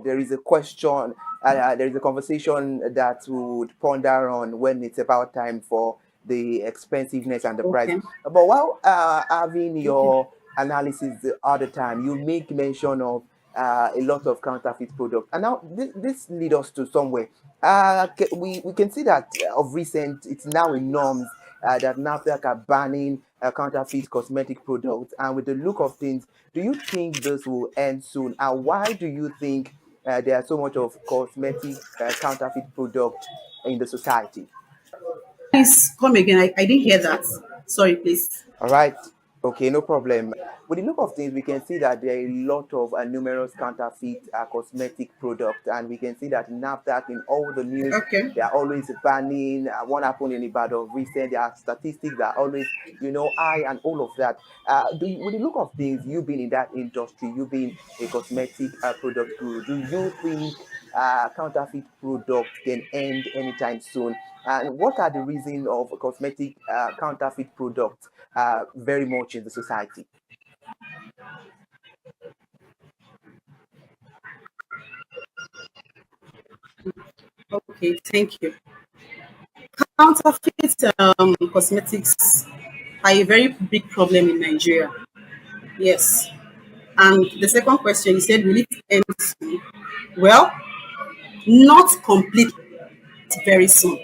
There is a question, there is a conversation that we would ponder on when it's about time for the expensiveness and the price. Okay. But while having your analysis the other time, you make mention of a lot of counterfeit products. And now this leads us to somewhere. We can see that of recent, it's now in norms that NAFDAC are banning counterfeit cosmetic products. And with the look of things, do you think this will end soon? And why do you think there are so much of cosmetic counterfeit product in the society? Please come again. I didn't hear that. Sorry, please. All right. Okay, no problem. With the look of things, we can see that there are a lot of numerous counterfeit cosmetic products, and we can see that NAFDAC in all the news, Okay. they are always banning. What happened in Ibadan recent, there are statistics that are always, high and all of that. With the look of things, you being in that industry, you being a cosmetic product guru, do you think counterfeit products can end anytime soon? And what are the reasons of cosmetic counterfeit products very much in the society? Okay, thank you. Counterfeit cosmetics are a very big problem in Nigeria. Yes. And the second question, you said, will it end soon? Well, not completely, very soon.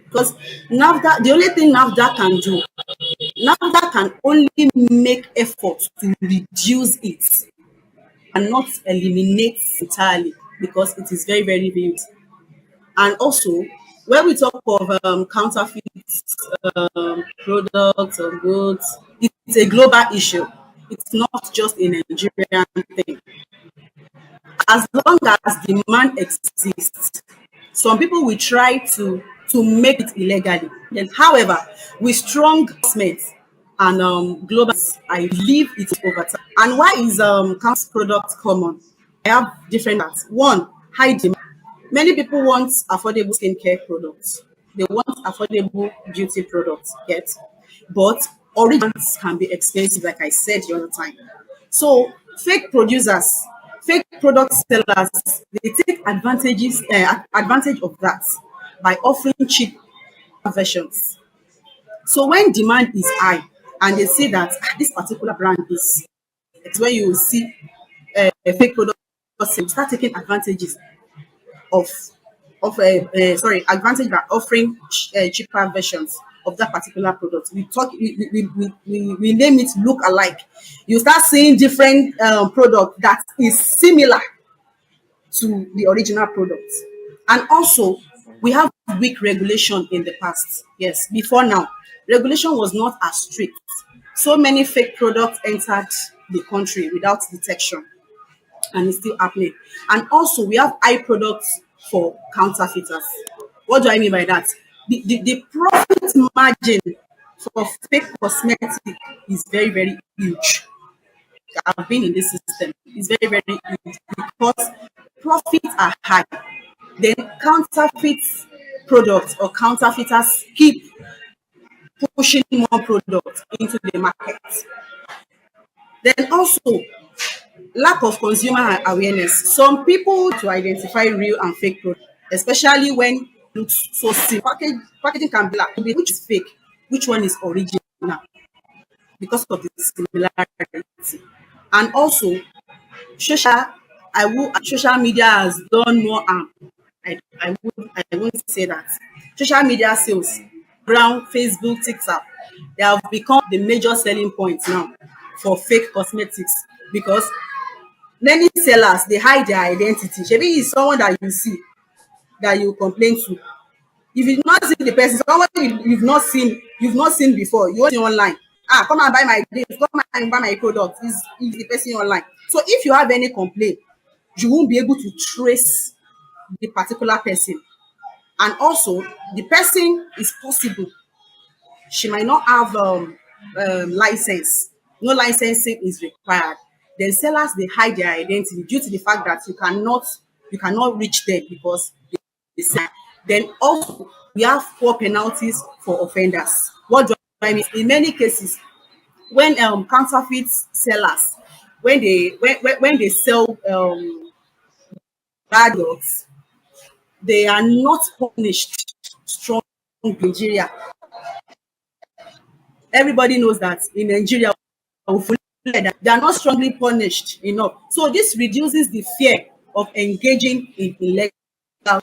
Because NAFDAC, the only thing NAFDAC can do, NAFDAC can only make efforts to reduce it and not eliminate entirely, because it is very, very big. And also, when we talk of counterfeit products or goods, it's a global issue. It's not just a Nigerian thing. As long as demand exists, some people will try to make it illegally. Then, however, with strong government and global, I believe it's over time. And why is counterfeit products common? I have different parts. One, high demand. Many people want affordable skincare products. They want affordable beauty products, yet. But originals can be expensive, like I said the other time. So fake product sellers, they take advantage of that by offering cheap versions. So when demand is high and they see that this particular brand is, it's when you will see a fake product, start taking advantages of advantage by offering cheaper versions of that particular product. We name it look alike. You start seeing different product that is similar to the original product. And also, we have weak regulation in the past. Yes, before now, regulation was not as strict. So many fake products entered the country without detection, and it's still happening. And also, we have high products for counterfeiters. What do I mean by that? The profit margin for fake cosmetic is very, very huge. I've been in this system. It's very, very huge because profits are high. Then counterfeit products or counterfeiters keep pushing more products into the market. Then also, lack of consumer awareness. Some people to identify real and fake products, especially when it looks so simple. Packaging can be like, which is fake, which one is original, because of the similarity. And also, social media has done more harm. I won't say that. Social media sales, ground, Facebook, TikTok, they have become the major selling point now for fake cosmetics, because many sellers they hide their identity. Shebi is someone that you see, that you complain to. If you not see the person, someone you've not seen before, you want it online. Come and buy my this, come and buy my product. Is the person online? So if you have any complaint, you won't be able to trace the particular person. And also, the person is possible she might not have license. No licensing is required. Then sellers they hide their identity due to the fact that you cannot reach them because they say. Then also we have poor penalties for offenders. What do I mean? In many cases, when counterfeit sellers when they sell bad goods, they are not punished strong in Nigeria. Everybody knows that in Nigeria, they are not strongly punished enough. So this reduces the fear of engaging in illegal,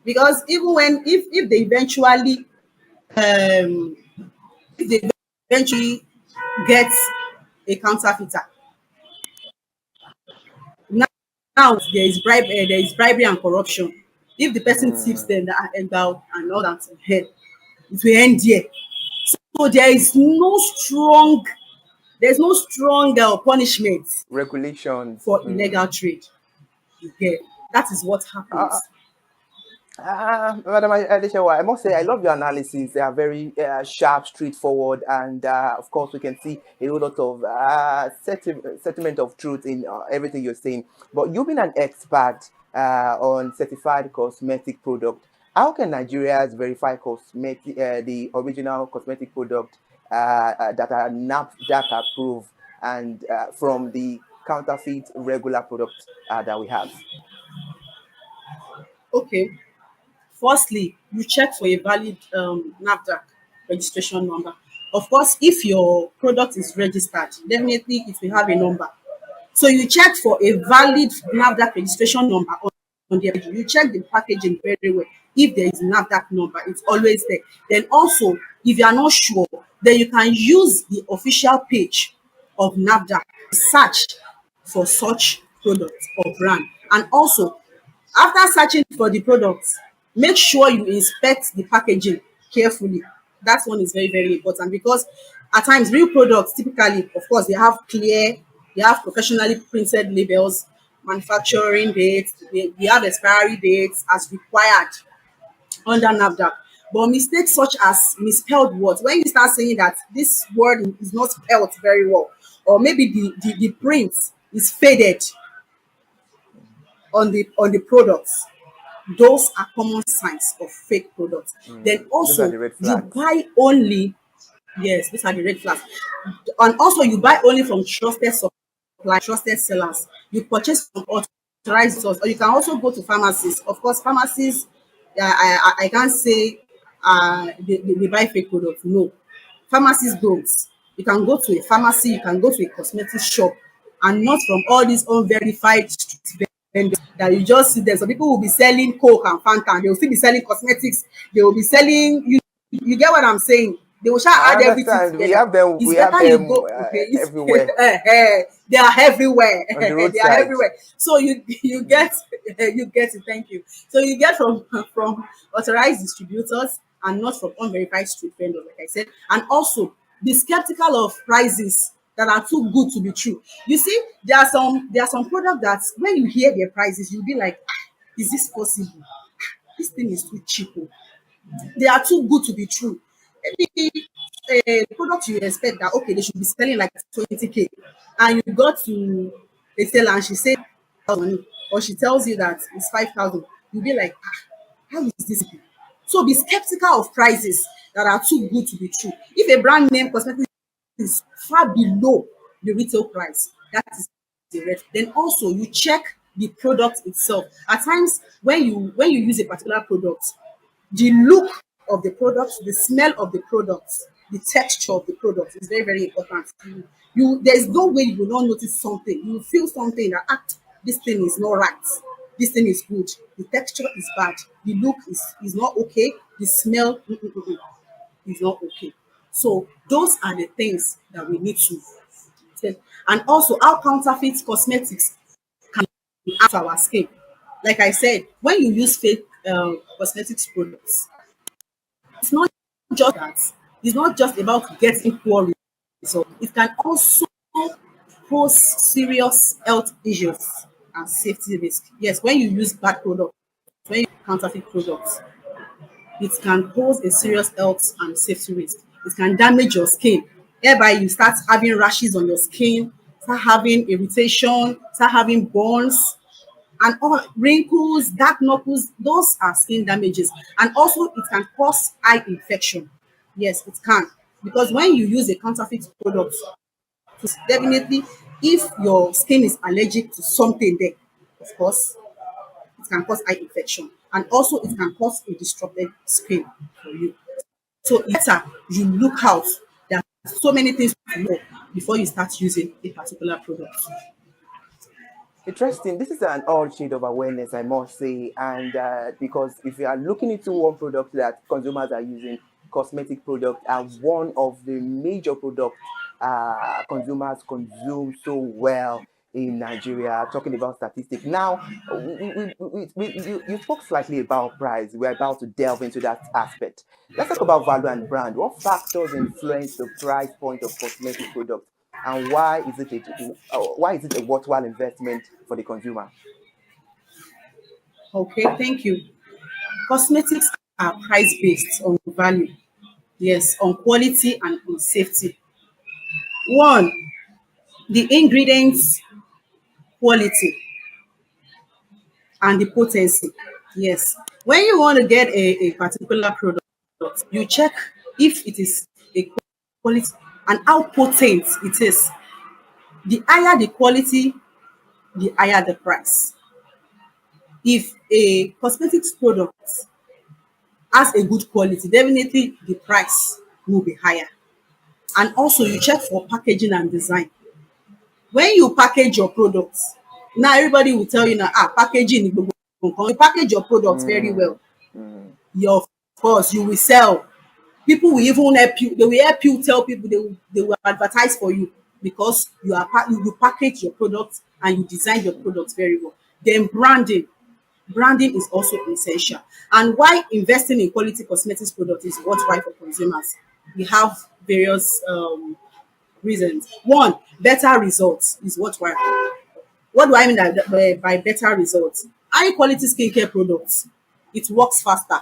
because even when if they eventually um if they eventually get a counterfeiter, now there is bribery and corruption. If the person tips them that and out and all that, it will end there. So there's no strong punishment Regulations. for illegal trade. You get that is what happens. Madam Adeshewa, I must say I love your analysis. They are very sharp, straightforward, and of course we can see a whole lot of settlement of truth in everything you're saying. But you've been an expert on certified cosmetic product. How can Nigerians verify cosmetic, the original cosmetic product that are NAFDAC approved and from the counterfeit regular products that we have? Okay. Firstly, you check for a valid NAFDAC registration number. Of course, if your product is registered, definitely it will have a number. So you check for a valid NAFDAC registration number on the you check the packaging very well. If there is a NAFDAC number, it's always there. Then also, if you are not sure, then you can use the official page of NAFDAC, search for such product or brand. And also, after searching for the products, make sure you inspect the packaging carefully. That one is very, very important, because at times real products typically, of course, they have professionally printed labels, manufacturing dates, they have expiry dates as required under NAFDAC. But mistakes such as misspelled words, when you start saying that this word is not spelled very well, or maybe the print is faded on the products, those are common signs of fake products. Then Those are also the red you flags. buy only, yes, these are the red flags. And also you buy only from trusted supply, trusted sellers. You purchase from authorized source, or you can also go to pharmacies. Of course, pharmacies, I can't say they buy fake products. No, pharmacies don't. You can go to a pharmacy, you can go to a cosmetic shop, and not from all these unverified street vendors that you just see there. Some people will be selling Coke and Fanta, and they will still be selling cosmetics. They will be selling, you get what I'm saying? They will shall I add everything understand. together. We have them. It's We have better you them go. Okay, everywhere they are everywhere. on the They are roadside. everywhere. So you get you get it. Thank you. So you get from authorized distributors and not from unverified street vendors, like I said. And also be skeptical of prices that are too good to be true. You see, there are some products that when you hear their prices, you'll be like, is this possible? This thing is too cheap. Oh. They are too good to be true. Maybe a product you expect that okay, they should be selling like 20K, and you got to a seller and she said, or she tells you that it's 5,000. You'll be like, how is this? So be skeptical of prices that are too good to be true. If a brand name cosmetic is far below the retail price, that is the red. Then also you check the product itself. At times when you use a particular product, the look of the product, the smell of the product, the texture of the product is very, very important. There's no way you will not notice something. You will feel something that this thing is not right. This thing is good. The texture is bad. The look is not okay. The smell is not okay. So those are the things that we need to take. And also how counterfeit cosmetics can affect our skin. Like I said, when you use fake cosmetics products, it's not just that. It's not just about getting poor results. It can also pose serious health issues and safety risk. Yes, when you use bad products, when you use counterfeit products, it can pose a serious health and safety risk. It can damage your skin. Thereby, you start having rashes on your skin, start having irritation, start having burns, and all wrinkles, dark knuckles. Those are skin damages. And also, it can cause eye infection. Yes, it can. Because when you use a counterfeit product, definitely, if your skin is allergic to something there, of course, it can cause eye infection. And also, it can cause a disrupted skin for you. So it's better you look out. There are so many things to know before you start using a particular product. Interesting. This is an odd shade of awareness, I must say. And because if you are looking into one product that consumers are using, cosmetic products are one of the major products consumers consume so well in Nigeria. Talking about statistics. Now, you spoke slightly about price. We're about to delve into that aspect. Let's talk about value and brand. What factors influence the price point of cosmetic products? And why is it a worthwhile investment for the consumer? Okay, thank you. Cosmetics are price based on value, yes, on quality and on safety. One, the ingredients, quality, and the potency. Yes, when you want to get a particular product, you check if it is a quality and how potent it is. The higher the quality, the higher the price. If a cosmetics product has a good quality, definitely the price will be higher. And also you check for packaging and design. When you package your products, now everybody will tell you now, packaging, you package your products very well. Of course, you will sell. People will even help you. They will help you tell people they will advertise for you because you package your products and you design your products very well. Then branding. Branding is also essential. And why investing in quality cosmetics products is worthwhile for consumers? We have various reasons. One, better results is worthwhile. What do I mean by better results? High quality skincare products, it works faster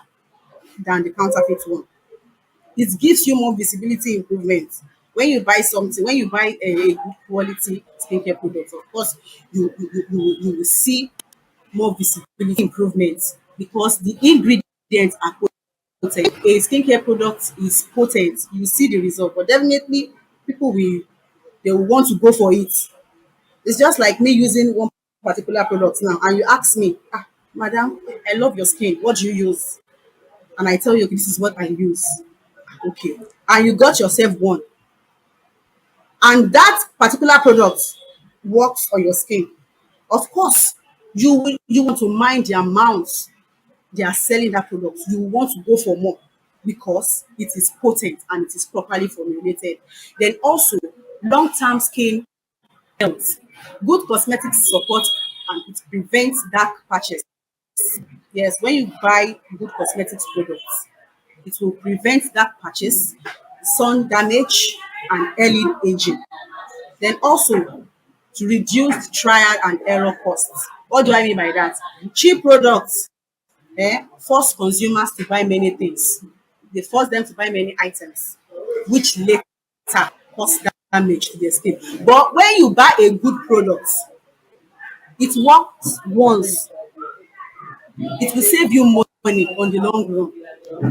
than the counterfeit one. It gives you more visibility improvement. When you buy something, when you buy a good quality skincare product, of course, you will see more visibility improvements because the ingredients are potent. A skincare product is potent, you see the result, but definitely people they will want to go for it. It's just like me using one particular product now, and you ask me, madam, I love your skin. What do you use? And I tell you, okay, this is what I use. Okay. And you got yourself one. And that particular product works on your skin. Of course, you want to mind the amount they are selling that product. You want to go for more because it is potent and it is properly formulated. Then also, long-term skin health. Good cosmetics support and it prevents dark patches. Yes, when you buy good cosmetics products, it will prevent dark patches, sun damage, and early aging. Then also to reduce trial and error costs. What do I mean by that? Cheap products force consumers to buy many things. They force them to buy many items, which later cause damage to their skin. But when you buy a good product, it works once. It will save you money on the long run.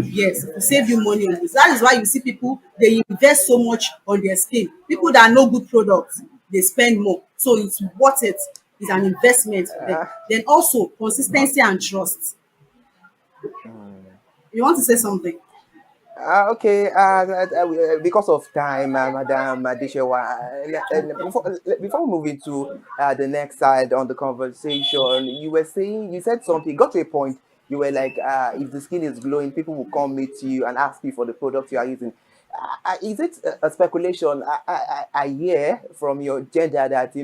Yes, it will save you money on this. That is why you see people, they invest so much on their skin. People that know good products, they spend more. So it's worth it. It's an investment for them. Then also consistency and trust. You want to say something? Okay, because of time, Madam Adishewa, before we move into the next side on the conversation, you said something, got to a point, you were like, if the skin is glowing, people will come meet you and ask you for the product you are using. Is it a speculation? I hear from your gender that,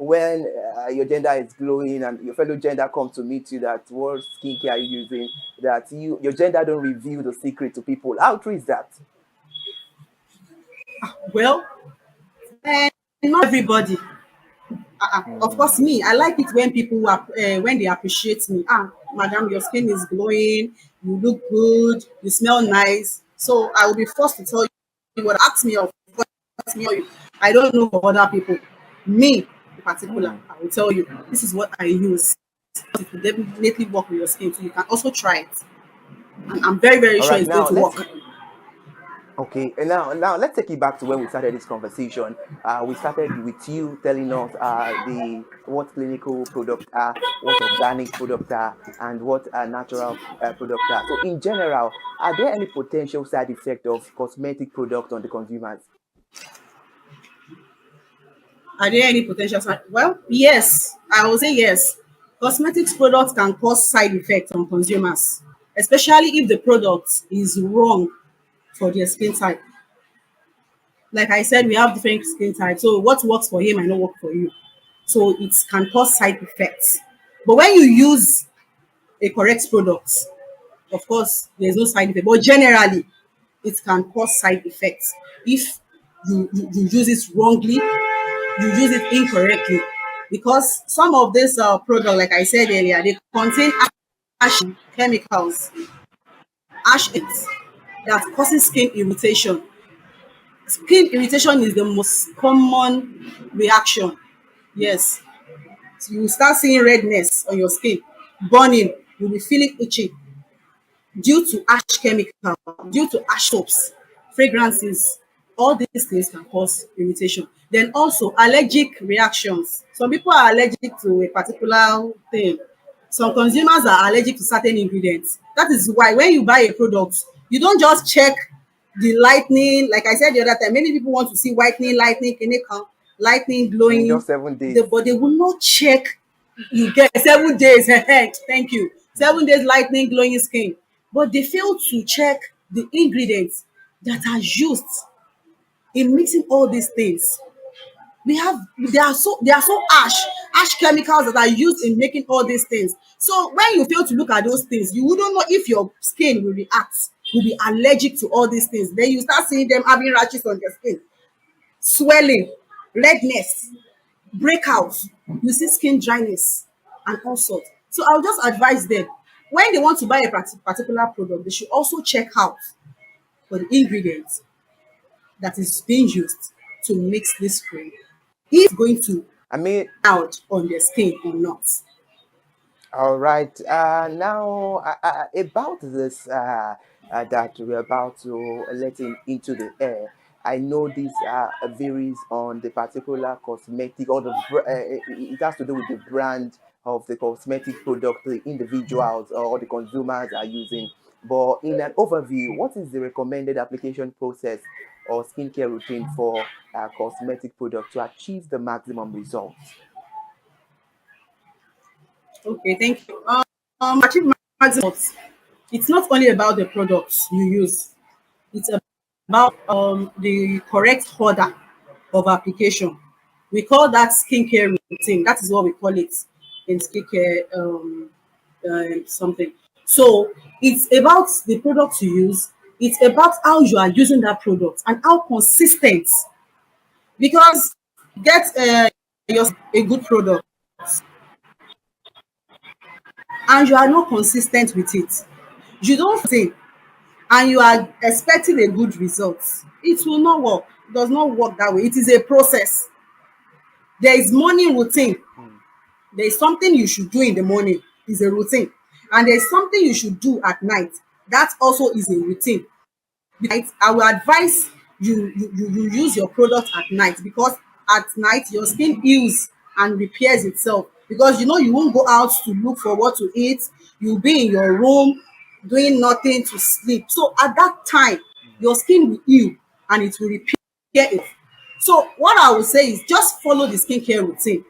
when your gender is glowing and your fellow gender comes to meet you, that what skincare are you using, that your gender don't reveal the secret to people. How true is that? Well, not everybody. Of course, me, I like it when people when they appreciate me. Madam, your skin is glowing, you look good, you smell nice. So I will be forced to tell what ask me of what ask me of you. I don't know for other people. Me in particular, I will tell you this is what I use. It will definitely work with your skin, so you can also try it. And I'm very, very All sure right, it's going now to work. okay, and now let's take it back to when we started this conversation. We started with you telling us the what clinical products are, what organic products are, and what natural products are. So, in general, are there any potential side effect of cosmetic products on the consumers? Are there any potential side? Well, yes, I will say yes. Cosmetics products can cause side effects on consumers, especially if the product is wrong for their skin type. Like I said, we have different skin types, so what works for him might not work for you. So it can cause side effects. But when you use a correct product, of course, there's no side effect. But generally, it can cause side effects if you use it wrongly, you use it incorrectly. Because some of this product, like I said earlier, they contain ash chemicals, ash that causes skin irritation. Skin irritation is the most common reaction. Yes. So you start seeing redness on your skin, burning, you'll be feeling itchy due to ash chemical, due to ash soaps, fragrances. All these things can cause irritation. Then also allergic reactions. Some people are allergic to a particular thing. Some consumers are allergic to certain ingredients. That is why when you buy a product, you don't just check the lightning. Like I said the other time, many people want to see whitening, lightning, clinical, lightning, In glowing. just 7 days. But they will not check. You get 7 days. Thank you. 7 days lightning, glowing skin. But they fail to check the ingredients that are used in mixing all these things. They are so ash chemicals that are used in making all these things. So when you fail to look at those things, you wouldn't know if your skin will react, will be allergic to all these things. Then you start seeing them having rashes on their skin, swelling, redness, breakouts. You see skin dryness and all sorts. So I'll just advise them when they want to buy a particular product, they should also check out for the ingredients that is being used to mix this cream. If it's going to out on their skin or not. All right. Now, about this that we're about to let into the air, I know this varies on the particular cosmetic or it has to do with the brand of the cosmetic product the individuals or the consumers are using. But in an overview, what is the recommended application process or skincare routine for cosmetic product to achieve the maximum results? Okay, thank you. Achieve maximum. It's not only about the products you use. It's about the correct order of application. We call that skincare routine. That is what we call it in skincare something. So it's about the products you use. It's about how you are using that product and how consistent. Because get a good product and you are not consistent with it, you don't think and you are expecting a good result, it will not work. It does not work that way. It is a process. There is morning routine. There is something you should do in the morning, is a routine, and there is something you should do at night, that also is a routine. I will advise you use your product at night, because at night your skin heals and repairs itself, because you won't go out to look for what to eat. You'll be in your room doing nothing to sleep. So at that time your skin will heal and it will repair it. So what I would say is just follow the skincare routine.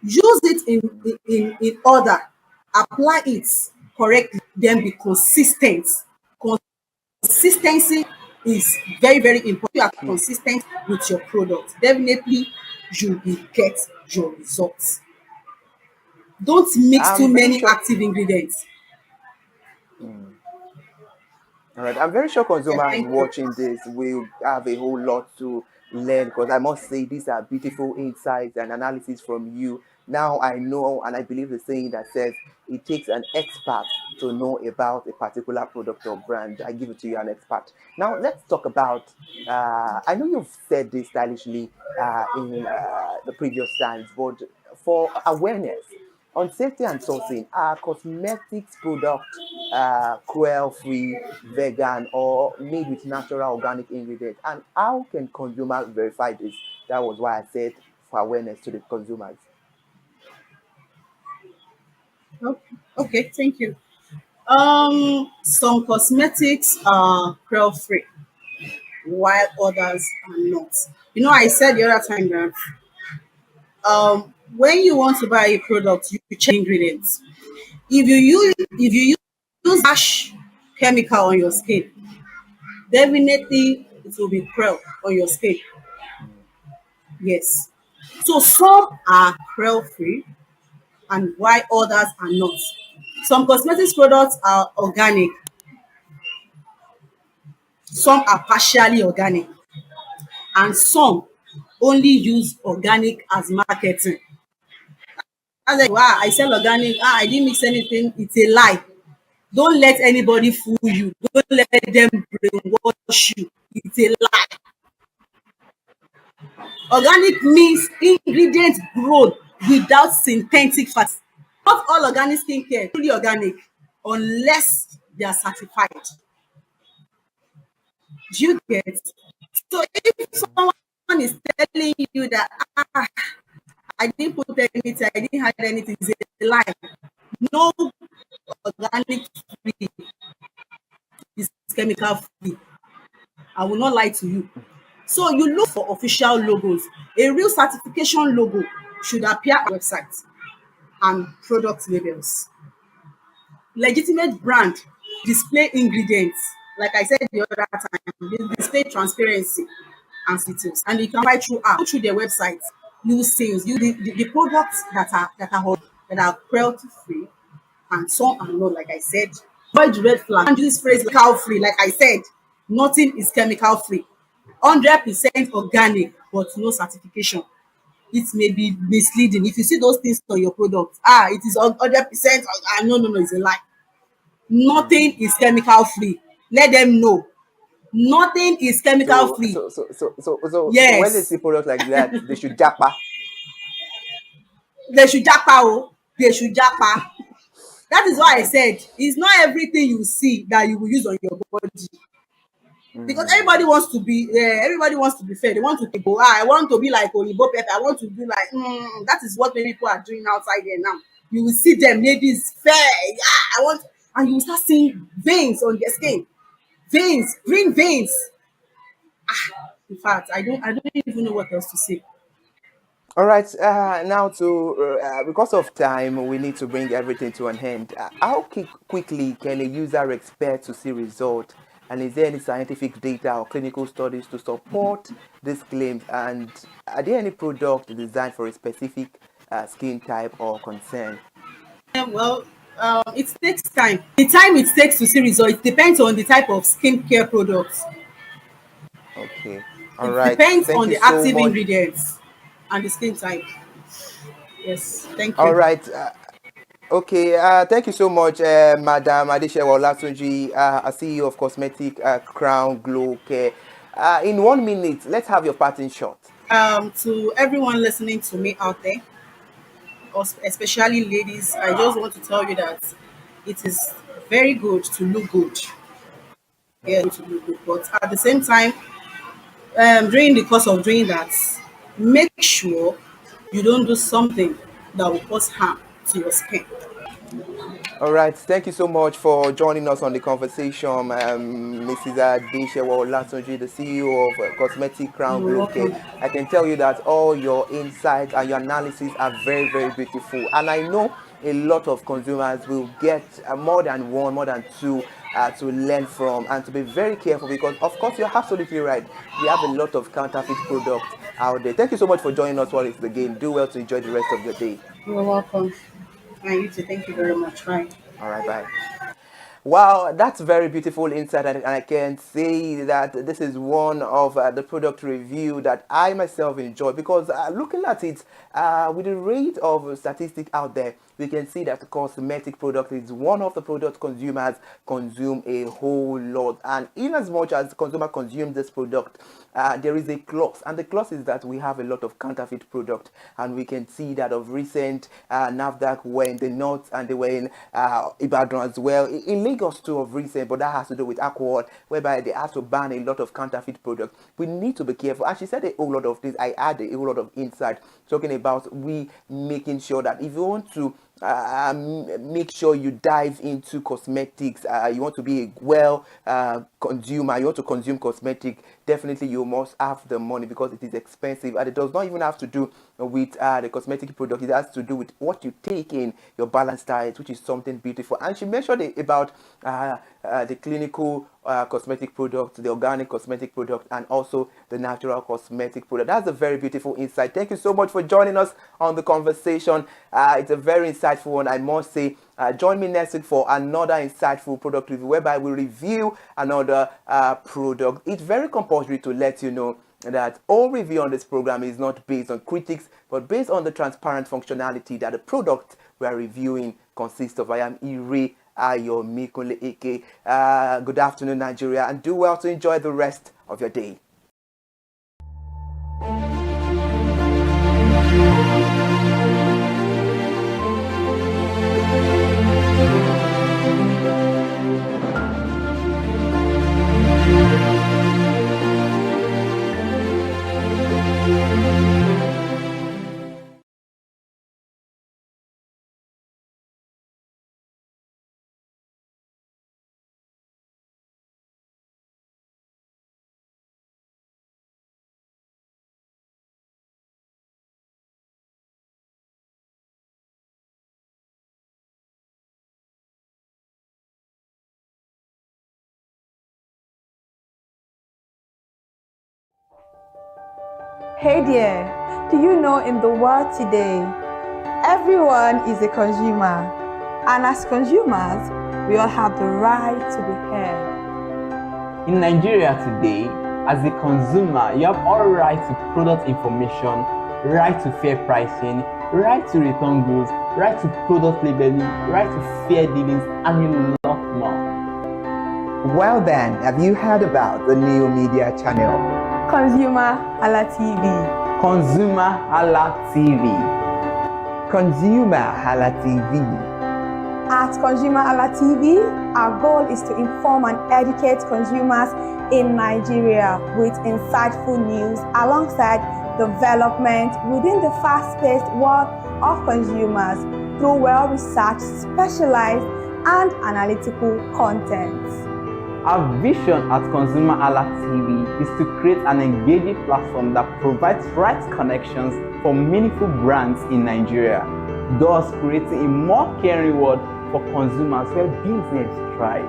Use it in order, apply it correctly, then be consistent. Consistency is very, very important. If you are consistent with your product, definitely you will get your results. Don't mix too I'm very many sure. active ingredients. All right, I'm very sure Yeah, consumers thank you. watching this will have a whole lot to learn, because I must say these are beautiful insights and analysis from you. Now I know and I believe the saying that says it takes an expert to know about a particular product or brand, I give it to you, an expert. Now, let's talk about, I know you've said this stylishly in the previous times, but for awareness, on safety and sourcing, are cosmetics products cruel-free, vegan, or made with natural organic ingredients? And how can consumers verify this? That was why I said for awareness to the consumers. Okay, thank you. Some cosmetics are cruel free, while others are not. You know, I said the other time that when you want to buy a product, you check ingredients. If you use harsh chemical on your skin, definitely it will be cruel on your skin. Yes. So some are cruel free and why others are not. Some cosmetics products are organic, some are partially organic, and some only use organic as marketing. As like, wow, I sell organic, I didn't mix anything, it's a lie. Don't let anybody fool you. Don't let them brainwash you. It's a lie. Organic means ingredients grown without synthetic fats. Not all organic skincare truly organic unless they are certified. Do you get? So if someone is telling you that I didn't put anything, I didn't hide anything, it's a lie. No organic free is chemical free. I will not lie to you. So you look for official logos. A real certification logo should appear on websites and product labels. Legitimate brand display ingredients. Like I said the other time, they display transparency and details. And you can buy through app, go through their website, use sales, use the products that are cruelty free and some are not, like I said. Avoid red flag. And use phrase chemical free. Like I said, nothing is chemical free. 100% organic, but no certification. It may be misleading. If you see those things on your product, it is 100%. No, it's a lie. Nothing is chemical free. Let them know. Nothing is chemical free. So Yes. when they see products like that, they should japa. They should japa. Oh, they should japa. That is why I said it's not everything you see that you will use on your body. Because everybody wants to be fair. They want to go, I want to be like Olibo Pepper. I want to be like, that is what many people are doing outside there now. You will see them, ladies, fair. And you will start seeing veins on their skin. Veins, green veins. In fact, I don't even know what else to say. All right, now because of time, we need to bring everything to an end. How quickly can a user expect to see results? And is there any scientific data or clinical studies to support these claims? And are there any products designed for a specific skin type or concern? It takes time. The time it takes to see results depends on the type of skincare products. Okay. All right. It depends Thank on you the so active much. ingredients and the skin type. Yes, thank you. All right. Okay, thank you so much, Madam Adeshewa Olatunji, CEO of Cosmetic Crown Glow Care. In 1 minute, let's have your parting shot. To everyone listening to me out there, especially ladies, I just want to tell you that it is very good to look good. Yeah, to look good. But at the same time, during the course of doing that, make sure you don't do something that will cause harm to your skin. All right, thank you so much for joining us on the conversation, Mrs. Adeshewa Olatunji, the CEO of Cosmetic Crown Glow Care. I can tell you that all your insights and your analysis are very, very beautiful. And I know a lot of consumers will get more than one, more than two to learn from and to be very careful because, of course, you're absolutely right. We have a lot of counterfeit products out there. Thank you so much for joining us while it's the game. Do well to enjoy the rest of your day. You're welcome. And you too. Thank you very much. Bye. All right, bye. Wow, that's very beautiful insight, and I can say that this is one of the product review that I myself enjoy because looking at it with the rate of statistics out there, we can see that the cosmetic product is one of the products consumers consume a whole lot. And in as much as the consumer consumes this product, there is a clause, and the clause is that we have a lot of counterfeit product, and we can see that of recent NAFDAC were in the north and they were in Ibadan as well, in Lagos too of recent, but that has to do with alcohol, whereby they have to ban a lot of counterfeit products. We need to be careful. And she said a whole lot of things. I added a whole lot of insight talking about we making sure that if you want to make sure you dive into cosmetics, you want to be a well consumer, you want to consume cosmetic, definitely you must have the money because it is expensive, and it does not even have to do with the cosmetic product. It has to do with what you take in your balanced diet, which is something beautiful. And she mentioned about the clinical cosmetic product, the organic cosmetic product, and also the natural cosmetic product. That's a very beautiful insight. Thank you so much for joining us on the conversation. It's a very insightful one, I must say. Join me next week for another insightful product review, whereby we review another product. It's very compulsory to let you know that all review on this program is not based on critics, but based on the transparent functionality that the product we are reviewing consists of. I am Ire Ayomikunle Eke. Good afternoon, Nigeria, and do well to enjoy the rest of your day. Hey there, do you know in the world today, everyone is a consumer, and as consumers, we all have the right to be heard. In Nigeria today, as a consumer, you have all right to product information, right to fair pricing, right to return goods, right to product labeling, right to fair dealings, and a lot more. Well then, have you heard about the new media channel? ConsumerHalla TV. ConsumerHallaTV. ConsumerHalla TV. At ConsumerHalla TV, our goal is to inform and educate consumers in Nigeria with insightful news alongside development within the fast-paced world of consumers through well-researched, specialized, and analytical content. Our vision at ConsumerHallaTV is to create an engaging platform that provides right connections for meaningful brands in Nigeria, thus creating a more caring world for consumers where business thrive.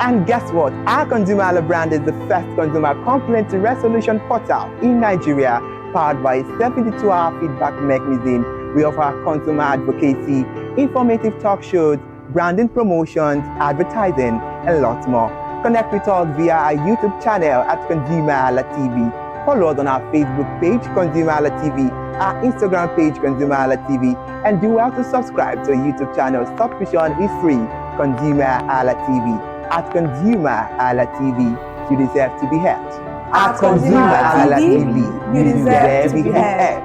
And guess what? Our ConsumerHalla brand is the first consumer complaint resolution portal in Nigeria, powered by a 72-hour feedback mechanism. We offer consumer advocacy, informative talk shows, branding promotions, advertising, and lots more. Connect with us via our YouTube channel at ConsumerHallaTV. Follow us on our Facebook page, ConsumerHallaTV, our Instagram page, ConsumerHallaTV, and do well to subscribe to our YouTube channel. Subscription is free. ConsumerHallaTV. At ConsumerHallaTV, you deserve to be heard. At ConsumerHallaTV, you deserve to be heard.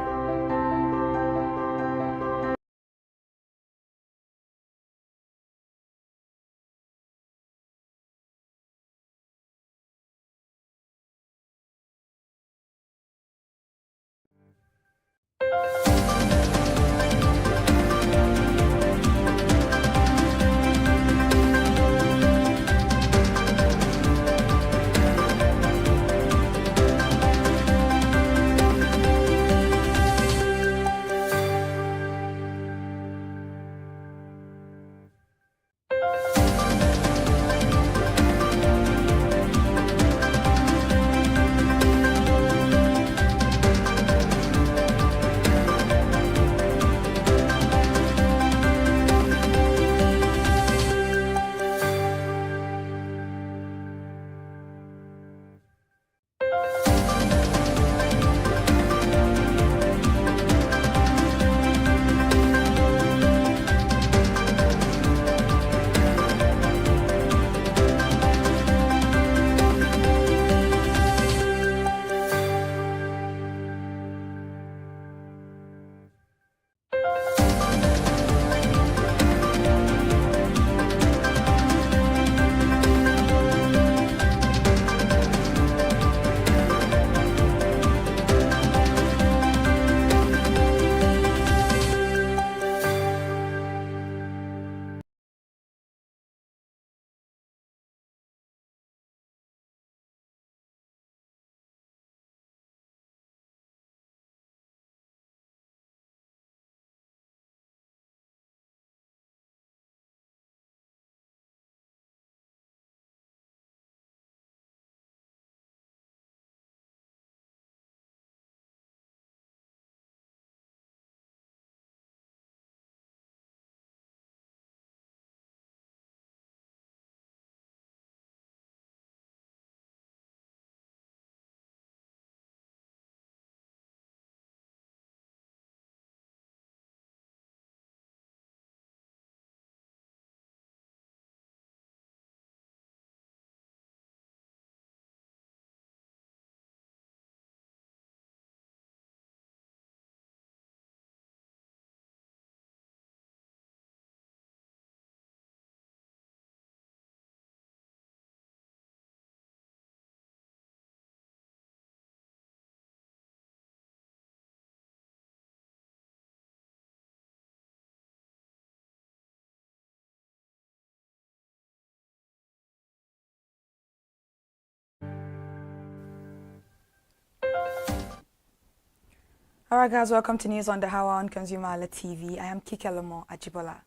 Alright guys, welcome to News on the Hour on ConsumerHallaTV. I am Kikelomo Ajibola.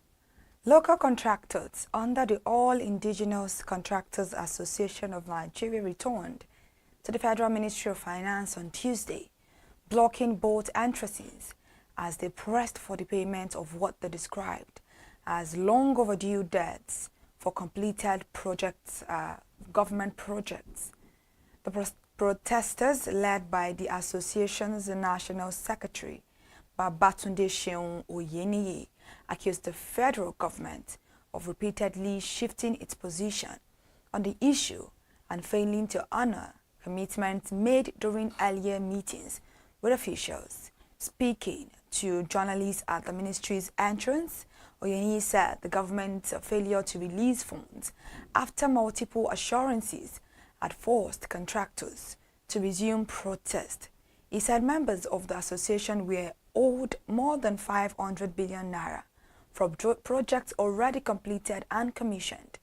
Local contractors under the All Indigenous Contractors Association of Nigeria returned to the Federal Ministry of Finance on Tuesday, blocking both entrances as they pressed for the payment of what they described as long overdue debts for completed projects, government projects. The protesters, led by the association's national secretary, Babatunde Sheun Oyeniyi, accused the federal government of repeatedly shifting its position on the issue and failing to honor commitments made during earlier meetings with officials. Speaking to journalists at the ministry's entrance, Oyeniyi said the government's failure to release funds after multiple assurances had forced contractors to resume protest. He said members of the association were owed more than 500 billion naira from projects already completed and commissioned.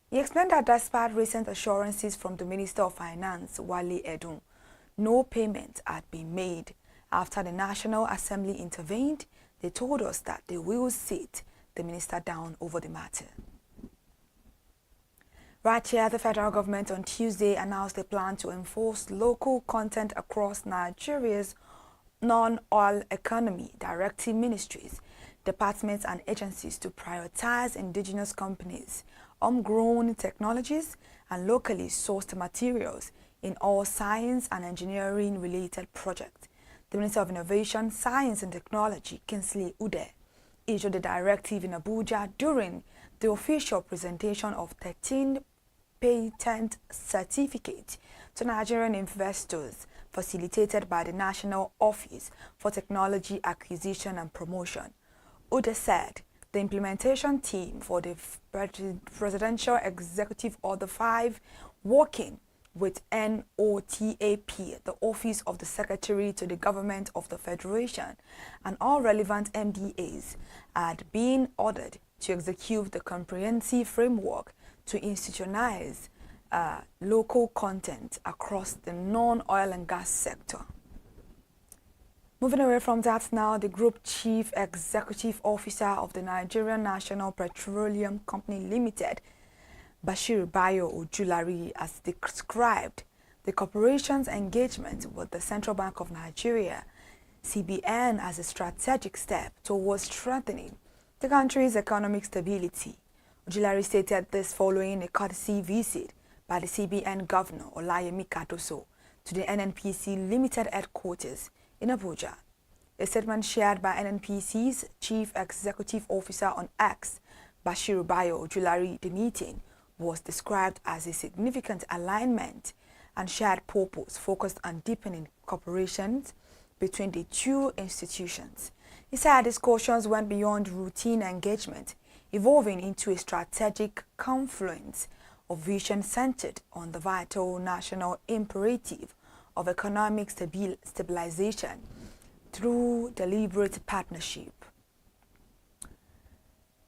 He explained that despite recent assurances from the Minister of Finance, Wale Edun, no payment had been made. After the National Assembly intervened, they told us that they will sit the minister down over the matter. Right here, the federal government on Tuesday announced a plan to enforce local content across Nigeria's non-oil economy, directing ministries, departments and agencies to prioritize indigenous companies, homegrown technologies and locally sourced materials in all science and engineering related projects. The Minister of Innovation, Science and Technology, Kingsley Ude, issued the directive in Abuja during the official presentation of 13 patent certificates to Nigerian investors facilitated by the National Office for Technology Acquisition and Promotion. Ude said the implementation team for the Presidential Executive Order 5, working with NOTAP, the Office of the Secretary to the Government of the Federation, and all relevant MDAs, had been ordered to execute the comprehensive framework to institutionalize local content across the non-oil and gas sector. Moving away from that now, the Group Chief Executive Officer of the Nigerian National Petroleum Company Limited, Bashir Bayo Ojulari, has described the corporation's engagement with the Central Bank of Nigeria, CBN, as a strategic step towards strengthening the country's economic stability. Ojulari stated this following a courtesy visit by the CBN Governor Olayemi Kadoso to the NNPC Limited headquarters in Abuja. A statement shared by NNPC's Chief Executive Officer on X, Bashir Bayo Ojulari, the meeting was described as a significant alignment and shared purpose focused on deepening cooperation between the two institutions. He said discussions went beyond routine engagement, evolving into a strategic confluence of vision centered on the vital national imperative of economic stabilization through deliberate partnership.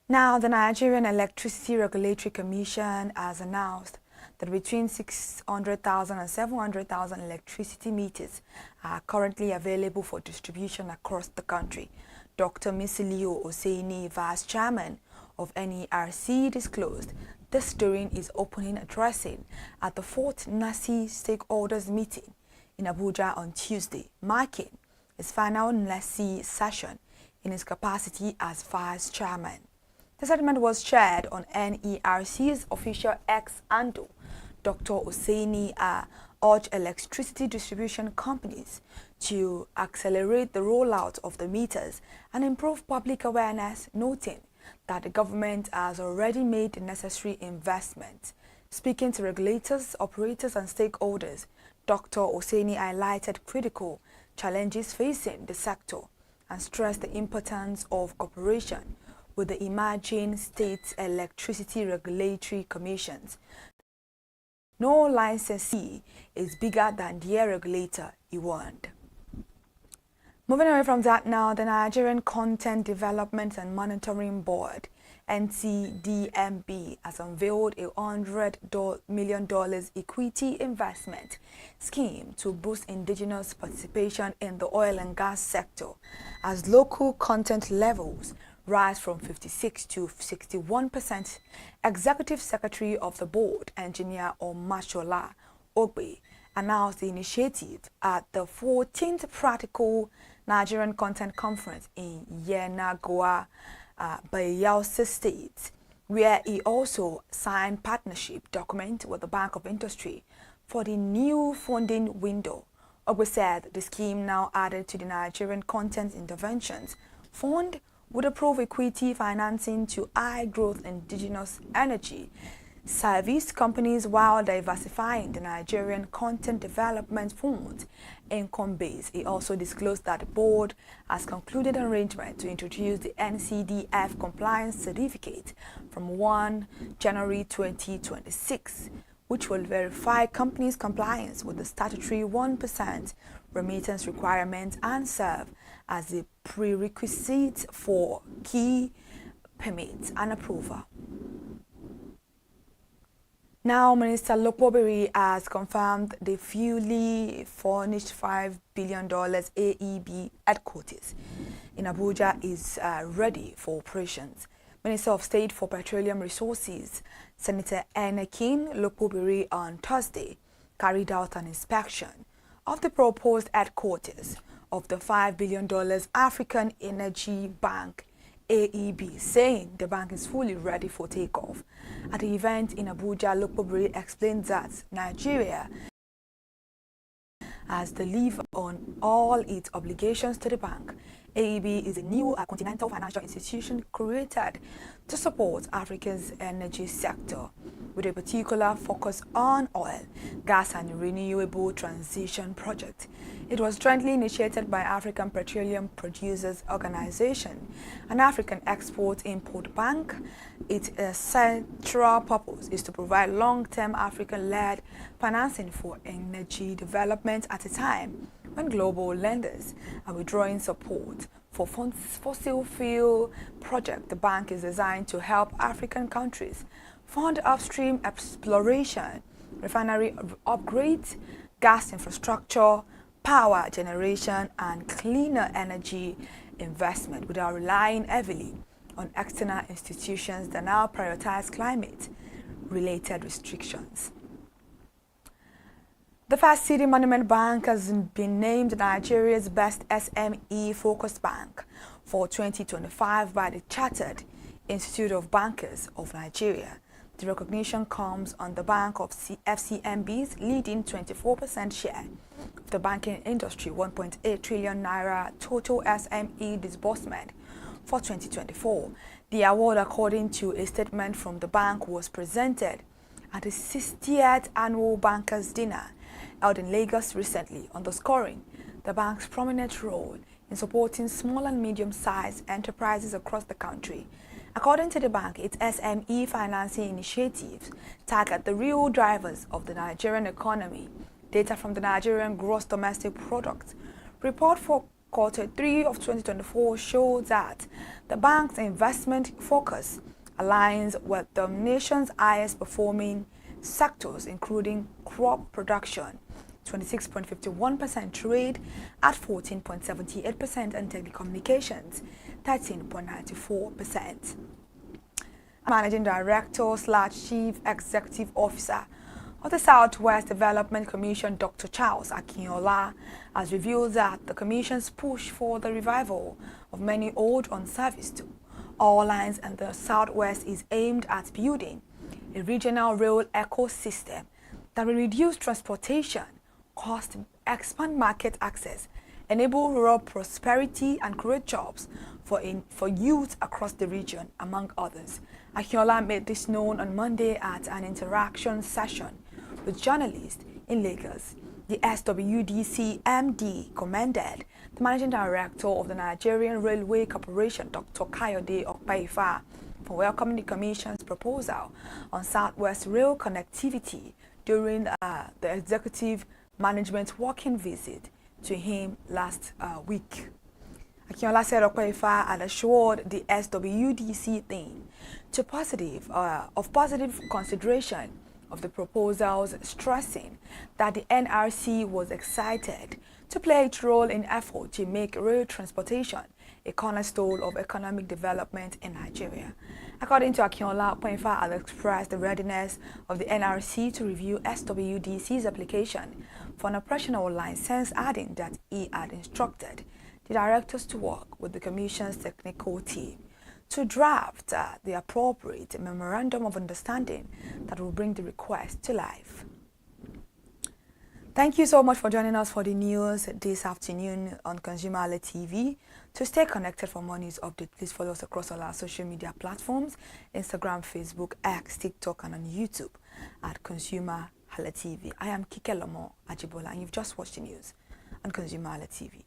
Now, the Nigerian Electricity Regulatory Commission has announced that between 600,000 and 700,000 electricity meters are currently available for distribution across the country. Dr. Misilio Oseini, Vice Chairman of NERC, disclosed this during his opening addressing at the 4th NASI Stakeholders Meeting in Abuja on Tuesday, marking his final NASI session in his capacity as Vice Chairman. The statement was shared on NERC's official X handle. Dr. Oseini urged electricity distribution companies to accelerate the rollout of the meters and improve public awareness, noting that the government has already made the necessary investments. Speaking to regulators, operators and stakeholders, Dr. Oseini highlighted critical challenges facing the sector and stressed the importance of cooperation with the emerging state electricity regulatory commissions. No licensee is bigger than their regulator, he warned. Moving away from that now, the Nigerian Content Development and Monitoring Board, NCDMB has unveiled a $100 million equity investment scheme to boost indigenous participation in the oil and gas sector as local content levels rise from 56 to 61%. Executive Secretary of the Board, Engineer Omashola Ogbe, announced the initiative at the 14th Practical Nigerian Content Conference in Yenagoa, Bayelsa State, where he also signed partnership document with the Bank of Industry for the new funding window. Ogbe said the scheme now added to the Nigerian Content Interventions Fund would approve equity financing to high-growth indigenous energy service companies while diversifying the Nigerian Content Development Fund income base. He also disclosed that the board has concluded an arrangement to introduce the NCDF compliance certificate from 1 January 2026, which will verify companies' compliance with the statutory 1% remittance requirement and serve as a prerequisite for key permits and approval. Now, Minister Lokbobiri has confirmed the fully furnished $5 billion AEB headquarters in Abuja is ready for operations. Minister of State for Petroleum Resources, Senator Enekin Lokbobiri, on Thursday carried out an inspection of the proposed headquarters of the $5 billion African Energy Bank AEB, saying the bank is fully ready for takeoff. At the event in Abuja, Lokbobiri explained that Nigeria has delivered on all its obligations to the bank. AEB is a new continental financial institution created to support Africa's energy sector, with a particular focus on oil, gas and renewable transition project. It was jointly initiated by African Petroleum Producers Organization and African Export-Import Bank. Its central purpose is to provide long-term African-led financing for energy development at a time when global lenders are withdrawing support for fossil fuel projects. The bank is designed to help African countries fund upstream exploration, refinery upgrades, gas infrastructure, power generation, and cleaner energy investment without relying heavily on external institutions that now prioritize climate-related restrictions. The First City Monument Bank has been named Nigeria's best SME-focused bank for 2025 by the Chartered Institute of Bankers of Nigeria. The recognition comes on the back of FCMB's leading 24% share of the banking industry, 1.8 trillion naira total SME disbursement for 2024. The award, according to a statement from the bank, was presented at the 60th Annual Bankers Dinner held in Lagos recently, underscoring the bank's prominent role in supporting small and medium-sized enterprises across the country. According to the bank, its SME financing initiatives target the real drivers of the Nigerian economy. Data from the Nigerian Gross Domestic Product report for Q3 of 2024 shows that the bank's investment focus aligns with the nation's highest performing sectors, including crop production, 26.51%, trade at 14.78%, and telecommunications, 13.94%. Managing Director / Chief Executive Officer of the Southwest Development Commission, Dr. Charles Akinola, has revealed that the Commission's push for the revival of many old unserviced oil lines in the Southwest is aimed at building a regional rail ecosystem that will reduce transportation costs, expand market access, enable rural prosperity, and create jobs for youth across the region, among others. Akinola made this known on Monday at an interaction session with journalists in Lagos. The SWDC MD commended the Managing Director of the Nigerian Railway Corporation, Dr. Kayode Okpaifa, for welcoming the Commission's proposal on Southwest rail connectivity during the Executive Management working visit to him last week. Akinola said Okoifa had assured the SWDC theme to positive consideration of the proposals, stressing that the NRC was excited to play its role in effort to make road transportation a cornerstone of economic development in Nigeria. According to Akinola, Okoifa had expressed the readiness of the NRC to review SWDC's application for an operational license, adding that he had instructed the directors to work with the Commission's technical team to draft the appropriate memorandum of understanding that will bring the request to life. Thank you so much for joining us for the news this afternoon on ConsumerHalla TV. To stay connected for more news updates, please follow us across all our social media platforms, Instagram, Facebook, X, TikTok, and on YouTube at ConsumerHalla TV. I am Kike Lomo Ajibola, and you've just watched the news on ConsumerHalla TV.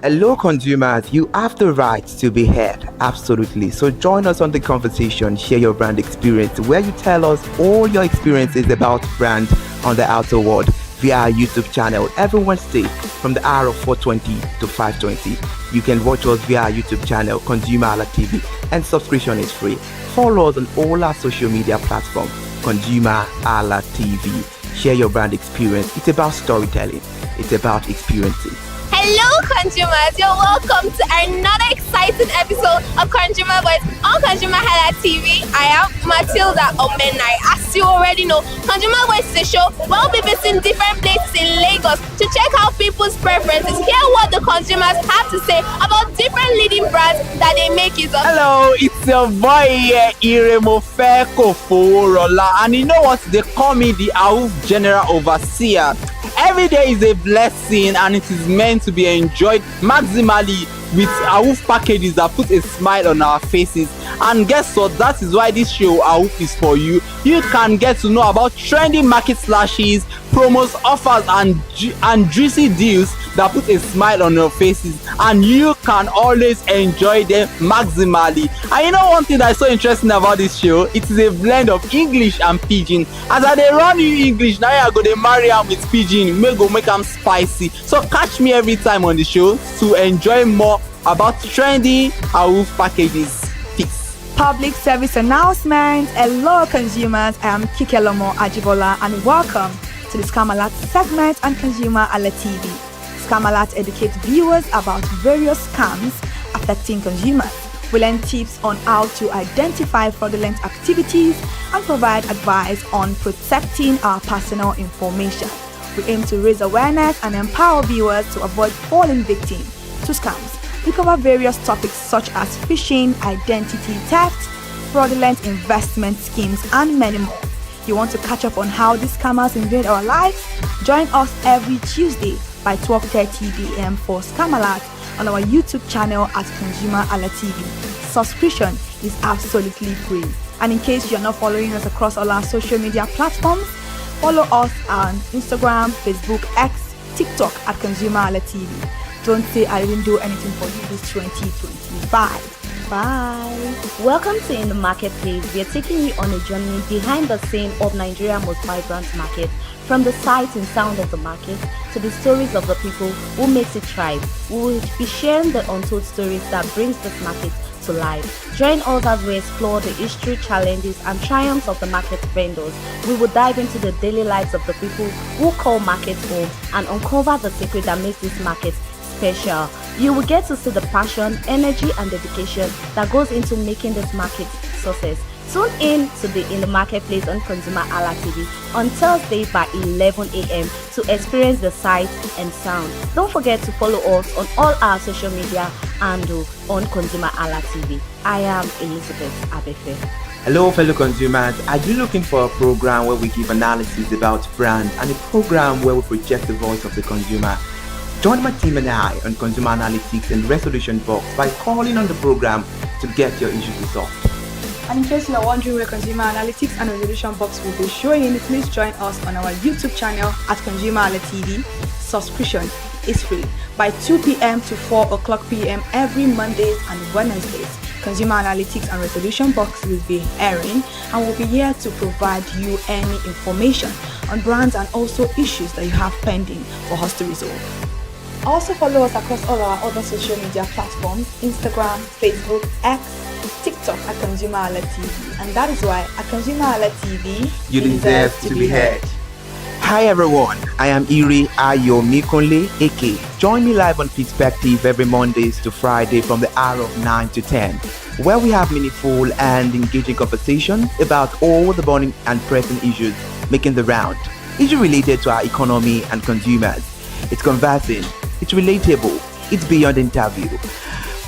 Hello consumers, you have the right to be heard, absolutely. So join us on the conversation, share your brand experience, where you tell us all your experiences about brand on the outer world via our YouTube channel every Wednesday from the hour of 4:20 to 5:20. You can watch us via our YouTube channel, ConsumerHalla TV, and subscription is free. Follow us on all our social media platforms, ConsumerHalla TV. Share your brand experience. It's about storytelling. It's about experiences. Hello consumers, you're welcome to another exciting episode of Consumer Voice on ConsumerHalla TV. I am Matilda Omenai. As you already know, Consumer Voice is a show where we'll be visiting different places in Lagos to check out people's preferences, hear what the consumers have to say about different leading brands that they make use of. Hello, it's your boy here, Iremofeko Foworola, and you know what? They call me the AUF General Overseer. Every day is a blessing and it is meant to be enjoyed maximally with AUF packages that put a smile on our faces. And guess what? That is why this show AUF is for you. You can get to know about trendy market slashes, promos, offers, and juicy deals that put a smile on your faces, and you can always enjoy them maximally. And you know one thing that is so interesting about this show? It is a blend of English and Pidgin. As I dey run you English, now I go dey marry am with Pidgin, make am spicy. So catch me every time on the show to enjoy more about trendy AUF packages. Public service announcement. Hello consumers, I am Kike Lomo Ajibola and welcome to the Scam Alert segment on ConsumerHalla TV. Scam Alert educates viewers about various scams affecting consumers. We learn tips on how to identify fraudulent activities and provide advice on protecting our personal information. We aim to raise awareness and empower viewers to avoid falling victim to scams. We cover various topics such as phishing, identity theft, fraudulent investment schemes, and many more. You want to catch up on how these scammers invade our lives? Join us every Tuesday by 12:30 p.m. for Scam Alert on our YouTube channel at ConsumerHalla TV. Subscription is absolutely free. And in case you're not following us across all our social media platforms, follow us on Instagram, Facebook, X, TikTok at ConsumerHalla TV. Don't say I didn't do anything for you this 2025. Bye. Welcome to In the Marketplace. We are taking you on a journey behind the scene of Nigeria's most vibrant market, from the sight and sound of the market to the stories of the people who makes it thrive. We will be sharing the untold stories that brings this market to life. Join us as we explore the history, challenges, and triumphs of the market vendors. We will dive into the daily lives of the people who call markets home and uncover the secret that makes this market special. You will get to see the passion, energy, and dedication that goes into making this market success. Tune in to the In the Marketplace on ConsumerHalla TV on Thursday by 11 a.m. to experience the sight and sound. Don't forget to follow us on all our social media and on ConsumerHalla TV. I am Elizabeth Abefe. Hello fellow consumers, are you looking for a program where we give analysis about brands and a program where we project the voice of the consumer? Join my team and I on Consumer Analytics and Resolution Box by calling on the program to get your issues resolved. And in case you are wondering where Consumer Analytics and Resolution Box will be showing, please join us on our YouTube channel at ConsumerHallaTV. Subscription is free by 2 p.m. to 4 o'clock p.m. every Mondays and Wednesdays. Consumer Analytics and Resolution Box will be airing and will be here to provide you any information on brands and also issues that you have pending for us to resolve. Also follow us across all our other social media platforms, Instagram, Facebook, X, TikTok at ConsumerHallaTV. And that is why at ConsumerHallaTV, You deserve to be heard. Hi everyone, I am Iri Ayomikunle Eke. Join me live on Perspective every Mondays to Friday from the hour of 9 to 10, where we have meaningful and engaging conversations about all the burning and pressing issues making the round. Issues related to our economy and consumers. It's conversing, it's relatable, it's beyond interview.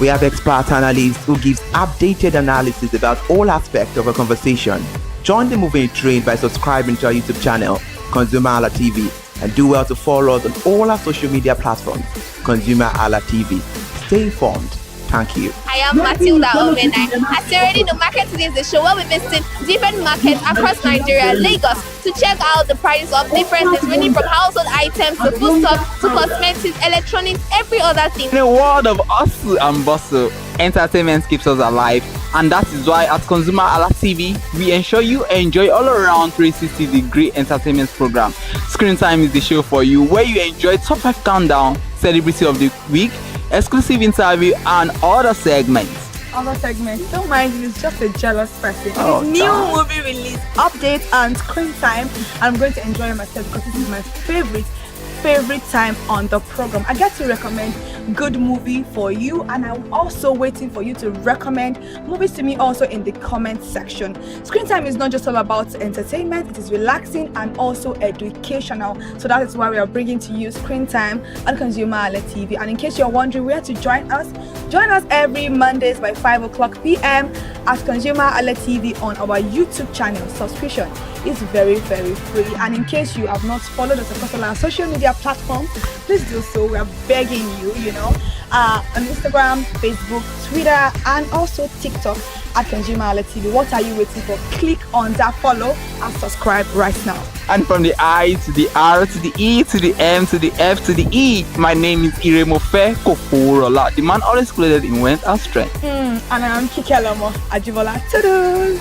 We have expert analysts who gives updated analysis about all aspects of a conversation. Join the moving train by subscribing to our YouTube channel, ConsumerHallaTV, and do well to follow us on all our social media platforms, ConsumerHallaTV. Stay informed. Thank you. I am Matilda Omenai. As you already know, Marketing is the show where we visit different markets across Nigeria, Lagos, to check out the prices of differences ranging from household items to foodstuffs to cosmetics, electronics, every other thing. In a world of hustle and bustle, entertainment keeps us alive, and that is why at ConsumerHallaTV, we ensure you enjoy all around 360-degree entertainment program. Screen Time is the show for you, where you enjoy top 5 countdown, celebrity of the week, exclusive interview, and other segments. Don't mind, it's just a jealous person. Oh, New God. movie release, updates, and screen time. I'm going to enjoy myself because this is my favorite time on the program. I get to recommend good movie for you, and I'm also waiting for you to recommend movies to me also in the comment section. Screen time is not just all about entertainment, it is relaxing and also educational. So that is why we are bringing to you Screen Time on ConsumerHallaTV. And in case you're wondering where to join us every Mondays by 5 o'clock p.m. at ConsumerHallaTV on our YouTube channel. Subscription is very, very free. And in case you have not followed us across all our social media platforms, please do so. We are begging you, on Instagram, Facebook, Twitter, and also TikTok at ConsumerHallaTV. What are you waiting for? Click on that follow and subscribe right now. And from the I to the R to the E to the M to the F to the E, my name is Iremofe Koforola, the man always clothed in wealth and strength. And I am Kikelomo Ajibola. Toodles!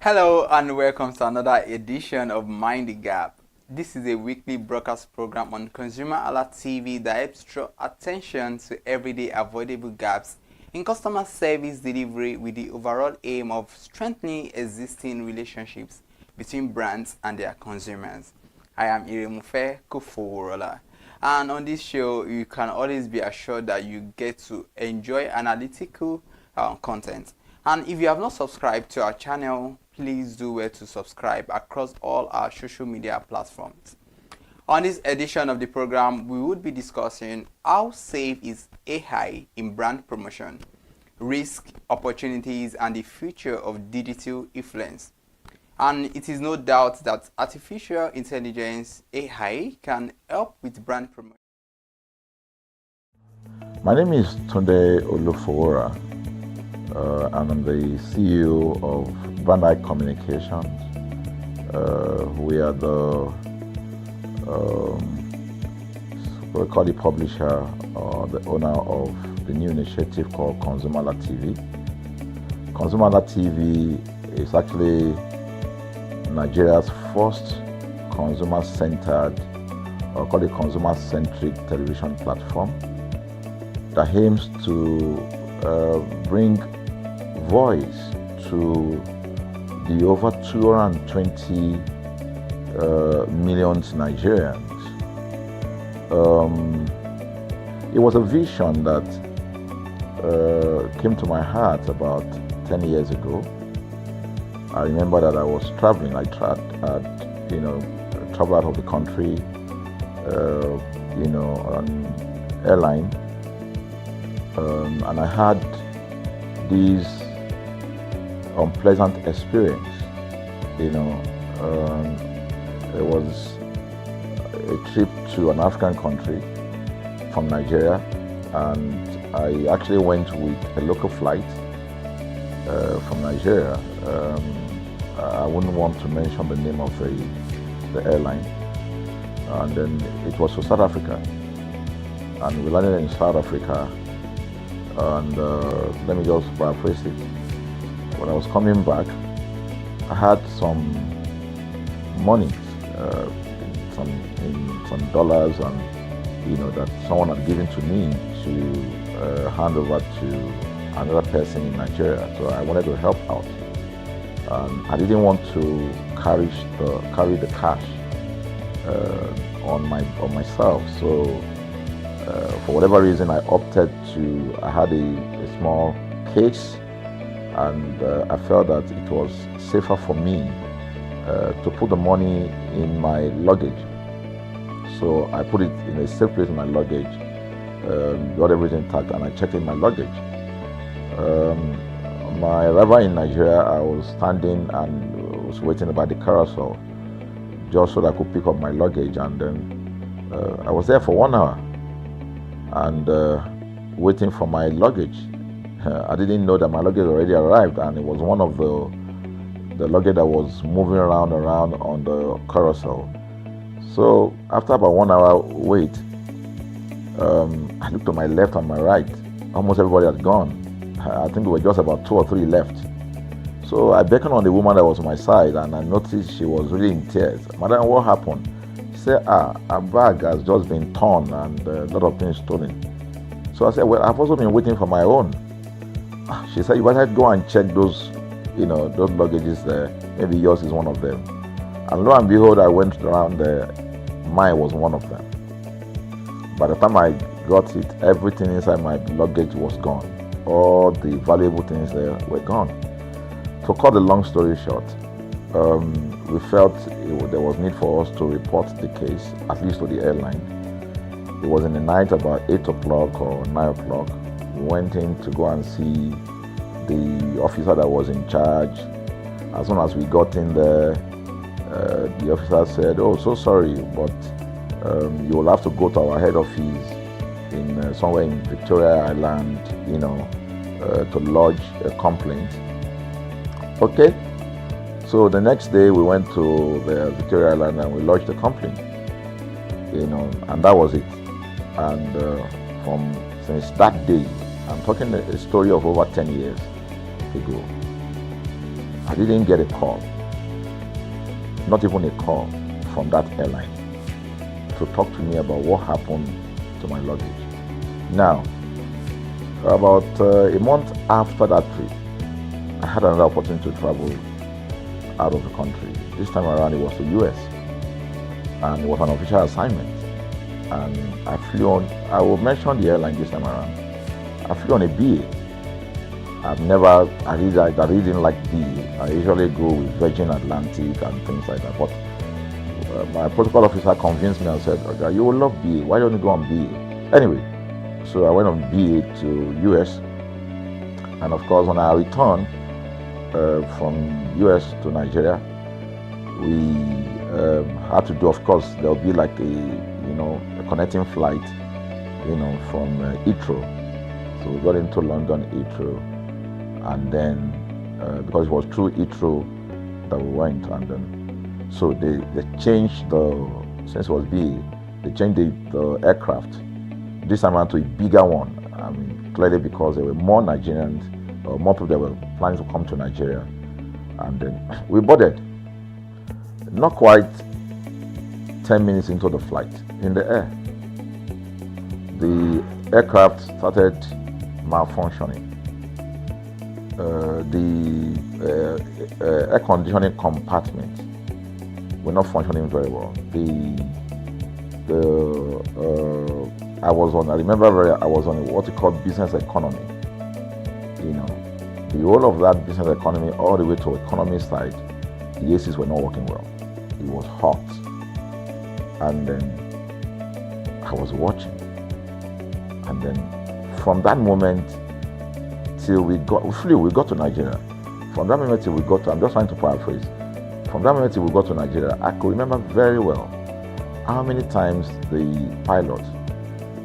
Hello and welcome to another edition of Mind the Gap. This is a weekly broadcast program on ConsumerHallaTV that helps draw attention to everyday avoidable gaps in customer service delivery with the overall aim of strengthening existing relationships between brands and their consumers. I am Iremofe Koforola, and on this show you can always be assured that you get to enjoy analytical content. And if you have not subscribed to our channel, please do well to subscribe across all our social media platforms. On this edition of the program, we would be discussing how safe is AI in brand promotion, risk, opportunities, and the future of digital influence. And it is no doubt that artificial intelligence, AI, can help with brand promotion. My name is Tunde Olufowora, and I'm the CEO of Van Eyck Communications. We are we call the publisher or the owner of the new initiative called ConsumerHallaTV. ConsumerHallaTV is actually Nigeria's first consumer-centered, or call it consumer-centric television platform that aims to bring voice to the over 220 million Nigerians. It was a vision that came to my heart about 10 years ago. I remember that I was traveling. I traveled out of the country, on airline, and I had this unpleasant experience. It was a trip to an African country from Nigeria, and I actually went with a local flight from Nigeria. I wouldn't want to mention the name of the airline, and then it was to South Africa, and we landed in South Africa, and let me just paraphrase it. When I was coming back, I had some money, some dollars, and that someone had given to me to hand over to another person in Nigeria. So I wanted to help out. I didn't want to carry the cash on myself. So for whatever reason, I opted to. I had a small case, and I felt that it was safer for me to put the money in my luggage. So I put it in a safe place in my luggage, got everything intact, and I checked in my luggage. My arrival in Nigeria, I was standing and was waiting by the carousel just so that I could pick up my luggage, and then I was there for 1 hour and waiting for my luggage. I didn't know that my luggage already arrived, and it was one of the luggage that was moving around on the carousel. So after about 1 hour wait, I looked to my left and my right. Almost everybody had gone. I think there were just about 2 or 3 left. So I beckoned on the woman that was on my side, and I noticed she was really in tears. Madam, what happened? She said, her bag has just been torn and a lot of things stolen. So I said, well, I've also been waiting for my own. She said, you better go and check those luggages there. Maybe yours is one of them. And lo and behold, I went around there. Mine was one of them. By the time I got it, everything inside my luggage was gone. All the valuable things there were gone. To cut the long story short, we felt there was need for us to report the case, at least to the airline. It was in the night, about 8 o'clock or 9 o'clock. We went in to go and see the officer that was in charge. As soon as we got in there, the officer said, "Oh, so sorry, but you will have to go to our head office in somewhere in Victoria Island, to lodge a complaint." Okay. So the next day we went to the Victoria Island and we lodged a complaint, and that was it. And since that day, I'm talking a story of over 10 years ago, I didn't get a call, not even a call from that airline to talk to me about what happened to my luggage. Now, about a month after that trip, I had another opportunity to travel out of the country. This time around it was to the US, and it was an official assignment. And I flew on, I will mention the airline this time around. I flew on a BA. I really didn't like BA. I usually go with Virgin Atlantic and things like that. But my protocol officer convinced me and said, "Okay, you will love BA. Why don't you go on BA?" Anyway, so I went on BA to US. And of course, when I returned from US to Nigeria, we had to do, of course, there'll be like a connecting flight, from Heathrow. So we got into London Heathrow, and then because it was through Heathrow that we went, and then so they changed since it was BA, they changed the aircraft this time around to a bigger one. I mean, clearly because there were more Nigerians, or more people that were planning to come to Nigeria, and then we boarded. Not quite 10 minutes into the flight, in the air, the aircraft started malfunctioning. The air conditioning compartment were not functioning very well. I was on what you call business economy, you know, the whole of that business economy all the way to economy side, the ACs were not working well. It was hot. And then I was watching. And then from that moment till we got to Nigeria. From that moment till we got to, I'm just trying to paraphrase. From that moment till we got to Nigeria, I could remember very well how many times the pilot,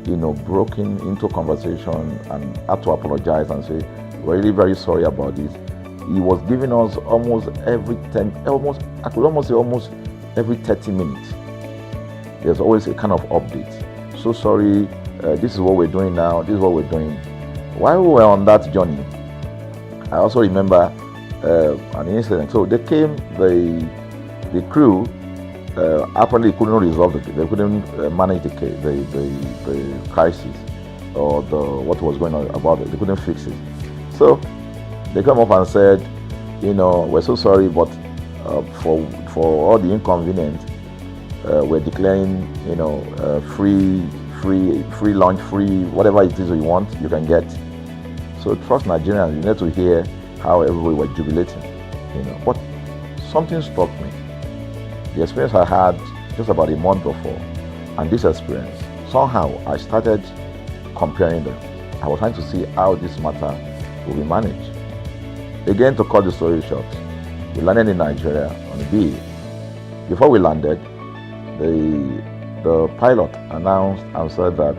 you know, broke into conversation and had to apologize and say, we're really very sorry about this. He was giving us almost every 10, I could almost say almost every 30 minutes. There's always a kind of update. So sorry, this is what we're doing now, this is what we're doing. While we were on that journey, I also remember an incident. So they came, the crew apparently couldn't resolve they couldn't manage the crisis or what was going on about it. They couldn't fix it. So they come up and said, you know, we're so sorry, but for all the inconvenience, we're declaring, you know, free lunch, free whatever it is you want, you can get. So trust Nigerians, you need to hear how everybody were jubilating, you know. But something struck me. The experience I had just about a month before, and this experience, somehow I started comparing them. I was trying to see how this matter will be managed. Again, to cut the story short, we landed in Nigeria on the BA. Before we landed, the pilot announced and said that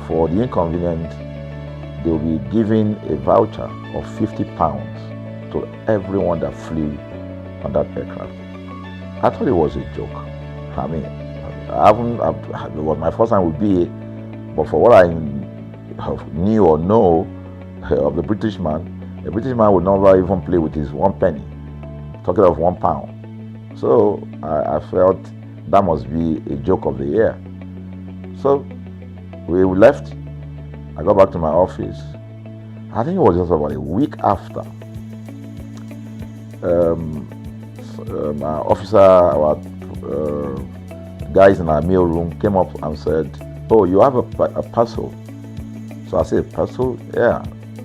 for the inconvenience, they will be giving a voucher of £50 to everyone that flew on that aircraft. I thought it was a joke. I mean, it was my first time with BA, but for what I knew or know of the British man would never even play with his 1 penny, talking of £1. So I felt that must be a joke of the year. So we left. I got back to my office. I think it was just about a week after. Our officer, our guys in our mail room came up and said, oh, you have a parcel. So I said, parcel? Yeah.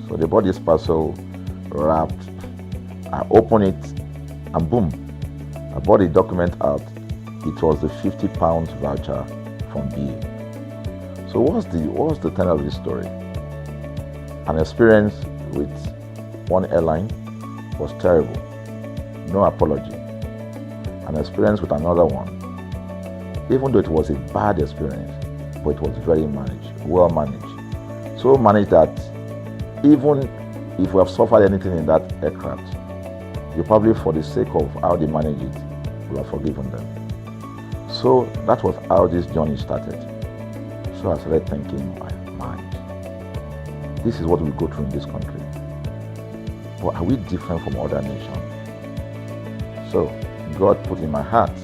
So they bought this parcel wrapped. I opened it and boom, I bought the document out. It was the £50 voucher from BA. So what's the tenor of this story? An experience with one airline was terrible. No apology. An experience with another one, even though it was a bad experience, but it was very managed, well managed. So managed that even if we have suffered anything in that aircraft, you probably, for the sake of how they manage it, will have forgiven them. So that was how this journey started. So I started thinking, my mind, this is what we go through in this country. But are we different from other nations? So God put in my heart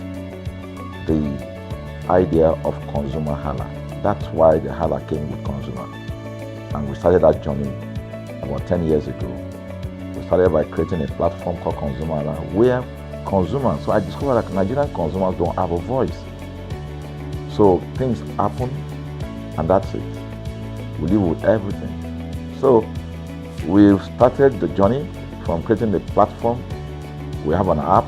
the idea of ConsumerHalla. That's why the Hala came with consumer. And we started that journey about 10 years ago. We started by creating a platform called ConsumerHalla, where consumers, so I discovered that Nigerian consumers don't have a voice. So things happen, and that's it. We live with everything. So we've started the journey from creating the platform. We have an app,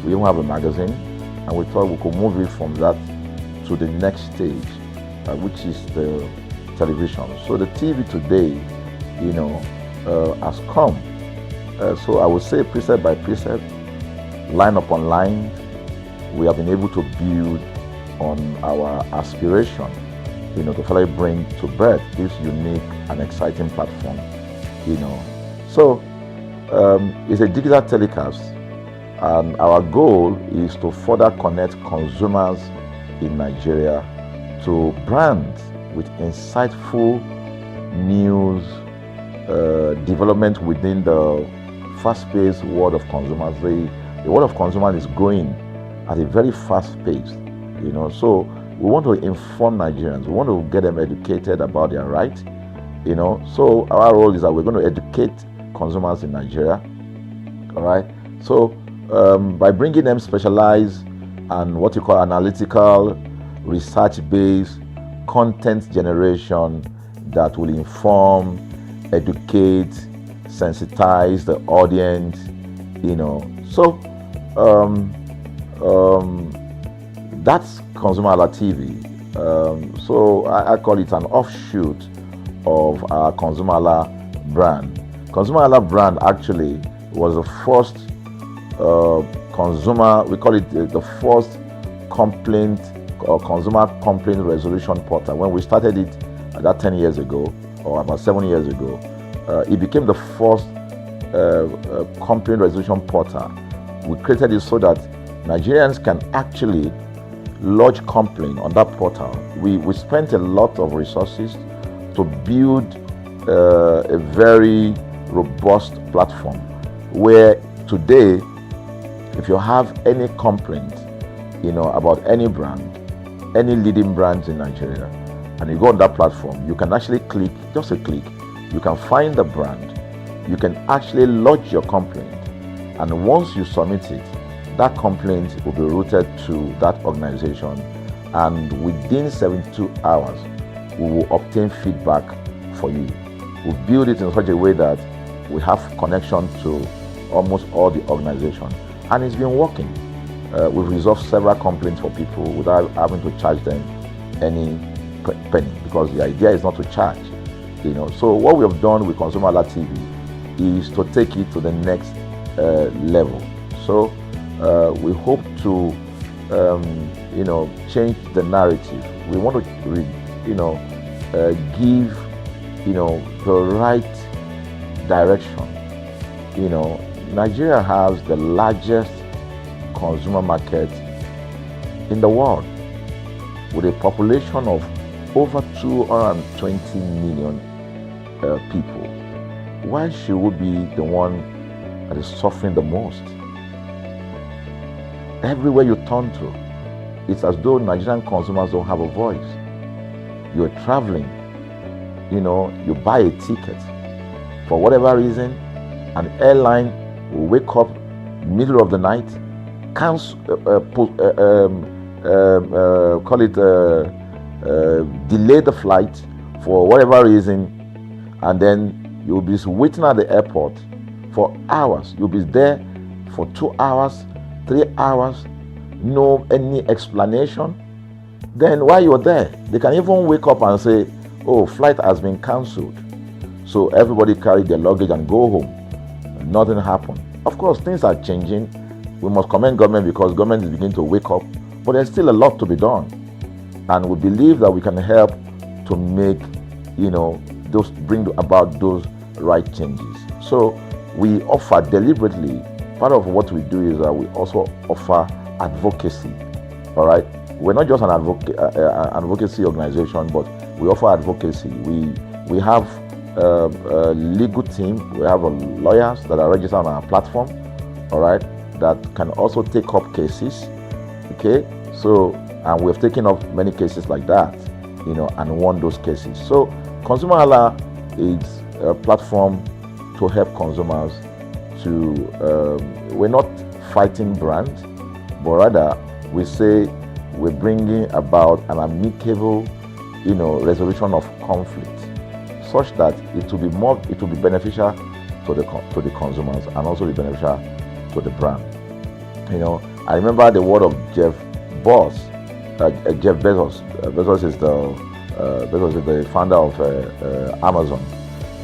we even have a magazine, and we thought we could move it from that to the next stage, which is the television. So the TV today, you know, has come. So I would say precept by precept, line upon line, we have been able to build on our aspiration, you know, to finally bring to birth this unique and exciting platform, you know. So it's a digital telecast, and our goal is to further connect consumers in Nigeria to brands with insightful news, development within the fast-paced world of consumers. The world of consumers is growing at a very fast pace, you know. So we want to inform Nigerians. We want to get them educated about their rights, you know. So our role is that we're going to educate consumers in Nigeria, all right. So by bringing them specialized and what you call analytical, research-based content generation, that will inform, educate, sensitize the audience, So that's ConsumerHalla TV. So I call it an offshoot of our ConsumerHalla brand. ConsumerHalla brand actually was the first we call it the first complaint or consumer complaint resolution portal. When we started it about 10 years ago, or about 7 years ago, it became the first complaint resolution portal. We created it so that Nigerians can actually lodge complaint on that portal. We spent a lot of resources to build a very robust platform where today, if you have any complaint, about any brand, any leading brands in Nigeria, and you go on that platform, you can actually click, just a click, you can find the brand, you can actually lodge your complaint, and once you submit it, that complaint will be routed to that organization, and within 72 hours, we will obtain feedback for you. We build it in such a way that we have connection to almost all the organizations, and it's been working. We've resolved several complaints for people without having to charge them any penny, because the idea is not to charge. So what we have done with ConsumerHalla TV is to take it to the next level. So we hope to change the narrative. We want to give the right direction. Nigeria has the largest consumer market in the world, with a population of over 220 million people. Why should we be the one that is suffering the most? Everywhere you turn to, it's as though Nigerian consumers don't have a voice. You're traveling, you buy a ticket. For whatever reason, an airline will wake up middle of the night, delay the flight for whatever reason, and then you'll be waiting at the airport for hours. You'll be there for 2 hours, 3 hours, no any explanation. Then while you're there, they can even wake up and say, oh, flight has been cancelled. So everybody carry their luggage and go home. Nothing happened. Of course, things are changing. We must commend government because government is beginning to wake up, but there's still a lot to be done. And we believe that we can help to make, bring about those right changes. So we offer deliberately, part of what we do is that we also offer advocacy, all right? We're not just an advocacy organization, but we offer advocacy. We have a legal team, we have lawyers that are registered on our platform, all right, that can also take up cases, okay? So, and we've taken up many cases like that, and won those cases. So, ConsumerHalla is a platform to help consumers to, we're not fighting brands, but rather we say we're bringing about an amicable, resolution of conflict, such that it will be beneficial to the consumers and also be beneficial to the brand. I remember the word of Jeff Bezos. Bezos is the founder of Amazon.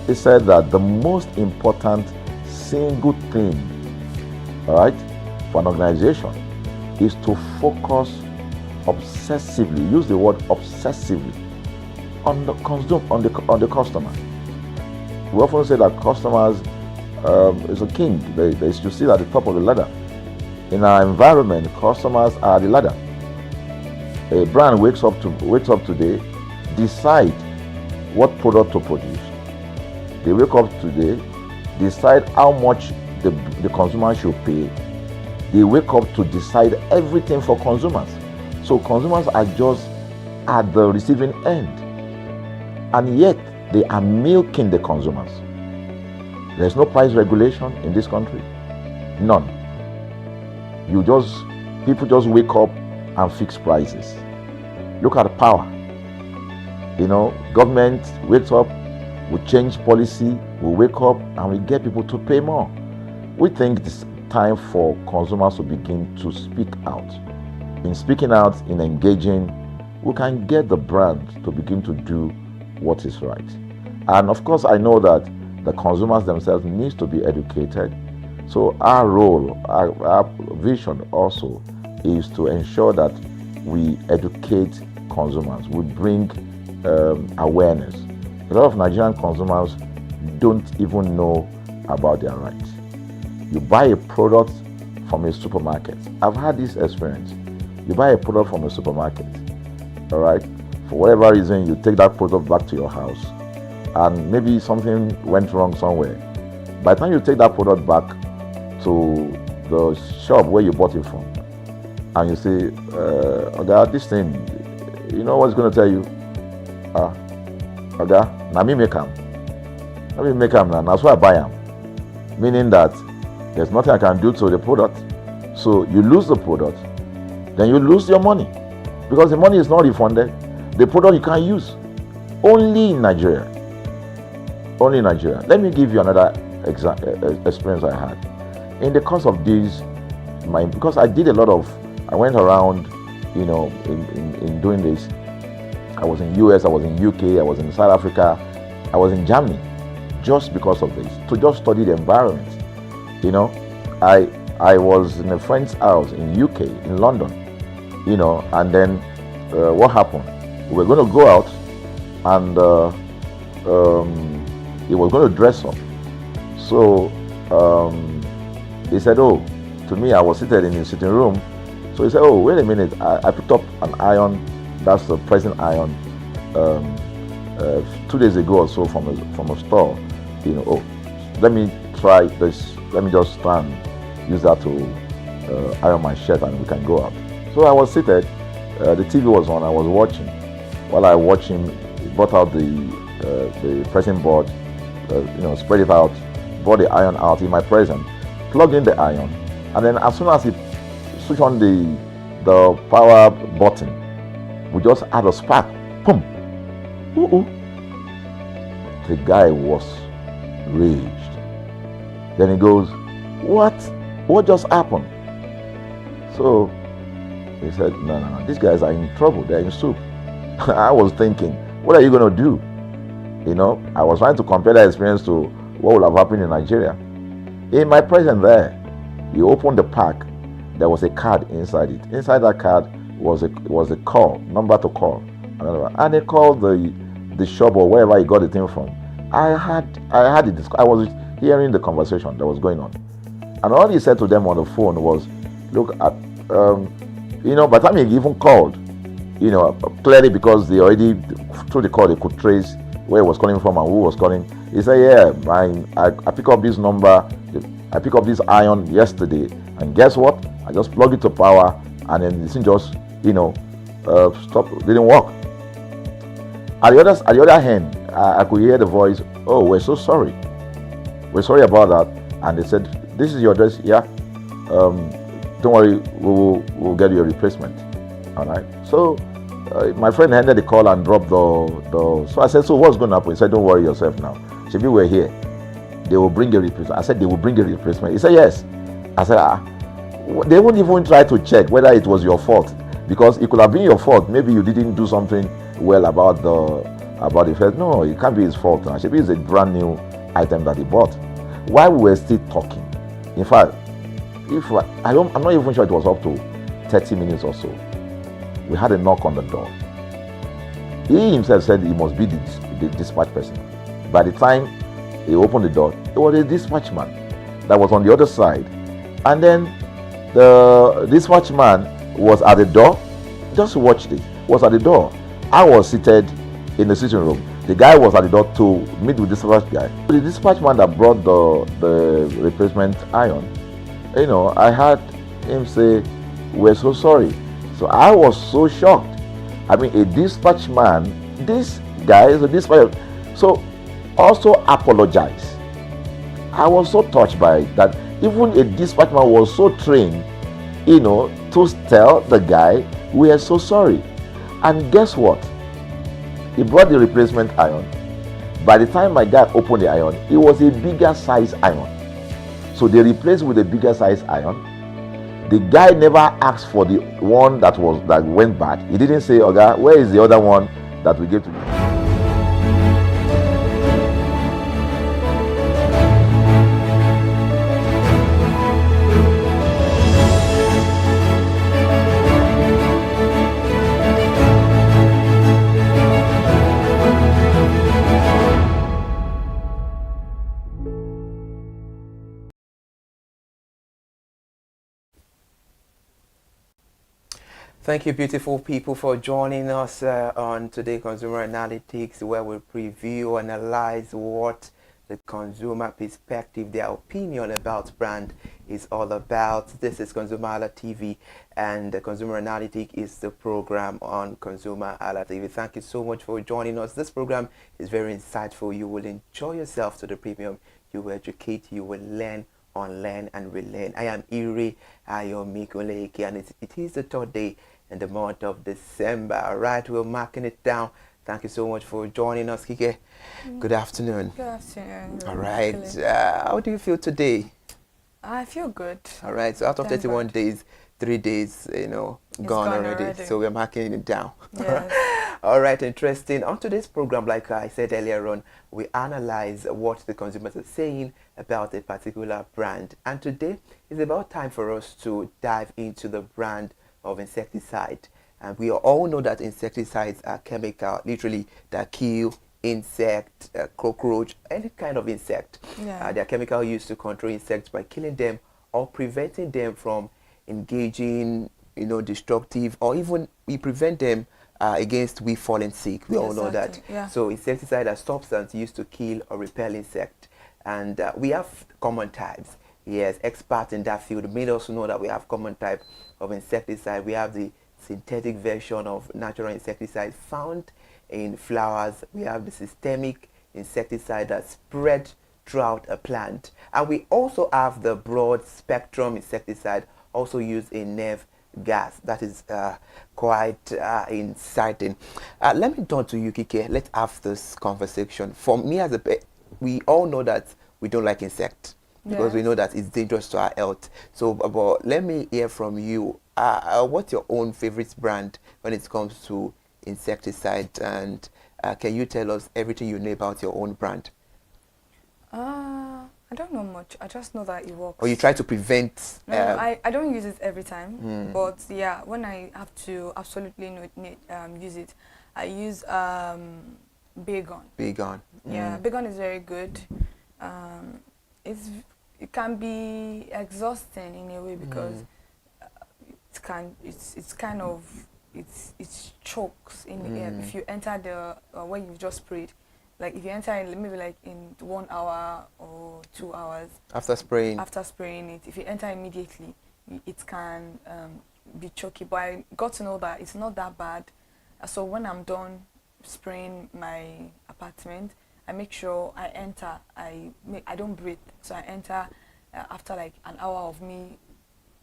He said that the most important single thing, all right, for an organization is to focus obsessively, use the word obsessively, on the customer. We often say that customers is a king. They should sit at the top of the ladder. In our environment, customers are the ladder. A brand wakes up today, decide what product to produce. They wake up today, decide how much the consumer should pay. They wake up to decide everything for consumers. So consumers are just at the receiving end, and yet they are milking the consumers. There's no price regulation in this country, none. People just wake up and fix prices. Look at power. Government wakes up, we change policy, we wake up and we get people to pay more. We think it's time for consumers to begin to speak out. In speaking out, in engaging, we can get the brand to begin to do what is right. And of course, I know that the consumers themselves need to be educated. So our role, our vision also is to ensure that we educate consumers, we bring awareness. A lot of Nigerian consumers don't even know about their rights. You buy a product from a supermarket. I've had this experience. You buy a product from a supermarket, all right? For whatever reason, you take that product back to your house, and maybe something went wrong somewhere. By the time you take that product back to the shop where you bought it from, and you say, okay, this thing, you know what's going to tell you? Okay, now me make them. Let me make them now. That's why I buy them. Meaning that there's nothing I can do to the product. So you lose the product, then you lose your money, because the money is not refunded. The product you can't use. Only in Nigeria. Only in Nigeria. Let me give you another experience I had. In the course of this, because I did a lot of, I went around, in doing this. I was in US, I was in UK, I was in South Africa, I was in Germany, just because of this, to just study the environment. I was in a friend's house in UK, in London, and then what happened? We were going to go out, and he was going to dress up. So he said, oh, to me, I was seated in his sitting room. So he said, oh, wait a minute, I picked up an iron, that's the pressing iron, 2 days ago or so from a store. Oh, let me try this, let me just try and use that to iron my shirt and we can go out. So I was seated, the TV was on, I was watching. While I watched him, he brought out the pressing board, spread it out, brought the iron out in my presence, plugged in the iron, and then as soon as he switched on the power button, we just had a spark. Boom! The guy was raged. Then he goes, what just happened? So he said, no, these guys are in trouble, they're in soup. I was thinking, what are you going to do? I was trying to compare that experience to what would have happened in Nigeria. In my presence there, he opened the pack. There was a card inside it. Inside that card was a call, number to call. And they called the shop or wherever he got the thing from. I was hearing the conversation that was going on. And all he said to them on the phone was, look, by the time he even called, clearly because they already, through the call, they could trace where he was calling from and who was calling. He said, yeah, I picked up this number, I picked up this iron yesterday, and guess what? I just plugged it to power, and then the thing just, stopped, didn't work. At the other hand, I could hear the voice, oh, we're so sorry. We're sorry about that. And they said, this is your address, yeah. Don't worry, we'll get you a replacement. All right. So my friend handed the call and dropped the. So I said, so what's going to happen? He said, don't worry yourself now. Shebi, we're here. They will bring a replacement. I said, they will bring a replacement. He said, yes. I said, they won't even try to check whether it was your fault, because it could have been your fault. Maybe you didn't do something well about the first. No, it can't be his fault. Shebi is a brand new item that he bought. While we were still talking, in fact, I'm not even sure it was up to 30 minutes or so. We had a knock on the door. He himself said he must be the dispatch person. By the time he opened the door, it was a dispatch man that was on the other side. And then the dispatch man was at the door. Just watch this. Was at the door. I was seated in the sitting room. The guy was at the door to meet with the dispatch guy. The dispatch man that brought the replacement iron, I heard him say, we're so sorry. So I was so shocked. I mean, a dispatch man, this guy is a dispatch, so also apologize. I was so touched by that. Even a dispatch man was so trained, to tell the guy, we are so sorry. And guess what? He brought the replacement iron. By the time my guy opened the iron, it was a bigger size iron. So they replaced with a bigger size iron. The guy never asked for the one that went bad. He didn't say, "Oga, where is the other one that we gave to you?" Thank you, beautiful people, for joining us on Today Consumer Analytics, where we preview, analyze what the consumer perspective, their opinion about brand is all about. This is ConsumerHalla TV, and Consumer Analytics is the program on ConsumerHalla TV. Thank you so much for joining us. This program is very insightful. You will enjoy yourself to the premium. You will educate, you will learn, unlearn, and relearn. I am Ire Ayomikunle, and it is the third day in the month of December. All right, we're marking it down. Thank you so much for joining us, Kike. Good afternoon. Good afternoon. All right. How do you feel today? I feel good. All right. So out of 31 days, 3 days, gone already. So we're marking it down. Yes. All right. Interesting. On today's program, like I said earlier on, we analyze what the consumers are saying about a particular brand. And today is about time for us to dive into the brand of insecticide. And we all know that insecticides are chemical, literally, that kill insect, cockroach, any kind of insect. Yeah. They are chemical used to control insects by killing them or preventing them from engaging, destructive, or even we prevent them against we falling sick. We all know that. Yeah. So insecticide are substance used to kill or repel insect. And we have common types. Yes, experts in that field made us know that we have common type of insecticide. We have the synthetic version of natural insecticide found in flowers. We have the systemic insecticide that spread throughout a plant. And we also have the broad spectrum insecticide also used in nerve gas. That is quite exciting. Let me turn to you, Kike. Let's have this conversation. For me, as we all know that we don't like insects, because we know that it's dangerous to our health. So, but let me hear from you. What's your own favorite brand when it comes to insecticide? And can you tell us everything you know about your own brand? I don't know much. I just know that it works. Or you try to prevent... No, I don't use it every time. But yeah, when I have to absolutely use it, I use Baygon. Baygon. Yeah, Baygon is very good. It can be exhausting in a way because it chokes in the air if you enter the when you just sprayed. Like if you enter in maybe like in 1 hour or 2 hours after spraying it, if you enter immediately, it can be choky. But I got to know that it's not that bad. So when I'm done spraying my apartment, I make sure I enter. I don't breathe, so I enter after like an hour of me.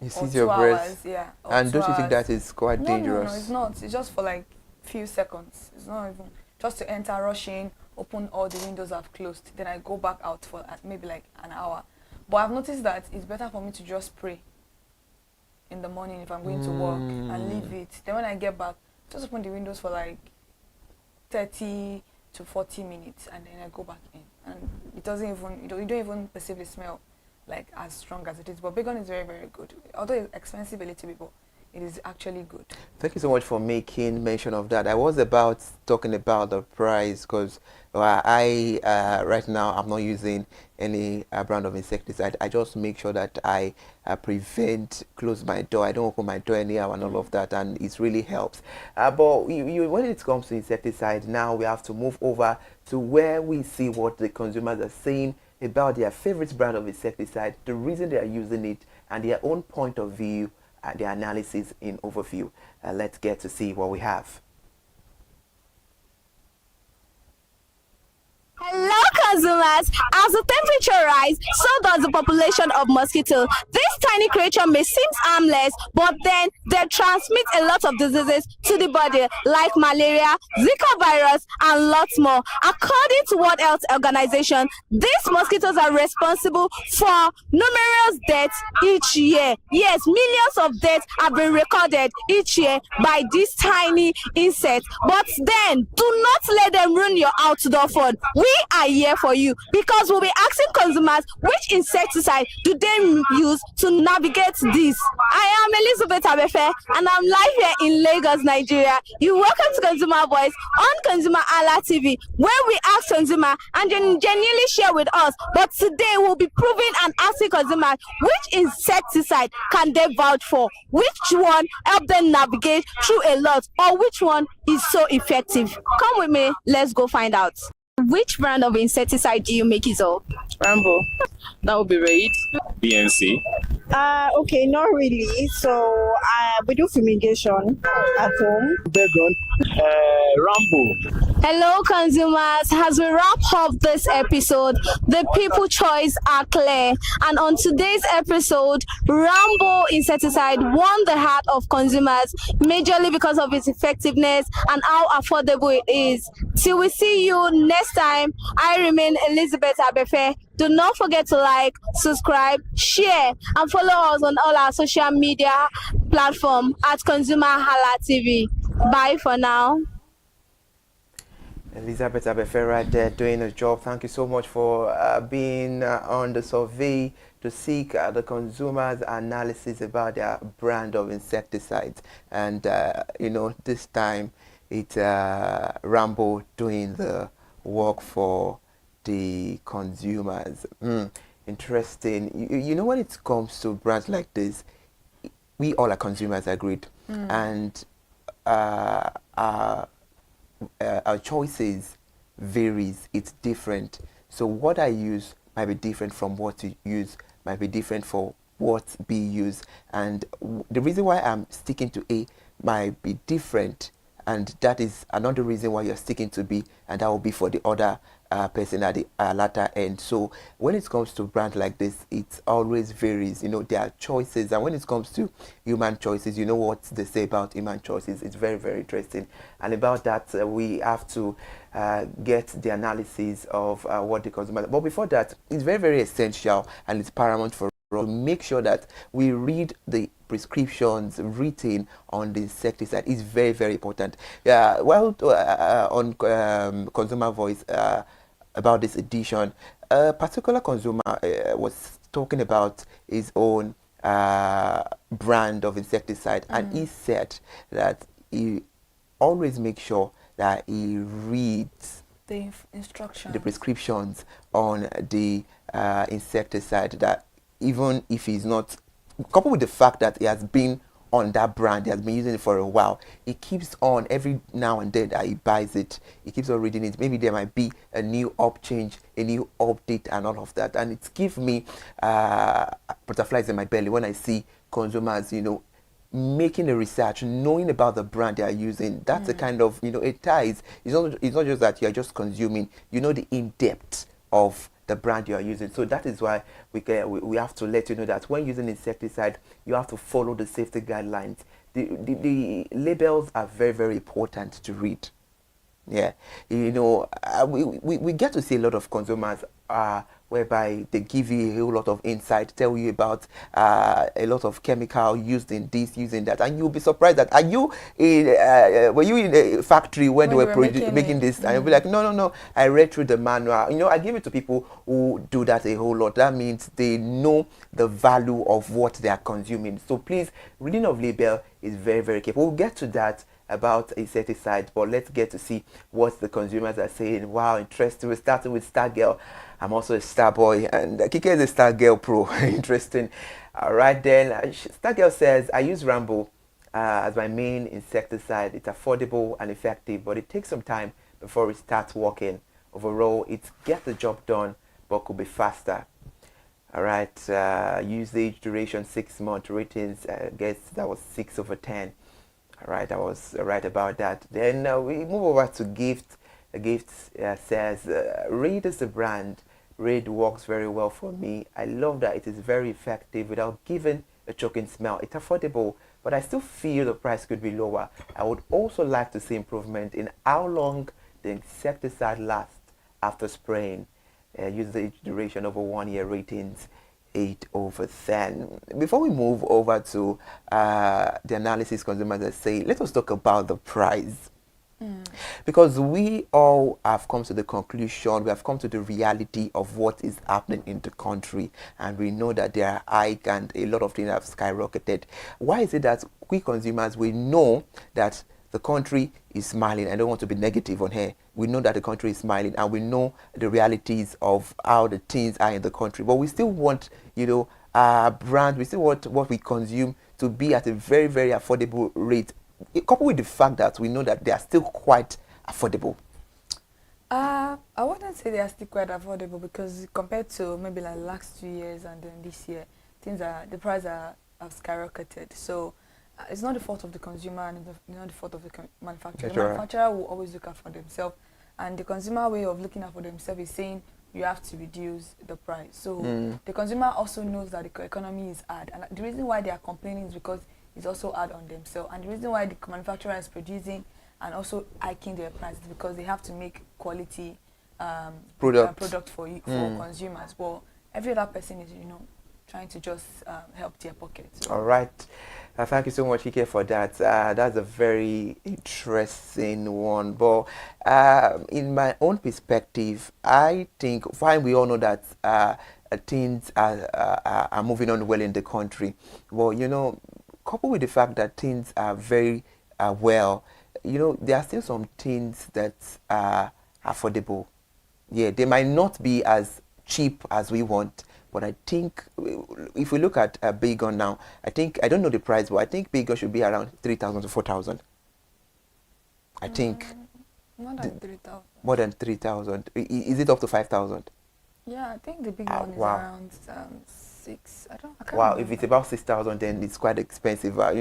You seize your breath. Yeah. And don't you think that is quite dangerous? No, it's not. It's just for like few seconds. It's not even just to enter, rush in, open all the windows I've closed. Then I go back out for maybe like an hour. But I've noticed that it's better for me to just spray in the morning if I'm going to work and leave it. Then when I get back, just open the windows for like 30 to 40 minutes, and then I go back in, and it doesn't even you don't even perceive the smell like as strong as it is. But Baygon is very, very good. Although it's expensive a little bit, but it is actually good. Thank you so much for making mention of that. I was about talking about the price because I right now I'm not using any brand of insecticide. I just make sure that I close my door. I don't open my door anyhow and all of that, and it really helps. But when it comes to insecticide, now we have to move over to where we see what the consumers are saying about their favorite brand of insecticide, the reason they are using it, and their own point of view, their analysis in overview. Let's get to see what we have. Hello, consumers, as the temperature rises, so does the population of mosquitoes. This tiny creature may seem harmless, but then they transmit a lot of diseases to the body, like malaria, Zika virus, and lots more. According to World Health Organization, these mosquitoes are responsible for numerous deaths each year. Yes, millions of deaths have been recorded each year by these tiny insects. But then, do not let them ruin your outdoor fun. We are here for you because we'll be asking consumers which insecticide do they use to navigate this. I am Elizabeth Abefe and I'm live here in Lagos, Nigeria. You're welcome to Consumer Voice on ConsumerHalla TV, where we ask consumers and genuinely share with us. But today we'll be proving and asking consumers which insecticide can they vouch for, which one help them navigate through a lot, or which one is so effective. Come with me, let's go find out. Which brand of insecticide do you make use of? Rambo. That would be Raid. BNC. Okay, not really. So we do fumigation at home. Rambo. Hello consumers, as we wrap up this episode, the people choice are clear, and on today's episode, Rambo insecticide won the heart of consumers majorly because of its effectiveness and how affordable it is. Till we see you next time, I remain Elizabeth Abefe. Do not forget to like, subscribe, share, and follow us on all our social media platforms at ConsumerHalla TV. Bye for now. Elizabeth Abefe right there doing a job. Thank you so much for being on the survey to seek the consumers' analysis about their brand of insecticides. And, you know, this time it's Rambo doing the work for the consumers. Interesting. You know, when it comes to brands like this, we all are consumers, agreed. And our choices varies. It's different. So what I use might be different from what you use, might be different for what B used. And the reason why I'm sticking to A might be different, and that is another reason why you're sticking to B, and that will be for the other person at the latter end. So when it comes to brand like this, it always varies. You know, there are choices, and when it comes to human choices, you know what they say about human choices. It's very, very interesting. And about that, we have to get the analysis of what the consumer. But before that, it's very, very essential, and it's paramount for us to make sure that we read the prescriptions written on the insecticide. Is very, very important. Yeah, well, on Consumer Voice about this edition, a particular consumer was talking about his own brand of insecticide, and he said that he always makes sure that he reads the instructions, the prescriptions on the insecticide, that even if he's not, coupled with the fact that he has been on that brand, he has been using it for a while, he keeps on every now and then that he buys it, he keeps on reading it. Maybe there might be a new change, a new update, and all of that, and it gives me butterflies in my belly when I see consumers, you know, making the research, knowing about the brand they are using. That's the kind of, you know, it ties. It's not just that you are just consuming, you know, the in-depth of the brand you are using. So that is why we have to let you know that when using insecticide, you have to follow the safety guidelines. The labels are very, very important to read. Yeah, you know, we get to see a lot of consumers whereby they give you a whole lot of insight, tell you about a lot of chemical used in this, using that, and you'll be surprised that were you in a factory when they were making this, and you'll be like, no, I read through the manual. You know, I give it to people who do that a whole lot. That means they know the value of what they are consuming. So please, reading of label is very, very careful. We'll get to that about insecticide, but let's get to see what the consumers are saying. Wow, interesting. We're starting with Star Girl. I'm also a Star Boy, and Kike is a Star Girl Pro. Interesting. All right then, Star Girl says, I use Rambo as my main insecticide. It's affordable and effective, but it takes some time before it starts working. Overall, it gets the job done, but could be faster. All right, usage duration 6 months, ratings, I guess that was 6/10. All right, I was right about that. Then we move over to Gift. Gift says, Read is the brand Raid works very well for me. I love that it is very effective without giving a choking smell. It's affordable, but I still feel the price could be lower. I would also like to see improvement in how long the insecticide lasts after spraying. Usage duration over 1 year, ratings 8/10. Before we move over to the analysis consumers say, let us talk about the price. Because we all have come to the conclusion, we have come to the reality of what is happening in the country, and we know that there are hike and a lot of things have skyrocketed. Why is it that we consumers, we know that the country is smiling? I don't want to be negative on here. We know that the country is smiling, and we know the realities of how the things are in the country, but we still want, you know, our brand, we still want what we consume to be at a very, very affordable rate, coupled with the fact that we know that they are still quite affordable. I wouldn't say they are still quite affordable, because compared to maybe like last 2 years and then this year, the prices have skyrocketed. So it's not the fault of the consumer, and it's not the fault of the manufacturer. The manufacturer will always look out for themselves, and the consumer way of looking out for themselves is saying you have to reduce the price. So the consumer also knows that the economy is hard, and the reason why they are complaining is because it's also hard on themselves, and the reason why the manufacturer is producing and also hiking their prices because they have to make quality product for consumers. But every other person is, you know, trying to just help their pockets. So. All right. Thank you so much, Ike, for that. That's a very interesting one. But in my own perspective, I think, fine, we all know that things are moving on well in the country. Well, you know, coupled with the fact that things are very well, you know, there are still some things that are affordable. Yeah, they might not be as cheap as we want, but I think if we look at Baygon now, I don't know the price, but I think Baygon should be around 3,000 to 4,000. I think. More than 3,000. More than 3,000. Is it up to 5,000? Yeah, I think the big one is around 6. I can't remember. If it's about 6,000, then it's quite expensive. But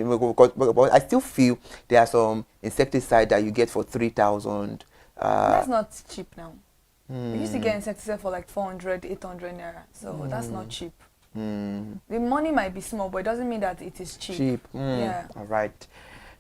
I still feel there are some insecticide that you get for 3,000. That's not cheap now. We used to get insecticide for like 400, 800 naira. So that's not cheap. The money might be small, but it doesn't mean that it is cheap. Yeah. All right.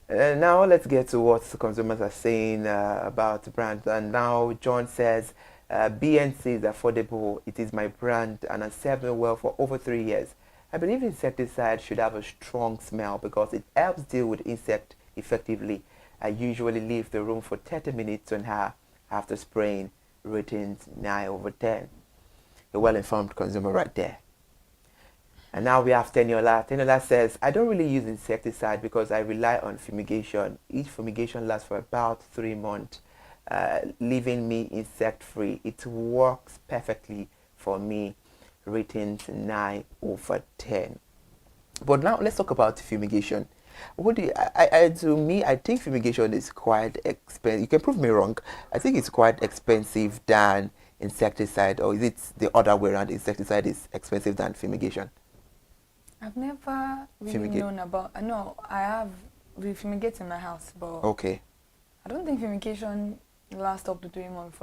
Now let's get to what the consumers are saying about the brand. And now John says, BNC is affordable. It is my brand and has served me well for over 3 years. I believe insecticide should have a strong smell because it helps deal with insect effectively. I usually leave the room for 30 minutes to an hour after spraying. Ratings 9/10. A well-informed consumer right there. And now we have Teniola. Teniola says, I don't really use insecticide because I rely on fumigation. Each fumigation lasts for about 3 months, leaving me insect-free. It works perfectly for me. Ratings 9/10. But now let's talk about fumigation. What do you, to me, I think fumigation is quite expensive. You can prove me wrong. I think it's quite expensive than insecticide, or is it the other way around? Insecticide is expensive than fumigation. I've never really known about. I know we fumigate in my house, but okay. I don't think fumigation lasts up to 3 months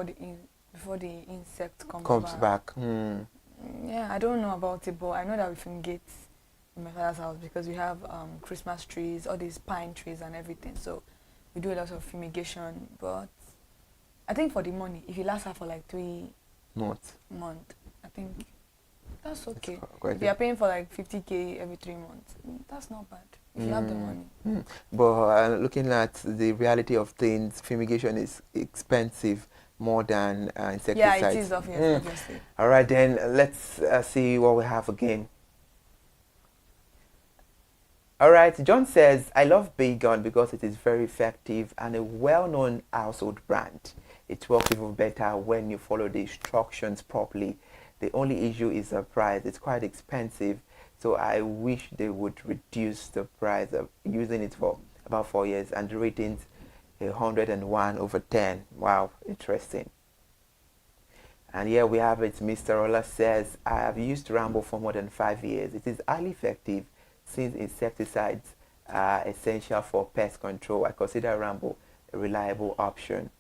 before the insect comes back. Yeah, I don't know about it, but I know that we fumigate in my father's house because we have Christmas trees, all these pine trees and everything. So we do a lot of fumigation. But I think for the money, if it lasts for like 3 months, I think that's okay. If you are paying for like 50K every 3 months, that's not bad if you have the money. But looking at the reality of things, fumigation is expensive more than insecticide. Yeah, it is obviously. All right, then let's see what we have again. All right, John says, I love Baygon because it is very effective and a well-known household brand. It works even better when you follow the instructions properly. The only issue is the price. It's quite expensive, so I wish they would reduce the price of using it for about 4 years. And the ratings 101/10. Wow, interesting. And here we have it. Mr. Ola says, I have used Rambo for more than 5 years. It is highly effective since insecticides are essential for pest control. I consider Rambo a reliable option.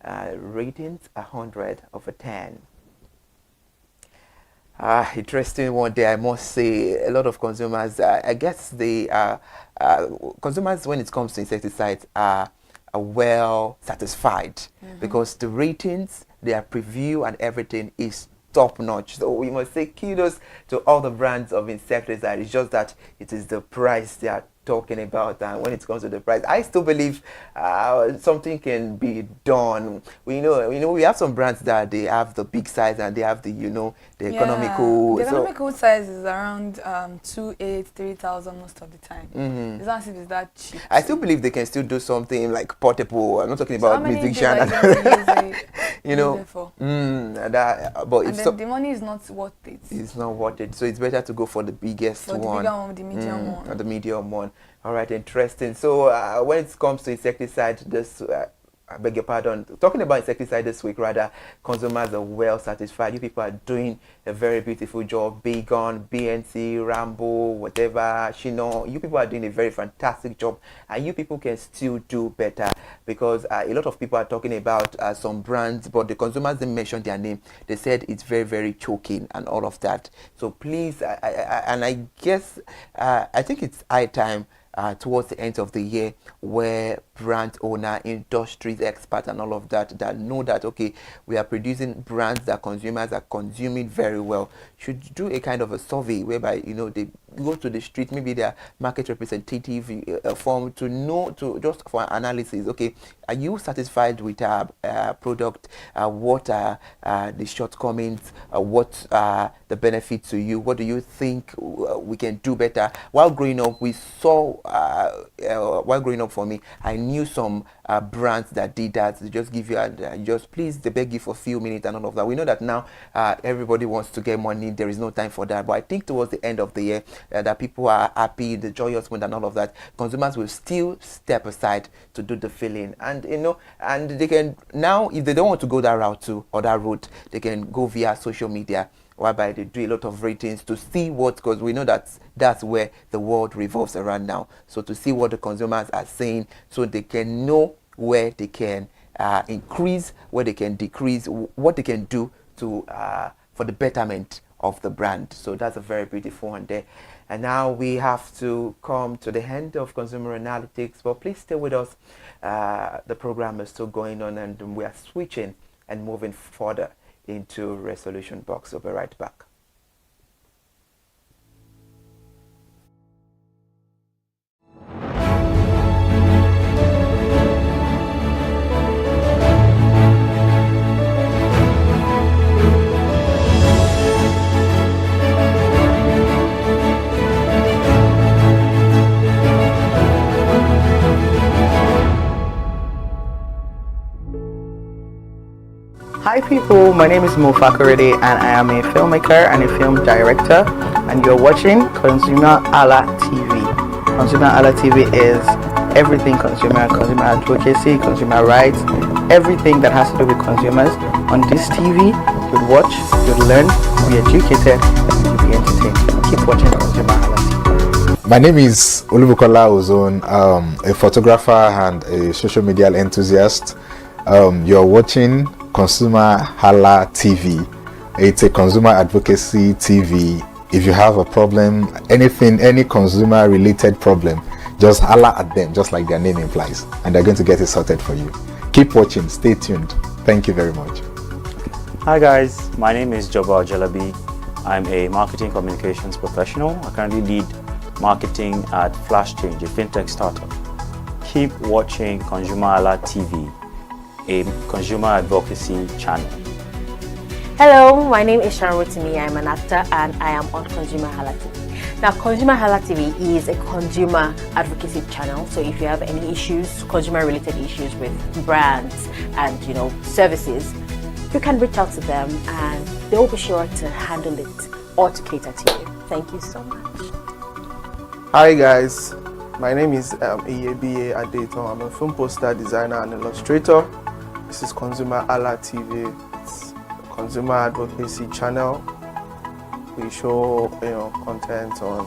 Ratings 100/10. Interesting one day, I must say. A lot of consumers, I guess they consumers, when it comes to insecticides, are well satisfied because the ratings, their preview and everything is top notch. So we must say kudos to all the brands of insecticide. It's just that it is the price they are talking about, and when it comes to the price, I still believe something can be done. We have some brands that they have the big size and they have the the economical. The economical size is around 2,800-3,000 most of the time. It's not as if it's that cheap. I still believe they can still do something like portable. I'm not talking about musician. But and then the money is not worth it. It's not worth it. So it's better to go for the biggest one. For the bigger one, the medium one. Or the medium one. All right, interesting. So when it comes to insecticide, this I beg your pardon. Talking about insecticide this week, rather, consumers are well satisfied. You people are doing a very beautiful job. Baygon, BNC, Rambo, whatever, Shino. You people are doing a very fantastic job, and you people can still do better because a lot of people are talking about some brands, but the consumers didn't mention their name. They said it's very, very choking and all of that. So please, I guess I think it's high time. Towards the end of the year, where brand owner, industries experts and all of that know that okay, we are producing brands that consumers are consuming very well, should do a kind of a survey whereby they go to the street, maybe their market representative form to know, to just for analysis, okay, are you satisfied with our product, what are the shortcomings, what are the benefits to you, what do you think we can do better. While growing up, we saw while growing up for me, I knew some brands that did that. They just give you they beg you for a few minutes and all of that. We know that now everybody wants to get money. There is no time for that. But I think towards the end of the year that people are happy, the joyous mood and all of that, consumers will still step aside to do the filling. And and they can now, if they don't want to go that route too or that route, they can go via social media, whereby they do a lot of ratings to see because we know that's where the world revolves around now. So to see what the consumers are saying, so they can know where they can increase, where they can decrease, what they can do to for the betterment of the brand. So that's a very beautiful one there. And now we have to come to the end of Consumer Analytics, but please stay with us. The program is still going on and we are switching and moving further into Resolution Box. We'll be right back. Hi people, my name is Mo Fakorede and I am a filmmaker and a film director, and you're watching ConsumerHalla TV. ConsumerHalla TV is everything consumer advocacy, consumer rights, everything that has to do with consumers. On this TV, you'd watch, you'd learn, be educated, and you'd be entertained. Keep watching ConsumerHalla TV. My name is Olubukola Ozone, a photographer and a social media enthusiast. You're watching ConsumerHalla TV. It's a consumer advocacy TV. If you have a problem, any consumer related problem, just holla at them, just like their name implies, and they're going to get it sorted for you. Keep watching, stay tuned. Thank you very much. Hi guys, my name is Jobal Jalabi. I'm a marketing communications professional. I currently lead marketing at Flash Change, a fintech startup. Keep watching ConsumerHalla TV, a consumer advocacy channel. Hello, my name is Sharon Rotimi. I'm an actor and I am on ConsumerHalla TV. Now, ConsumerHalla TV is a consumer advocacy channel. So if you have any issues, consumer-related issues with brands and services, you can reach out to them and they'll be sure to handle it or to cater to you. Thank you so much. Hi guys, my name is Iyebiye Adeton. I'm a film poster designer and illustrator. This is ConsumerHalla TV. It's a consumer advocacy channel. We show content on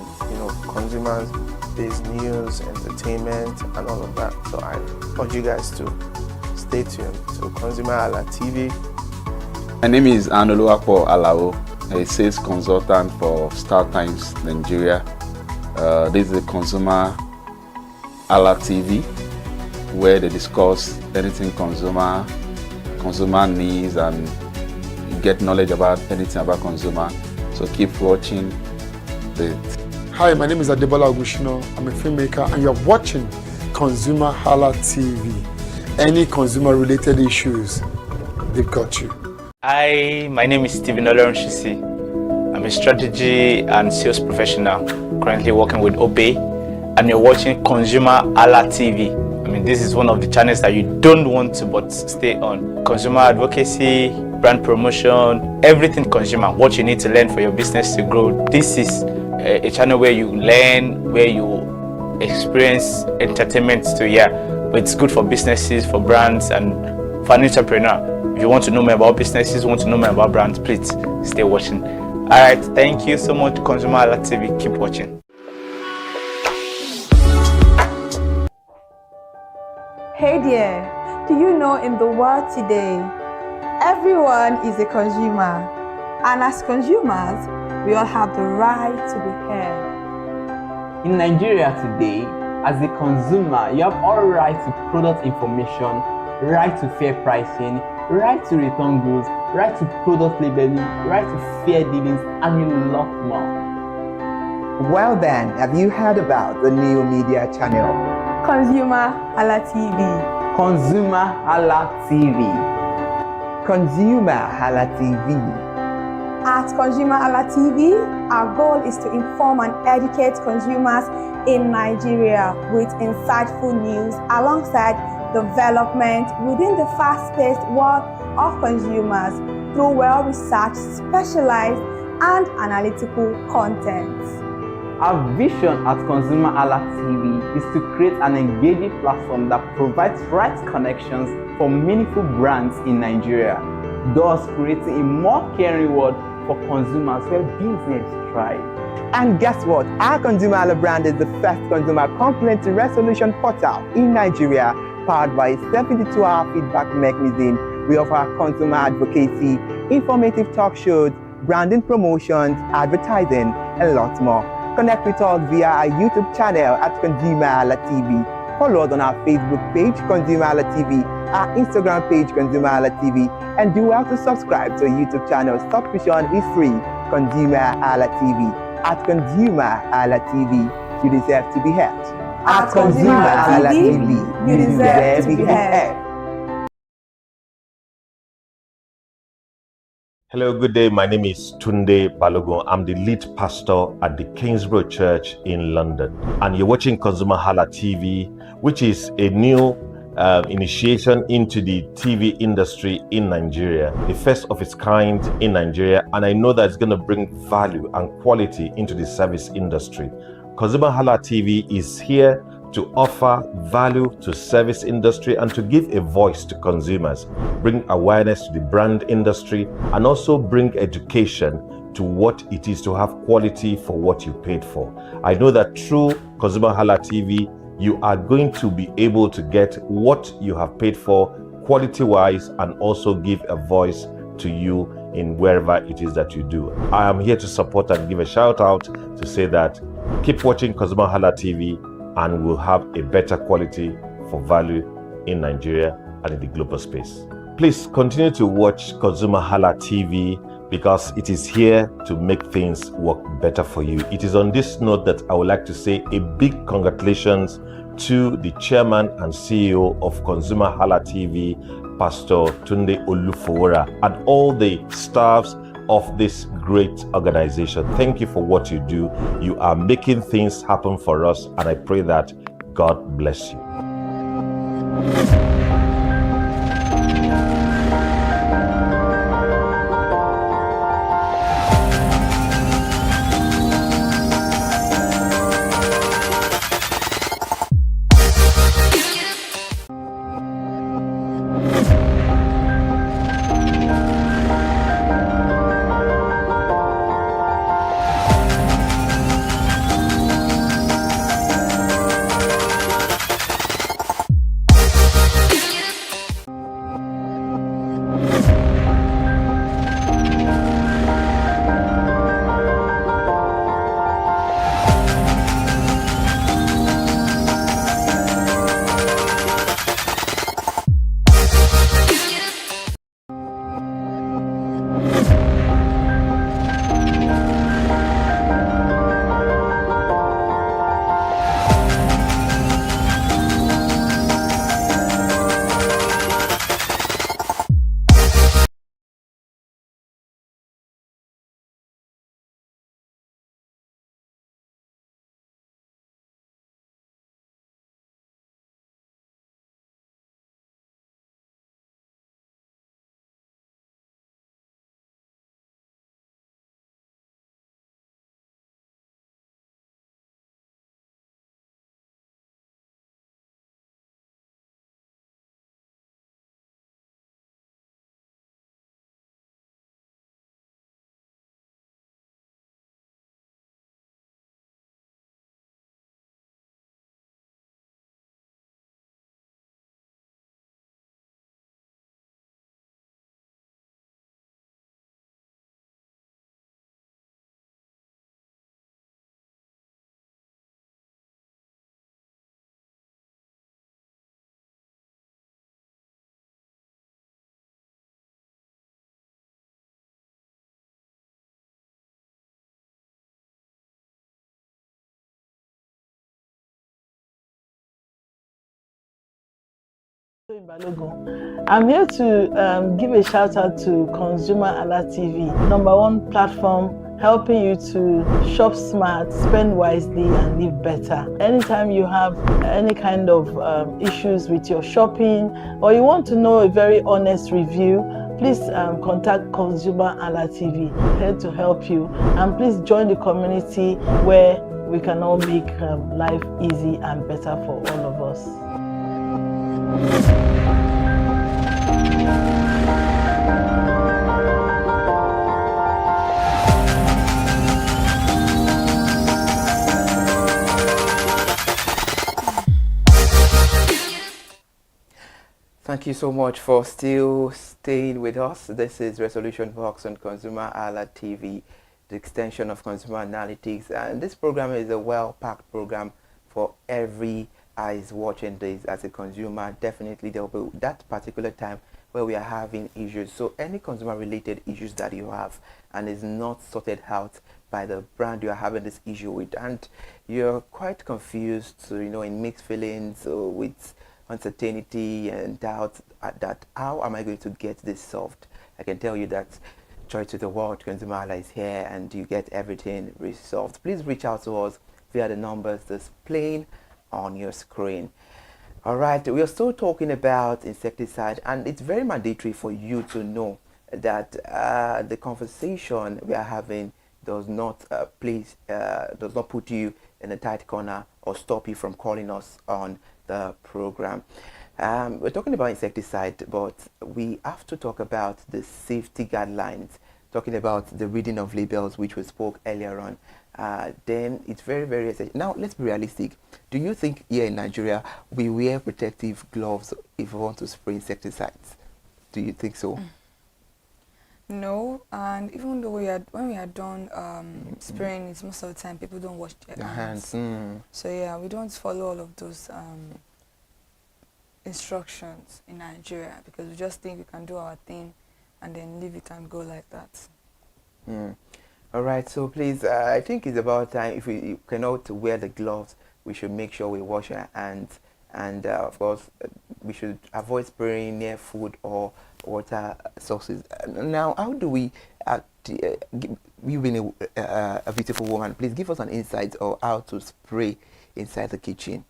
consumers-based news, entertainment, and all of that. So I urge you guys to stay tuned to ConsumerHalla TV. My name is Anoluwapo Alao, a sales consultant for StarTimes Nigeria. This is a ConsumerHalla TV, where they discuss anything consumer needs and get knowledge about anything about consumer. So keep watching the. Hi, my name is Adebola Ogushino. I'm a filmmaker, and you're watching ConsumerHalla TV. Any consumer-related issues, they've got you. Hi, my name is Stephen Shisi. I'm a strategy and sales professional, currently working with Obey, and you're watching ConsumerHalla TV. I mean, this is one of the channels that you don't want to but stay on. Consumer advocacy, brand promotion, everything consumer, what you need to learn for your business to grow. This is a channel where you learn, where you experience entertainment too, yeah. But it's good for businesses, for brands, and for an entrepreneur. If you want to know more about businesses, want to know more about brands, please stay watching. Alright, thank you so much, ConsumerHalla TV. Keep watching. Hey there, do you know in the world today, everyone is a consumer, and as consumers, we all have the right to be heard. In Nigeria today, as a consumer, you have all right to product information, right to fair pricing, right to return goods, right to product labeling, right to fair dealings, and a lot more. Well then, have you heard about the new media channel? ConsumerHalla TV. ConsumerHalla TV. ConsumerHalla TV. At ConsumerHalla TV, our goal is to inform and educate consumers in Nigeria with insightful news alongside development within the fast-paced world of consumers through well-researched, specialized, and analytical content. Our vision at ConsumerHalla TV is to create an engaging platform that provides right connections for meaningful brands in Nigeria, thus creating a more caring world for consumers where business thrive. And guess what? Our ConsumerHalla brand is the first consumer complaint resolution portal in Nigeria, powered by a 72-hour feedback mechanism. We offer consumer advocacy, informative talk shows, branding promotions, advertising, and lots more. Connect with us via our YouTube channel at ConsumerHalla TV. Follow us on our Facebook page, ConsumerHalla TV, our Instagram page, ConsumerHalla TV, and do well to subscribe to our YouTube channel. Subscription is free. ConsumerHalla TV. At ConsumerHalla TV, you deserve to be heard. At ConsumerHalla TV, you deserve to be heard. Hello, good day. My name is Tunde Balogun. I'm the lead pastor at the Kingsborough Church in London. And you're watching ConsumerHalla TV, which is a new initiation into the TV industry in Nigeria, the first of its kind in Nigeria. And I know that it's going to bring value and quality into the service industry. ConsumerHalla TV is here to offer value to service industry and to give a voice to consumers, bring awareness to the brand industry, and also bring education to what it is to have quality for what you paid for. I know that through ConsumerHalla TV, you are going to be able to get what you have paid for quality-wise and also give a voice to you in wherever it is that you do. I am here to support and give a shout out to say that keep watching ConsumerHalla TV and we'll have a better quality for value in Nigeria and in the global space. Please continue to watch ConsumerHalla TV because it is here to make things work better for you. It is on this note that I would like to say a big congratulations to the chairman and CEO of ConsumerHalla TV, Pastor Tunde Olufowora, and all the staffs of this great organization. Thank you for what you do. You are making things happen for us, and I pray that God bless you. Toyin Balogun. I'm here to give a shout out to ConsumerHalla TV, #1 platform helping you to shop smart, spend wisely, and live better. Anytime you have any kind of issues with your shopping, or you want to know a very honest review, please contact ConsumerHalla TV, here to help you. And please join the community where we can all make life easy and better for all of us. Thank you so much for still staying with us. This is Resolution Box on ConsumerHalla TV, the extension of Consumer Analytics. And this program is a well-packed program for every eyes watching this as a consumer. Definitely there will be that particular time where we are having issues. So any consumer-related issues that you have and is not sorted out by the brand you are having this issue with, and you're quite confused, in mixed feelings with uncertainty and doubt that how am I going to get this solved, I can tell you that Joy to the World ConsumerHalla is here and you get everything resolved. Please reach out to us via the numbers displaying on your screen. All right, we are still talking about insecticide, and it's very mandatory for you to know that the conversation we are having does not put you in a tight corner or stop you from calling us on the program. We're talking about insecticide, but we have to talk about the safety guidelines, talking about the reading of labels, which we spoke earlier on. Then it's very, very essential. Now, let's be realistic. Do you think here in Nigeria we wear protective gloves if we want to spray insecticides? Do you think so? No, and even though when we are done spraying it, most of the time people don't wash their hands. So yeah, we don't follow all of those instructions in Nigeria because we just think we can do our thing and then leave it and go like that. All right, so please, I think it's about time. If we cannot wear the gloves, we should make sure we wash our hands, and of course we should avoid spraying near food or water sources. Now, how do we you being a beautiful woman, please give us an insight on how to spray inside the kitchen.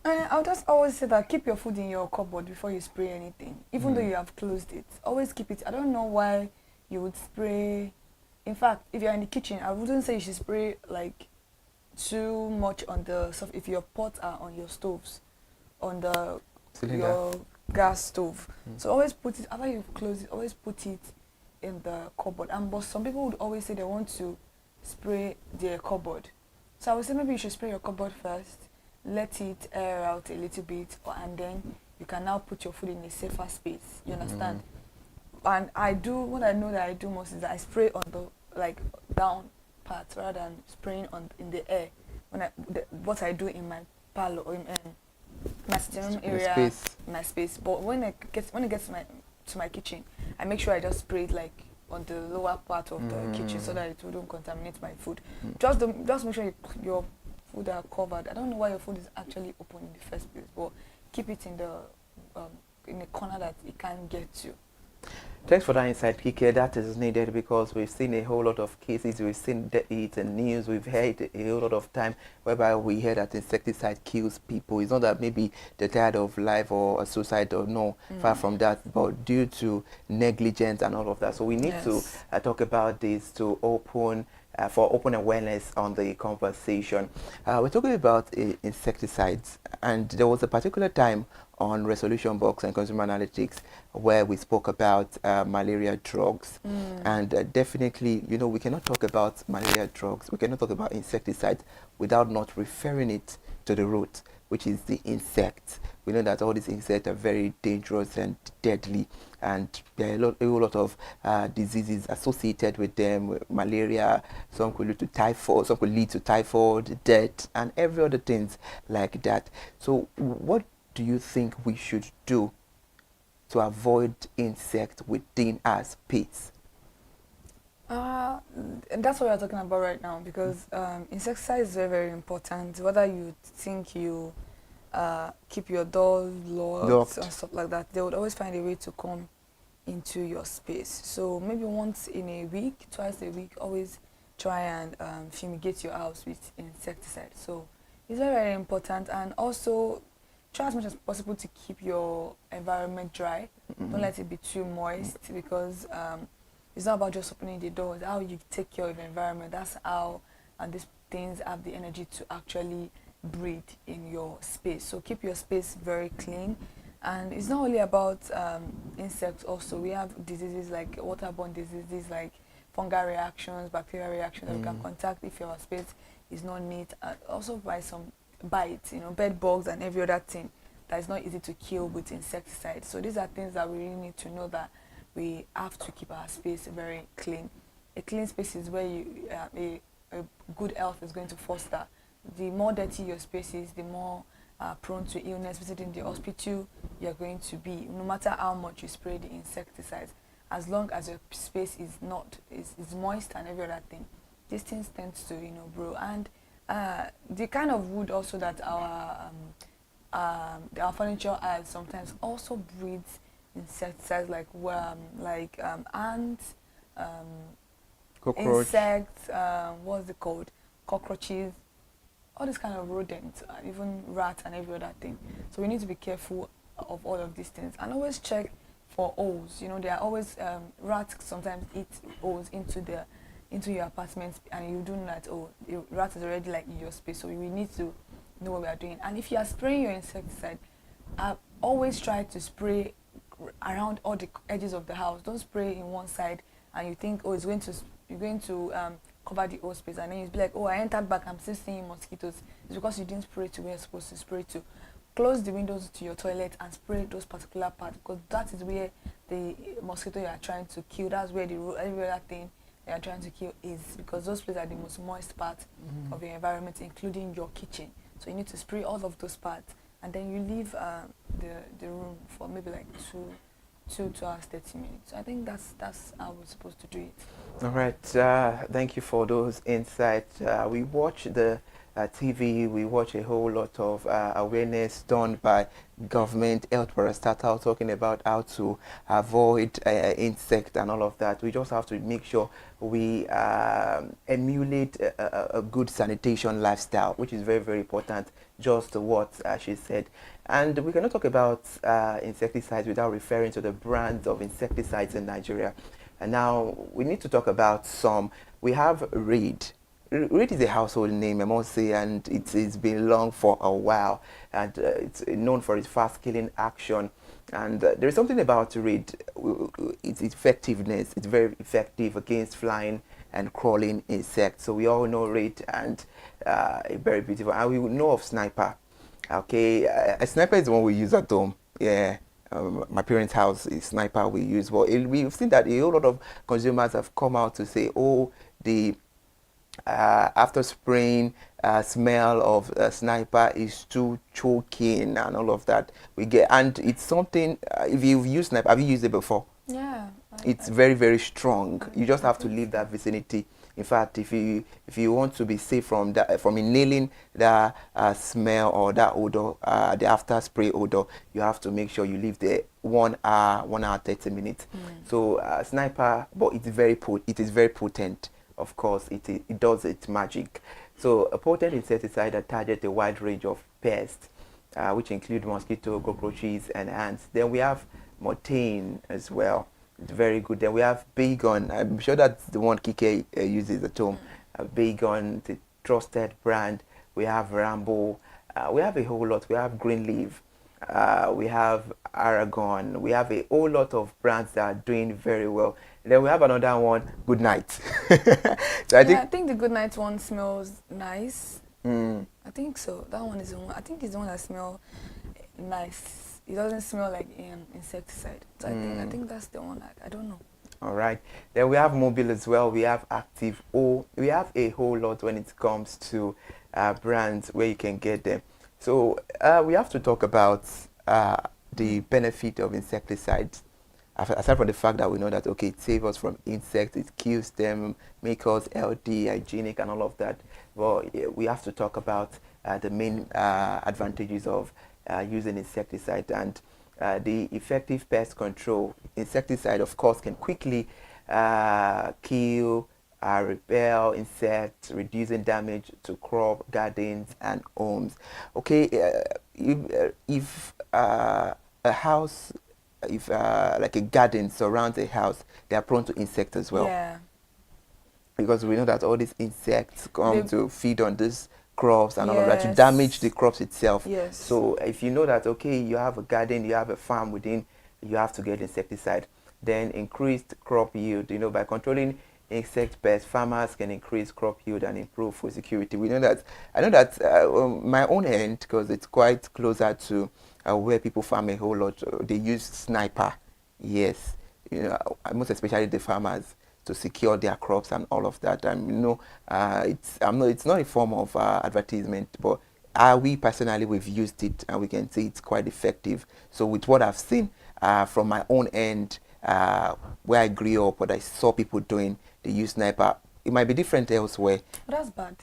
I'll just always say that keep your food in your cupboard before you spray anything, even though you have closed it. Always keep it. I don't know why you would spray. In fact, if you're in the kitchen, I wouldn't say you should spray like too much on the stuff. If your pots are on your stoves, on the your gas stove, so always put it after you close it. Always put it in the cupboard. But some people would always say they want to spray their cupboard, so I would say maybe you should spray your cupboard first, let it air out a little bit, and then you can now put your food in a safer space. You understand? And what I know that I do most is that I spray on the down part rather than spraying in the air. What I do in my parlor or in my sitting room area, my space. But when it gets to my kitchen, I make sure I just spray it like on the lower part of the kitchen so that it wouldn't contaminate my food. Just make sure your food are covered. I don't know why your food is actually open in the first place, but keep it in the corner that it can't get to. Thanks for that insight, Kike. That is needed because we've seen a whole lot of cases, we've seen it in news, we've heard a whole lot of time whereby we hear that insecticide kills people. It's not that maybe they're tired of life or a suicide or no, far from that, but due to negligence and all of that. So we need to talk about this to for open awareness on the conversation. We're talking about insecticides, and there was a particular time on Resolution Box and Consumer Analytics where we spoke about malaria drugs. And definitely, we cannot talk about malaria drugs, we cannot talk about insecticides without not referring it to the root, which is the insects. We know that all these insects are very dangerous and deadly, and there are a whole lot of diseases associated with them. Malaria, some could lead to typhoid, death, and every other things like that. So what do you think we should do to avoid insects within our space? And that's what we're talking about right now, because insecticide is very, very important. Whether you think you keep your doors locked and Locked. stuff like that, they would always find a way to come into your space. So maybe once in a week, twice a week, always try and fumigate your house with insecticide. So it's very, very important. And also try as much as possible to keep your environment dry. Don't let it be too moist, because it's not about just opening the doors. How you take care of your environment, that's how these things have the energy to actually breathe in your space. So keep your space very clean. And it's not only about insects. Also, we have diseases like waterborne diseases, like fungal reactions, bacterial reactions that we can contact if your space is not neat. Also by some bites, bed bugs and every other thing that is not easy to kill with insecticides. So these are things that we really need to know, that we have to keep our space very clean. A clean space is where a good health is going to foster. The more dirty your space is, the more prone to illness, visiting the hospital you're going to be, no matter how much you spray the insecticides. As long as your space is moist and every other thing, these things tend to grow. And the kind of wood also that our furniture has sometimes also breeds insecticides, like ants, Cockroach. insects, what's it called, cockroaches, all this kind of rodents, even rats and every other thing. So we need to be careful of all of these things, and always check for holes. There are always rats sometimes eat holes into your apartment, and you do know that the rat is already like in your space. So we need to know what we are doing. And if you are spraying your insecticide, always try to spray around all the edges of the house. Don't spray in one side and you think you're going to cover the whole space, and then you'll be like, I entered back, I'm still seeing mosquitoes. It's because you didn't spray to where you're supposed to spray to. Close the windows to your toilet and spray those particular parts, because that is where the mosquito you are trying to kill, that's where every other thing you are trying to kill is, because those places are the most moist part of your environment, including your kitchen. So you need to spray all of those parts, and then you leave the room for maybe like 2 hours, 30 minutes. So I think that's how we're supposed to do it. All right. Thank you for those insights. We watch the TV, we watch a whole lot of awareness done by government, health parastatal, talking about how to avoid insects and all of that. We just have to make sure we emulate a good sanitation lifestyle, which is very, very important, just what she said. And we cannot talk about insecticides without referring to the brands of insecticides in Nigeria. And now we need to talk about some. We have Reed. Reed is a household name, I must say, and it's been long for a while, and it's known for its fast-killing action. And there is something about Reed, its effectiveness. It's very effective against flying and crawling insects. So we all know Reed, and very beautiful. And we know of Sniper. Okay, a Sniper is the one we use at home. Yeah. My parents' house is Sniper we use. But we've seen that a whole lot of consumers have come out to say, the after spraying smell of Sniper is too choking and all of that. And it's something, if you've used Sniper, have you used it before? Yeah. It's very, very strong. You just have to leave that vicinity. In fact, if you want to be safe from inhaling that smell or that odor, the after spray odor, you have to make sure you leave there 1 hour, 30 minutes. So Sniper, but it is very potent. Of course, it does its magic. So a potent insecticide that targets a wide range of pests, which include mosquito, cockroaches, and ants. Then we have Mortain as well. It's very good. Then we have Baygon. I'm sure that's the one Kike uses at home. Baygon, the trusted brand. We have Rambo. We have a whole lot. We have Greenleaf. We have Aragon. We have a whole lot of brands that are doing very well. Then we have another one, Good Night. So I think the Good Night one smells nice. I think so. That one is the one. I think it's the one that smells nice. It doesn't smell like insecticide. So I think that's the one. I don't know. All right. Then we have Mobile as well. We have Active O. We have a whole lot when it comes to brands where you can get them. So we have to talk about the benefit of insecticides. Aside from the fact that we know that, okay, it saves us from insects, it kills them, makes us healthy, hygienic, and all of that. Well, we have to talk about the main advantages of using insecticide. And the effective pest control insecticide, of course, can quickly kill, repel insects, reducing damage to crop, gardens, and homes. Okay, if a house, if like a garden surrounds a house, they are prone to insects as well. Yeah. Because we know that all these insects come to feed on these crops and all of that to damage the crops itself. Yes. So if you know that, okay, you have a garden, you have a farm within, you have to get insecticide. Then increased crop yield, by controlling insect pests, farmers can increase crop yield and improve food security. We know that, I know that my own end, because it's quite closer to where people farm a whole lot, they use sniper. Yes, most especially the farmers, to secure their crops and all of that. And it's not a form of advertisement, but we personally, we've used it and we can see it's quite effective. So with what I've seen from my own end, where I grew up, what I saw people doing, they use sniper. It might be different elsewhere. But that's bad.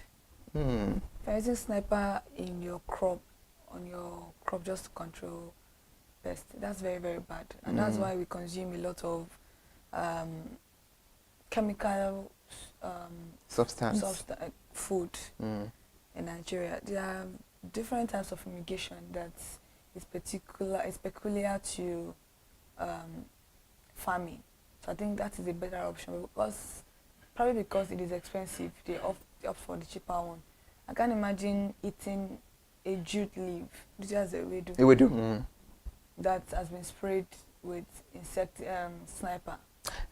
If you're using sniper in your crop, on your crop, just to control pests, that's very, very bad. And that's why we consume a lot of chemical food in Nigeria. There are different types of fumigation that is peculiar to farming. So I think that is a better option, because probably because it is expensive, they opt for the cheaper one. I can't imagine eating a jute leaf, just a wedu, that has been sprayed with insect sniper.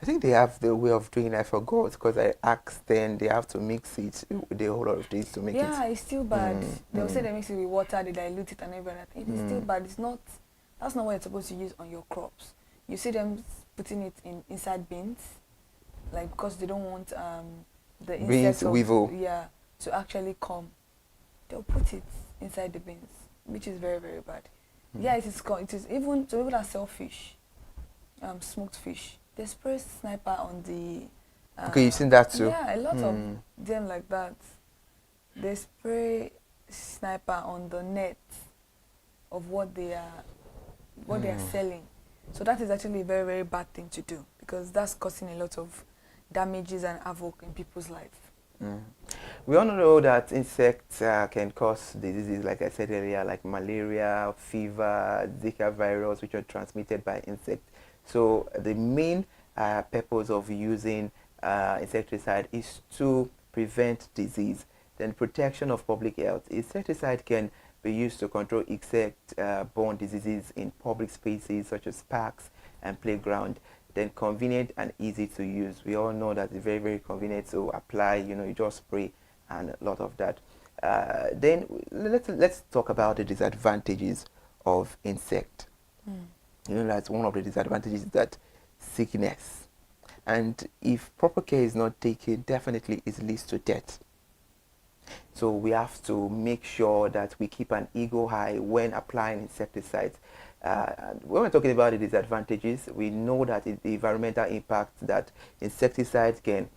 I think they have the way of doing it. I forgot, because I asked them, they have to mix it with a whole lot of things to make it. Yeah, it's still bad. They'll say they mix it with water, they dilute it and everything. It is still bad. That's not what you're supposed to use on your crops. You see them putting it inside bins, like, because they don't want the insects to actually come. They'll put it inside the bins, which is very, very bad. Yeah, it is even to people that sell fish, smoked fish. They spray sniper on the... okay, you've seen that too? Yeah, a lot of them like that. They spray sniper on the net of what they are selling. So that is actually a very, very bad thing to do, because that's causing a lot of damages and havoc in people's life. We all know that insects can cause diseases, like I said earlier, like malaria, fever, Zika virus, which are transmitted by insects. So the main purpose of using insecticide is to prevent disease. Then protection of public health. Insecticide can be used to control insect-borne diseases in public spaces such as parks and playground. Then convenient and easy to use. We all know that it's very, very convenient to apply. You just spray and a lot of that. Then let's talk about the disadvantages of insect. That's one of the disadvantages, is that sickness. And if proper care is not taken, definitely it leads to death. So we have to make sure that we keep an eagle eye when applying insecticides. When we're talking about the disadvantages, we know that the environmental impact that insecticides can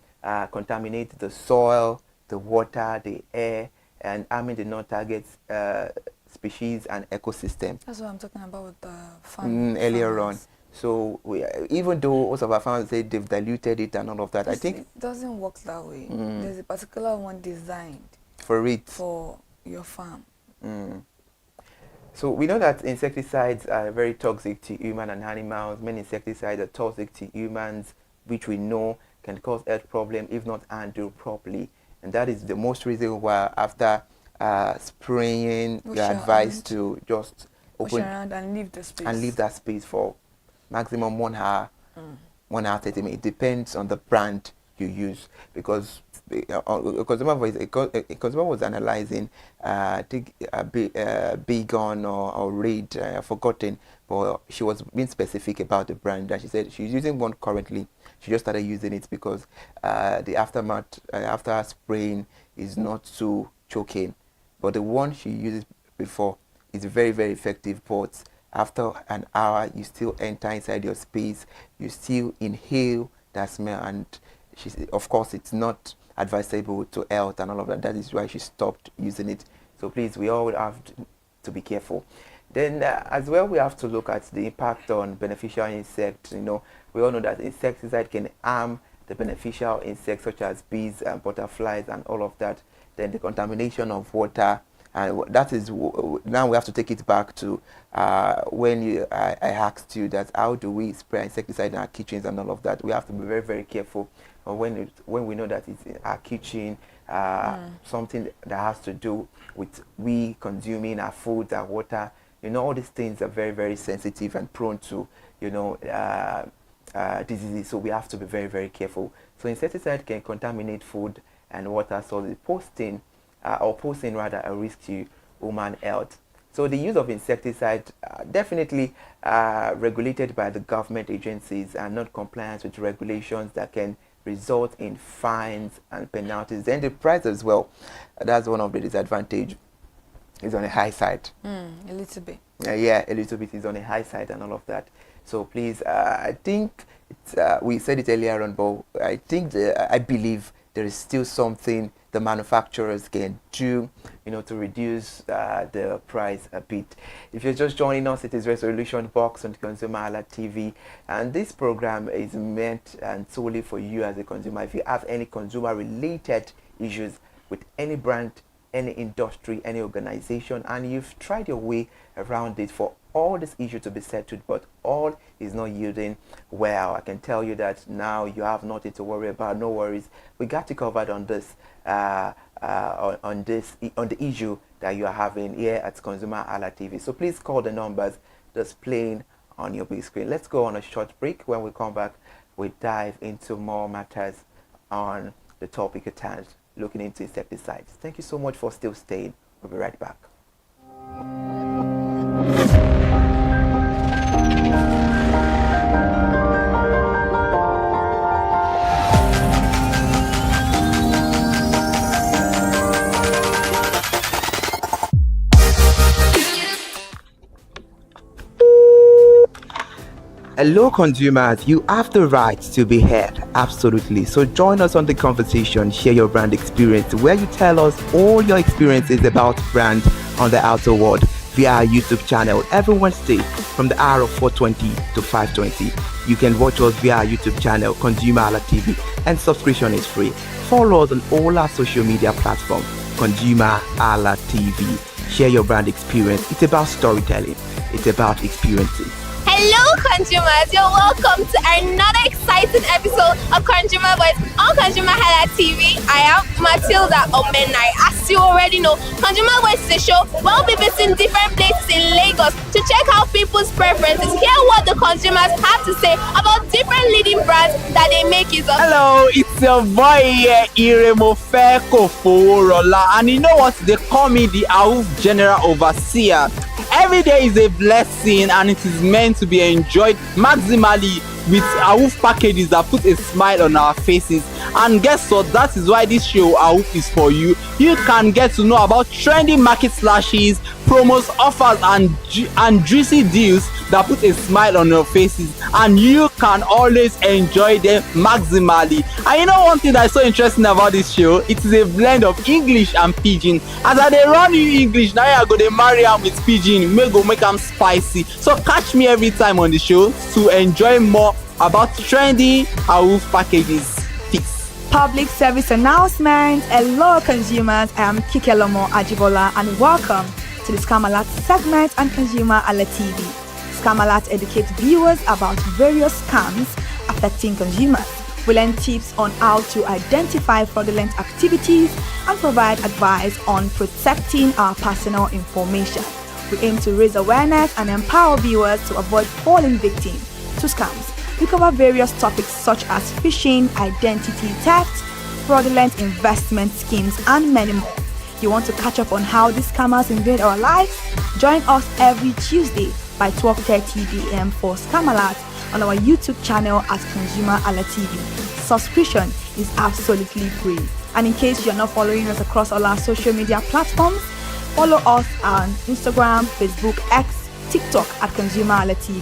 contaminate the soil, the water, the air, and harming the non-target species and ecosystem. That's what I'm talking about with the farm. Earlier on. So even though most of our farmers say they've diluted it and all of that, I think it doesn't work that way. There's a particular one designed for your farm. So we know that insecticides are very toxic to human and animals. Many insecticides are toxic to humans, which we know can cause health problems if not handled properly. And that is the most reason why after spraying, you're advised to just open around and leave the space. And leave that space for maximum 1 hour, 1 hour 30 minutes. It depends on the brand you use, because a consumer was analyzing Beacon or Raid, I've forgotten, but she was being specific about the brand, and she said she's using one currently. She just started using it because the aftermath after spraying is not too choking, but the one she uses before is very, very effective. But after an hour, you still enter inside your space, you still inhale that smell, and of course it's not advisable to health and all of that. That is why she stopped using it. So please, we all have to be careful. Then as well, we have to look at the impact on beneficial insects. You know, we all know that insecticide can harm the beneficial insects such as bees and butterflies and all of that. Then the contamination of water, and that is, now we have to take it back to when I asked you that how do we spray insecticide in our kitchens and all of that. We have to be very, very careful when we know that it's in our kitchen, something that has to do with we consuming our food, our water. You know, all these things are very, very sensitive and prone to, you know, diseases. So we have to be very, very careful. So insecticide can contaminate food and water, so the posing rather a risk to human health. So the use of insecticide definitely regulated by the government agencies and not compliance with regulations that can result in fines and penalties. Then the price as well, that's one of the disadvantages, is on the high side. A little bit. Yeah, a little bit is on the high side and all of that. So please, I think we said it earlier on, but I believe there is still something the manufacturers can do, you know, to reduce the price a bit. If you're just joining us, it is Resolution Box on ConsumerHalla TV, and this program is meant and solely for you as a consumer. If you have any consumer-related issues with any brand, any industry, any organization, and you've tried your way around it for all this issue to be settled, but all is not yielding well, I can tell you that now you have nothing to worry about. No worries, we got you covered on this on the issue that you are having here at ConsumerHalla TV. So please call the numbers displaying on your big screen. Let's go on a short break. When we come back, we dive into more matters on the topic at hand, looking into insecticides. Thank you so much for still staying. We'll be right back. Hello consumers, you have the right to be heard, absolutely. So join us on the conversation, share your brand experience, where you tell us all your experiences about brand on the outer world via our YouTube channel every Wednesday from the hour of 4:20 to 5:20. You can watch us via our YouTube channel, ConsumerHalla TV, and subscription is free. Follow us on all our social media platforms, ConsumerHalla TV. Share your brand experience. It's about storytelling. It's about experiences. Hello consumers, you're welcome to another exciting episode of Consumer Voice on ConsumerHalla TV. I am Matilda Omenai. As you already know, Consumer Voice is a show where we'll be visiting different places in Lagos to check out people's preferences, hear what the consumers have to say about different leading brands that they make use of. Hello, it's your boy here, Iremofeko Foworola, and you know what? They call me the AUF General Overseer. Every day is a blessing and it is meant to be enjoyed maximally with AUF packages that put a smile on our faces. And guess what? That is why this show AUF is for you. You can get to know about trendy market slashes, promos, offers and juicy deals that put a smile on your faces, and you can always enjoy them maximally. And you know one thing that is so interesting about this show? It is a blend of English and Pidgin. As I dey run you English, now I go dey marry am with Pidgin, make am spicy. So catch me every time on the show to enjoy more about trendy AUF packages. Peace. Public service announcement. Hello consumers, I am Kikelomo Ajibola and welcome to the Scam Alert segment on ConsumerHalla TV. Scam Alert educates viewers about various scams affecting consumers. We learn tips on how to identify fraudulent activities and provide advice on protecting our personal information. We aim to raise awareness and empower viewers to avoid falling victim to scams. We cover various topics such as phishing, identity theft, fraudulent investment schemes, and many more. You want to catch up on how these scammers invade our lives? Join us every Tuesday by 12:30 p.m. for Scam Alert on our YouTube channel at ConsumerHalla TV. Subscription is absolutely free. And in case you're not following us across all our social media platforms, follow us on Instagram, Facebook, X, TikTok at ConsumerHalla TV.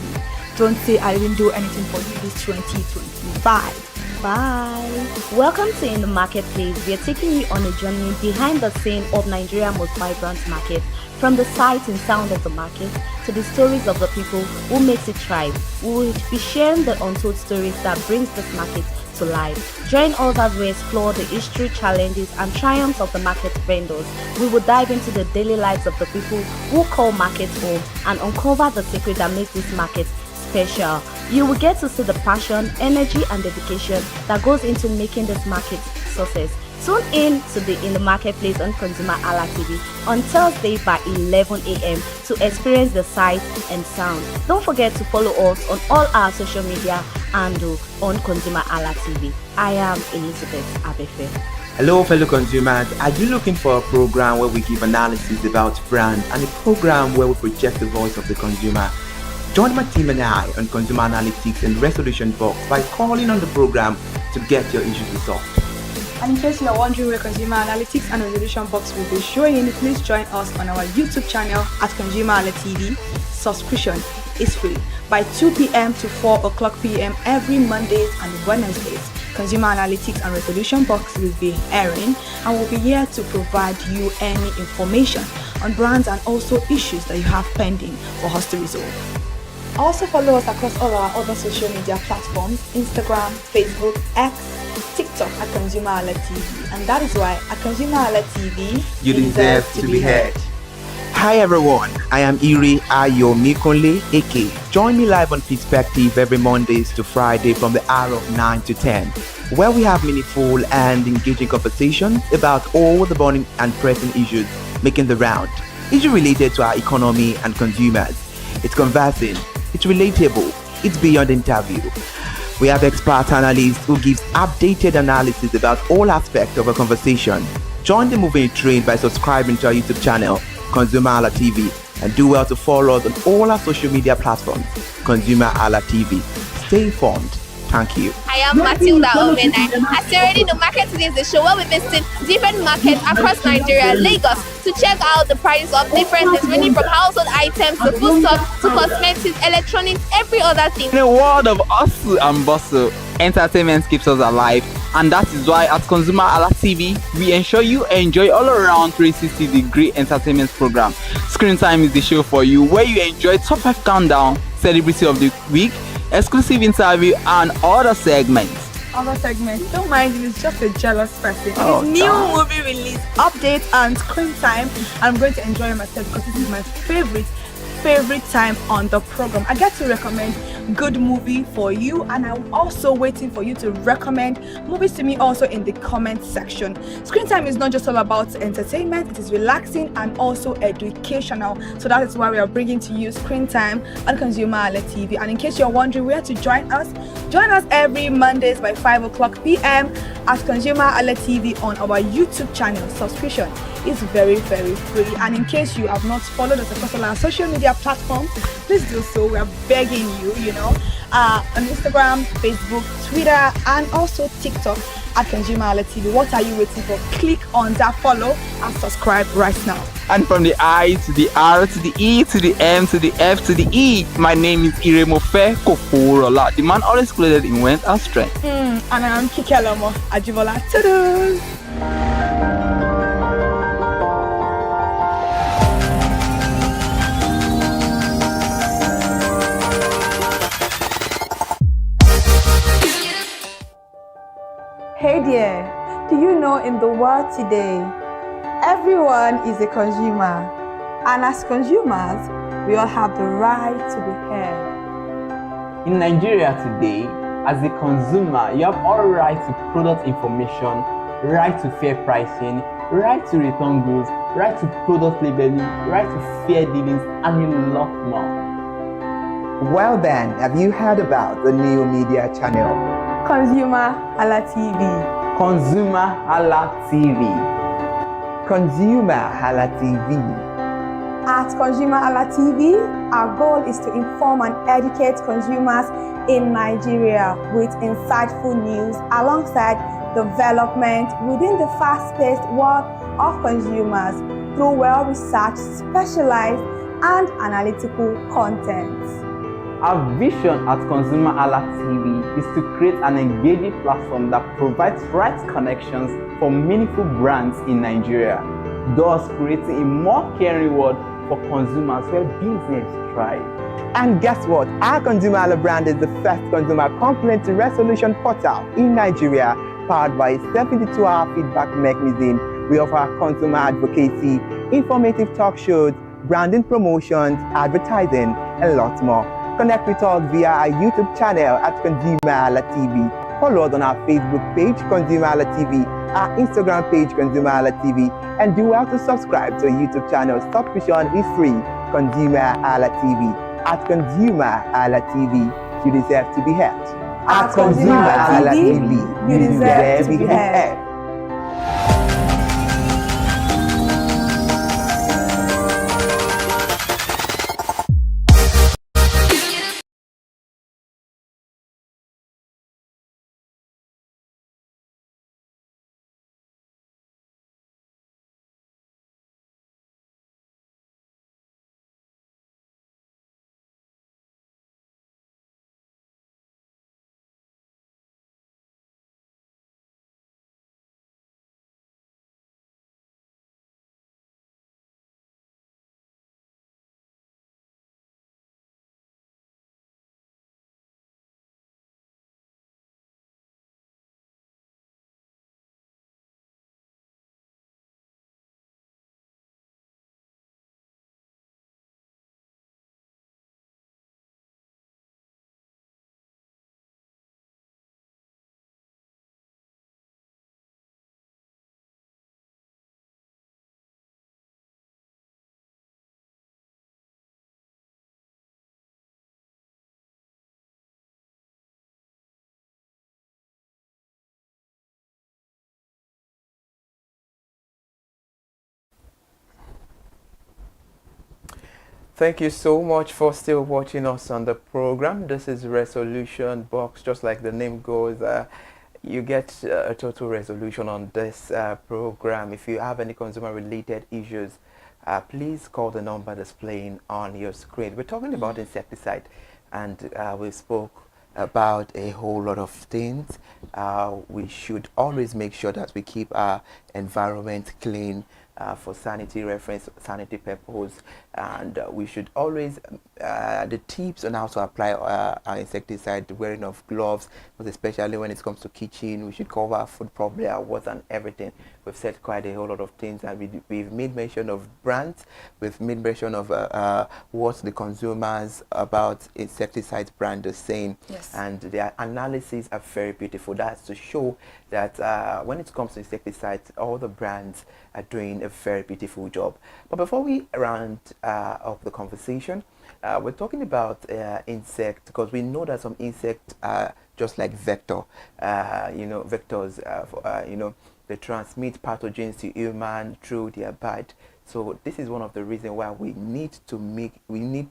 Don't say I didn't do anything for you this 2025. Bye. Welcome to In the Marketplace. We are taking you on a journey behind the scene of Nigeria's most vibrant market, from the sight and sound of the market to the stories of the people who makes it thrive. We will be sharing the untold stories that brings this market to life. Join us as we explore the history, challenges, and triumphs of the market vendors. We will dive into the daily lives of the people who call markets home and uncover the secret that makes this market special. You will get to see the passion, energy, and dedication that goes into making this market success. Tune in to the In the Marketplace on ConsumerHalla TV on Thursday by 11 a.m. to experience the sight and sound. Don't forget to follow us on all our social media handle on ConsumerHalla TV. I am Elizabeth Abefe. Hello fellow consumers, are you looking for a program where we give analysis about brand and a program where we project the voice of the consumer? Join my team and I on Consumer Analytics and Resolution Box by calling on the program to get your issues resolved. And in case you are wondering where Consumer Analytics and Resolution Box will be showing, please join us on our YouTube channel at ConsumerHallaTV. Subscription is free by 2 p.m. to 4 o'clock p.m. every Mondays and Wednesdays. Consumer Analytics and Resolution Box will be airing and will be here to provide you any information on brands and also issues that you have pending for us to resolve. Also follow us across all our other social media platforms, Instagram, Facebook, X, TikTok at ConsumerHallaTV. And that is why at ConsumerHallaTV, you deserve to be heard. Hi everyone, I am Ire Ayomikunle Eke. Join me live on Perspective every Mondays to Friday from the hour of 9 to 10, where we have meaningful and engaging conversations about all the burning and pressing issues making the round. Issues related to our economy and consumers. It's conversing, it's relatable, it's beyond interview. We have expert analysts who gives updated analysis about all aspects of a conversation. Join the moving train by subscribing to our YouTube channel, ConsumerHalla TV, and do well to follow us on all our social media platforms, ConsumerHalla TV. Stay informed. Thank you. I am Matilda Omenai. As you already know, Market Today is the show where we visit different markets across Nigeria, Lagos, to check out the prices of different things, ranging from household items to foodstuffs to cosmetics, electronics, every other thing. In a world of hustle and bustle, entertainment keeps us alive, and that is why at ConsumerHalla TV, we ensure you enjoy all around 360-degree entertainment program. Screen Time is the show for you, where you enjoy top 5 countdown, celebrity of the week, exclusive interview, and other segments. Don't mind him, he's just a jealous person. Oh, His new movie release, updates, and screen time. I'm going to enjoy myself because this is my favorite time on the program. I get to recommend good movie for you, and I'm also waiting for you to recommend movies to me also in the comment section. Screen Time is not just all about entertainment, it is relaxing and also educational. So that is why we are bringing to you Screen Time on ConsumerHalla TV. And in case you're wondering where to join us every Mondays by 5 o'clock p.m. at ConsumerHalla TV on our YouTube channel. Subscription is very, very free. And in case you have not followed us across all our social media platforms, please do so. We are begging you, on Instagram, Facebook, Twitter, and also TikTok at ConsumerHalla TV. What are you waiting for? Click on that follow and subscribe right now. And from the I to the R to the E to the M to the F to the E, my name is Iremofe Koforola, the man always clothed in wealth and strength. And I am Kikelomo Ajibola. Toodles! Hey there, do you know in the world today, everyone is a consumer, and as consumers, we all have the right to be heard. In Nigeria today, as a consumer, you have all right to product information, right to fair pricing, right to return goods, right to product labeling, right to fair dealings, and a lot more. Well then, have you heard about the new media channel? ConsumerHalla TV. ConsumerHalla TV. ConsumerHalla TV. At ConsumerHalla TV, our goal is to inform and educate consumers in Nigeria with insightful news alongside development within the fast-paced world of consumers through well-researched, specialized, and analytical content. Our vision at ConsumerHallaTV is to create an engaging platform that provides right connections for meaningful brands in Nigeria, thus creating a more caring world for consumers where business thrive. And guess what? Our ConsumerHalla brand is the first consumer complaint resolution portal in Nigeria, powered by a 72-hour feedback mechanism. We offer consumer advocacy, informative talk shows, branding promotions, advertising, and lots more. Connect with us via our YouTube channel at ConsumerHallaTV. Follow us on our Facebook page, ConsumerHallaTV, our Instagram page, ConsumerHallaTV, and do well to subscribe to our YouTube channel. Subscription is free. ConsumerHallaTV. At ConsumerHallaTV, you deserve to be heard. At ConsumerHallaTV, you deserve to be heard. Thank you so much for still watching us on the program. This is Resolution Box. Just like the name goes, you get a total resolution on this program. If you have any consumer related issues, please call the number displaying on your screen. We're talking about insecticide, and we spoke about a whole lot of things. We should always make sure that we keep our environment clean, for sanity reference, sanity purpose, and we should always, the tips on how to apply our insecticide, the wearing of gloves, but especially when it comes to kitchen, we should cover our food properly, our water and everything. We've said quite a whole lot of things, and we've made mention of brands, we've made mention of what the consumers about insecticide brand is saying, yes. And their analyses are very beautiful. That's to show that when it comes to insecticides, all the brands are doing a very beautiful job. But before we round up the conversation, we're talking about insect, because we know that some insects are just like vector, vectors, they transmit pathogens to human through their bite. So this is one of the reasons why we need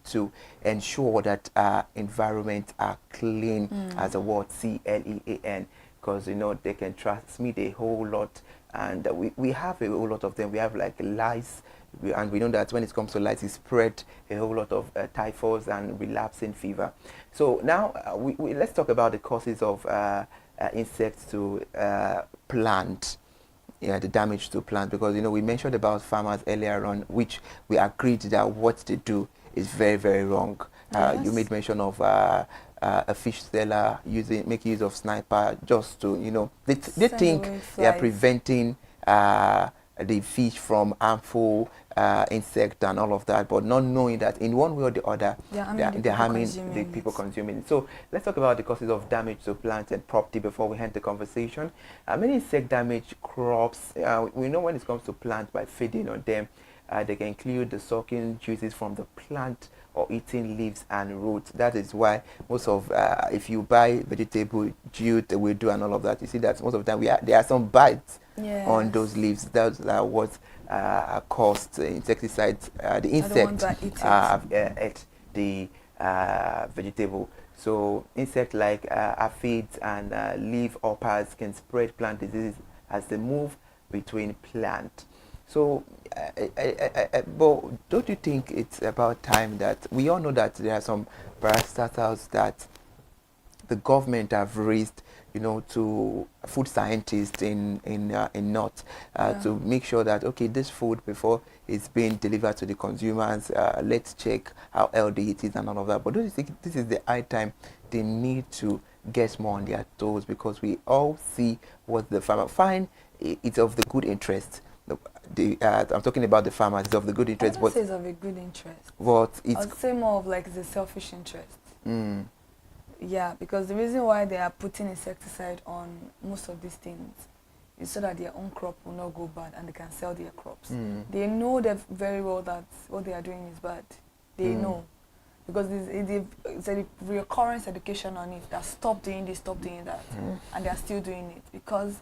to ensure that our environment are clean, as a word, CLEAN, because they can transmit a whole lot, and we have a whole lot of them. We have like lice, and we know that when it comes to lice, it spread a whole lot of typhoid and relapsing fever. So now let's talk about the causes of insects to plant. Yeah, the damage to plant, because we mentioned about farmers earlier on, which we agreed that what they do is very, very wrong. Yes. You made mention of a fish seller making use of sniper just to they think they are preventing the fish from harmful insect and all of that, but not knowing that in one way or the other they're harming the people consuming it. So let's talk about the causes of damage to plants and property before we end the conversation. Many insect damage crops, we know when it comes to plants, by feeding on them, they can include the sucking juices from the plant or eating leaves and roots. That is why most of, if you buy vegetable, jute, weedu and all of that, you see that most of the time there are some bites on those leaves. That's what caused insecticides. The insect ate the vegetable. So insects like aphids and leaf hoppers can spread plant diseases as they move between plants. So, but don't you think it's about time that we all know that there are some parastatals that the government have raised, you know, to food scientists in North to make sure that, okay, this food before it's being delivered to the consumers, let's check how healthy it is and all of that. But don't you think this is the high time they need to get more on their toes, because we all see what the farmer find, it's of the good interest. I'm talking about the farmers, it's of the good interest. I don't say it's of a good interest. But it's, I'd say more of like the selfish interest. Yeah, because the reason why they are putting insecticide on most of these things is so that their own crop will not go bad and they can sell their crops. They know that very well that what they are doing is bad. They know. Because it's a recurrence education on it, that stop doing this, stop doing that. And they are still doing it. Because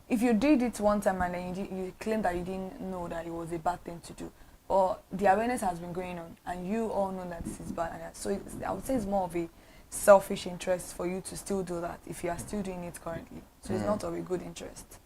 if you did it one time and then you claim that you didn't know that it was a bad thing to do, or the awareness has been going on and you all know that this is bad. And so I would say it's more of a selfish interest for you to still do that if you are still doing it currently. So it's not of a good interest.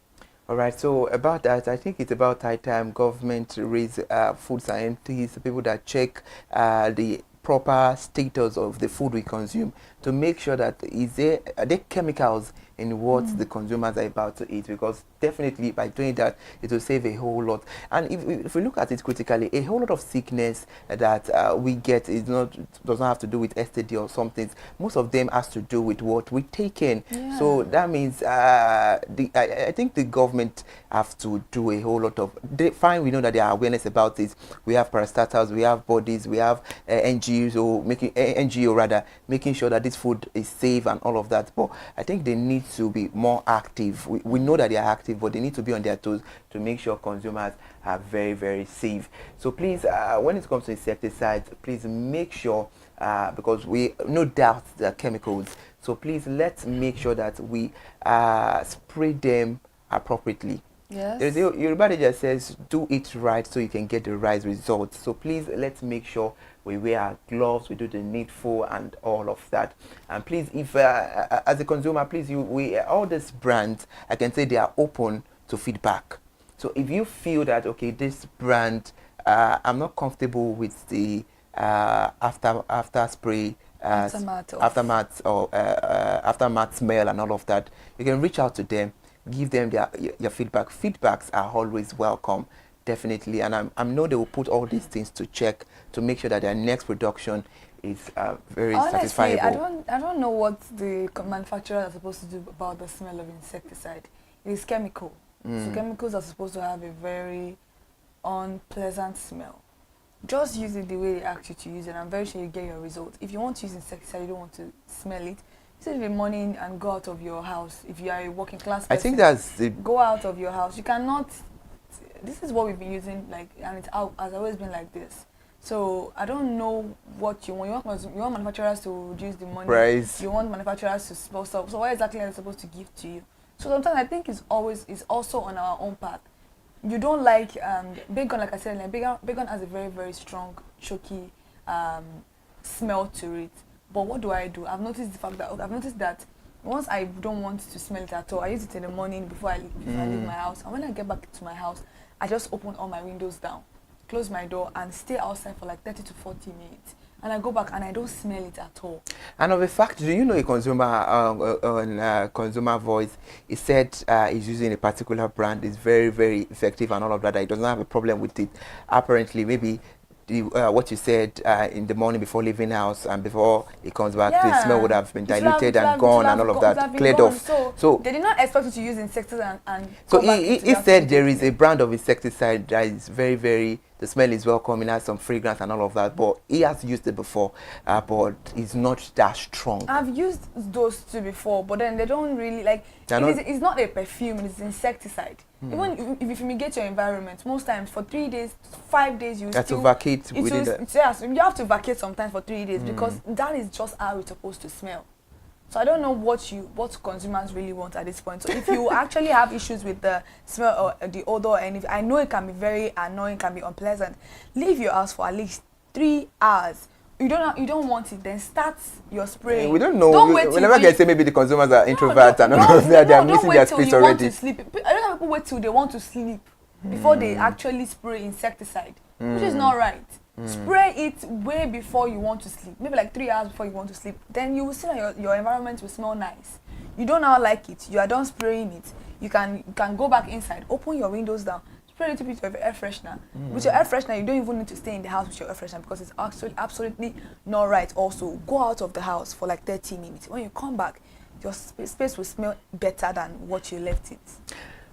All right, so about that, I think it's about high time government raise food scientists, people that check the proper status of the food we consume, to make sure that are there chemicals in what the consumers are about to eat, because definitely by doing that it will save a whole lot. And if we look at it critically, a whole lot of sickness that we get does not have to do with STD or something. Most of them has to do with what we take in. So that means I think the government have to do a whole lot of fine. We know that there are awareness about this. We have parastatals, we have bodies, we have NGOs, or making sure that this food is safe and all of that. But I think they need to be more active. We know that they are active, but they need to be on their toes to make sure consumers are very, very safe. So please, when it comes to insecticides, please make sure, because we no doubt there are chemicals, so please let's make sure that we spray them appropriately. Yes. There's a Yoruba just says, do it right so you can get the right results. So please, let's make sure we wear our gloves, we do the needful and all of that. And please, if as a consumer, please, all these brands, I can say they are open to feedback. So if you feel that, okay, this brand, I'm not comfortable with the after spray, aftermath smell and all of that, you can reach out to them, give them your feedback. Feedbacks are always welcome, definitely, and I know they will put all these things to check to make sure that their next production is very satisfiable. I don't know what the manufacturers are supposed to do about the smell of insecticide. It is chemical, so chemicals are supposed to have a very unpleasant smell. Just use it the way they ask you to use it, and I'm very sure you get your result. If you want to use insecticide, you don't want to smell it, sit in the morning and go out of your house. If you are a working class person, I think that's go out of your house. You cannot. This is what we've been using, like, and it has always been like this. So I don't know what you want. You want manufacturers to reduce the money. Price. You want manufacturers to sponsor. So what exactly are they supposed to give to you? So sometimes I think it's also on our own path. You don't like bacon, like I said, like bacon has a very, very strong, choky smell to it. But what do? I've noticed that once I don't want to smell it at all, I use it in the morning before I leave my house. And when I get back to my house, I just open all my windows down, close my door, and stay outside for like 30 to 40 minutes. And I go back and I don't smell it at all. And of the fact, do you know a consumer on Consumer Voice, he said he's using a particular brand, is very, very effective and all of that. He doesn't have a problem with it. Apparently, maybe what you said in the morning before leaving house and before he comes back, the smell would have been diluted and gone and all of that, cleared off. So they did not expect you to use insecticide and so he said there is a brand of insecticide that is very, very, the smell is welcome, it has some fragrance and all of that, but he has used it before, but it's not that strong. I've used those two before, but then they don't really, like, it's not a perfume, it's insecticide. Even if you fumigate your environment, most times for 3 days, 5 days, you have to vacate within that. Yes, you have to vacate sometimes for 3 days because that is just how it's supposed to smell. So I don't know what consumers really want at this point. So if you actually have issues with the smell or the odor, and I know it can be very annoying, can be unpleasant, leave your house for at least 3 hours. You don't want it, then start your spraying. We don't know. We never can say maybe the consumers are introverts and all of that. They are missing their space already. I don't have people wait till they want to sleep before they actually spray insecticide, which is not right. Spray it way before you want to sleep, maybe like 3 hours before you want to sleep. Then you will see that your environment will smell nice. You don't now like it, you are done spraying it. You can go back inside, open your windows down, spray a little bit of air freshener. With your air freshener, you don't even need to stay in the house with your air freshener because it's actually absolutely not right. Also, go out of the house for like 30 minutes. When you come back, your space will smell better than what you left it.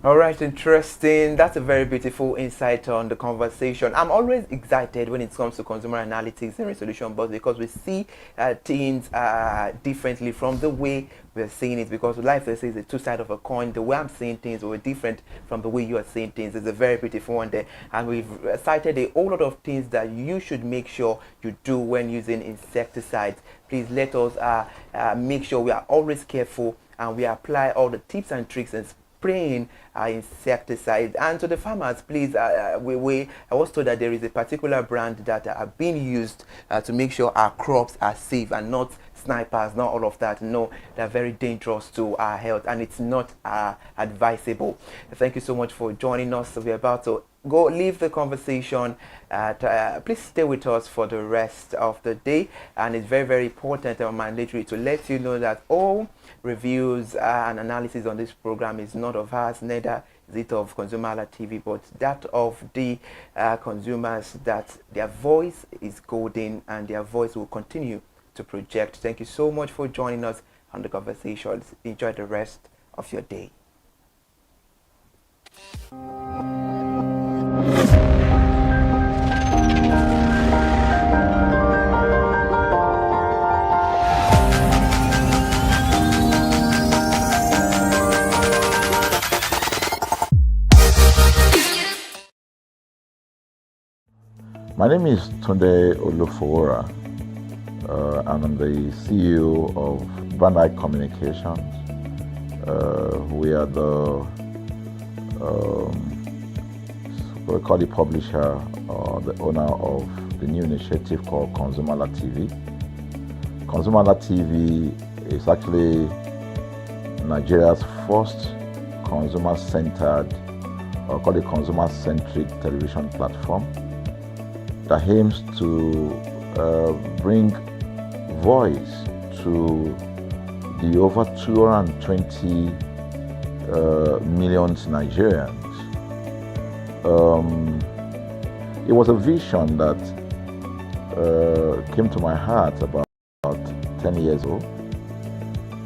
All right, interesting. That's a very beautiful insight on the conversation. I'm always excited when it comes to consumer analytics and resolution, but because we see things differently from the way we're seeing it, because life, they say, is a two sides of a coin. The way I'm seeing things will be different from the way you are seeing things. It's a very beautiful one there. And we've cited a whole lot of things that you should make sure you do when using insecticides. Please let us make sure we are always careful and we apply all the tips and tricks and spraying insecticides. And to the farmers, please, I was told that there is a particular brand that are being used to make sure our crops are safe and not snipers, not all of that. No, they're very dangerous to our health and it's not advisable. Thank you so much for joining us. So we're about to go leave the conversation. Please stay with us for the rest of the day, and it's very, very important and mandatory to let you know that all reviews and analysis on this program is not of us, neither is it of ConsumerHallaTV, but that of the consumers, that their voice is golden and their voice will continue to project. Thank you so much for joining us on the conversations. Enjoy the rest of your day. My name is Tunde Olufowora. I'm the CEO of Brand Eye Communications. We are we call the publisher or the owner of the new initiative called ConsumerHallaTV. ConsumerHallaTV is actually Nigeria's first consumer-centered, or called a consumer-centric television platform that aims to bring voice to the over 220 million Nigerians. It was a vision that came to my heart about 10 years ago.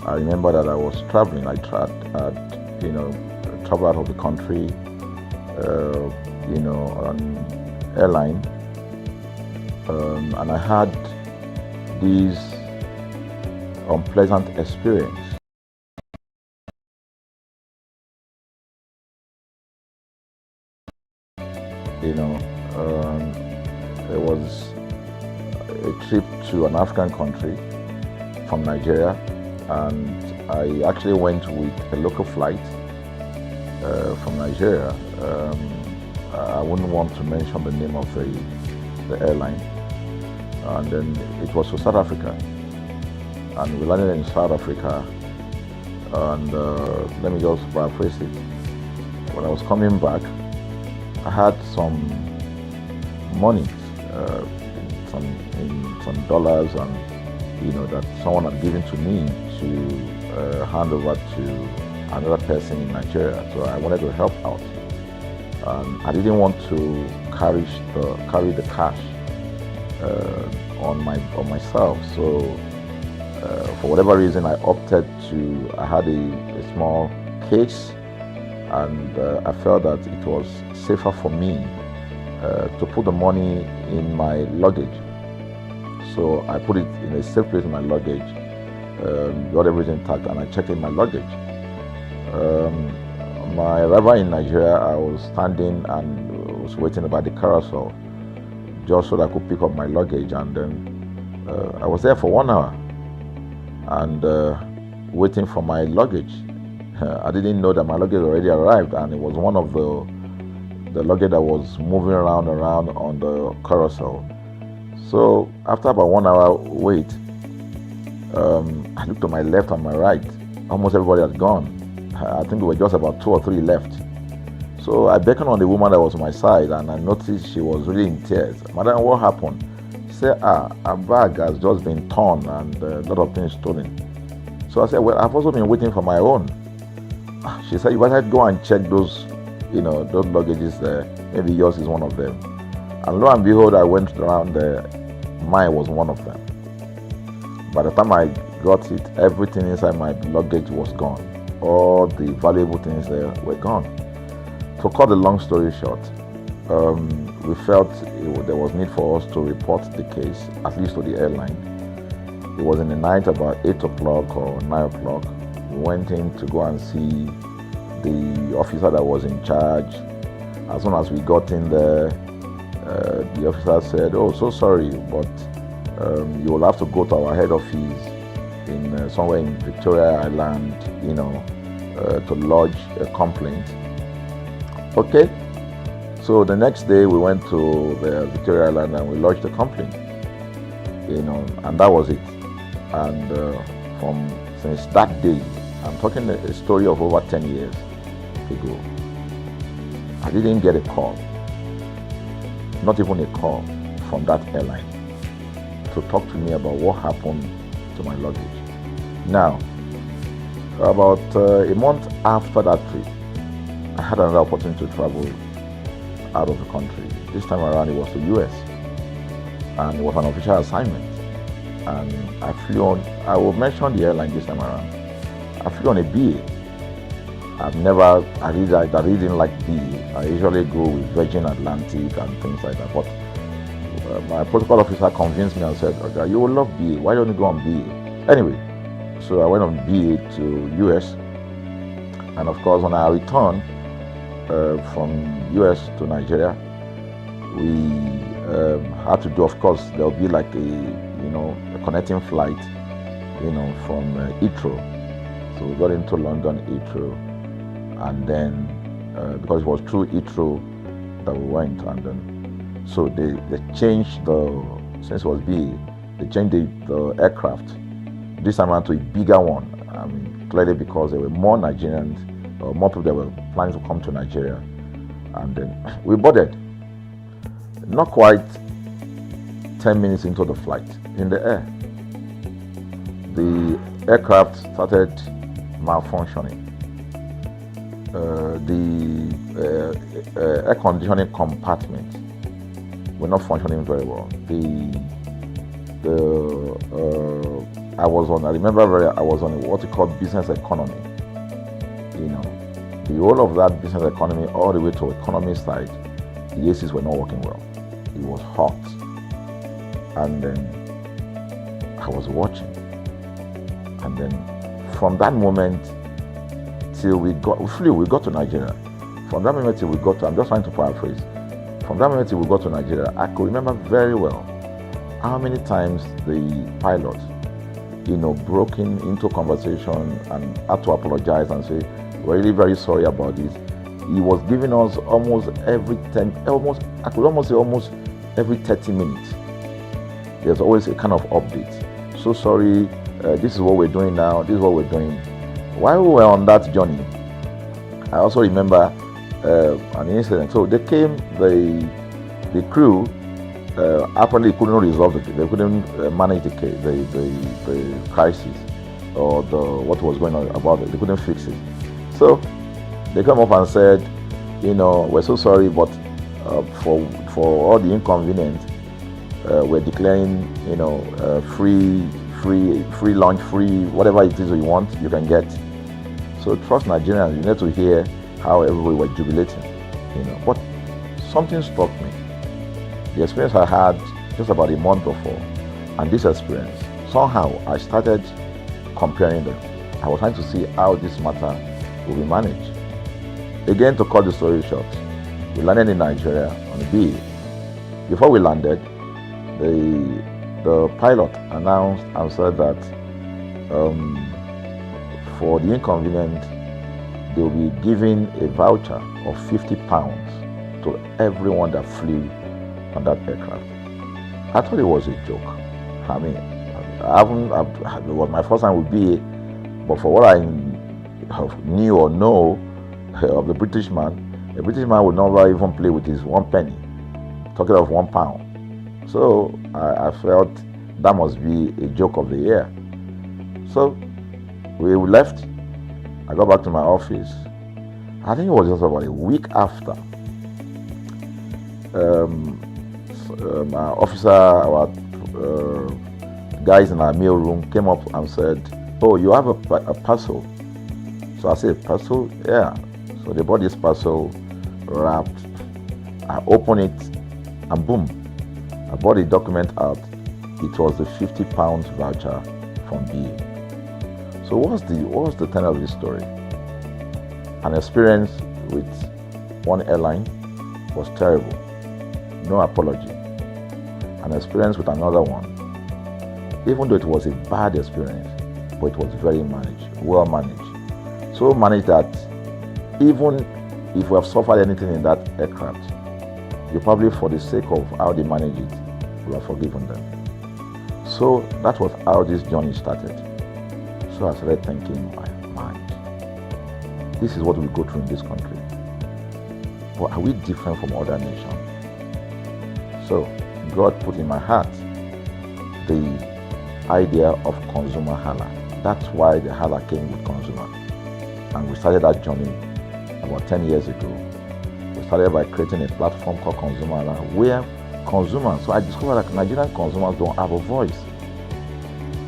I remember that I was traveling. I traveled out of the country, on airline, and I had this unpleasant experience. It was a trip to an African country from Nigeria, and I actually went with a local flight from Nigeria. I wouldn't want to mention the name of the airline. And then it was to South Africa. And we landed in South Africa. And let me just paraphrase it. When I was coming back, I had some money, some dollars, and that someone had given to me to hand over to another person in Nigeria. So I wanted to help out. I didn't want to carry the cash on myself. So for whatever reason, I had a small case, and I felt that it was safer for me to put the money in my luggage. So I put it in a safe place in my luggage, got everything intact, and I checked in my luggage. My arrival in Nigeria, I was standing and was waiting about the carousel just so that I could pick up my luggage, and then I was there for 1 hour and waiting for my luggage. I didn't know that my luggage already arrived, and it was one of the luggage that was moving around on the carousel. So after about 1 hour wait, I looked to my left and my right. Almost everybody had gone. I think there were just about 2 or 3 left. So I beckoned on the woman that was on my side, and I noticed she was really in tears. Madam, what happened? She said, her bag has just been torn and a lot of things stolen. So I said, well, I've also been waiting for my own. She said, you better go and check those, those luggages there. Maybe yours is one of them. And lo and behold, I went around there. Mine was one of them. By the time I got it, everything inside my luggage was gone. All the valuable things there were gone. To cut the long story short, we felt there was need for us to report the case, at least to the airline. It was in the night, about 8 o'clock or 9 o'clock. We went in to go and see the officer that was in charge. As soon as we got in there, the officer said, oh, so sorry, but you will have to go to our head office in somewhere in Victoria Island, to lodge a complaint. Okay, so the next day we went to the Victoria Island and we lodged a complaint, and that was it. And since that day, I'm talking a story of over 10 years ago, I didn't get a call, not even a call from that airline to talk to me about what happened to my luggage. Now, about a month after that trip, I had another opportunity to travel out of the country. This time around it was to US, and it was an official assignment. And I flew on, I will mention the airline this time around. I flew on a BA. I really didn't like BA. I usually go with Virgin Atlantic and things like that. But my protocol officer convinced me and said, okay, you will love BA. Why don't you go on BA? Anyway, so I went on BA to US. And of course, when I returned from US to Nigeria, we had to do, of course, there'll be like a connecting flight, from Heathrow. So we got into London Heathrow, and then because it was through Heathrow that we went, and then so they changed since it was BA, they changed the aircraft this time around to a bigger one. I mean, clearly because there were more Nigerians, or more people that were planning to come to Nigeria, and then we boarded. Not quite 10 minutes into the flight, in the air, the aircraft started malfunctioning. The air conditioning compartment were not functioning very well. I was on what you call business economy. The whole of that business economy, all the way to economy side, the ACs were not working well. It was hot. And then I was watching. And then from that moment till we got to Nigeria. From that moment till we got to, I'm just trying to paraphrase. From that moment till we got to Nigeria, I could remember very well how many times the pilot, broke into conversation and had to apologize and say, we're really very sorry about this. He was giving us almost every 30 minutes. There's always a kind of update. So sorry, this is what we're doing now, this is what we're doing. While we were on that journey, I also remember an incident. So they came, the crew apparently couldn't resolve it. They couldn't manage the crisis or what was going on about it. They couldn't fix it. So they come up and said, we're so sorry, but for all the inconvenience, we're declaring, free lunch, free whatever it is you want, you can get. So trust Nigerians, you need to hear how everybody were jubilating, But something struck me. The experience I had just about a month before, and this experience, somehow I started comparing them. I was trying to see how this matter will be managed. Again, to cut the story short, we landed in Nigeria on a BA. Before we landed, the pilot announced and said that for the inconvenience, they will be giving a voucher of £50 to everyone that flew on that aircraft. I thought it was a joke. I mean, it was my first time with BA, but for what I knew or know of the British man, A British man would never even play with his 1 penny, talking of £1. So I felt that must be a joke of the year. So we left. I got back to my office. I think it was just about a week after. My officer, our guys in our mail room came up and said, "Oh, you have a parcel." So I said, "Parcel? Yeah." So they bought this parcel wrapped. I opened it and boom, I bought the document out. It was the £50 voucher from BA. So what's the tenor of this story? An experience with one airline was terrible. No apology. An experience with another one, even though it was a bad experience, but it was very well managed. So managed that even if we have suffered anything in that aircraft, you probably, for the sake of how they manage it, will have forgiven them. So that was how this journey started. So I started thinking, my mind, this is what we go through in this country. But are we different from other nations? So God put in my heart the idea of ConsumerHalla. That's why the Halla came with consumer. And we started that journey about 10 years ago. We started by creating a platform called ConsumerHalla, where consumers, so I discovered that Nigerian consumers don't have a voice.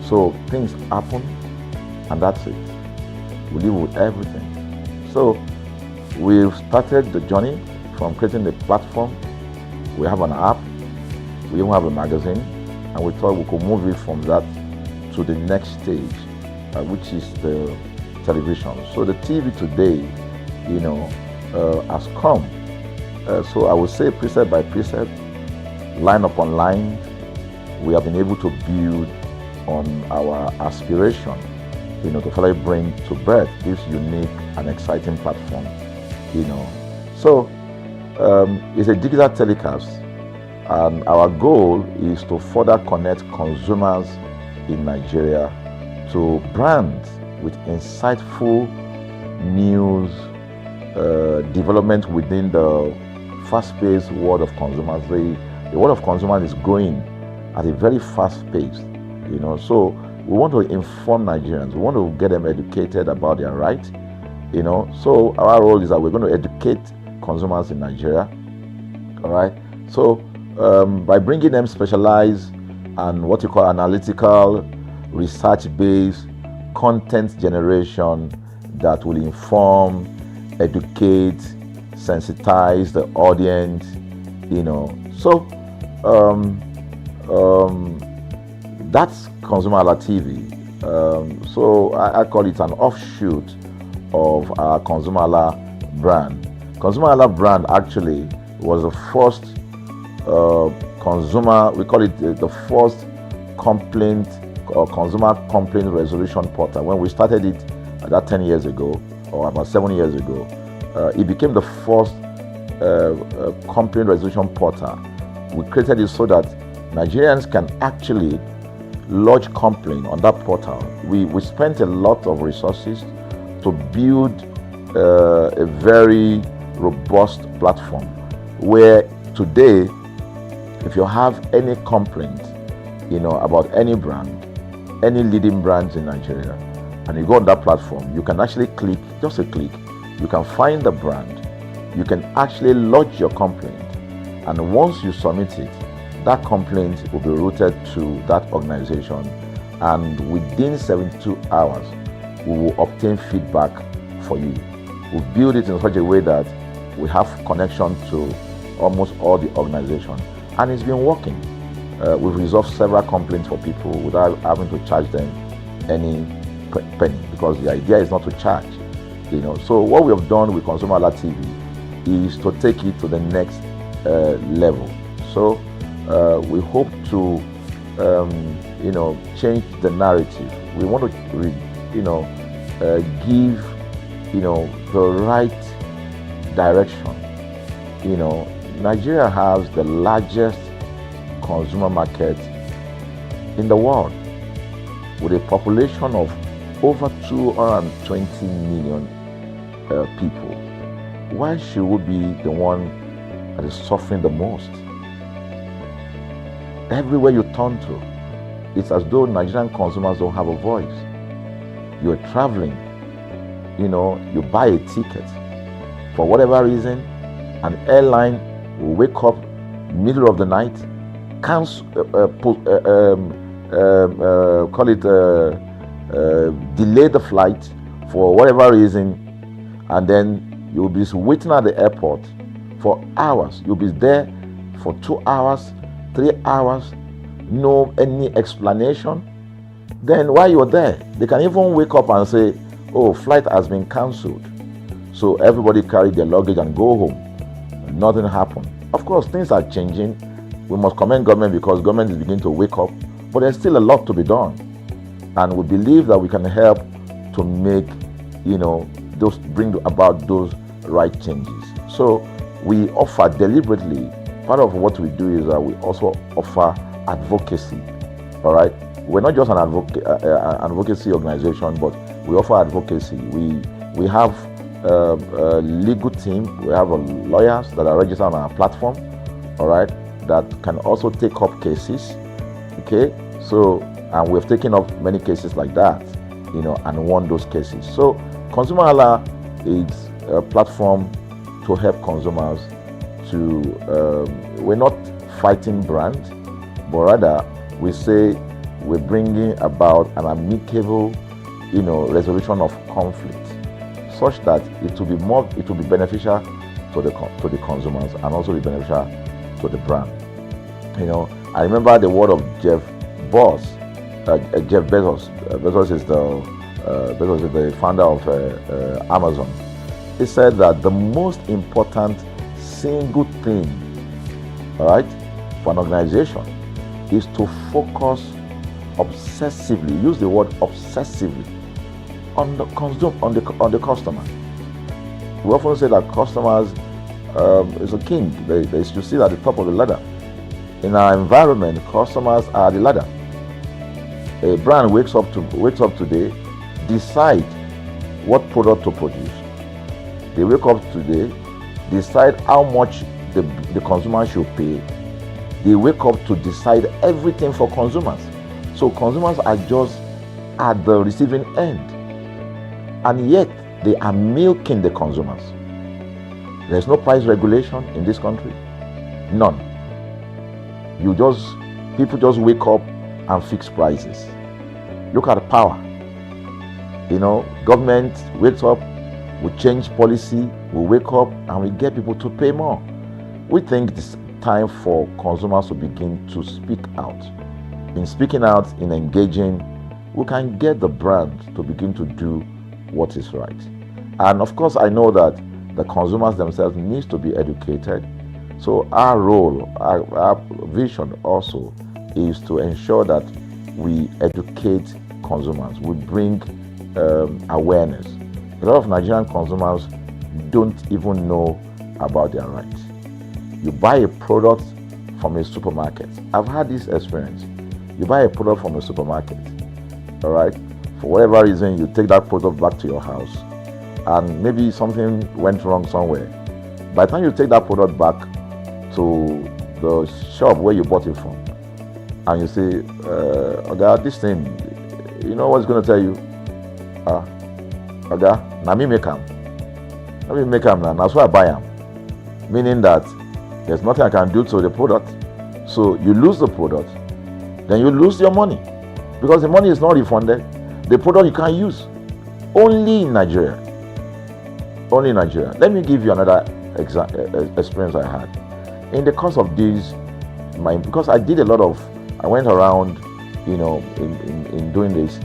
So things happen, and that's it. We live with everything. So we've started the journey from creating the platform. We have an app, we even have a magazine, and we thought we could move it from that to the next stage, which is the television. So the TV today, has come. So I would say precept by precept, line upon line, we have been able to build on our aspiration, to finally bring to birth this unique and exciting platform, So it's a digital telecast, and our goal is to further connect consumers in Nigeria to brands with insightful news, development within the fast-paced world of consumers. The world of consumers is growing at a very fast pace, So we want to inform Nigerians. We want to get them educated about their rights, So our role is that we're going to educate consumers in Nigeria, all right? So by bringing them specialized and what you call analytical, research-based content generation that will inform, educate, sensitize the audience, So that's ConsumerHalla TV. So I call it an offshoot of our ConsumerHalla brand. ConsumerHalla brand actually was the first we call it the first complaint or consumer complaint resolution portal. When we started it about 10 years ago, or about 7 years ago, it became the first complaint resolution portal. We created it so that Nigerians can actually lodge complaint on that portal. We spent a lot of resources to build a very robust platform where today, if you have any complaint, about any brand, any leading brands in Nigeria, and you go on that platform, you can actually click, just a click, you can find the brand, you can actually lodge your complaint, and once you submit it, that complaint will be routed to that organization, and within 72 hours, we will obtain feedback for you. We build it in such a way that we have connection to almost all the organizations, and it's been working. We've resolved several complaints for people without having to charge them any penny, because the idea is not to charge. So what we have done with ConsumerHalla TV is to take it to the next level. So we hope to change the narrative. We want to give the right direction. Nigeria has the largest consumer market in the world, with a population of over 220 million people. why should we be the one that is suffering the most? Everywhere you turn to, it's as though Nigerian consumers don't have a voice. You're traveling, you buy a ticket. For whatever reason, an airline will wake up middle of the night, delay the flight for whatever reason, and then you'll be waiting at the airport for hours. You'll be there for 2 hours, 3 hours, no any explanation. Then while you're there, they can even wake up and say, oh, flight has been cancelled. So everybody carry their luggage and go home. Nothing happened. Of course, things are changing. We must commend government because government is beginning to wake up, but there's still a lot to be done. And we believe that we can help to make, bring about those right changes. So we offer deliberately, part of what we do is that we also offer advocacy, all right? We're not just an advocacy organization, but we offer advocacy. We have a legal team, we have lawyers that are registered on our platform, all right, that can also take up cases, okay? So, and we've taken up many cases like that, and won those cases. So, ConsumerHalla is a platform to help consumers to, we're not fighting brands, but rather we say we're bringing about an amicable, resolution of conflict, such that it will be beneficial to the consumers and also be beneficial to the brand. I remember the word of Jeff Bezos. Bezos is the founder of Amazon. He said that the most important single thing, all right, for an organization is to focus obsessively, use the word obsessively, on the customer. We often say that customers is a king. They should sit at the top of the ladder. In our environment, customers are the ladder. A brand wakes up today, decide what product to produce. They wake up today, decide how much the consumer should pay. They wake up to decide everything for consumers. So consumers are just at the receiving end. And yet, they are milking the consumers. There's no price regulation in this country. None. People just wake up and fix prices. Look at the power. Government wakes up, we change policy, we wake up and we get people to pay more. We think it's time for consumers to begin to speak out. In speaking out, in engaging, we can get the brand to begin to do what is right. And of course, I know that the consumers themselves need to be educated. So our role, our vision also is to ensure that we educate consumers, we bring awareness. A lot of Nigerian consumers don't even know about their rights. You buy a product from a supermarket. I've had this experience. You buy a product from a supermarket, all right? For whatever reason, you take that product back to your house, and maybe something went wrong somewhere. By the time you take that product back to the shop where you bought it from, and you say, Oga, this thing, you know what's going to tell you? Oga, na me make am. Let me make am now. That's why I buy am. Meaning that there's nothing I can do to the product. So you lose the product, then you lose your money, because the money is not refunded. The product you can't use. Only in Nigeria. Only in Nigeria. Let me give you another experience I had. In the course of this, because I did a lot of, I went around, in doing this.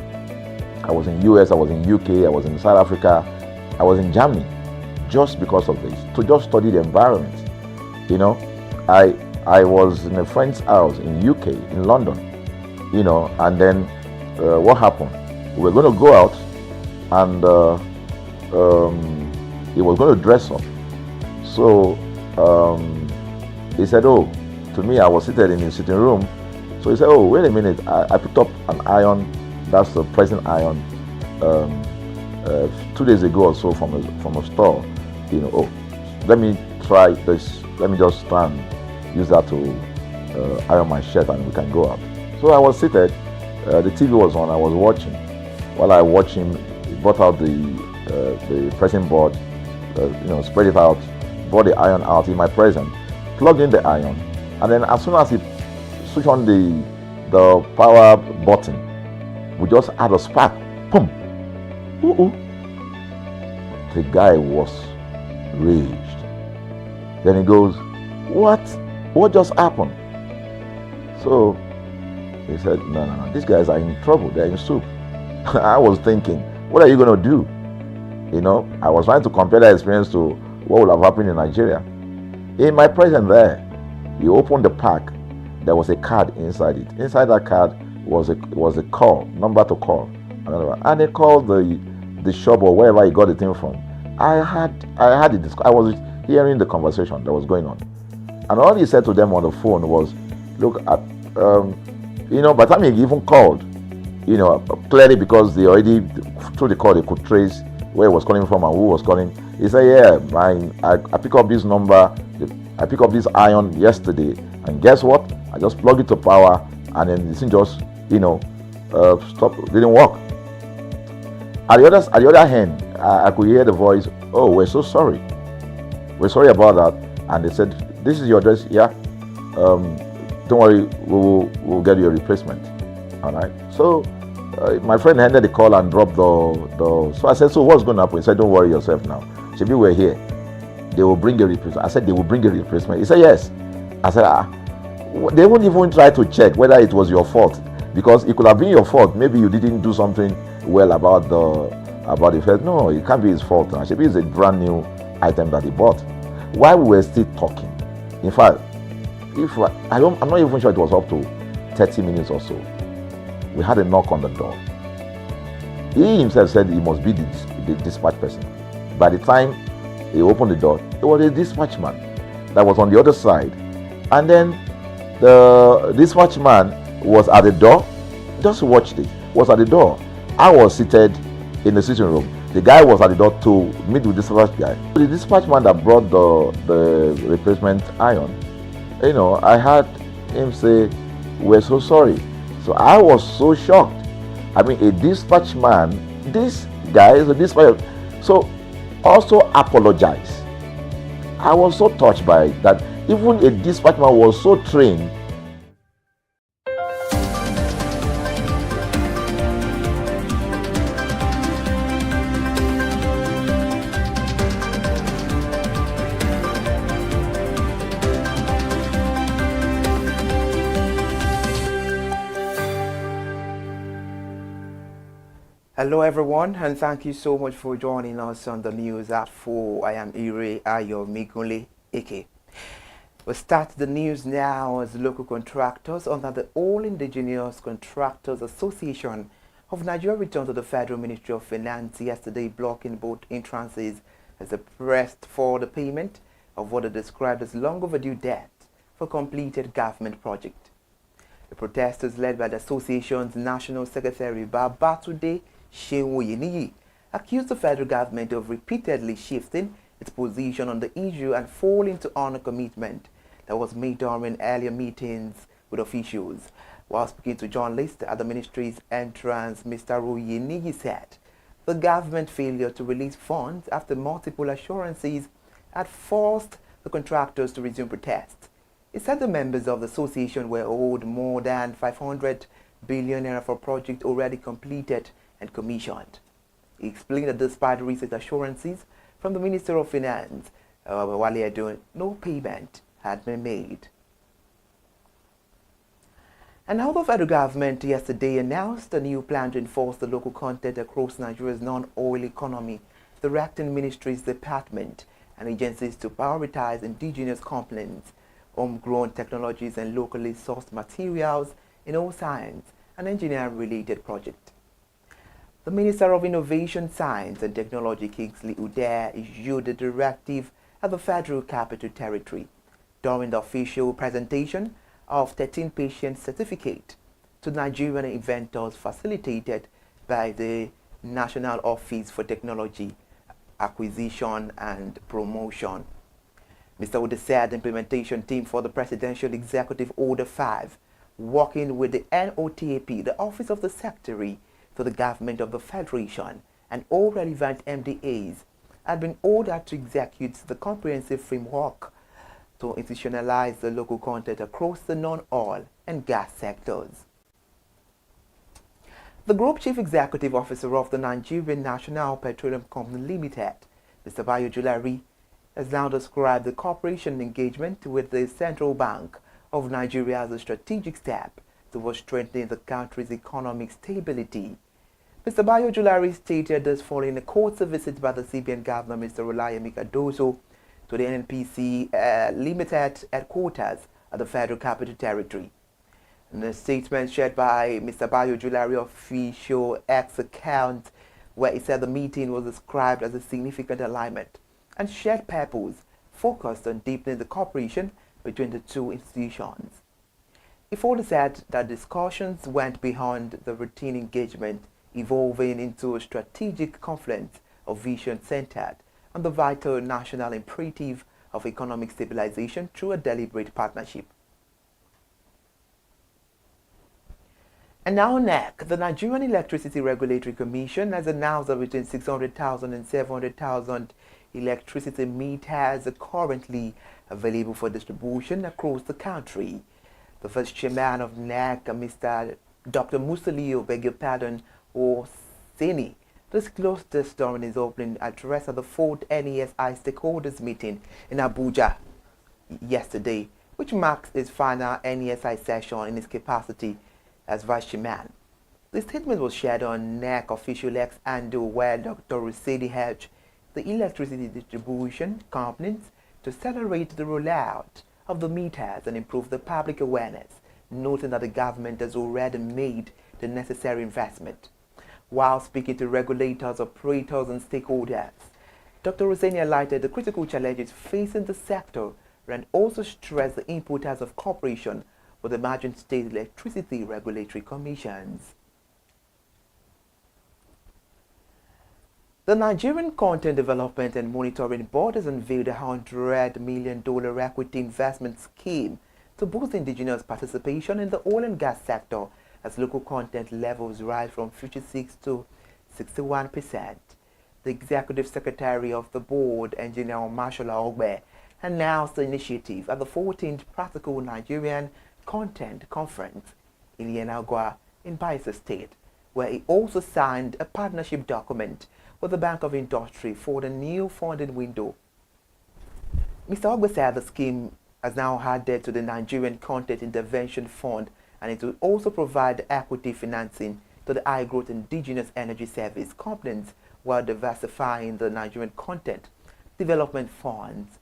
I was in US, I was in UK, I was in South Africa, I was in Germany, just because of this, to just study the environment. I was in a friend's house in UK, in London, and then what happened? We were going to go out, and he was going to dress up. So he said, oh, to me, I was seated in his sitting room. So he said, oh, wait a minute, I picked up an iron, that's the present iron, 2 days ago or so from a store. let me try this. Let me just stand, use that to iron my shirt, and we can go out. So I was seated. The TV was on. I was watching. While I watched him, he brought out the pressing board, spread it out, brought the iron out in my presence, plugged in the iron, and then as soon as he switched on the power button, we just had a spark. Boom! Ooh. The guy was raged. Then he goes, "What? What just happened?" So he said, No, these guys are in trouble. They're in soup. I was thinking, what are you going to do? I was trying to compare that experience to what would have happened in Nigeria. In my presence there, he opened the pack. There was a card inside it. Inside that card was a call, number to call. And he called the shop or wherever he got the thing from. I was hearing the conversation that was going on. And all he said to them on the phone was, look, by the time he even called, clearly because they already, through the call, they could trace where he was calling from and who was calling. He said, yeah, I pick up this number, I pick up this iron yesterday, and guess what? I just plugged it to power, and then the thing just, stopped, didn't work. At the other hand, I could hear the voice, oh, we're so sorry. We're sorry about that. And they said, this is your address? Yeah. Don't worry, we'll get you a replacement. All right. So my friend handed the call and dropped the. So I said, so what's going to happen? He said, don't worry yourself now. Shebi, we're here. They will bring a replacement. I said, they will bring a replacement. He said, yes. I said, they won't even try to check whether it was your fault, because it could have been your fault. Maybe you didn't do something well about the first. No, it can't be his fault. Shebi, it's a brand new item that he bought. While we were still talking, in fact, I'm not even sure it was up to 30 minutes or so, we had a knock on the door. He himself said he must be the dispatch person. By the time he opened the door, it was a dispatch man that was on the other side. And then the dispatch man was at the door. Just watch this. Was at the door. I was seated in the sitting room. The guy was at the door to meet with the dispatch guy. The dispatch man that brought the replacement iron, I heard him say, we're so sorry. So I was so shocked. I mean, a dispatch man, this guy is a dispatch, so also apologize. I was so touched by it that even a dispatch man was so trained. Hello everyone, and thank you so much for joining us on the news at 4. I am Ire Ayomikunle Eke. We'll start the news now as local contractors under the All Indigenous Contractors Association of Nigeria returned to the Federal Ministry of Finance yesterday, blocking both entrances as they pressed for the payment of what they described as long overdue debt for completed government project. The protesters, led by the association's National Secretary Babatude Shewoyeniyi, accused the federal government of repeatedly shifting its position on the issue and failing to honor commitment that was made during earlier meetings with officials. While speaking to journalists at the ministry's entrance, Mr. Oyeniyi said the government failure to release funds after multiple assurances had forced the contractors to resume protests. He said the members of the association were owed more than 500 billion naira for projects already completed and commissioned. He explained that despite recent assurances from the Minister of Finance, no payment had been made. And now the federal government yesterday announced a new plan to enforce the local content across Nigeria's non-oil economy, directing ministries, departments, and agencies to prioritize indigenous components, homegrown technologies, and locally sourced materials in all science and engineering-related projects. The Minister of Innovation, Science and Technology, Kingsley Udeh, issued the directive at the Federal Capital Territory during the official presentation of 13 patient certificate to Nigerian inventors facilitated by the National Office for Technology Acquisition and Promotion, Mr. Ode said the implementation team for the Presidential Executive Order 5, working with the NOTAP, the Office of the Secretary to the Government of the Federation, and all relevant MDAs, had been ordered to execute the comprehensive framework to institutionalize the local content across the non-oil and gas sectors. The Group Chief Executive Officer of the Nigerian National Petroleum Company Limited, Mr. Bayo Julari, has now described the cooperation engagement with the Central Bank of Nigeria as a strategic step towards strengthening the country's economic stability. Mr. Bayo Julari stated this following a courtesy visit by the CBN Governor, Mr. Olayemi Cardoso, to the NNPC Limited headquarters at the Federal Capital Territory. In a statement shared by Mr. Bayo Julari official X account, where he said the meeting was described as a significant alignment and shared purpose focused on deepening the cooperation between the two institutions. He further said that discussions went beyond the routine engagement, evolving into a strategic confluence of vision centered on the vital national imperative of economic stabilization through a deliberate partnership. And now NEC, the Nigerian Electricity Regulatory Commission, has announced that between 600,000 and 700,000 electricity meters are currently available for distribution across the country. The first chairman of NEC, Mr. Dr. Musalio, Seni, disclosed this during his opening address at the 4th NESI stakeholders meeting in Abuja yesterday, which marks his final NESI session in his capacity as vice chairman. The statement was shared on NEC official X handle, where Dr. Rusedi urged the electricity distribution companies to accelerate the rollout of the meters and improve the public awareness, noting that the government has already made the necessary investment. While speaking to regulators, operators and stakeholders, Dr. Rusedi highlighted the critical challenges facing the sector and also stressed the importance of cooperation with the emerging state electricity regulatory commissions. The Nigerian Content Development and Monitoring Board has unveiled a $100 million equity investment scheme to boost indigenous participation in the oil and gas sector as local content levels rise from 56 to 61%. The Executive Secretary of the Board, Engineer Mashola Ogbe, announced the initiative at the 14th Practical Nigerian Content Conference in Yenagua in Bayelsa State, where he also signed a partnership document with the Bank of Industry for the new funding window. Mr. Ogbe said the scheme has now added to the Nigerian Content Intervention Fund, and it will also provide equity financing to the high-growth indigenous energy service companies while diversifying the Nigerian content development funds.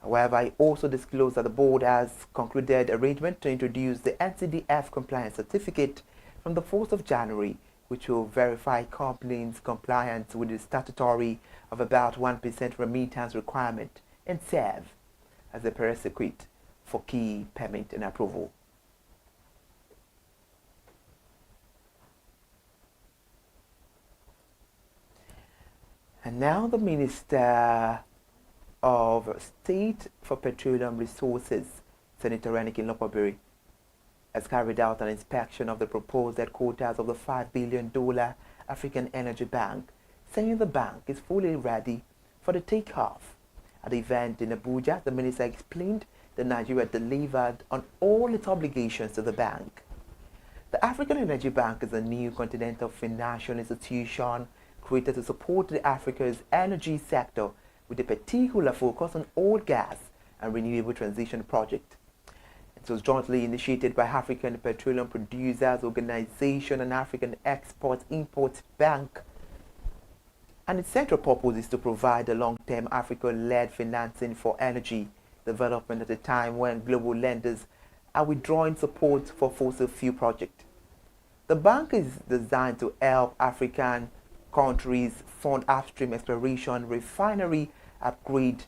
However, he also disclosed that the board has concluded arrangement to introduce the NCDF compliance certificate from the 4th of January, which will verify companies' compliance with the statutory of about 1% remittance requirement and serve as a prerequisite for key payment and approval. And now the Minister of State for Petroleum Resources, Senator Renike Lopabiri, has carried out an inspection of the proposed headquarters of the $5 billion African Energy Bank, saying the bank is fully ready for the takeoff. At the event in Abuja, the minister explained that Nigeria delivered on all its obligations to the bank. The African Energy Bank is a new continental financial institution created to support the Africa's energy sector with a particular focus on oil, gas, and renewable transition projects. It was jointly initiated by African Petroleum Producers Organization and African Export-Import Bank, and its central purpose is to provide a long-term Africa-led financing for energy development at a time when global lenders are withdrawing support for fossil fuel projects. The bank is designed to help African countries fund upstream exploration, refinery, upgrade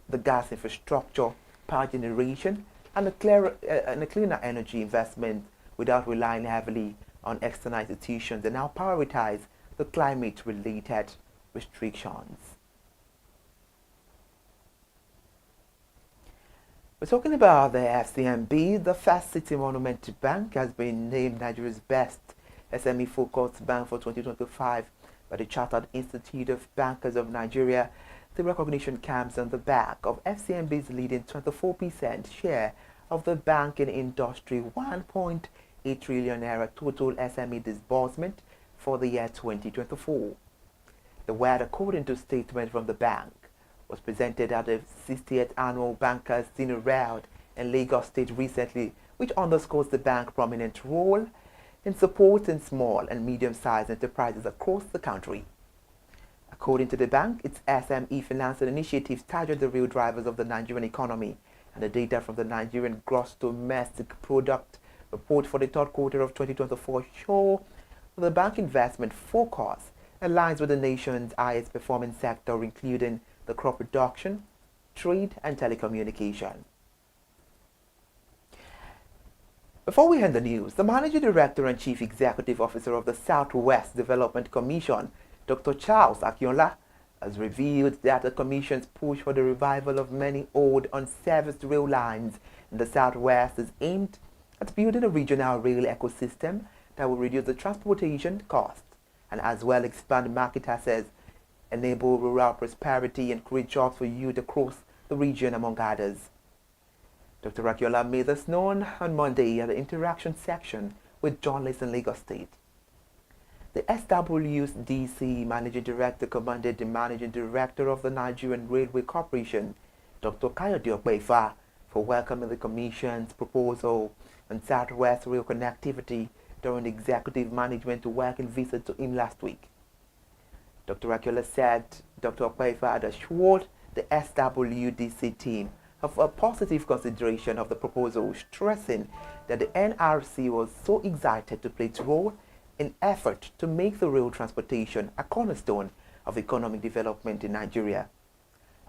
the gas infrastructure, power generation, and a cleaner energy investment without relying heavily on external institutions, and now prioritize the climate-related restrictions. We're talking about the FCMB. The First City Monument Bank has been named Nigeria's best SME-focused bank for 2025 by the Chartered Institute of Bankers of Nigeria. The recognition comes on the back of FCMB's leading 24% share of the banking industry, 1.8 trillion naira total SME disbursement for the year 2024. The word, according to statement from the bank, was presented at the 60th Annual Bankers Dinner Round in Lagos State recently, which underscores the bank's prominent role in supporting small and medium-sized enterprises across the country. According to the bank, its SME financing initiatives target the real drivers of the Nigerian economy, and the data from the Nigerian Gross Domestic Product report for the third quarter of 2024 show the bank investment forecast aligns with the nation's highest performing sector, including the crop production, trade, and telecommunication. Before we end the news, the Managing Director and Chief Executive Officer of the Southwest Development Commission, Dr. Charles Akinola, has revealed that the Commission's push for the revival of many old unserviced rail lines in the Southwest is aimed at building a regional rail ecosystem that will reduce the transportation cost and as well expand market access, enable rural prosperity, and create jobs for youth across the region, among others. Dr. Akinola made this known on Monday at the interaction section with journalists in Lagos State. The SWDC Managing Director commanded the Managing Director of the Nigerian Railway Corporation, Dr. Kayode Okpeifa, for welcoming the Commission's proposal on Southwest rail connectivity during the executive management working visit to him last week. Dr. Akinola said Dr. Okpeifa had assured the SWDC team of a positive consideration of the proposal, stressing that the NRC was so excited to play its role in effort to make the rail transportation a cornerstone of economic development in Nigeria.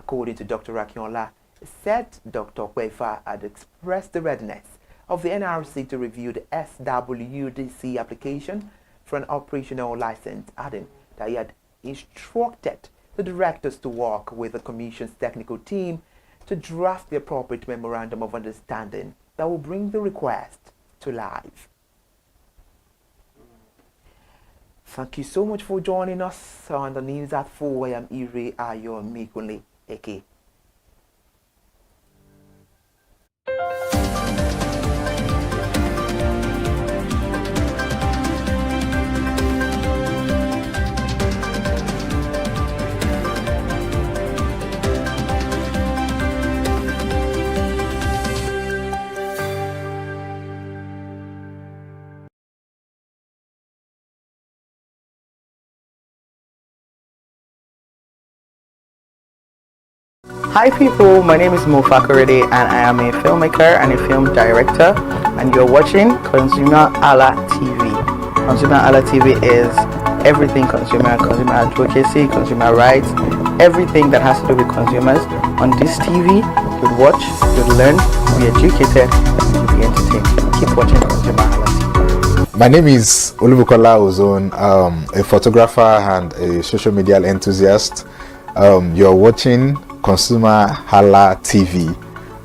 According to Dr. Akinola, he said Dr. Okpeifa had expressed the readiness of the NRC to review the SWDC application for an operational license, adding that he had instructed the directors to work with the Commission's technical team to draft the appropriate memorandum of understanding that will bring the request to life. Thank you so much for joining us on the news at 4. I am Ire Ayo Mikunle Eke. Hi people, my name is Mo Fakorede and I am a filmmaker and a film director, and you're watching ConsumerHalla TV. ConsumerHalla TV is everything consumer advocacy, consumer rights, everything that has to do with consumers. On this TV, you'll watch, you'll learn, you'll be educated, and you'll be entertained. Keep watching ConsumerHalla TV. My name is Olubukola Ozone, a photographer and a social media enthusiast. You're watching ConsumerHalla TV.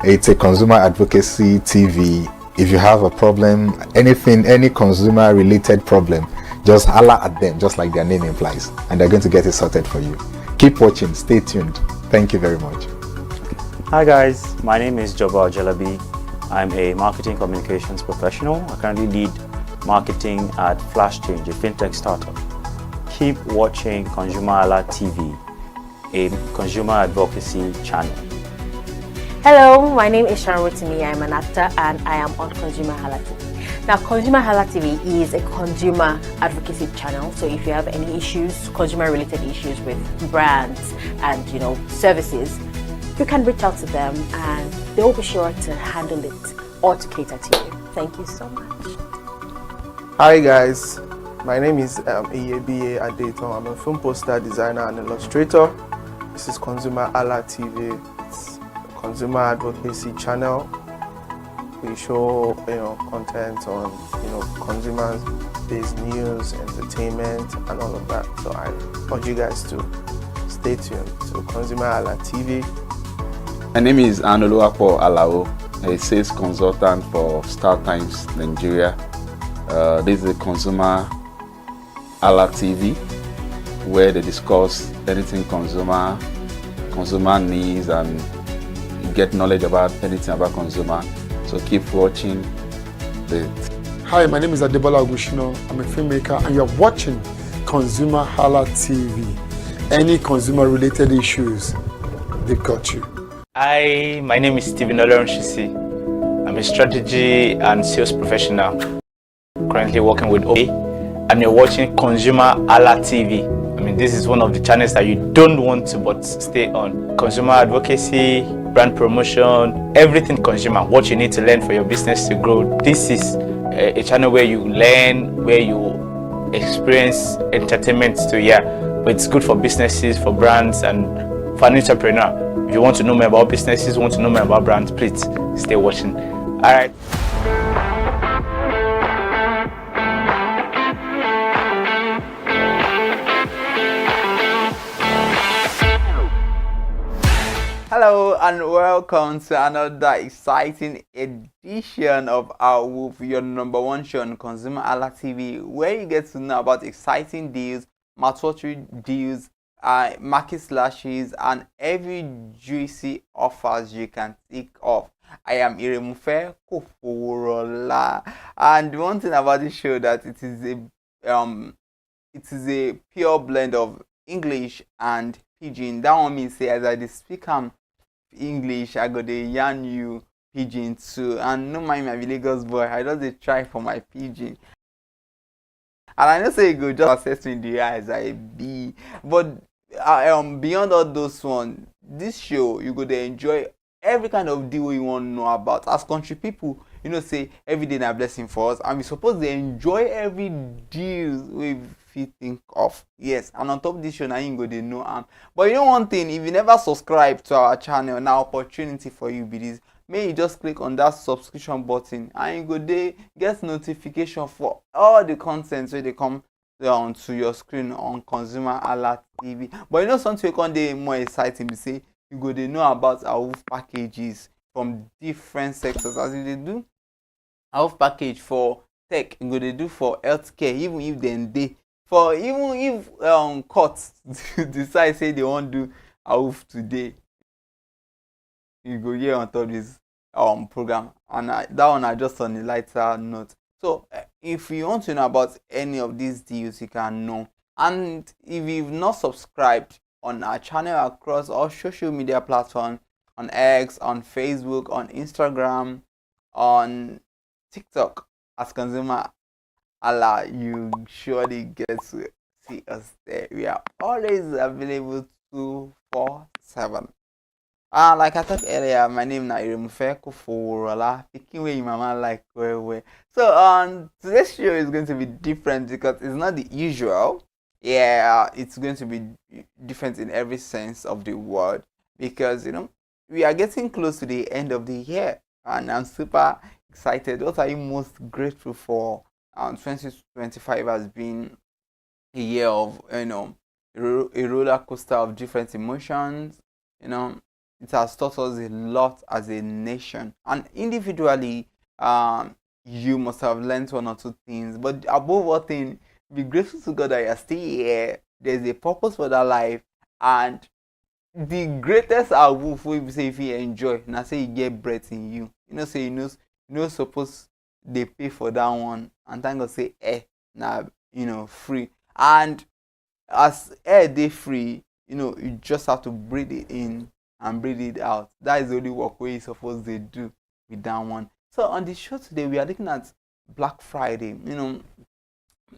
It's a consumer advocacy TV. If you have a problem, anything, any consumer related problem, just holla at them, just like their name implies, and they're going to get it sorted for you. Keep watching, stay tuned. Thank you very much. Hi guys, my name is Jobal Jalabi. I'm a marketing communications professional. I currently lead marketing at Flash Change, a fintech startup. Keep watching ConsumerHalla TV, a consumer advocacy channel. Hello, my name is Sharon Rotimi. I'm an actor and I am on ConsumerHalla TV. Now, ConsumerHalla TV is a consumer advocacy channel. So if you have any issues, consumer-related issues with brands and services, you can reach out to them and they'll be sure to handle it or to cater to you. Thank you so much. Hi guys, my name is Iyebiye Adeton. I'm a film poster designer and illustrator. This is ConsumerHalla TV. It's a consumer advocacy channel. We show content on consumers-based news, entertainment, and all of that. So I urge you guys to stay tuned to ConsumerHalla TV. My name is Anoluwapo Alao. a sales consultant for Star Times Nigeria. This is a ConsumerHallaTV, where they discuss anything consumer needs and get knowledge about anything about consumer. So keep watching it. Hi, my name is Adebola Ogushino. I'm a filmmaker and you're watching ConsumerHallaTV. Any consumer related issues, they've got you. Hi, my name is Stephen Olorunshisi. I'm a strategy and sales professional, currently working with OPay, and you're watching ConsumerHallaTV. I mean, this is one of the channels that you don't want to but stay on. Consumer advocacy, brand promotion, everything consumer, what you need to learn for your business to grow. This is a channel where you learn, where you experience entertainment too, yeah. But it's good for businesses, for brands, and for an entrepreneur. If you want to know more about businesses, want to know more about brands, please stay watching. All right. Hello and welcome to another exciting edition of our Wolf, your number one show on ConsumerHallaTV, where you get to know about exciting deals, mouth-watering deals, market slashes, and every juicy offers you can think of. I am Iremufe Koforola, and one thing about this show that it is a pure blend of English and Pidgin. That one means say as I speak English, I go to yarn you Pidgin too. And no mind my Lagos boy, I just try for my Pidgin. And I know say you go just assess me the as I be. But beyond all those ones, this show you go to enjoy every kind of deal you want to know about. As country people, you know, say every day na blessing for us, and we supposed to enjoy every deal we think of. Yes, and on top of this show, now you go to know. But you know one thing, if you never subscribe to our channel, now opportunity for you be this. May you just click on that subscription button and you go there, get notification for all the content where they come down to your screen on ConsumerHallaTV. But you know something one day more exciting, we say you go to know about our wolf packages from different sectors. As you do our wolf package for tech, you go to do for healthcare, even if they for even if courts decide say they want to do a wolf today, you go here on top of this program. And that one are just on a lighter note. So if you want to know about any of these deals, you can know. And if you've not subscribed on our channel across all social media platforms, on X, on Facebook, on Instagram, on TikTok as ConsumerHalla, you surely get to see us there. We are always available 247. Like I talked earlier, my name is Iremufe Koforola, picking where your mama like where. So today's show is going to be different because it's not the usual. Yeah, it's going to be different in every sense of the word because you know we are getting close to the end of the year, and I'm super excited. What are you most grateful for? 2025 has been a year of a roller coaster of different emotions. You know, it has taught us a lot as a nation, and individually, you must have learned one or two things. But above all things, be grateful to God that you're still here. There's a purpose for that life, and the greatest award for you say if you enjoy, now say you get breath in you. You know, say you know suppose they pay for that one, and thank God say now free. And as air they free, you just have to breathe it in and breathe it out. That is the only work where you supposed to do with that one. So on the show today, we are looking at Black Friday.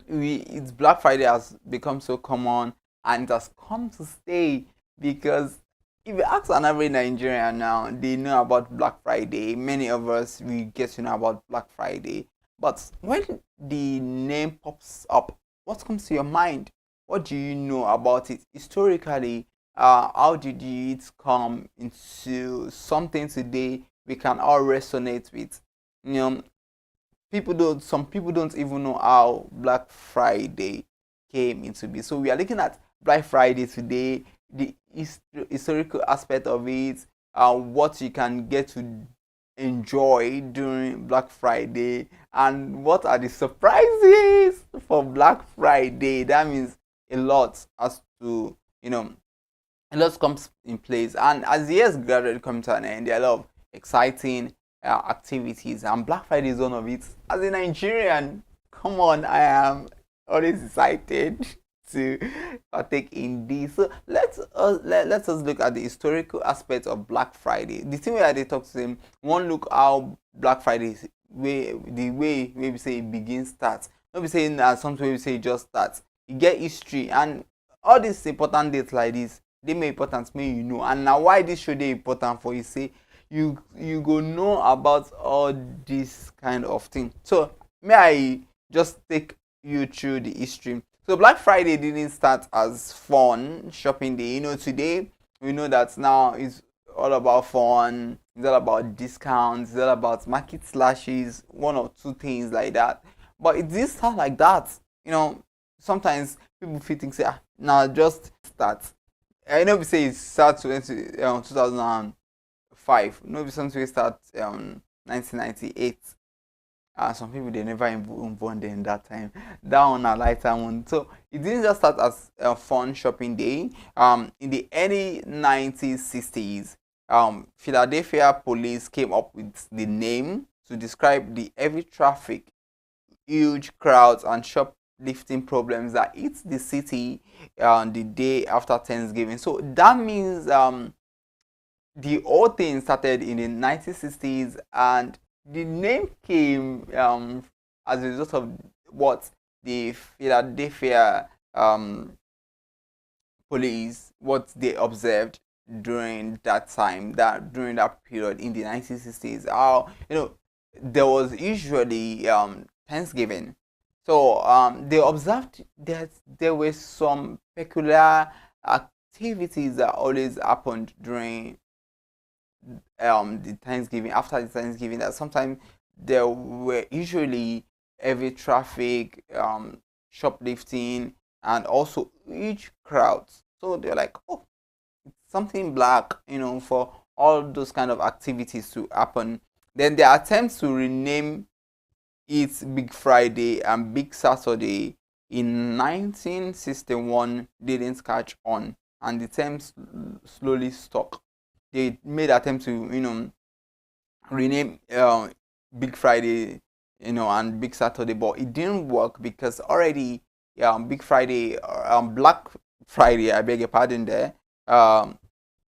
It's Black Friday has become so common and it has come to stay because if you ask an average Nigerian now, they know about Black Friday. Many of us we get to know about Black Friday. But when the name pops up, what comes to your mind? What do you know about it historically? How did it come into something today we can all resonate with? Some people don't even know how Black Friday came into being. So we are looking at Black Friday today, the historical aspect of it, what you can get to enjoy during Black Friday, and what are the surprises for Black Friday? That means a lot has to, a lot comes in place. And as the years gradually come to an end, there are a lot of exciting activities, and Black Friday is one of it. As a Nigerian, come on, I am always excited to partake in this. So let us look at the historical aspect of Black Friday. The thing where they talk to them, one look how Black Friday is, the way we say it begins starts. Not be saying something we say it just starts. You get history, and all these important dates like this, they may important me, and now why this show they important for you, say you go know about all this kind of thing. So may I just take you through the history. So Black Friday didn't start as fun shopping day. Today we know that now it's all about fun, it's all about discounts, it's all about market slashes, one or two things like that. But it didn't start like that. Sometimes people feel think say, now just start. I know we say it starts 2005. No, something we start 1998. Some people they never even born there in that time. That one a lighter one. So it didn't just start as a fun shopping day. In the early 1960s, Philadelphia police came up with the name to describe the heavy traffic, huge crowds, and shoplifting problems that hit the city the day after Thanksgiving. So that means the whole thing started in the 1960s, and the name came as a result of what the Philadelphia police, what they observed during that time, during that period in the 1960s. How there was usually Thanksgiving. So they observed that there were some peculiar activities that always happened during the Thanksgiving, after the Thanksgiving, that sometimes there were usually heavy traffic, shoplifting, and also huge crowds. So they're like, oh, it's something black, for all those kind of activities to happen. Then the attempts to rename it Big Friday and Big Saturday in 1961 didn't catch on, and the terms slowly stuck. They made attempt to rename Big Friday and Big Saturday, but it didn't work because already Big Friday, Black Friday, I beg your pardon there,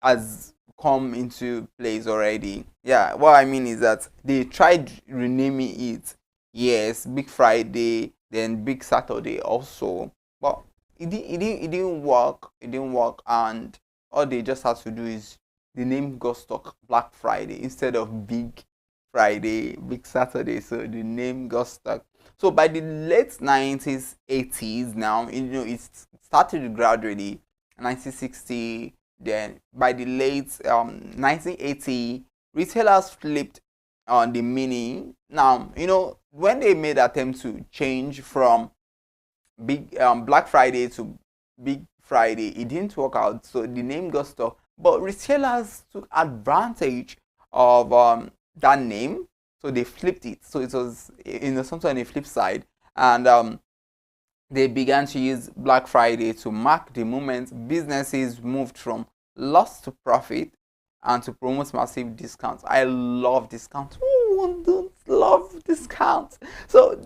has come into place already. Yeah, what I mean is that they tried renaming it, yes, Big Friday, then Big Saturday also, but it didn't work. It didn't work, and all they just had to do is the name got stuck, Black Friday, instead of Big Friday, Big Saturday. So the name got stuck. So by the late 1980s, now it started gradually, 1960. Then by the late 1980, retailers flipped on the meaning. Now when they made attempt to change from Big Black Friday to Big Friday, it didn't work out. So the name got stuck. But retailers took advantage of that name, so they flipped it. So it was something on the flip side, and they began to use Black Friday to mark the moment businesses moved from loss to profit and to promote massive discounts. I love discounts. Who don't love discounts? So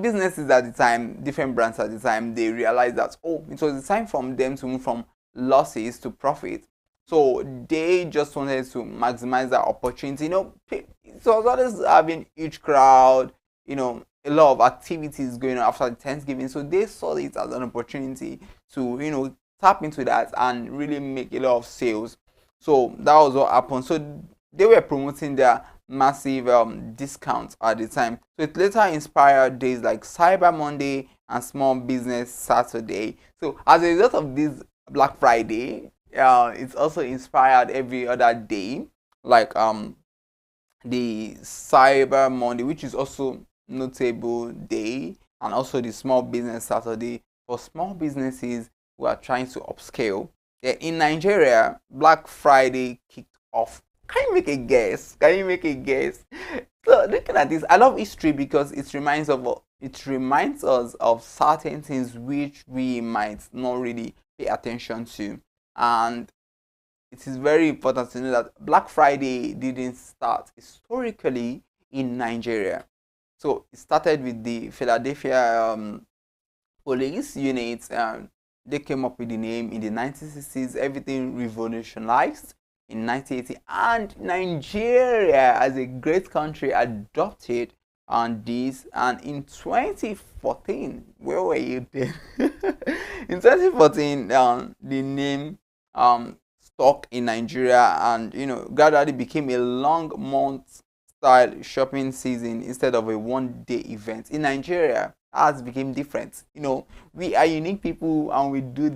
businesses at the time, different brands at the time, they realized that it was the time for them to move from losses to profit. So they just wanted to maximize that opportunity. So it was always having huge crowd, a lot of activities going on after the Thanksgiving. So they saw it as an opportunity to, tap into that and really make a lot of sales. So that was what happened. So they were promoting their massive discounts at the time. So it later inspired days like Cyber Monday and Small Business Saturday. So as a result of this Black Friday, it's also inspired every other day, like the Cyber Monday, which is also notable day, and also the Small Business Saturday. For small businesses who are trying to upscale, in Nigeria, Black Friday kicked off Can you make a guess? Can you make a guess? So looking at this, I love history because it reminds us of certain things which we might not really pay attention to. And it is very important to know that Black Friday didn't start historically in Nigeria. So it started with the Philadelphia police units. They came up with the name in the 1960s. Everything revolutionized in 1980, and Nigeria, as a great country, adopted on this. And in 2014, where were you then? In 2014, the name stuck in Nigeria, and gradually became a long month style shopping season instead of a one-day event. In Nigeria, ours became different. We are unique people and we do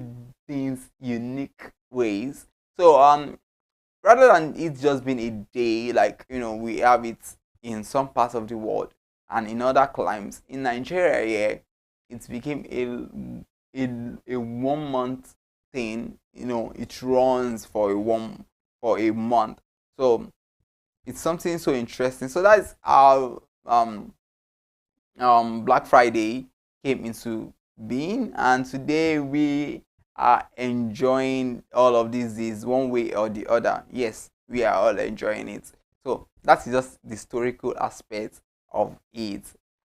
things unique ways. So rather than it just being a day, like we have it in some parts of the world and in other climes, in Nigeria, it became a 1 month thing. It runs for a month. So it's something so interesting. So that's how Black Friday came into being, and today we are enjoying all of these days one way or the other. Yes, we are all enjoying it. So that is just the historical aspect of it.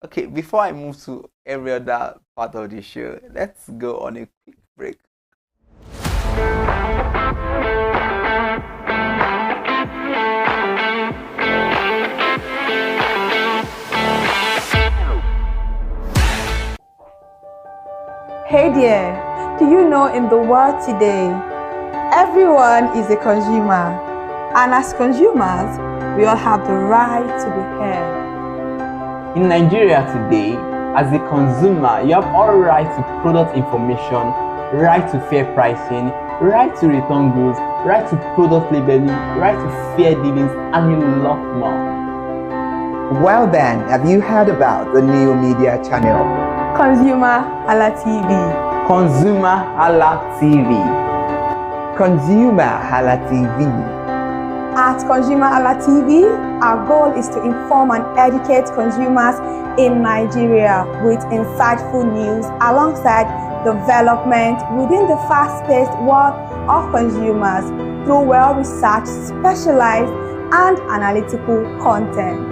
Okay, before I move to every other part of the show, let's go on a quick break. Hey there, do you know in the world today, everyone is a consumer, and as consumers, we all have the right to be heard. In Nigeria today, as a consumer, you have all right to product information, right to fair pricing, right to return goods, right to product labeling, right to fair dealings, and a lot more. Well then, have you heard about the new media channel? ConsumerHalla TV. ConsumerHalla TV. ConsumerHalla TV. At ConsumerHalla TV, our goal is to inform and educate consumers in Nigeria with insightful news alongside development within the fast-paced world of consumers through well-researched, specialized, and analytical content.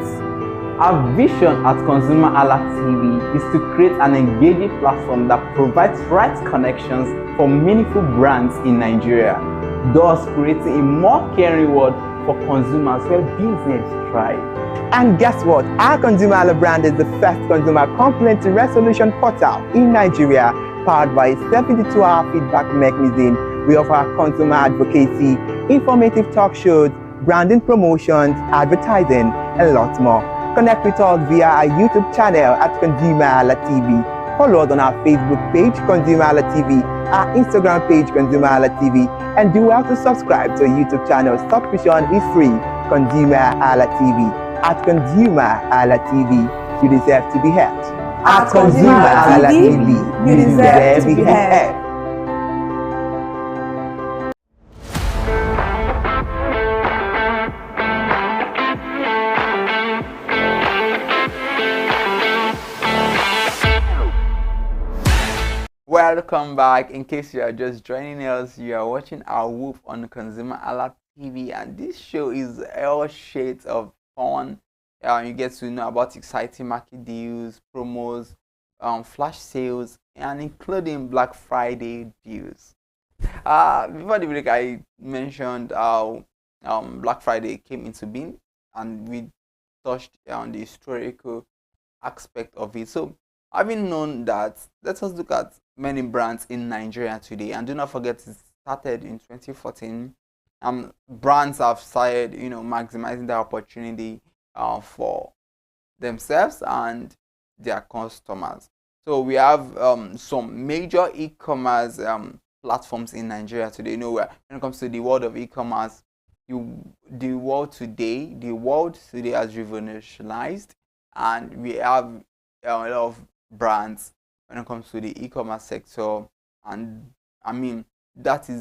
Our vision at ConsumerHalla TV is to create an engaging platform that provides right connections for meaningful brands in Nigeria, thus creating a more caring world for consumers where business thrive. And guess what? Our ConsumerHalla brand is the first consumer complaint resolution portal in Nigeria, powered by a 72-hour feedback mechanism. We offer consumer advocacy, informative talk shows, branding promotions, advertising, and lots more. Connect with us via our YouTube channel at ConsumerHalla TV. Follow us on our Facebook page, ConsumerHalla TV, our Instagram page, ConsumerHalla TV, and do well to subscribe to our YouTube channel. Subscription is free. ConsumerHalla TV. At ConsumerHalla TV, you deserve to be heard. At ConsumerHalla TV, you deserve to be heard. Welcome back. In case you are just joining us, you are watching our Whoop on ConsumerHalla TV, and this show is all shades of fun. You get to know about exciting market deals, promos, flash sales, and including Black Friday deals. Before the break, I mentioned how Black Friday came into being, and we touched on the historical aspect of it. So, having known that, let us look at many brands in Nigeria today, and do not forget it started in 2014. Brands have started, maximizing their opportunity for themselves and their customers. So we have some major e-commerce platforms in Nigeria today. When it comes to the world of e-commerce, the world today has revolutionized, and we have a lot of brands when it comes to the e-commerce sector, and I mean that is